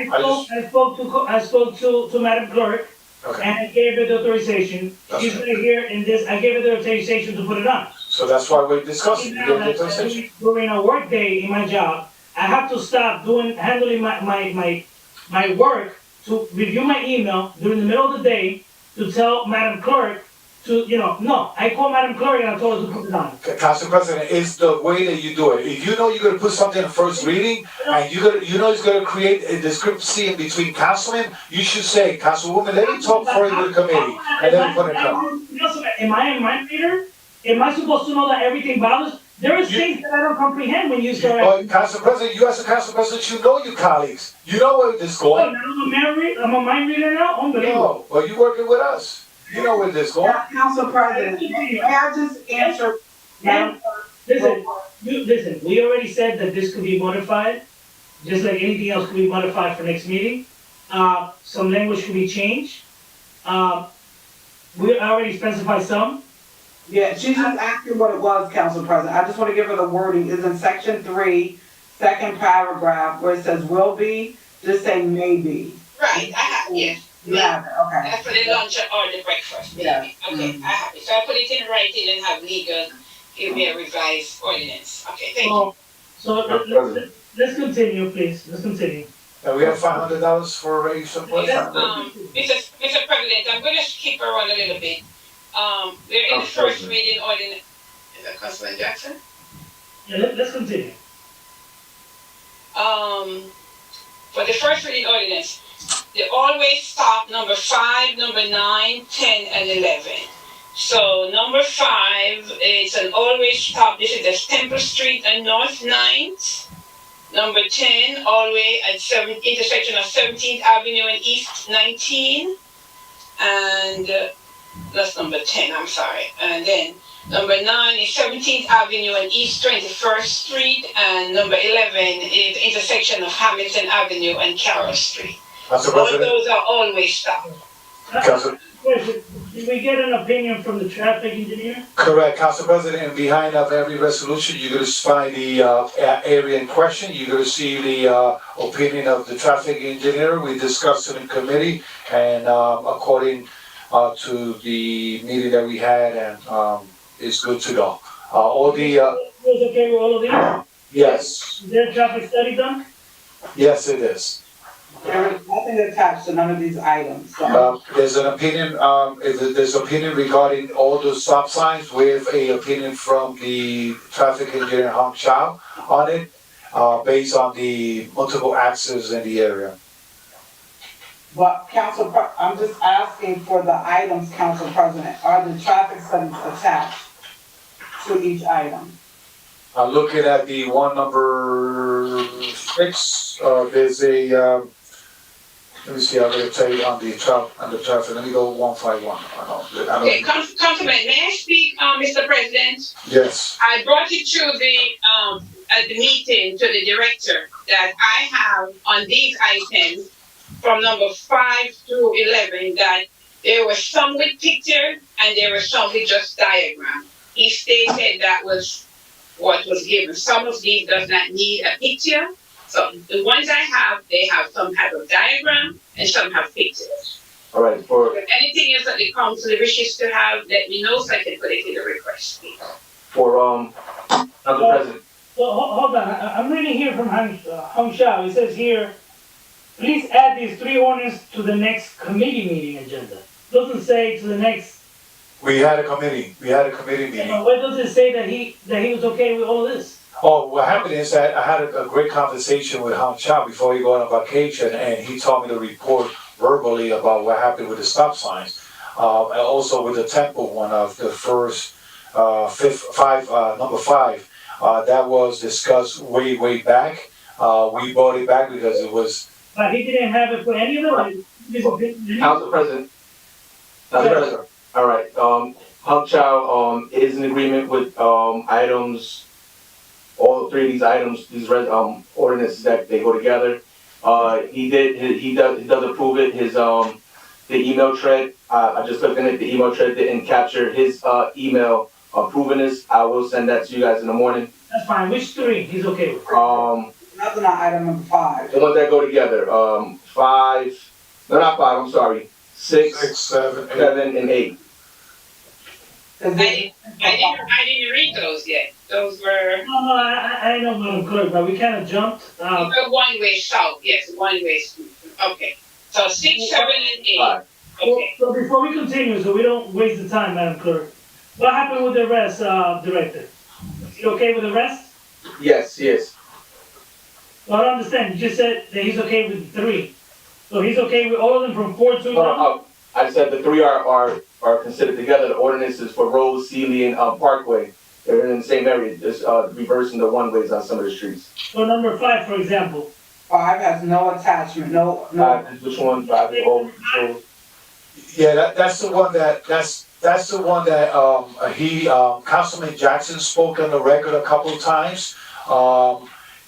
I spoke to Madam Clerk, Okay. and I gave her the authorization. She's right here in this, I gave her the authorization to put it on. So that's why we're discussing, you Now get the that authorization. during a work day in my job, I have to stop handling my work to review my email during the middle of the day to tell Madam Clerk to, no, I called Madam Clerk and I told her to put it on. Council President, it's the way that you do it. If you know you're gonna put something in first reading, and you know it's gonna create a discrepancy in between councilmen, you should say, Councilwoman, let me talk further with the committee, and then put it on. Am I a mind reader? Am I supposed to know that everything bothers? There is things that I don't comprehend when you start. But Council President, you as a Council President, you know your colleagues. You know where this is going. I'm a mind reader now? Unbelievable. No, well, you're working with us. You know where this is going. Council President, may I just answer? Listen, we already said that this could be modified, just like anything else could be modified for next meeting. Some language could be changed. We already specified some. Yeah, she's just asking what it was, Council President. I just want to give her the wording. It's in section 3, second paragraph, where it says will be, just say maybe. Right, I have, yes. Yeah, okay. That's for the lunch or the breakfast, maybe. Yeah. Okay, I have it. So I put it in writing and have legal give me a revised ordinance. Okay, thank you. So let's continue, please. Let's continue. And we have $500 for a raise of what? Mr. President, I'm going to skip around a little bit. We're in the first reading ordinance. Is that Councilman Jackson? Yeah, let's continue. For the first reading ordinance, they always stop number 5, number 9, 10, and 11. So number 5 is an always stop. This is the Temple Street and North 9th. Number 10, all the way at intersection of 17th Avenue and East 19. And that's number 10, I'm sorry. And then number 9 is 17th Avenue and East 21st Street. And number 11 is the intersection of Hamilton Avenue and Carroll Street. All those are always stopped. Did we get an opinion from the traffic engineer? Correct, Council President, and behind of every resolution, you're gonna find the area in question, you're gonna see the opinion of the traffic engineer. We discussed it in committee, and according to the meeting that we had, and it's good to go. All the Was okay with all of these? yes, Is there a traffic study done? yes, it is. There is nothing attached to none of these items, so. There's an opinion, there's opinion regarding all the stop signs with a opinion from the traffic engineer Hong Chow on it, based on the multiple access in the area. But I'm just asking for the items, Council President, are the traffic studies attached to each item? I'm looking at the one number 6, there's a, let me see, I'm gonna tell you on the traffic, let me go 151. Okay, Councilman, may I speak, Mr. President? Yes. I brought it to at the meeting to the director that I have on these items from number 5 through 11 that there were some with picture and there were some with just diagram. He stated that was what was given. Some of these does not need a picture. So the ones I have, they have some type of diagram and some have pictures. All right, If anything else that the council wishes to have, let me know so I can put it in the request, please. for Council President. So hold on, I'm reading here from Hong Shao. It says here, please add these 3 ordinances to the next committee meeting agenda. Doesn't say to the next. We had a committee meeting. Where does it say that he was okay with all of this? Oh, what happened is that I had a great conversation with Hong Chow before he go on vacation, and he told me to report verbally about what happened with the stop signs. And also with the temple one of the first, number 5, that was discussed way back. We brought it back because it was. But he didn't have it for any of them? Council President. Council President. All right, Hong Chow, is in agreement with, items, all 3 of these items, these ordinances that they go together. He does approve it, the email thread, I just looked in it, the email thread didn't capture his, email approving this. I will send that to you guys in the morning. That's fine, which 3 he's okay with? Nothing on item number 5. The ones that go together, 5, no, not 5, I'm sorry, 6, 7, and 8. I didn't read those yet. Those were. No, I know, Madam Clerk, but we kind of jumped. One-way south, yes, one-way. Okay, so 6, 7, and 8. Okay. So before we continue, so we don't waste the time, Madam Clerk, what happened with the rest, Director? Is he okay with the rest? Yes, yes. Well, I don't understand. You just said that he's okay with the 3. So he's okay with all of them from 4 to 11? I said the 3 are considered together. The ordinances for Rose, Sealy, and Parkway. They're in the same area, just reversing the one-ways on some of the streets. So number 5, for example. 5 has no attachment, no. Which one? 5 is all control. Yeah, that's the one that's the one that Councilman Jackson spoke on the record a couple of times.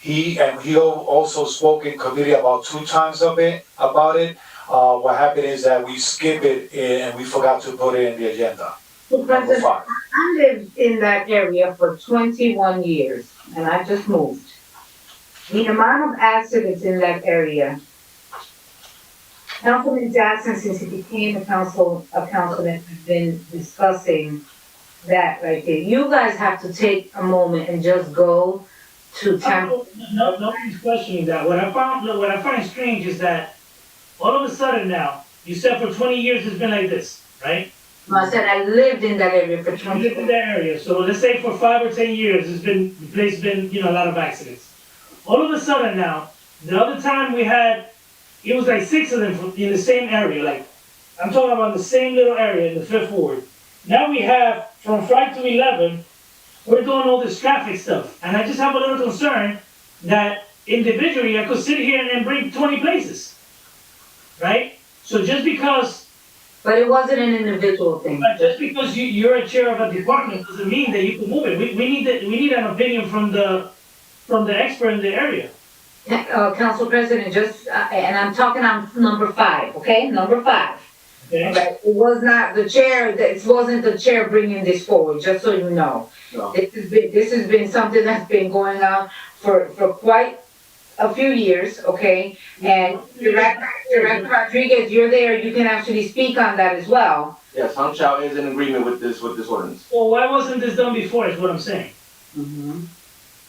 He also spoke in committee about 2 times about it. What happened is that we skipped it and we forgot to put it in the agenda. President, I lived in that area for 21 years and I just moved. The amount of accidents in that area, Councilman Jackson, since he became a councilman, has been discussing that right there. You guys have to take a moment and just go to town. No, nobody's questioning that. What I find strange is that all of a sudden now, you said for 20 years it's been like this, right? No, I said I lived in that area for 20 years. You lived in that area, so let's say for 5 or 10 years, the place has been, a lot of accidents. All of a sudden now, the other time we had, it was like 6 of them in the same area, like, I'm talking about the same little area in the 5th Ward. Now we have, from 5 to 11, we're doing all this traffic stuff. And I just have a little concern that individually, I could sit here and bring 20 places, right? So just because, But it wasn't an individual thing. but just because you're a chair of a department doesn't mean that you can move it. We need an opinion from the expert in the area. Council President, just, and I'm talking on number 5, okay? Number 5. Okay? But it was not the chair, it wasn't the chair bringing this forward, just so you know. No. This has been something that's been going on for quite a few years, okay? And Director Rodriguez, you're there, you can actually speak on that as well. Yes, Hung Chao is in agreement with this ordinance. Well, why wasn't this done before is what I'm saying.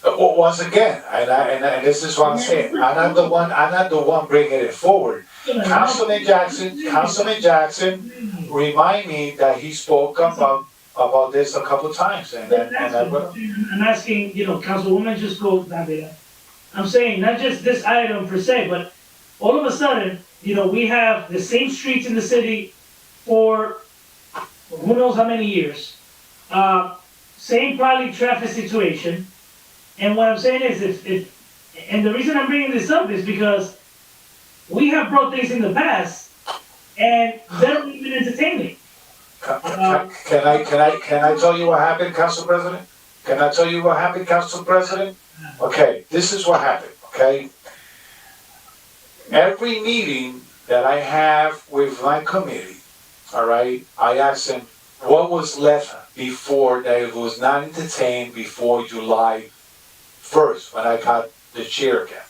Once again, and this is what I'm saying, I'm not the one bringing it forward. Councilman Jackson, remind me that he spoke about this a couple times, and I'm asking, Councilwoman just spoke, Nadia. I'm saying not just this item per se, but all of a sudden, we have the same streets in the city for who knows how many years. Same probably traffic situation. And what I'm saying is, and the reason I'm bringing this up is because we have brought things in the past, and they don't even entertain me. Can I tell you what happened, Council President? Can I tell you what happened, Council President? Okay, this is what happened, okay? Every meeting that I have with my committee, all right, I ask them what was left before that it was not entertained before July 1st, when I got the chair again.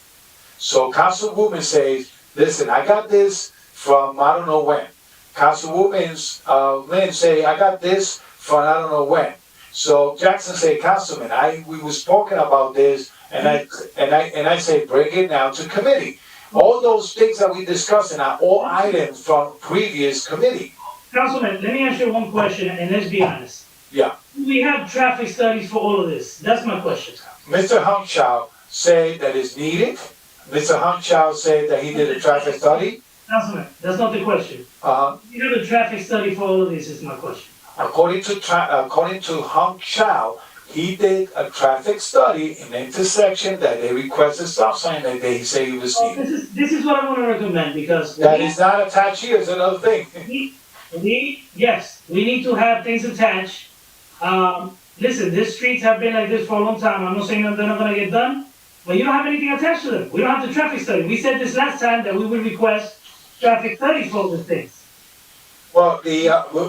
So Councilwoman says, listen, I got this from I don't know when. Councilwoman's men say, I got this from I don't know when. So Jackson say, Councilman, we was talking about this, and I say, bring it now to committee. All those things that we discussing are all items from previous committee. Councilman, let me ask you one question, and let's be honest. Yeah. We have traffic studies for all of this. That's my question. Mr. Hung Chao said that it's needed. Mr. Hung Chao said that he did a traffic study. Councilman, that's not the question. We have a traffic study for all of this is my question. According to Hung Chao, he did a traffic study in the intersection that they requested stop sign that they say he was needed. This is what I want to recommend because that is not attached here is another thing. Yes, we need to have things attached. Listen, these streets have been like this for a long time. I'm not saying that they're not going to get done, but you don't have anything attached to them. We don't have the traffic study. We said this last time that we would request traffic studies for the things. Well,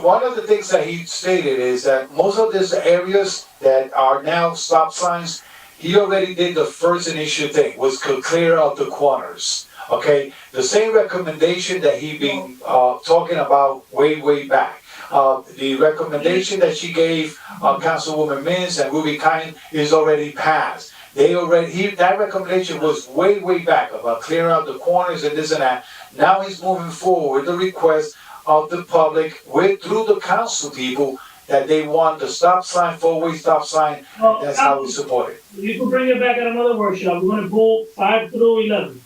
one of the things that he stated is that most of these areas that are now stop signs, he already did the first initial thing, was to clear out the corners. Okay, the same recommendation that he been talking about way back. The recommendation that she gave Councilwoman Mins and Ruby Kine is already passed. That recommendation was way back about clearing out the corners and this and that. Now he's moving forward with the request of the public through the council people that they want the stop sign, four-way stop sign. That's how we support it. You can bring it back at another workshop. We're going to pull 5 through 11.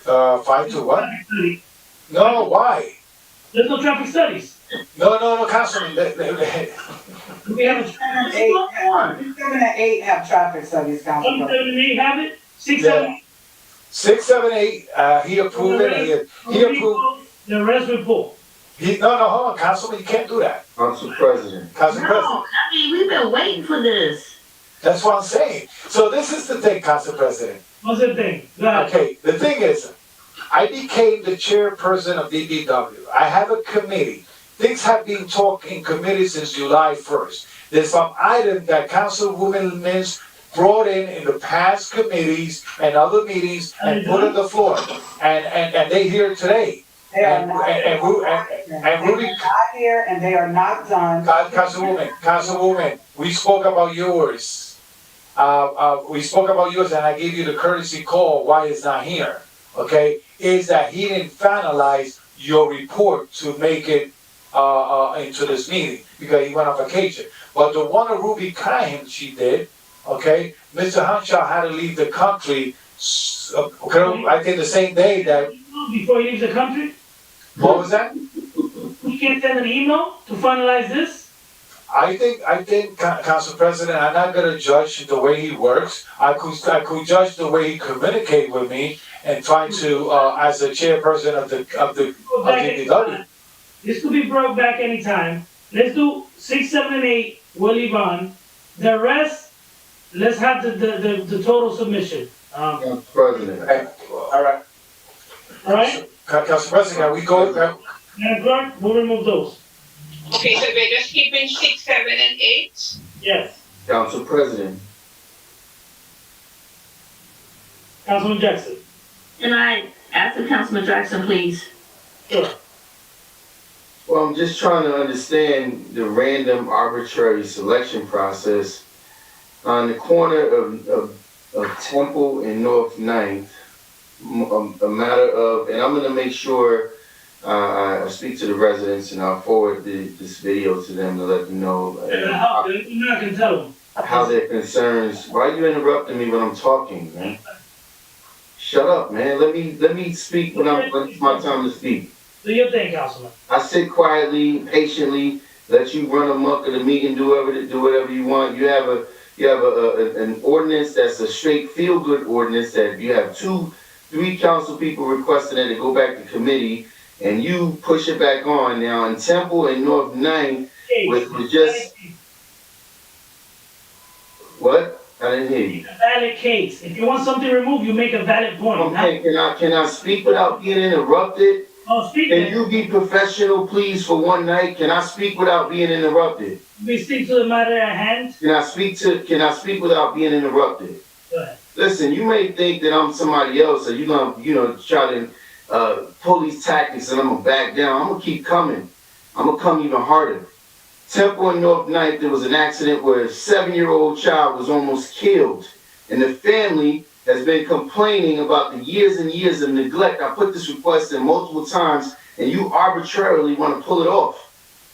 5 to what? No, why? There's no traffic studies. No, Councilman. We have a 7 and 8 have traffic studies, Councilman. 7 and 8 have it? 6, 7, 8? 6, 7, 8, he approved it. He approved. The rest we pull. No, hold on, Councilman, you can't do that. Council President. Council President. I mean, we've been waiting for this. That's what I'm saying. So this is the thing, Council President. What's the thing? Okay, the thing is, I became the chairperson of DPW. I have a committee. Things have been talked in committee since July 1st. There's some items that Councilwoman Mins brought in the past committees and other meetings and put on the floor. And they here today. They are not here and they are not done. Councilwoman, we spoke about yours. And I gave you the courtesy call why it's not here. Okay, is that he didn't finalize your report to make it into this meeting because he went on vacation. But the one of Ruby Kine, she did. Okay, Mr. Hanshaw had to leave the country. I think the same day that. Before he leaves the country. What was that? We can't send an email to finalize this. I think, Council President, I'm not gonna judge the way he works. I could judge the way he communicate with me and trying to, as the chairperson of the DPW. This could be brought back anytime. Let's do 6, 7, and 8, we'll leave on. The rest, let's have the total submission. Council President. All right. All right? Council President, can we go, Madam Clerk, we'll remove those. Okay, so we're just keeping 6, 7, and 8? Yes. Council President. Councilman Jackson. And after Councilman Jackson, please. Sure. Well, I'm just trying to understand the random arbitrary selection process on the corner of Temple and North 9th. A matter of, and I'm gonna make sure I speak to the residents and I'll forward this video to them to let them know You're not gonna tell them. how their concerns. Why are you interrupting me when I'm talking, man? Shut up, man. Let me speak when it's my time to speak. Do your thing, Councilman. I sit quietly, patiently, let you run amok of the meeting, do whatever you want. You have an ordinance that's a straight feel-good ordinance that you have 2, 3 council people requesting it to go back to committee, and you push it back on. Now in Temple and North 9th, with just what? I didn't hear you. A valid case. If you want something removed, you make a valid point. Okay, can I speak without being interrupted? Oh, speak. Can you be professional, please, for one night? Can I speak without being interrupted? We speak to the matter at hand. Can I speak without being interrupted? Go ahead. Listen, you may think that I'm somebody else, or you're gonna, try to pull these tactics, and I'm gonna back down. I'm gonna keep coming. I'm gonna come even harder. Temple and North 9th, there was an accident where a 7-year-old child was almost killed, and the family has been complaining about the years and years of neglect. I put this request in multiple times, and you arbitrarily want to pull it off.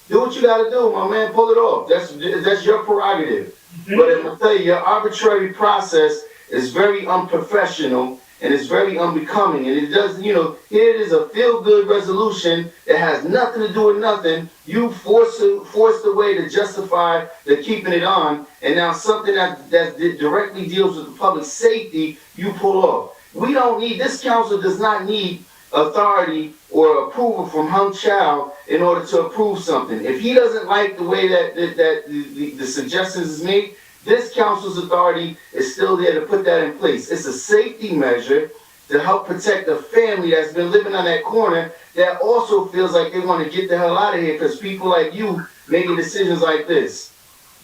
Do what you got to do, my man. Pull it off. That's your prerogative. But I'm gonna tell you, your arbitrary process is very unprofessional and it's very unbecoming. And it does, here it is, a feel-good resolution that has nothing to do with nothing. You forced a way to justify the keeping it on, and now something that directly deals with the public safety, you pull off. We don't need, this council does not need authority or approval from Hung Chow in order to approve something. If he doesn't like the way that the suggestions is made, this council's authority is still there to put that in place. It's a safety measure to help protect the family that's been living on that corner that also feels like they want to get the hell out of here because people like you making decisions like this.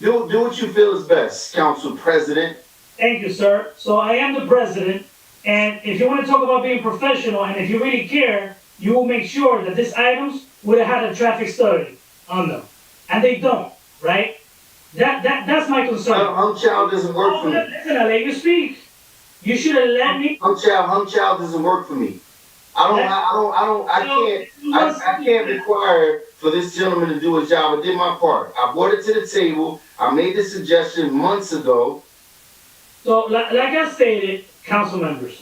Do what you feel is best, Council President. Thank you, sir. So I am the president, and if you want to talk about being professional, and if you really care, you will make sure that these items would have had a traffic study on them. And they don't, right? That's my concern. Hung Chow doesn't work for me. Listen, I let you speak. You should have let me. Hung Chow doesn't work for me. I can't require for this gentleman to do his job. I did my part. I brought it to the table. I made the suggestion months ago. So, like I stated, council members,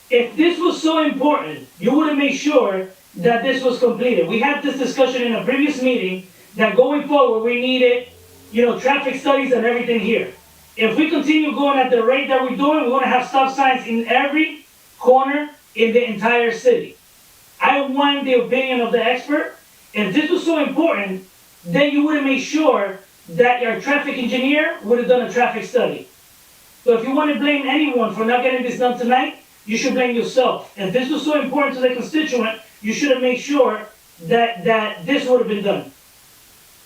if this was so important, you would have made sure that this was completed. We had this discussion in a previous meeting that going forward, we needed, traffic studies and everything here. If we continue going at the rate that we're doing, we're going to have stop signs in every corner in the entire city. I want the opinion of the expert. If this was so important, then you would have made sure that your traffic engineer would have done a traffic study. So if you want to blame anyone for not getting this done tonight, you should blame yourself. If this was so important to the constituent, you should have made sure that this would have been done.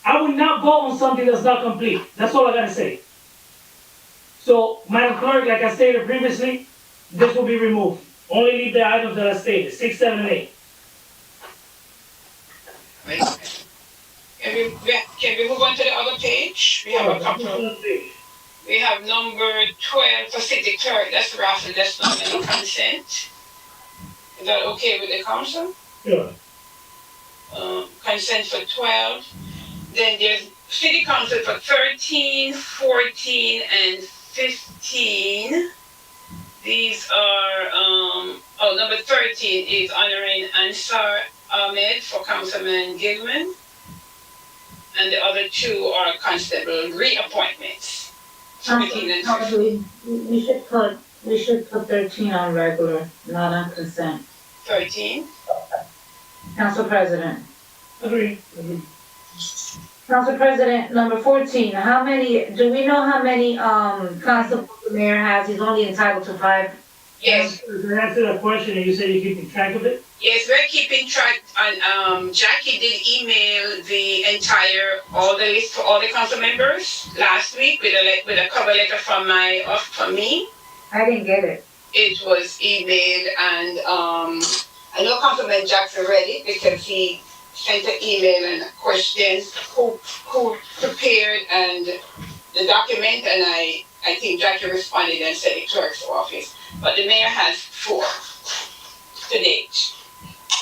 I would not vote on something that's not complete. That's all I gotta say. So, Madam Clerk, like I stated previously, this will be removed. Only leave the items that I stated, 6, 7, and 8. Can we move on to the other page? We have a couple. We have number 12 for city clerk. That's raffle. That's not any consent. Is that okay with the council? Yeah. Consent for 12. Then there's city council for 13, 14, and 15. These are, number 13 is honoring Ansar Ahmed for Councilman Gilman. and the other 2 are constable reappointments. 14 and 15. We should put 13 on regular, not on consent. 13. Council President. Agree. Council President, number 14, do we know how many, constables the mayor has? He's only entitled to 5. Yes. To answer that question, and you said you're keeping track of it? Yes, we're keeping track, and Jackie did email all the list for all the council members last week with a cover letter from me. I didn't get it. It was emailed, and I know Councilman Jackson read it because he sent an email and a question who prepared and the document, and I think Jackie responded and said the clerk's office. But the mayor has 4 to date.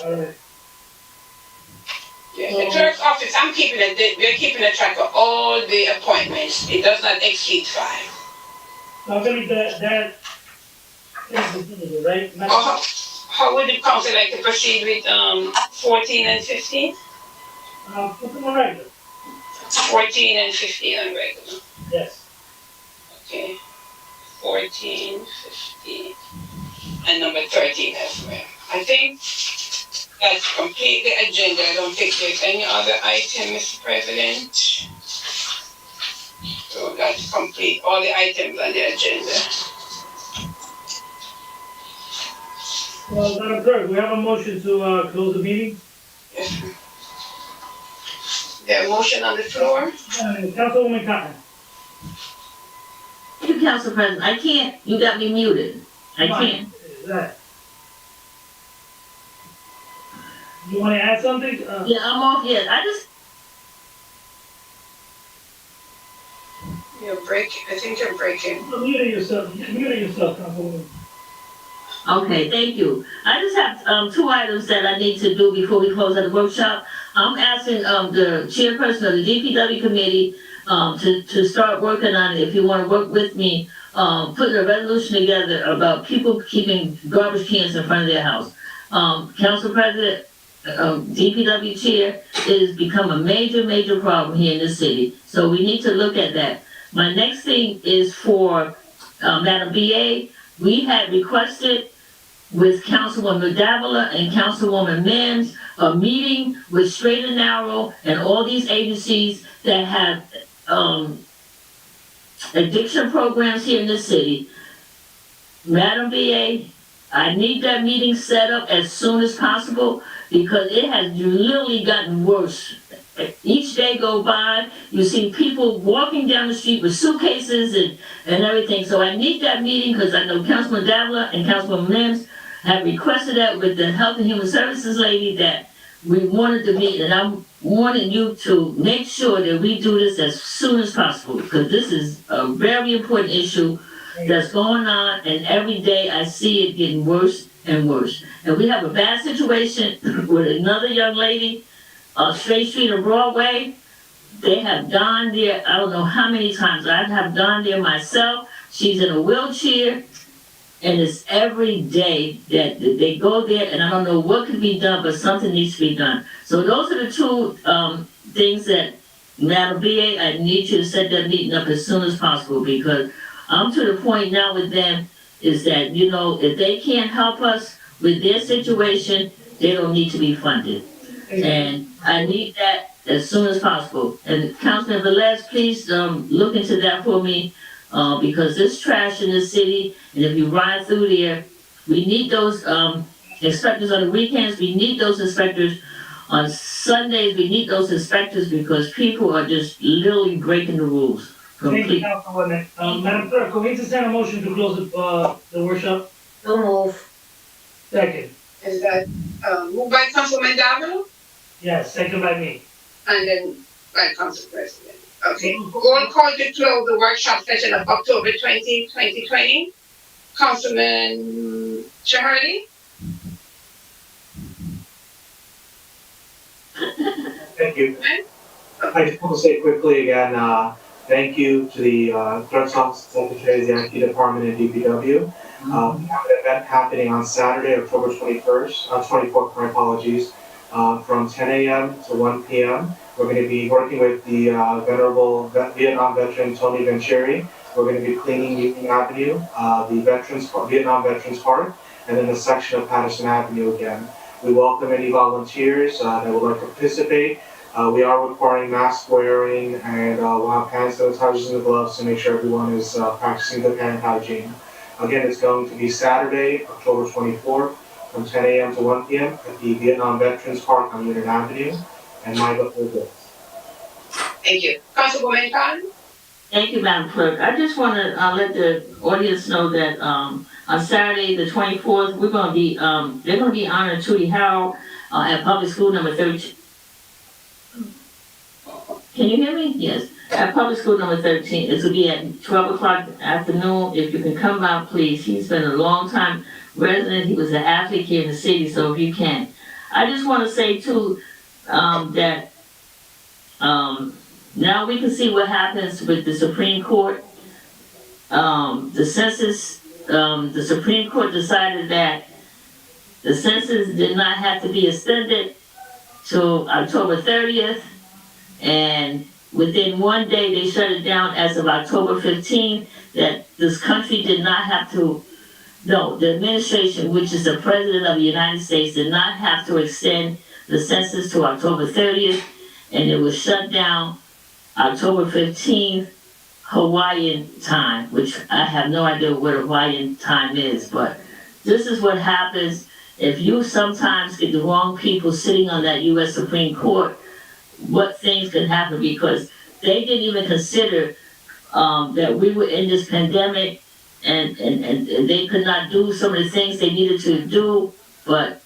All right. Yeah, the clerk's office, we're keeping a track of all the appointments. It does not exceed 5. I believe that is right? How would the council like to proceed with 14 and 15? Put them on regular. 14 and 15 on regular. Yes. Okay. 14, 15, and number 13 as well. I think that's complete the agenda. I don't think there's any other item, Mr. President. So that's complete all the items on the agenda. Well, Madam Clerk, we have a motion to close the meeting. Yes, sir. There a motion on the floor? Councilwoman Cotton. Thank you, Council President. I can't, you got me muted. I can't. You want to add something? Yeah, I'm off yet. You're breaking. I think you're breaking. Mute yourself, Councilwoman. Okay, thank you. I just have 2 items that I need to do before we close out the workshop. I'm asking the chairperson of the DPW committee to start working on it. If you want to work with me, putting a resolution together about people keeping garbage cans in front of their house. Council President, DPW chair, it has become a major problem here in this city. So we need to look at that. My next thing is for Madam BA. We had requested with Councilwoman Davila and Councilwoman Mims a meeting with Straight and Narrow and all these agencies that have addiction programs here in this city. Madam BA, I need that meeting set up as soon as possible because it has literally gotten worse. Each day go by, you see people walking down the street with suitcases and everything. So I need that meeting because I know Councilman Davila and Councilwoman Mims have requested that with the Health and Human Services lady that we wanted to meet, and I'm wanting you to make sure that we do this as soon as possible because this is a very important issue that's going on, and every day I see it getting worse and worse. And we have a bad situation with another young lady, Straight Street and Broadway. They have gone there, I don't know how many times. I have gone there myself. She's in a wheelchair. And it's every day that they go there, and I don't know what can be done, but something needs to be done. So those are the 2 things that, Madam BA, I need you to set that meeting up as soon as possible because I'm to the point now with them is that, you know, if they can't help us with their situation, they don't need to be funded. And I need that as soon as possible. And Councilman Velez, please look into that for me. Because there's trash in the city, and if you ride through there, we need those inspectors on the weekends, we need those inspectors on Sundays, we need those inspectors because people are just literally breaking the rules. Thank you, Councilwoman. Madam Clerk, can we just send a motion to close the workshop? So move. Second. Is that moved by Councilman Davila? Yes, second by me. And then by Council President. Okay, roll call to close the workshop session of October 20, 2020. Councilman Chahardy? Thank you. I just want to say quickly again, thank you to the Clerk's Office Secretaries, the IT Department, and DPW. We have an event happening on Saturday, October 24th, my apologies, from 10 a.m. to 1 p.m. We're going to be working with the venerable Vietnam veteran Tony Venturi. We're going to be cleaning Union Avenue, the Vietnam Veterans Park, and then a section of Paterson Avenue again. We welcome any volunteers that would like to participate. We are requiring mask wearing, and we'll have hand sanitizers and gloves to make sure everyone is practicing good hand hygiene. Again, it's going to be Saturday, October 24th, from 10 a.m. to 1 p.m. at the Vietnam Veterans Park on Union Avenue, and my vote is yes. Thank you. Councilwoman Khan? Thank you, Madam Clerk. I just want to let the audience know that on Saturday, the 24th, we're going to be, they're going to be honoring Trudy Harrell at Public School number 13. Can you hear me? Yes. At Public School number 13. This will be at 12 o'clock afternoon. If you can come out, please. He's been a long time resident. He was an athlete here in the city, so if you can. I just want to say, too, that now we can see what happens with the Supreme Court. The census, the Supreme Court decided that the census did not have to be extended to October 30th, and within one day they shut it down as of October 15th, that this country did not have to, no, the administration, which is the President of the United States, did not have to extend the census to October 30th, and it was shut down October 15th, Hawaiian time, which I have no idea what Hawaiian time is, but this is what happens if you sometimes get the wrong people sitting on that U.S. Supreme Court, what things can happen, because they didn't even consider that we were in this pandemic and they could not do some of the things they needed to do, but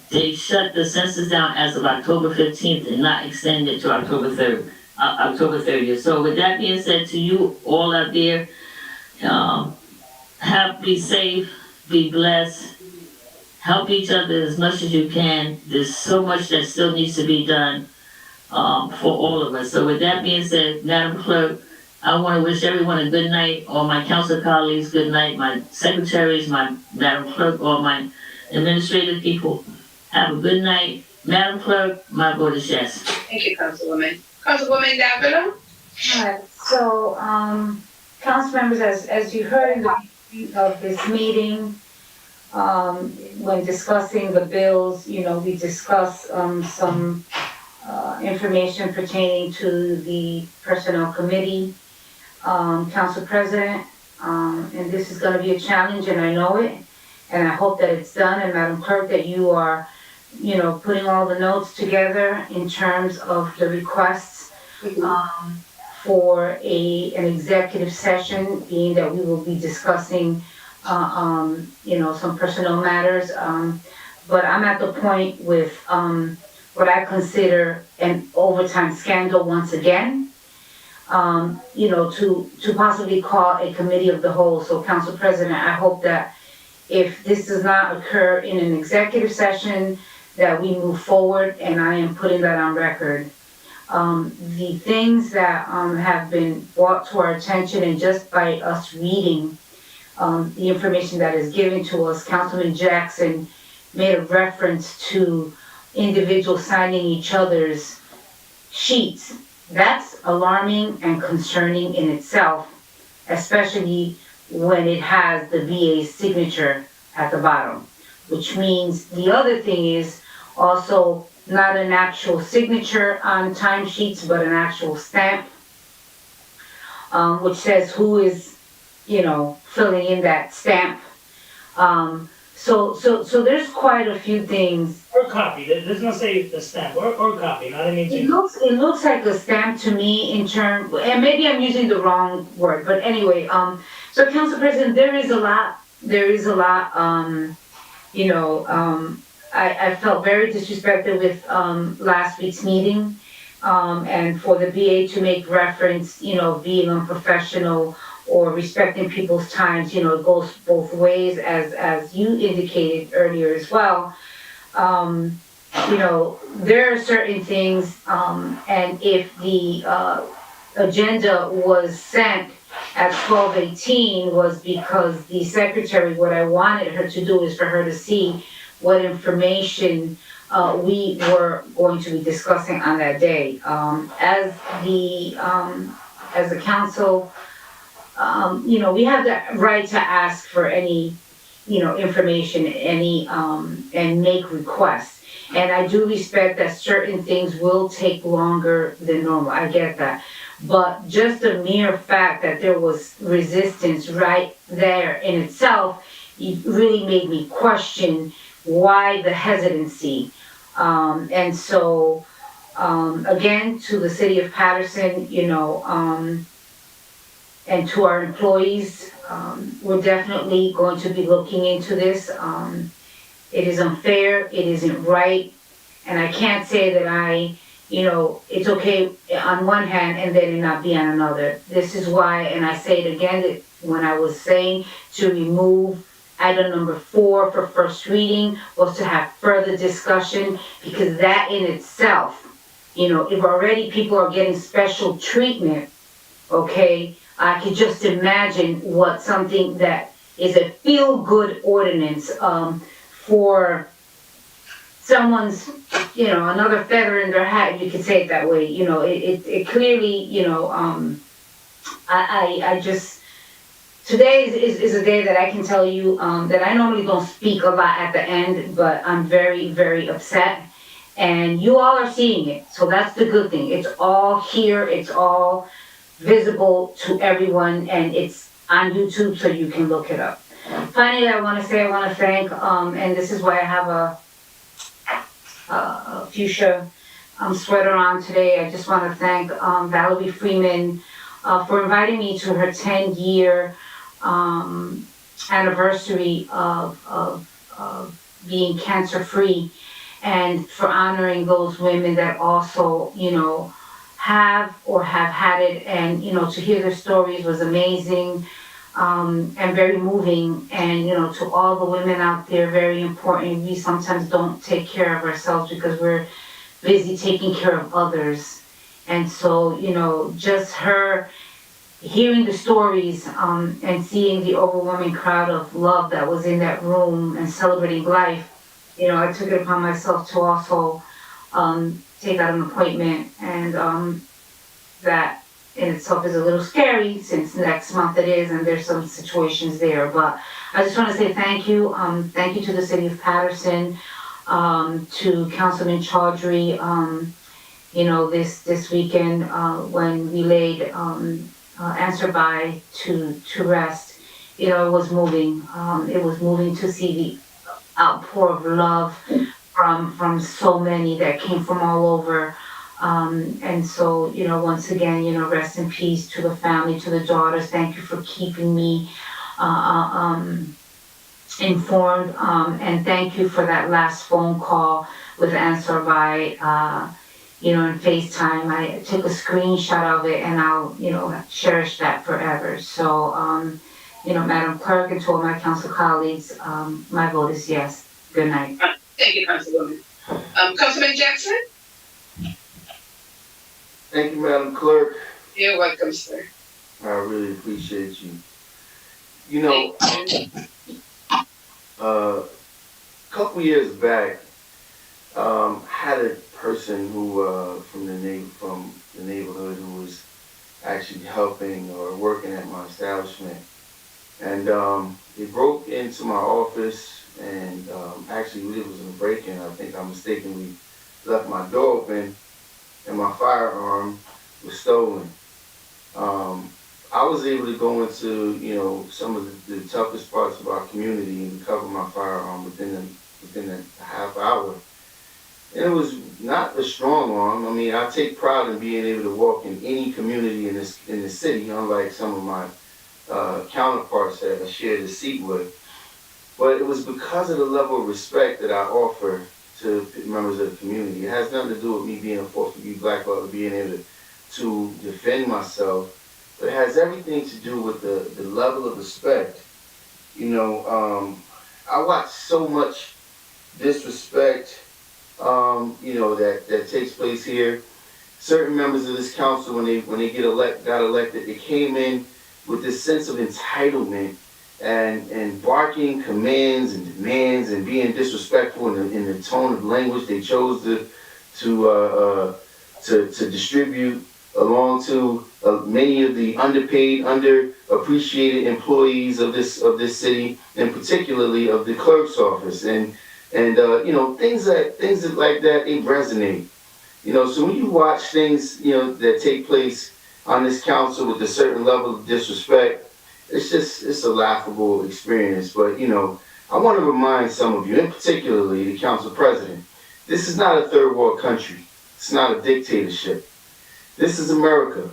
they shut the census down as of October 15th and not extend it to October 3rd. October 30th. So with that being said, to you all out there, be safe, be blessed, help each other as much as you can. There's so much that still needs to be done for all of us. So with that being said, Madam Clerk, I want to wish everyone a good night, all my council colleagues, good night, my secretaries, my Madam Clerk, all my administrative people. Have a good night. Madam Clerk, my vote is yes. Thank you, Councilwoman. Councilwoman Davila? Alright, so, council members, as you heard in the beginning of this meeting, when discussing the bills, we discussed, some, information pertaining to the Personnel Committee, Council President, and this is gonna be a challenge, and I know it, and I hope that it's done, and Madam Clerk, that you are, putting all the notes together in terms of the requests for an executive session, being that we will be discussing, some personnel matters. But I'm at the point with what I consider an overtime scandal once again, to possibly call a committee of the whole. So, Council President, I hope that if this does not occur in an executive session, that we move forward, and I am putting that on record. The things that have been brought to our attention, and just by us reading the information that is given to us, Councilman Jackson made a reference to individuals signing each other's sheets. That's alarming and concerning in itself, especially when it has the VA's signature at the bottom, which means the other thing is also not an actual signature on timesheets, but an actual stamp, which says who is, filling in that stamp. So there's quite a few things. Or copy, it does not say the stamp, or copy, not anything. It looks like a stamp to me in term, and maybe I'm using the wrong word, but anyway, so Council President, there is a lot, I felt very disrespected with last week's meeting, and for the VA to make reference, being unprofessional or respecting people's times, it goes both ways, as you indicated earlier as well. There are certain things, and if the agenda was sent at 12:18 was because the secretary, what I wanted her to do is for her to see what information we were going to be discussing on that day. As the council, we have the right to ask for any, information, and make requests. And I do respect that certain things will take longer than normal, I get that. But just the mere fact that there was resistance right there in itself, it really made me question why the hesitancy. And so, again, to the city of Paterson, and to our employees, we're definitely going to be looking into this. It is unfair, it isn't right, and I can't say that it's okay on one hand and then it not be on another. This is why, and I say it again, that when I was saying to remove item number 4 for first reading was to have further discussion, because that in itself, if already people are getting special treatment, okay, I could just imagine what something that is a feel-good ordinance for someone's, another feather in their hat, you could say it that way. It clearly, I just, today is a day that I can tell you that I normally don't speak a lot at the end, but I'm very, very upset. And you all are seeing it, so that's the good thing. It's all here, it's all visible to everyone, and it's on YouTube, so you can look it up. Finally, I want to thank, and this is why I have a fuchsia sweater on today. I just want to thank Valerie Freeman for inviting me to her 10-year anniversary of being cancer-free, and for honoring those women that also, have had it, and, to hear their stories was amazing. And very moving, and to all the women out there, very important. We sometimes don't take care of ourselves because we're busy taking care of others. And so, just her hearing the stories and seeing the overwhelming crowd of love that was in that room and celebrating life, I took it upon myself to also take out an appointment, and that in itself is a little scary, since next month it is, and there's some situations there. But I just want to say thank you. Thank you to the city of Paterson, to Councilman Chaudhry, this weekend when we laid Answer By to rest. It was moving. It was moving to see the outpour of love from so many that came from all over. And so, once again, rest in peace to the family, to the daughters. Thank you for keeping me informed. And thank you for that last phone call with Answer By, in FaceTime. I took a screenshot of it, and I'll, cherish that forever. So, Madam Clerk, and to all my council colleagues, my vote is yes. Good night. Thank you, Councilwoman. Councilman Jackson? Thank you, Madam Clerk. You're welcome, sir. I really appreciate you. A couple years back, had a person who from the neighborhood who was actually helping or working at my establishment, and they broke into my office, and actually it was a break-in. I think I mistakenly left my door open, and my firearm was stolen. I was able to go into, some of the toughest parts of our community and recover my firearm within a half hour. And it was not a strong arm. I mean, I take pride in being able to walk in any community in the city, unlike some of my counterparts that I shared the seat with. But it was because of the level of respect that I offer to members of the community. It has nothing to do with me being a 4th degree black belt or being able to defend myself, but it has everything to do with the level of respect. I watch so much disrespect, that takes place here. Certain members of this council, when they got elected, they came in with this sense of entitlement and barking commands and demands and being disrespectful in the tone of language they chose to distribute along to many of the underpaid, underappreciated employees of this city, and particularly of the clerk's office, and you know, things like that, they resonate. You know, so when you watch things, you know, that take place on this council with a certain level of disrespect, it's a laughable experience. But, you know, I want to remind some of you, and particularly the council president, this is not a third world country. It's not a dictatorship. This is America.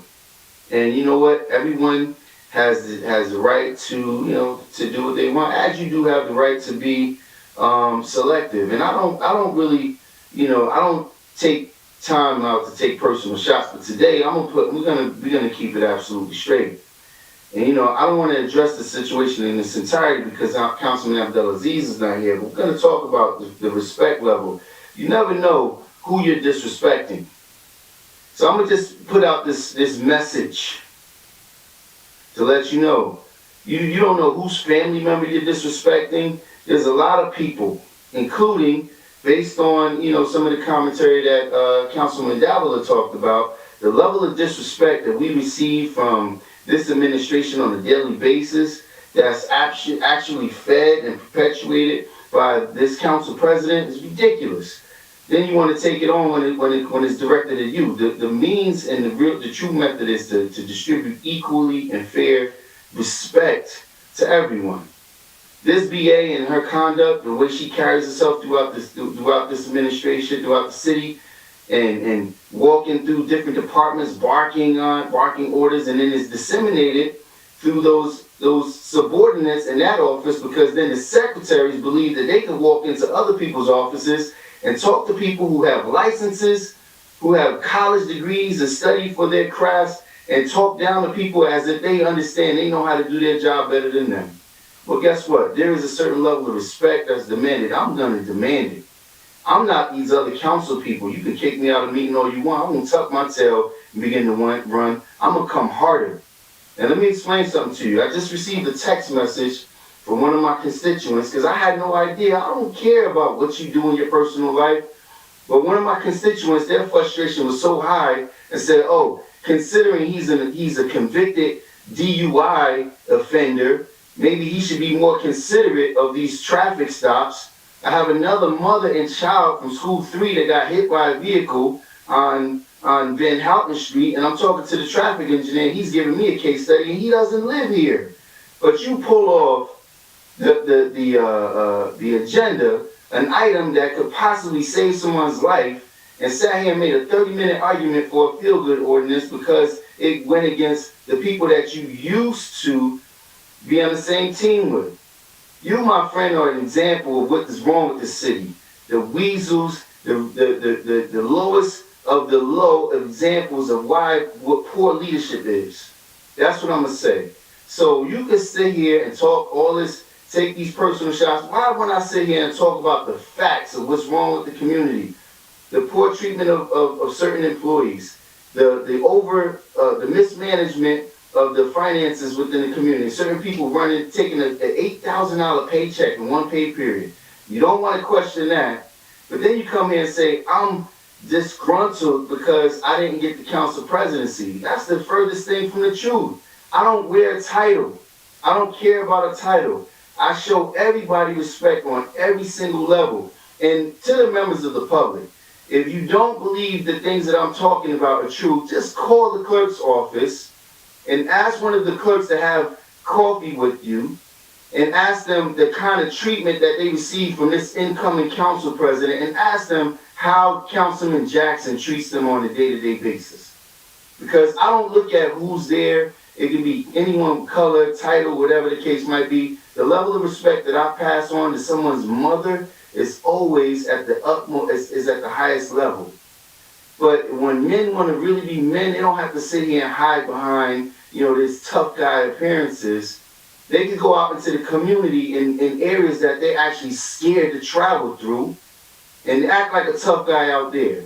And you know what? Everyone has the right to, you know, to do what they want, as you do have the right to be selective. And I don't really, you know, I don't take time out to take personal shots, but today we're gonna keep it absolutely straight. And you know, I don't want to address the situation in its entirety because Councilman Abdelaziz is not here, but we're gonna talk about the respect level. You never know who you're disrespecting. So I'm gonna just put out this message to let you know. You don't know whose family member you're disrespecting. There's a lot of people, including, based on, you know, some of the commentary that Councilman Davila talked about, the level of disrespect that we receive from this administration on a daily basis, that's actually fed and perpetuated by this council president, is ridiculous. Then you want to take it on when it's directed at you. The means and the true method is to distribute equally and fair respect to everyone. This BA and her conduct, the way she carries herself throughout this administration, throughout the city, and walking through different departments, barking orders, and then it's disseminated through those subordinates in that office, because then the secretaries believe that they can walk into other people's offices and talk to people who have licenses, who have college degrees and study for their crafts, and talk down to people as if they understand, they know how to do their job better than them. Well, guess what? There is a certain level of respect that's demanded. I'm going to demand it. I'm not these other council people. You can kick me out of a meeting all you want. I'm going to tuck my tail and begin to run. I'm going to come harder. And let me explain something to you. I just received a text message from one of my constituents, because I had no idea. I don't care about what you do in your personal life. But one of my constituents, their frustration was so high, and said, oh, considering he's a convicted DUI offender, maybe he should be more considerate of these traffic stops. I have another mother and child from school 3 that got hit by a vehicle on Van Houten Street, and I'm talking to the traffic engineer. He's giving me a case study, and he doesn't live here. But you pull off the agenda, an item that could possibly save someone's life, and sat here and made a 30-minute argument for a feel-good ordinance because it went against the people that you used to be on the same team with. You, my friend, are an example of what is wrong with the city. The weasels, the lowest of the low examples of what poor leadership is. That's what I'm gonna say. So you can sit here and talk all this, take these personal shots. Why wouldn't I sit here and talk about the facts of what's wrong with the community? The poor treatment of certain employees, the mismanagement of the finances within the community. Certain people taking an $8,000 paycheck in one pay period. You don't want to question that. But then you come here and say, I'm disgruntled because I didn't get the council presidency. That's the furthest thing from the truth. I don't wear a title. I don't care about a title. I show everybody respect on every single level. And to the members of the public, if you don't believe the things that I'm talking about are true, just call the clerk's office and ask one of the clerks to have coffee with you and ask them the kind of treatment that they receive from this incoming council president, and ask them how Councilman Jackson treats them on a day-to-day basis. Because I don't look at who's there. It can be anyone, color, title, whatever the case might be. The level of respect that I pass on to someone's mother is always at the utmost, is at the highest level. But when men want to really be men, they don't have to sit here and hide behind, this tough guy appearances. They can go out into the community in areas that they're actually scared to travel through and act like a tough guy out there.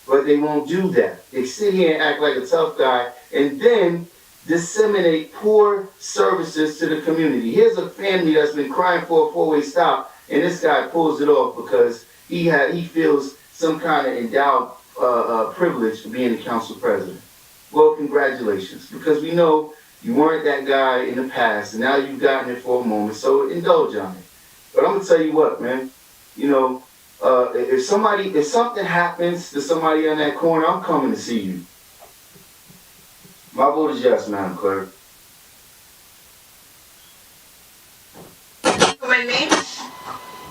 But they won't do that. They sit here and act like a tough guy, and then disseminate poor services to the community. Here's a family that's been crying for a four-way stop, and this guy pulls it off because he feels some kind of endowed privilege for being the council president. Well, congratulations, because we know you weren't that guy in the past, and now you've gotten it for a moment, so indulge on it. But I'm gonna tell you what, man, you know, if something happens to somebody on that corner, I'm coming to see you. My vote is yes, Madam Clerk.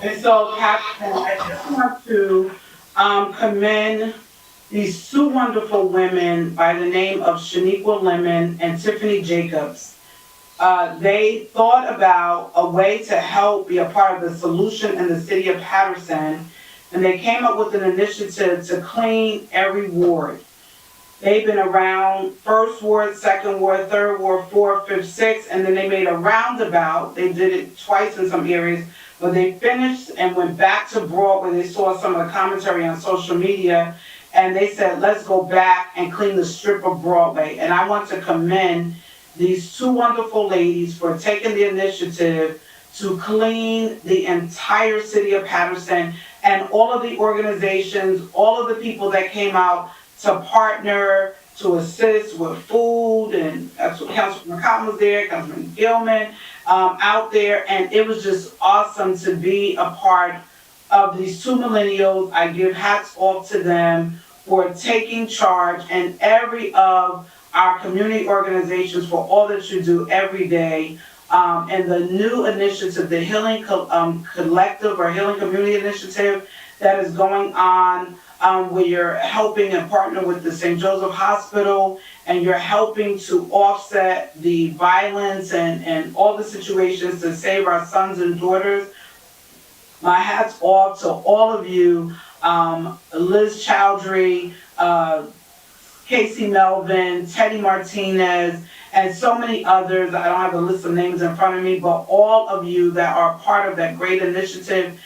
And so, Captain, I just want to commend these two wonderful women by the name of Shaniqua Lemon and Tiffany Jacobs. They thought about a way to help be a part of the solution in the city of Paterson, and they came up with an initiative to clean every ward. They've been around 1st Ward, 2nd Ward, 3rd Ward, 4th, 5th, 6th, and then they made a roundabout. They did it twice in some areas, but they finished and went back to Broadway. They saw some of the commentary on social media, and they said, let's go back and clean the strip of Broadway. And I want to commend these two wonderful ladies for taking the initiative to clean the entire city of Paterson, and all of the organizations, all of the people that came out to partner, to assist with food, and that's what Councilman McCollum was there, Councilman Gilman out there, and it was just awesome to be a part of these two millennials. I give hats off to them for taking charge, and every of our community organizations for all that you do every day. And the new initiative, the Healing Collective or Healing Community Initiative that is going on, where you're helping and partner with the St. Joseph Hospital, and you're helping to offset the violence and all the situations to save our sons and daughters. My hat's off to all of you, Liz Chowdhury, Casey Melvin, Teddy Martinez, and so many others. I don't have a list of names in front of me, but all of you that are part of that great initiative,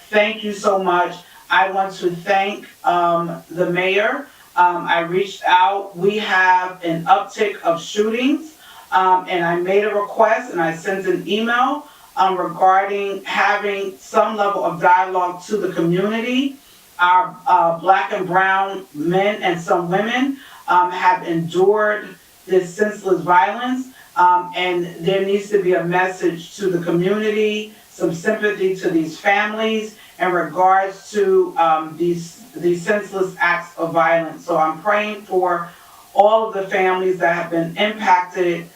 thank you so much. I want to thank the mayor. I reached out. We have an uptick of shootings, and I made a request and I sent an email regarding having some level of dialogue to the community. Our black and brown men and some women have endured this senseless violence, and there needs to be a message to the community, some sympathy to these families in regards to these senseless acts of violence. So I'm praying for all of the families that have been impacted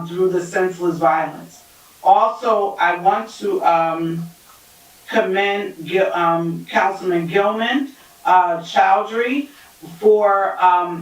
through the senseless violence. Also, I want to commend Councilman Gilman Chowdhury for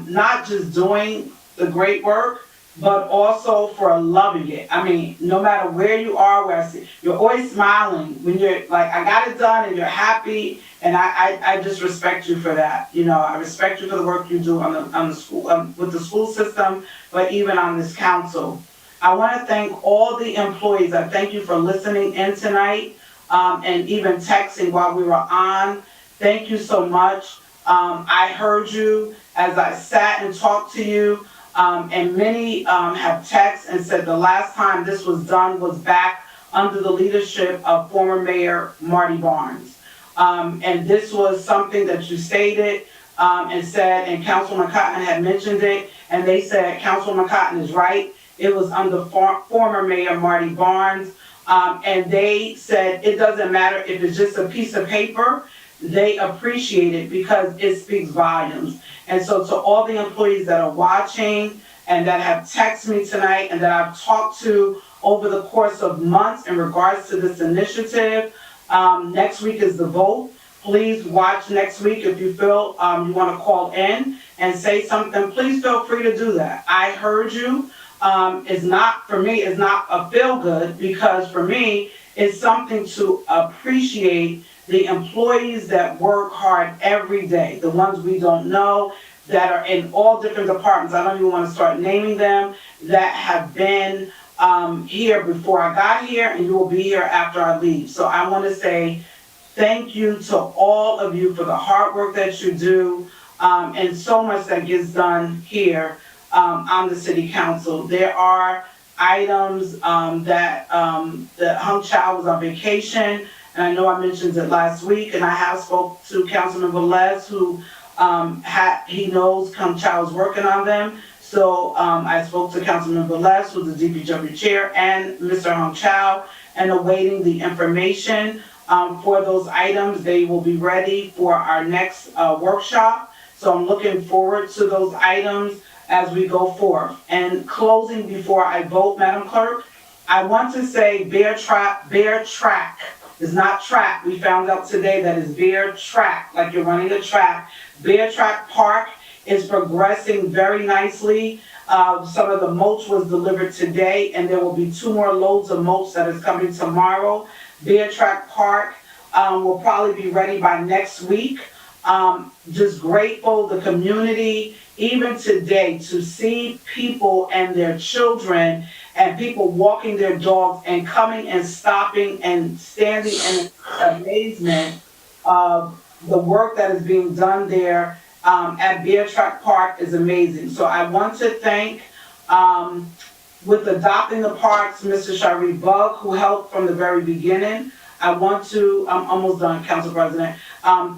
not just doing the great work, but also for loving it. I mean, no matter where you are, where I see, you're always smiling when you're like, I got it done, and you're happy, and I just respect you for that. You know, I respect you for the work you do on the school, with the school system, but even on this council. I want to thank all the employees. I thank you for listening in tonight, and even texting while we were on. Thank you so much. I heard you as I sat and talked to you. And many have texted and said the last time this was done was back under the leadership of former Mayor Marty Barnes. And this was something that you stated and said, and Councilman Cotton had mentioned it, and they said Councilman Cotton is right. It was under former Mayor Marty Barnes, and they said it doesn't matter if it's just a piece of paper. They appreciate it because it speaks volumes. And so to all the employees that are watching and that have texted me tonight and that I've talked to over the course of months in regards to this initiative, next week is the vote. Please watch next week. If you feel you want to call in and say something, please feel free to do that. I heard you. It's not, for me, it's not a feel good, because for me, it's something to appreciate the employees that work hard every day, the ones we don't know, that are in all different departments. I don't even want to start naming them, that have been here before I got here, and you will be here after I leave. So I want to say thank you to all of you for the hard work that you do, and so much that gets done here. on the city council. There are items that Hung Chow was on vacation, and I know I mentioned it last week, and I have spoke to Councilman Velez, who he knows Hung Chow is working on them. So I spoke to Councilman Velez, who's the DPW chair, and Mr. Hung Chow, and awaiting the information for those items. They will be ready for our next workshop. So I'm looking forward to those items as we go forth. And closing before I vote, Madam Clerk, I want to say Bear Track is not track. We found out today that it's Bear Track, like you're running a track. Bear Track Park is progressing very nicely. Some of the mulch was delivered today, and there will be 2 more loads of mulch that is coming tomorrow. Bear Track Park will probably be ready by next week. Just grateful, the community, even today, to see people and their children and people walking their dogs and coming and stopping and standing in amazement of the work that is being done there at Bear Track Park is amazing. So I want to thank, with adopting the parks, Mr. Shari Bug, who helped from the very beginning. I want to, I'm almost done, Council President,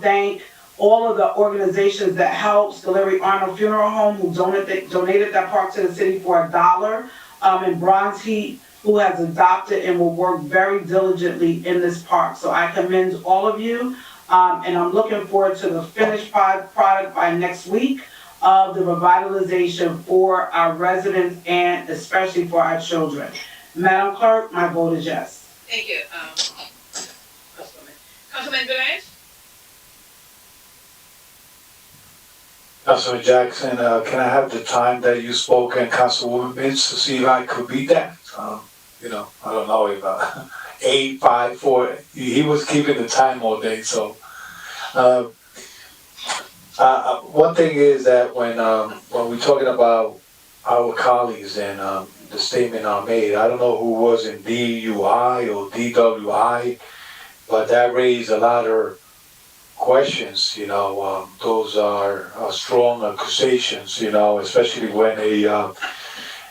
thank all of the organizations that helped, Scaleri Arnold Funeral Home, who donated that park to the city for $1, and Bronze Heat, who has adopted and will work very diligently in this park. So I commend all of you, and I'm looking forward to the finished product by next week of the revitalization for our residents and especially for our children. Madam Clerk, my vote is yes. Thank you, Councilman Velez? Councilman Jackson, can I have the time that you spoke and Councilwoman Mintz to see if I could beat that? I don't know if 8, 5, 4. He was keeping the time all day. So one thing is that when we're talking about our colleagues and the statement are made, I don't know who was in DUI or DWI, but that raised a lot of questions. Those are strong accusations. Especially when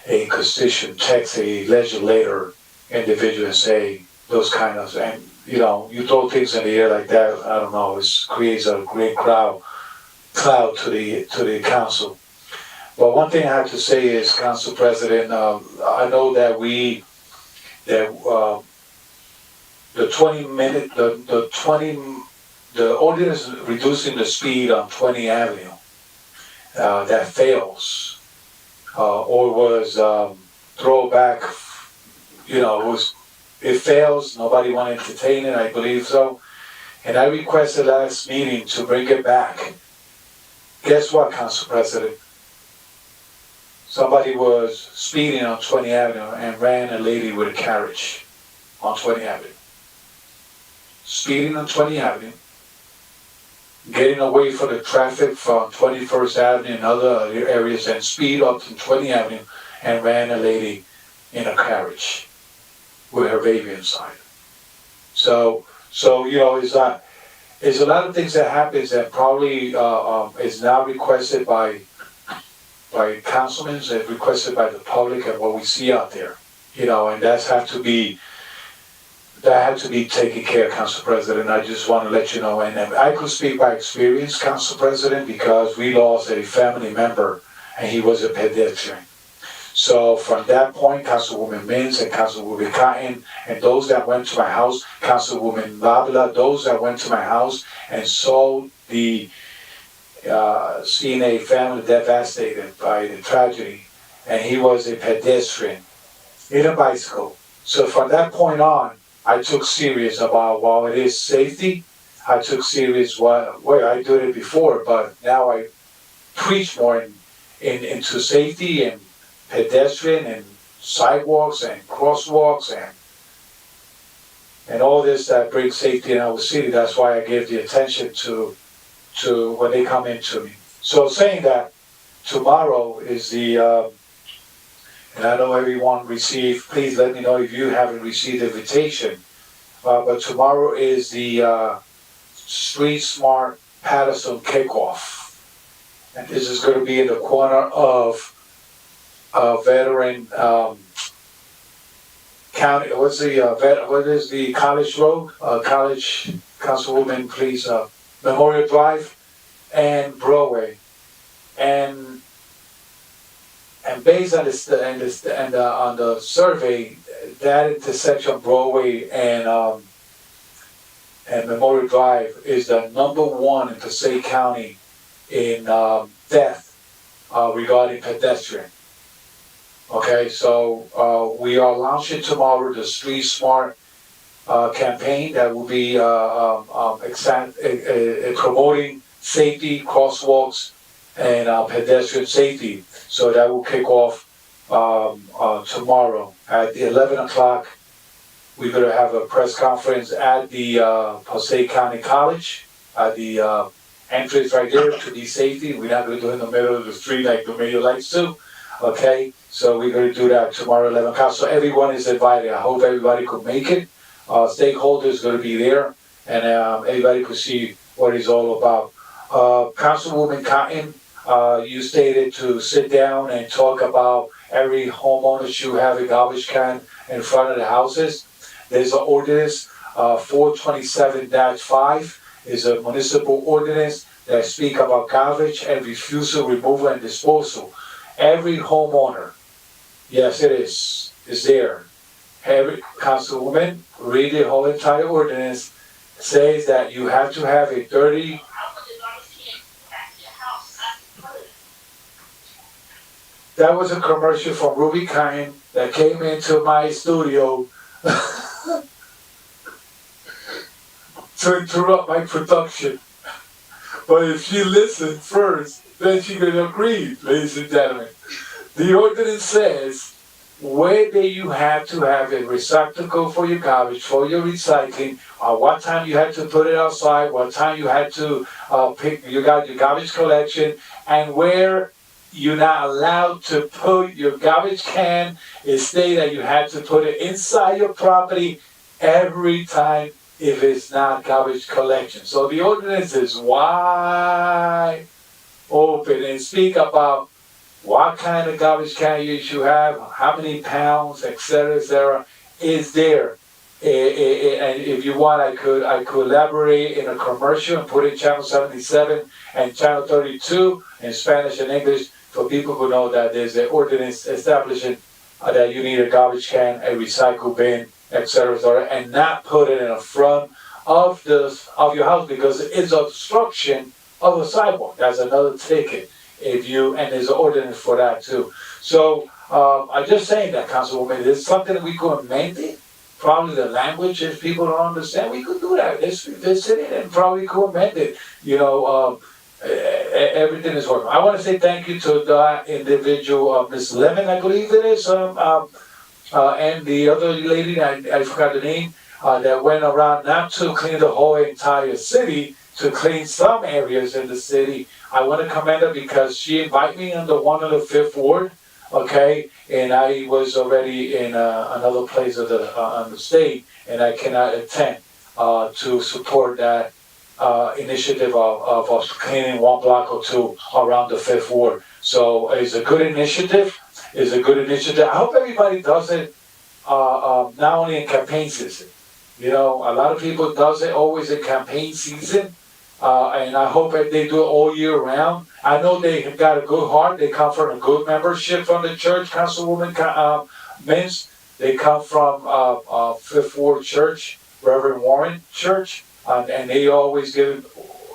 a constituent texts a legislator individual and say those kind of, and you throw things in the air like that. I don't know. It creates a great cloud to the council. But one thing I have to say is, Council President, I know that the ordinance reducing the speed on 20 Avenue, that fails, or was throwback, it fails, nobody want to entertain it, I believe so. And I requested last meeting to bring it back. Guess what, Council President? Somebody was speeding on 20 Avenue and ran a lady with a carriage on 20 Avenue. Speeding on 20 Avenue, getting away from the traffic from 21st Avenue and other areas, and speed up to 20 Avenue and ran a lady in a carriage with her baby inside. So it's a lot of things that happens that probably is now requested by councilmen, and requested by the public and what we see out there, and that had to be taken care of, Council President. I just want to let you know, and I could speak by experience, Council President, because we lost a family member and he was a pedestrian. So from that point, Councilwoman Mintz and Councilwoman Cotton, and those that went to my house, Councilwoman Babla, those that went to my house and saw the seeing a family devastated by the tragedy, and he was a pedestrian in a bicycle. So from that point on, I took serious about, while it is safety, I took serious I did it before, but now I preach more into safety and pedestrian and sidewalks and crosswalks and all this that brings safety in our city. That's why I give the attention to when they come into me. So saying that, tomorrow is the, and I know everyone received, please let me know if you haven't received the invitation, but tomorrow is the Street Smart Paterson kickoff. And this is going to be in the corner of veteran, county, what is the College Road, College, Councilwoman, please, Memorial Drive and Broadway. And based on this, on the survey, that intersection Broadway and Memorial Drive is the #1 in Passaic County in death regarding pedestrian. Okay, so we are launching tomorrow the Street Smart campaign that will be promoting safety, crosswalks, and pedestrian safety. So that will kick off tomorrow at 11 o'clock. We're going to have a press conference at the Passaic County College at the entrance right there to be safety. We're not going to do it in the middle of the street like the mayor likes to. Okay, so we're going to do that tomorrow at 11 o'clock. So everyone is invited. I hope everybody could make it. Stakeholders going to be there, and everybody could see what it's all about. Councilwoman Cotton, you stated to sit down and talk about every homeowner should have a garbage can in front of the houses. There's an ordinance, 427-5 is a municipal ordinance that speak about garbage and refusal, removal, and disposal. Every homeowner, yes it is there. Every councilwoman, read the whole entire ordinance, says that you have to have a 30. That was a commercial from Ruby Kine that came into my studio to interrupt my production. But if she listened first, then she could agree, ladies and gentlemen. The ordinance says whether you have to have a receptacle for your garbage, for your recycling, or what time you had to put it outside, what time you had to pick your garbage collection, and where you're not allowed to put your garbage can. It states that you had to put it inside your property every time if it's not garbage collection. So the ordinance is wide open and speak about what kind of garbage can you should have, how many pounds, etc., is there. And if you want, I could elaborate in a commercial and put in channel 77 and channel 32 in Spanish and English for people who know that there's an ordinance establishing that you need a garbage can, a recycle bin, etc., and not put it in the front of your house because it's obstruction of a sidewalk. That's another ticket. And there's an ordinance for that too. So I'm just saying that, Councilwoman, there's something that we could amend it. Probably the language, if people don't understand, we could do that. Let's revisit it and probably could amend it. Everything is working. I want to say thank you to that individual, Ms. Lemon, I believe it is, and the other lady, I forgot the name, that went around not to clean the whole entire city, to clean some areas in the city. I want to commend her because she invited me on the 5th Ward, okay, and I was already in another place of on the state, and I cannot attend to support that initiative of us cleaning one block or two around the 5th Ward. So it's a good initiative. I hope everybody does it not only in campaign season. A lot of people does it always in campaign season. And I hope that they do it all year round. I know they have got a good heart. They come from a good membership from the church, Councilwoman Mintz. They come from 5th Ward Church, Reverend Warren Church, and they always give.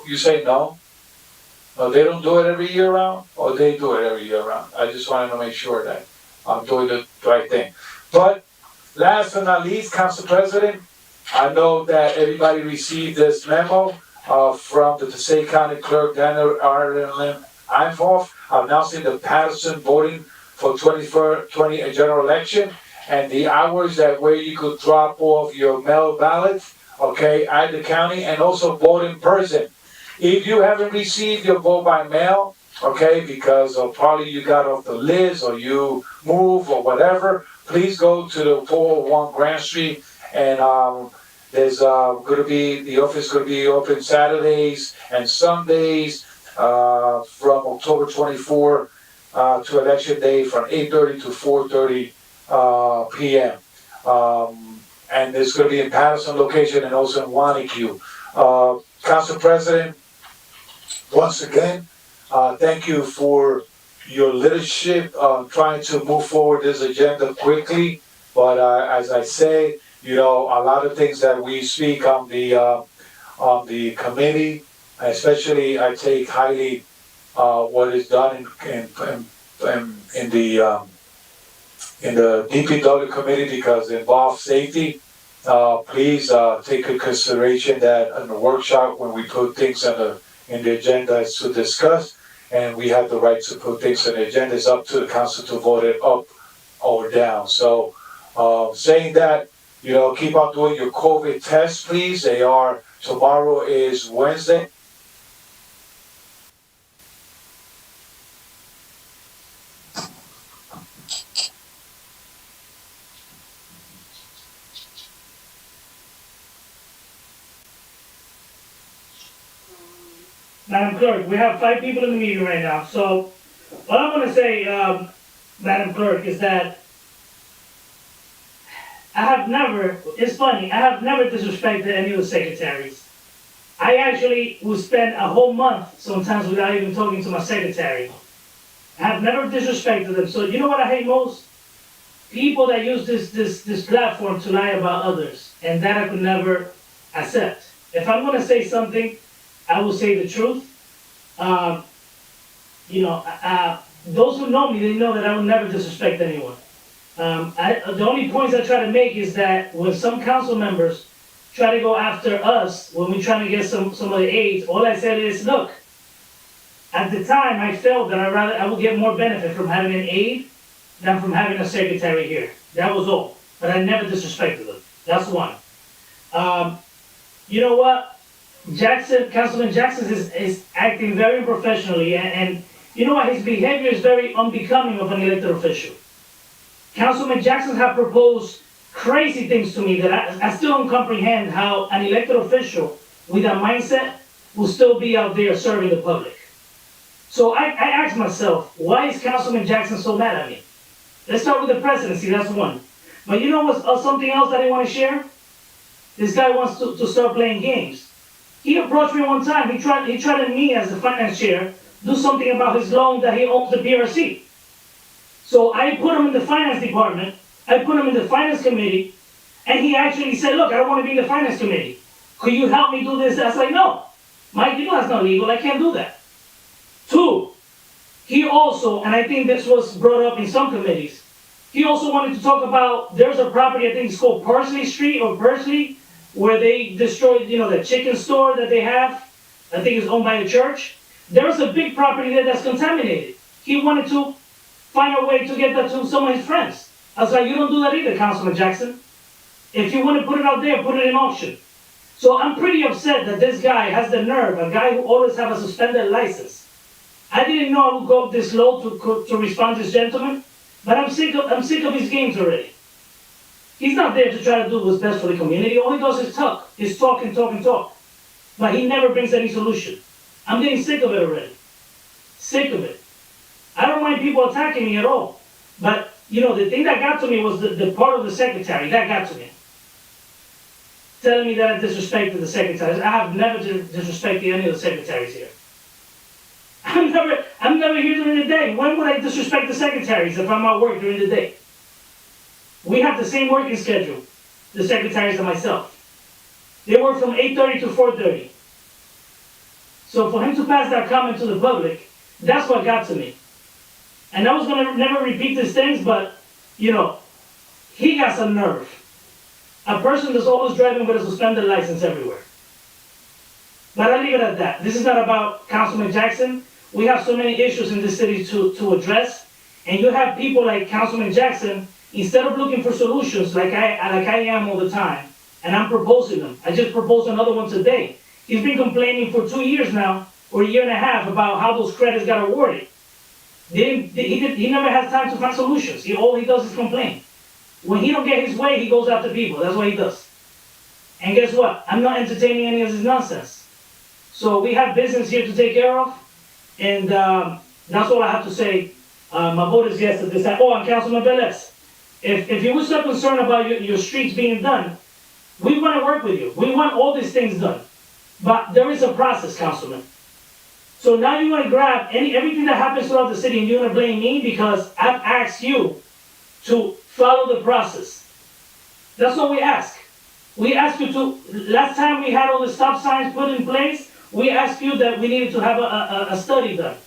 You say no? No, they don't do it every year round, or they do it every year round. I just wanted to make sure that I'm doing the right thing. But last but not least, Council President, I know that everybody received this memo from the Passaic County Clerk, Daniel Arlen Einhoff, announcing the Paterson voting for 2020 general election and the hours that where you could drop off your mail ballots, okay, at the county, and also vote in person. If you haven't received your vote by mail, okay, because probably you got off the list or you move or whatever, please go to the 401 Grand Street, and there's the office going to be open Saturdays and Sundays from October 24 to election day from 8:30 to 4:30 p.m. And it's going to be in Paterson location and also in Wanacue. Council President, once again, thank you for your leadership trying to move forward this agenda quickly. But as I say, a lot of things that we speak on the committee, especially I take highly what is done in the DPW committee because it involves safety. Please take into consideration that in the workshop when we put things in the agenda is to discuss, and we have the right to put things on the agenda. It's up to the council to vote it up or down. So saying that, keep on doing your COVID tests, please. Tomorrow is Wednesday. Madam Clerk, we have 5 people in the meeting right now, so what I'm gonna say, Madam Clerk, is that it's funny, I have never disrespected any of the secretaries. I actually will spend a whole month sometimes without even talking to my secretary. I have never disrespected them, so you know what I hate most? People that use this platform to lie about others, and that I could never accept. If I'm gonna say something, I will say the truth. Those who know me, they know that I will never disrespect anyone. The only points I try to make is that when some council members try to go after us, when we're trying to get some of the aides, all I said is, look, at the time I felt that I would get more benefit from having an aide than from having a secretary here. That was all. But I never disrespected them. That's one. You know what? Councilman Jackson is acting very unprofessionally, and you know what? His behavior is very unbecoming of an elected official. Councilman Jackson have proposed crazy things to me that I still don't comprehend how an elected official with that mindset will still be out there serving the public. So I ask myself, why is Councilman Jackson so mad at me? Let's start with the presidency, that's one. But you know what's something else that I want to share? This guy wants to start playing games. He approached me one time, he tried me as the finance chair, do something about his loan that he owes the PRC. So I put him in the finance department, I put him in the finance committee, and he actually said, look, I don't want to be in the finance committee. Could you help me do this? I was like, no. Mike, you know that's not legal, I can't do that. 2, he also, and I think this was brought up in some committees, he also wanted to talk about, there's a property, I think it's called Parsley Street or Bursley, where they destroyed, the chicken store that they have. I think it's owned by a church. There's a big property there that's contaminated. He wanted to find a way to get that to some of his friends. I was like, you don't do that either, Councilman Jackson. If you want to put it out there, put it in auction. So I'm pretty upset that this guy has the nerve, a guy who always have a suspended license. I didn't know I would go up this low to respond to this gentleman, but I'm sick of his games already. He's not there to try to do what's best for the community. All he does is talk. He's talk. But he never brings any solution. I'm getting sick of it already. Sick of it. I don't mind people attacking me at all. But, the thing that got to me was the part of the secretary. That got to me. Telling me that I disrespected the secretaries. I have never disrespected any of the secretaries here. I'm never here during the day. When would I disrespect the secretaries if I'm at work during the day? We have the same working schedule, the secretaries and myself. They work from 8:30 to 4:30. So for him to pass that comment to the public, that's what got to me. And I was going to never repeat these things, but, he got some nerve. A person that's always driving with a suspended license everywhere. But I leave it at that. This is not about Councilman Jackson. We have so many issues in this city to address. And you have people like Councilman Jackson, instead of looking for solutions like I am all the time, and I'm proposing them. I just proposed another one today. He's been complaining for 2 years now, or a year and a half, about how those credits got awarded. He never has time to find solutions. All he does is complain. When he don't get his way, he goes after people. That's what he does. And guess what? I'm not entertaining any of this nonsense. So we have business here to take care of, and that's all I have to say My vote is yes at this time. Oh, and Councilman Velez, if you were so concerned about your streets being done, we want to work with you. We want all these things done. But there is a process, Councilman. So now you want to grab everything that happens throughout the city and you want to blame me because I've asked you to follow the process. That's what we ask. We asked you to, last time we had all the stop signs put in place, we asked you that we needed to have a study done.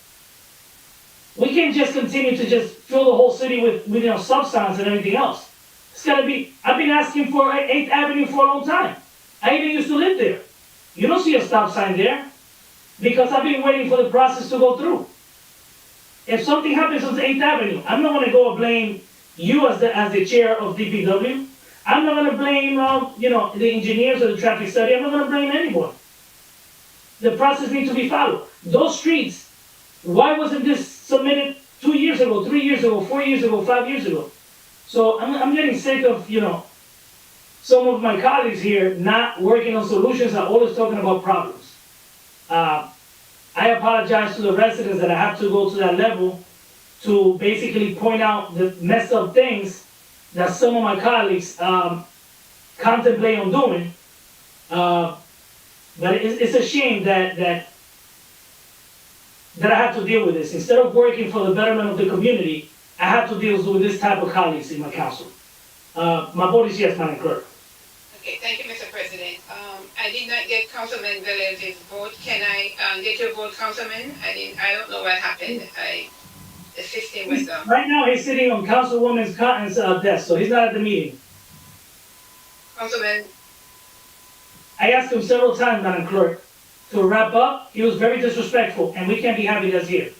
We can't just continue to just fill the whole city with stop signs and everything else. It's gotta be, I've been asking for 8th Avenue for a long time. I even used to live there. You don't see a stop sign there because I've been waiting for the process to go through. If something happens on 8th Avenue, I'm not gonna go blame you as the chair of DPW. I'm not gonna blame, the engineers or the traffic study. I'm not gonna blame anyone. The process needs to be followed. Those streets, why wasn't this submitted 2 years ago, 3 years ago, 4 years ago, 5 years ago? So I'm getting sick of, some of my colleagues here not working on solutions, are always talking about problems. I apologize to the residents that I have to go to that level to basically point out the messed up things that some of my colleagues contemplate on doing. But it's a shame that I have to deal with this. Instead of working for the betterment of the community, I have to deal with this type of colleagues in my council. My vote is yes, Madam Clerk. Okay, thank you, Mr. President. I did not get Councilman Velez's vote. Can I get your vote, Councilman? I don't know what happened. The system went down. Right now, he's sitting on Councilwoman Cotton's desk, so he's not at the meeting. Councilman, I asked him several times, Madam Clerk, to wrap up. He was very disrespectful, and we can't be having this here.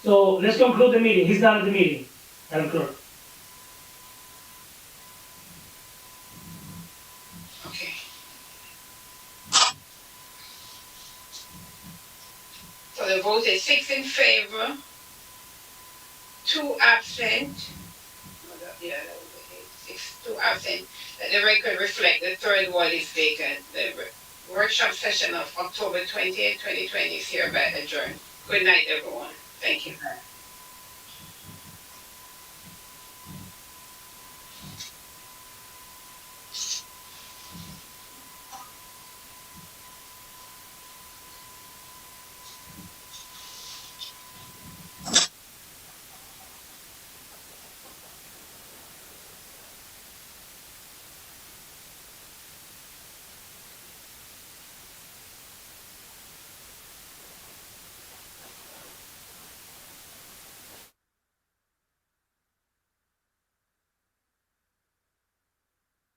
So let's conclude the meeting. He's not at the meeting, Madam Clerk. okay. So the vote is 6 in favor, 2 absent. Yeah, 2 absent. Let the record reflect the third ward is vacant. The workshop session of October 20th, 2020 is hereby adjourned. Good night, everyone. Thank you.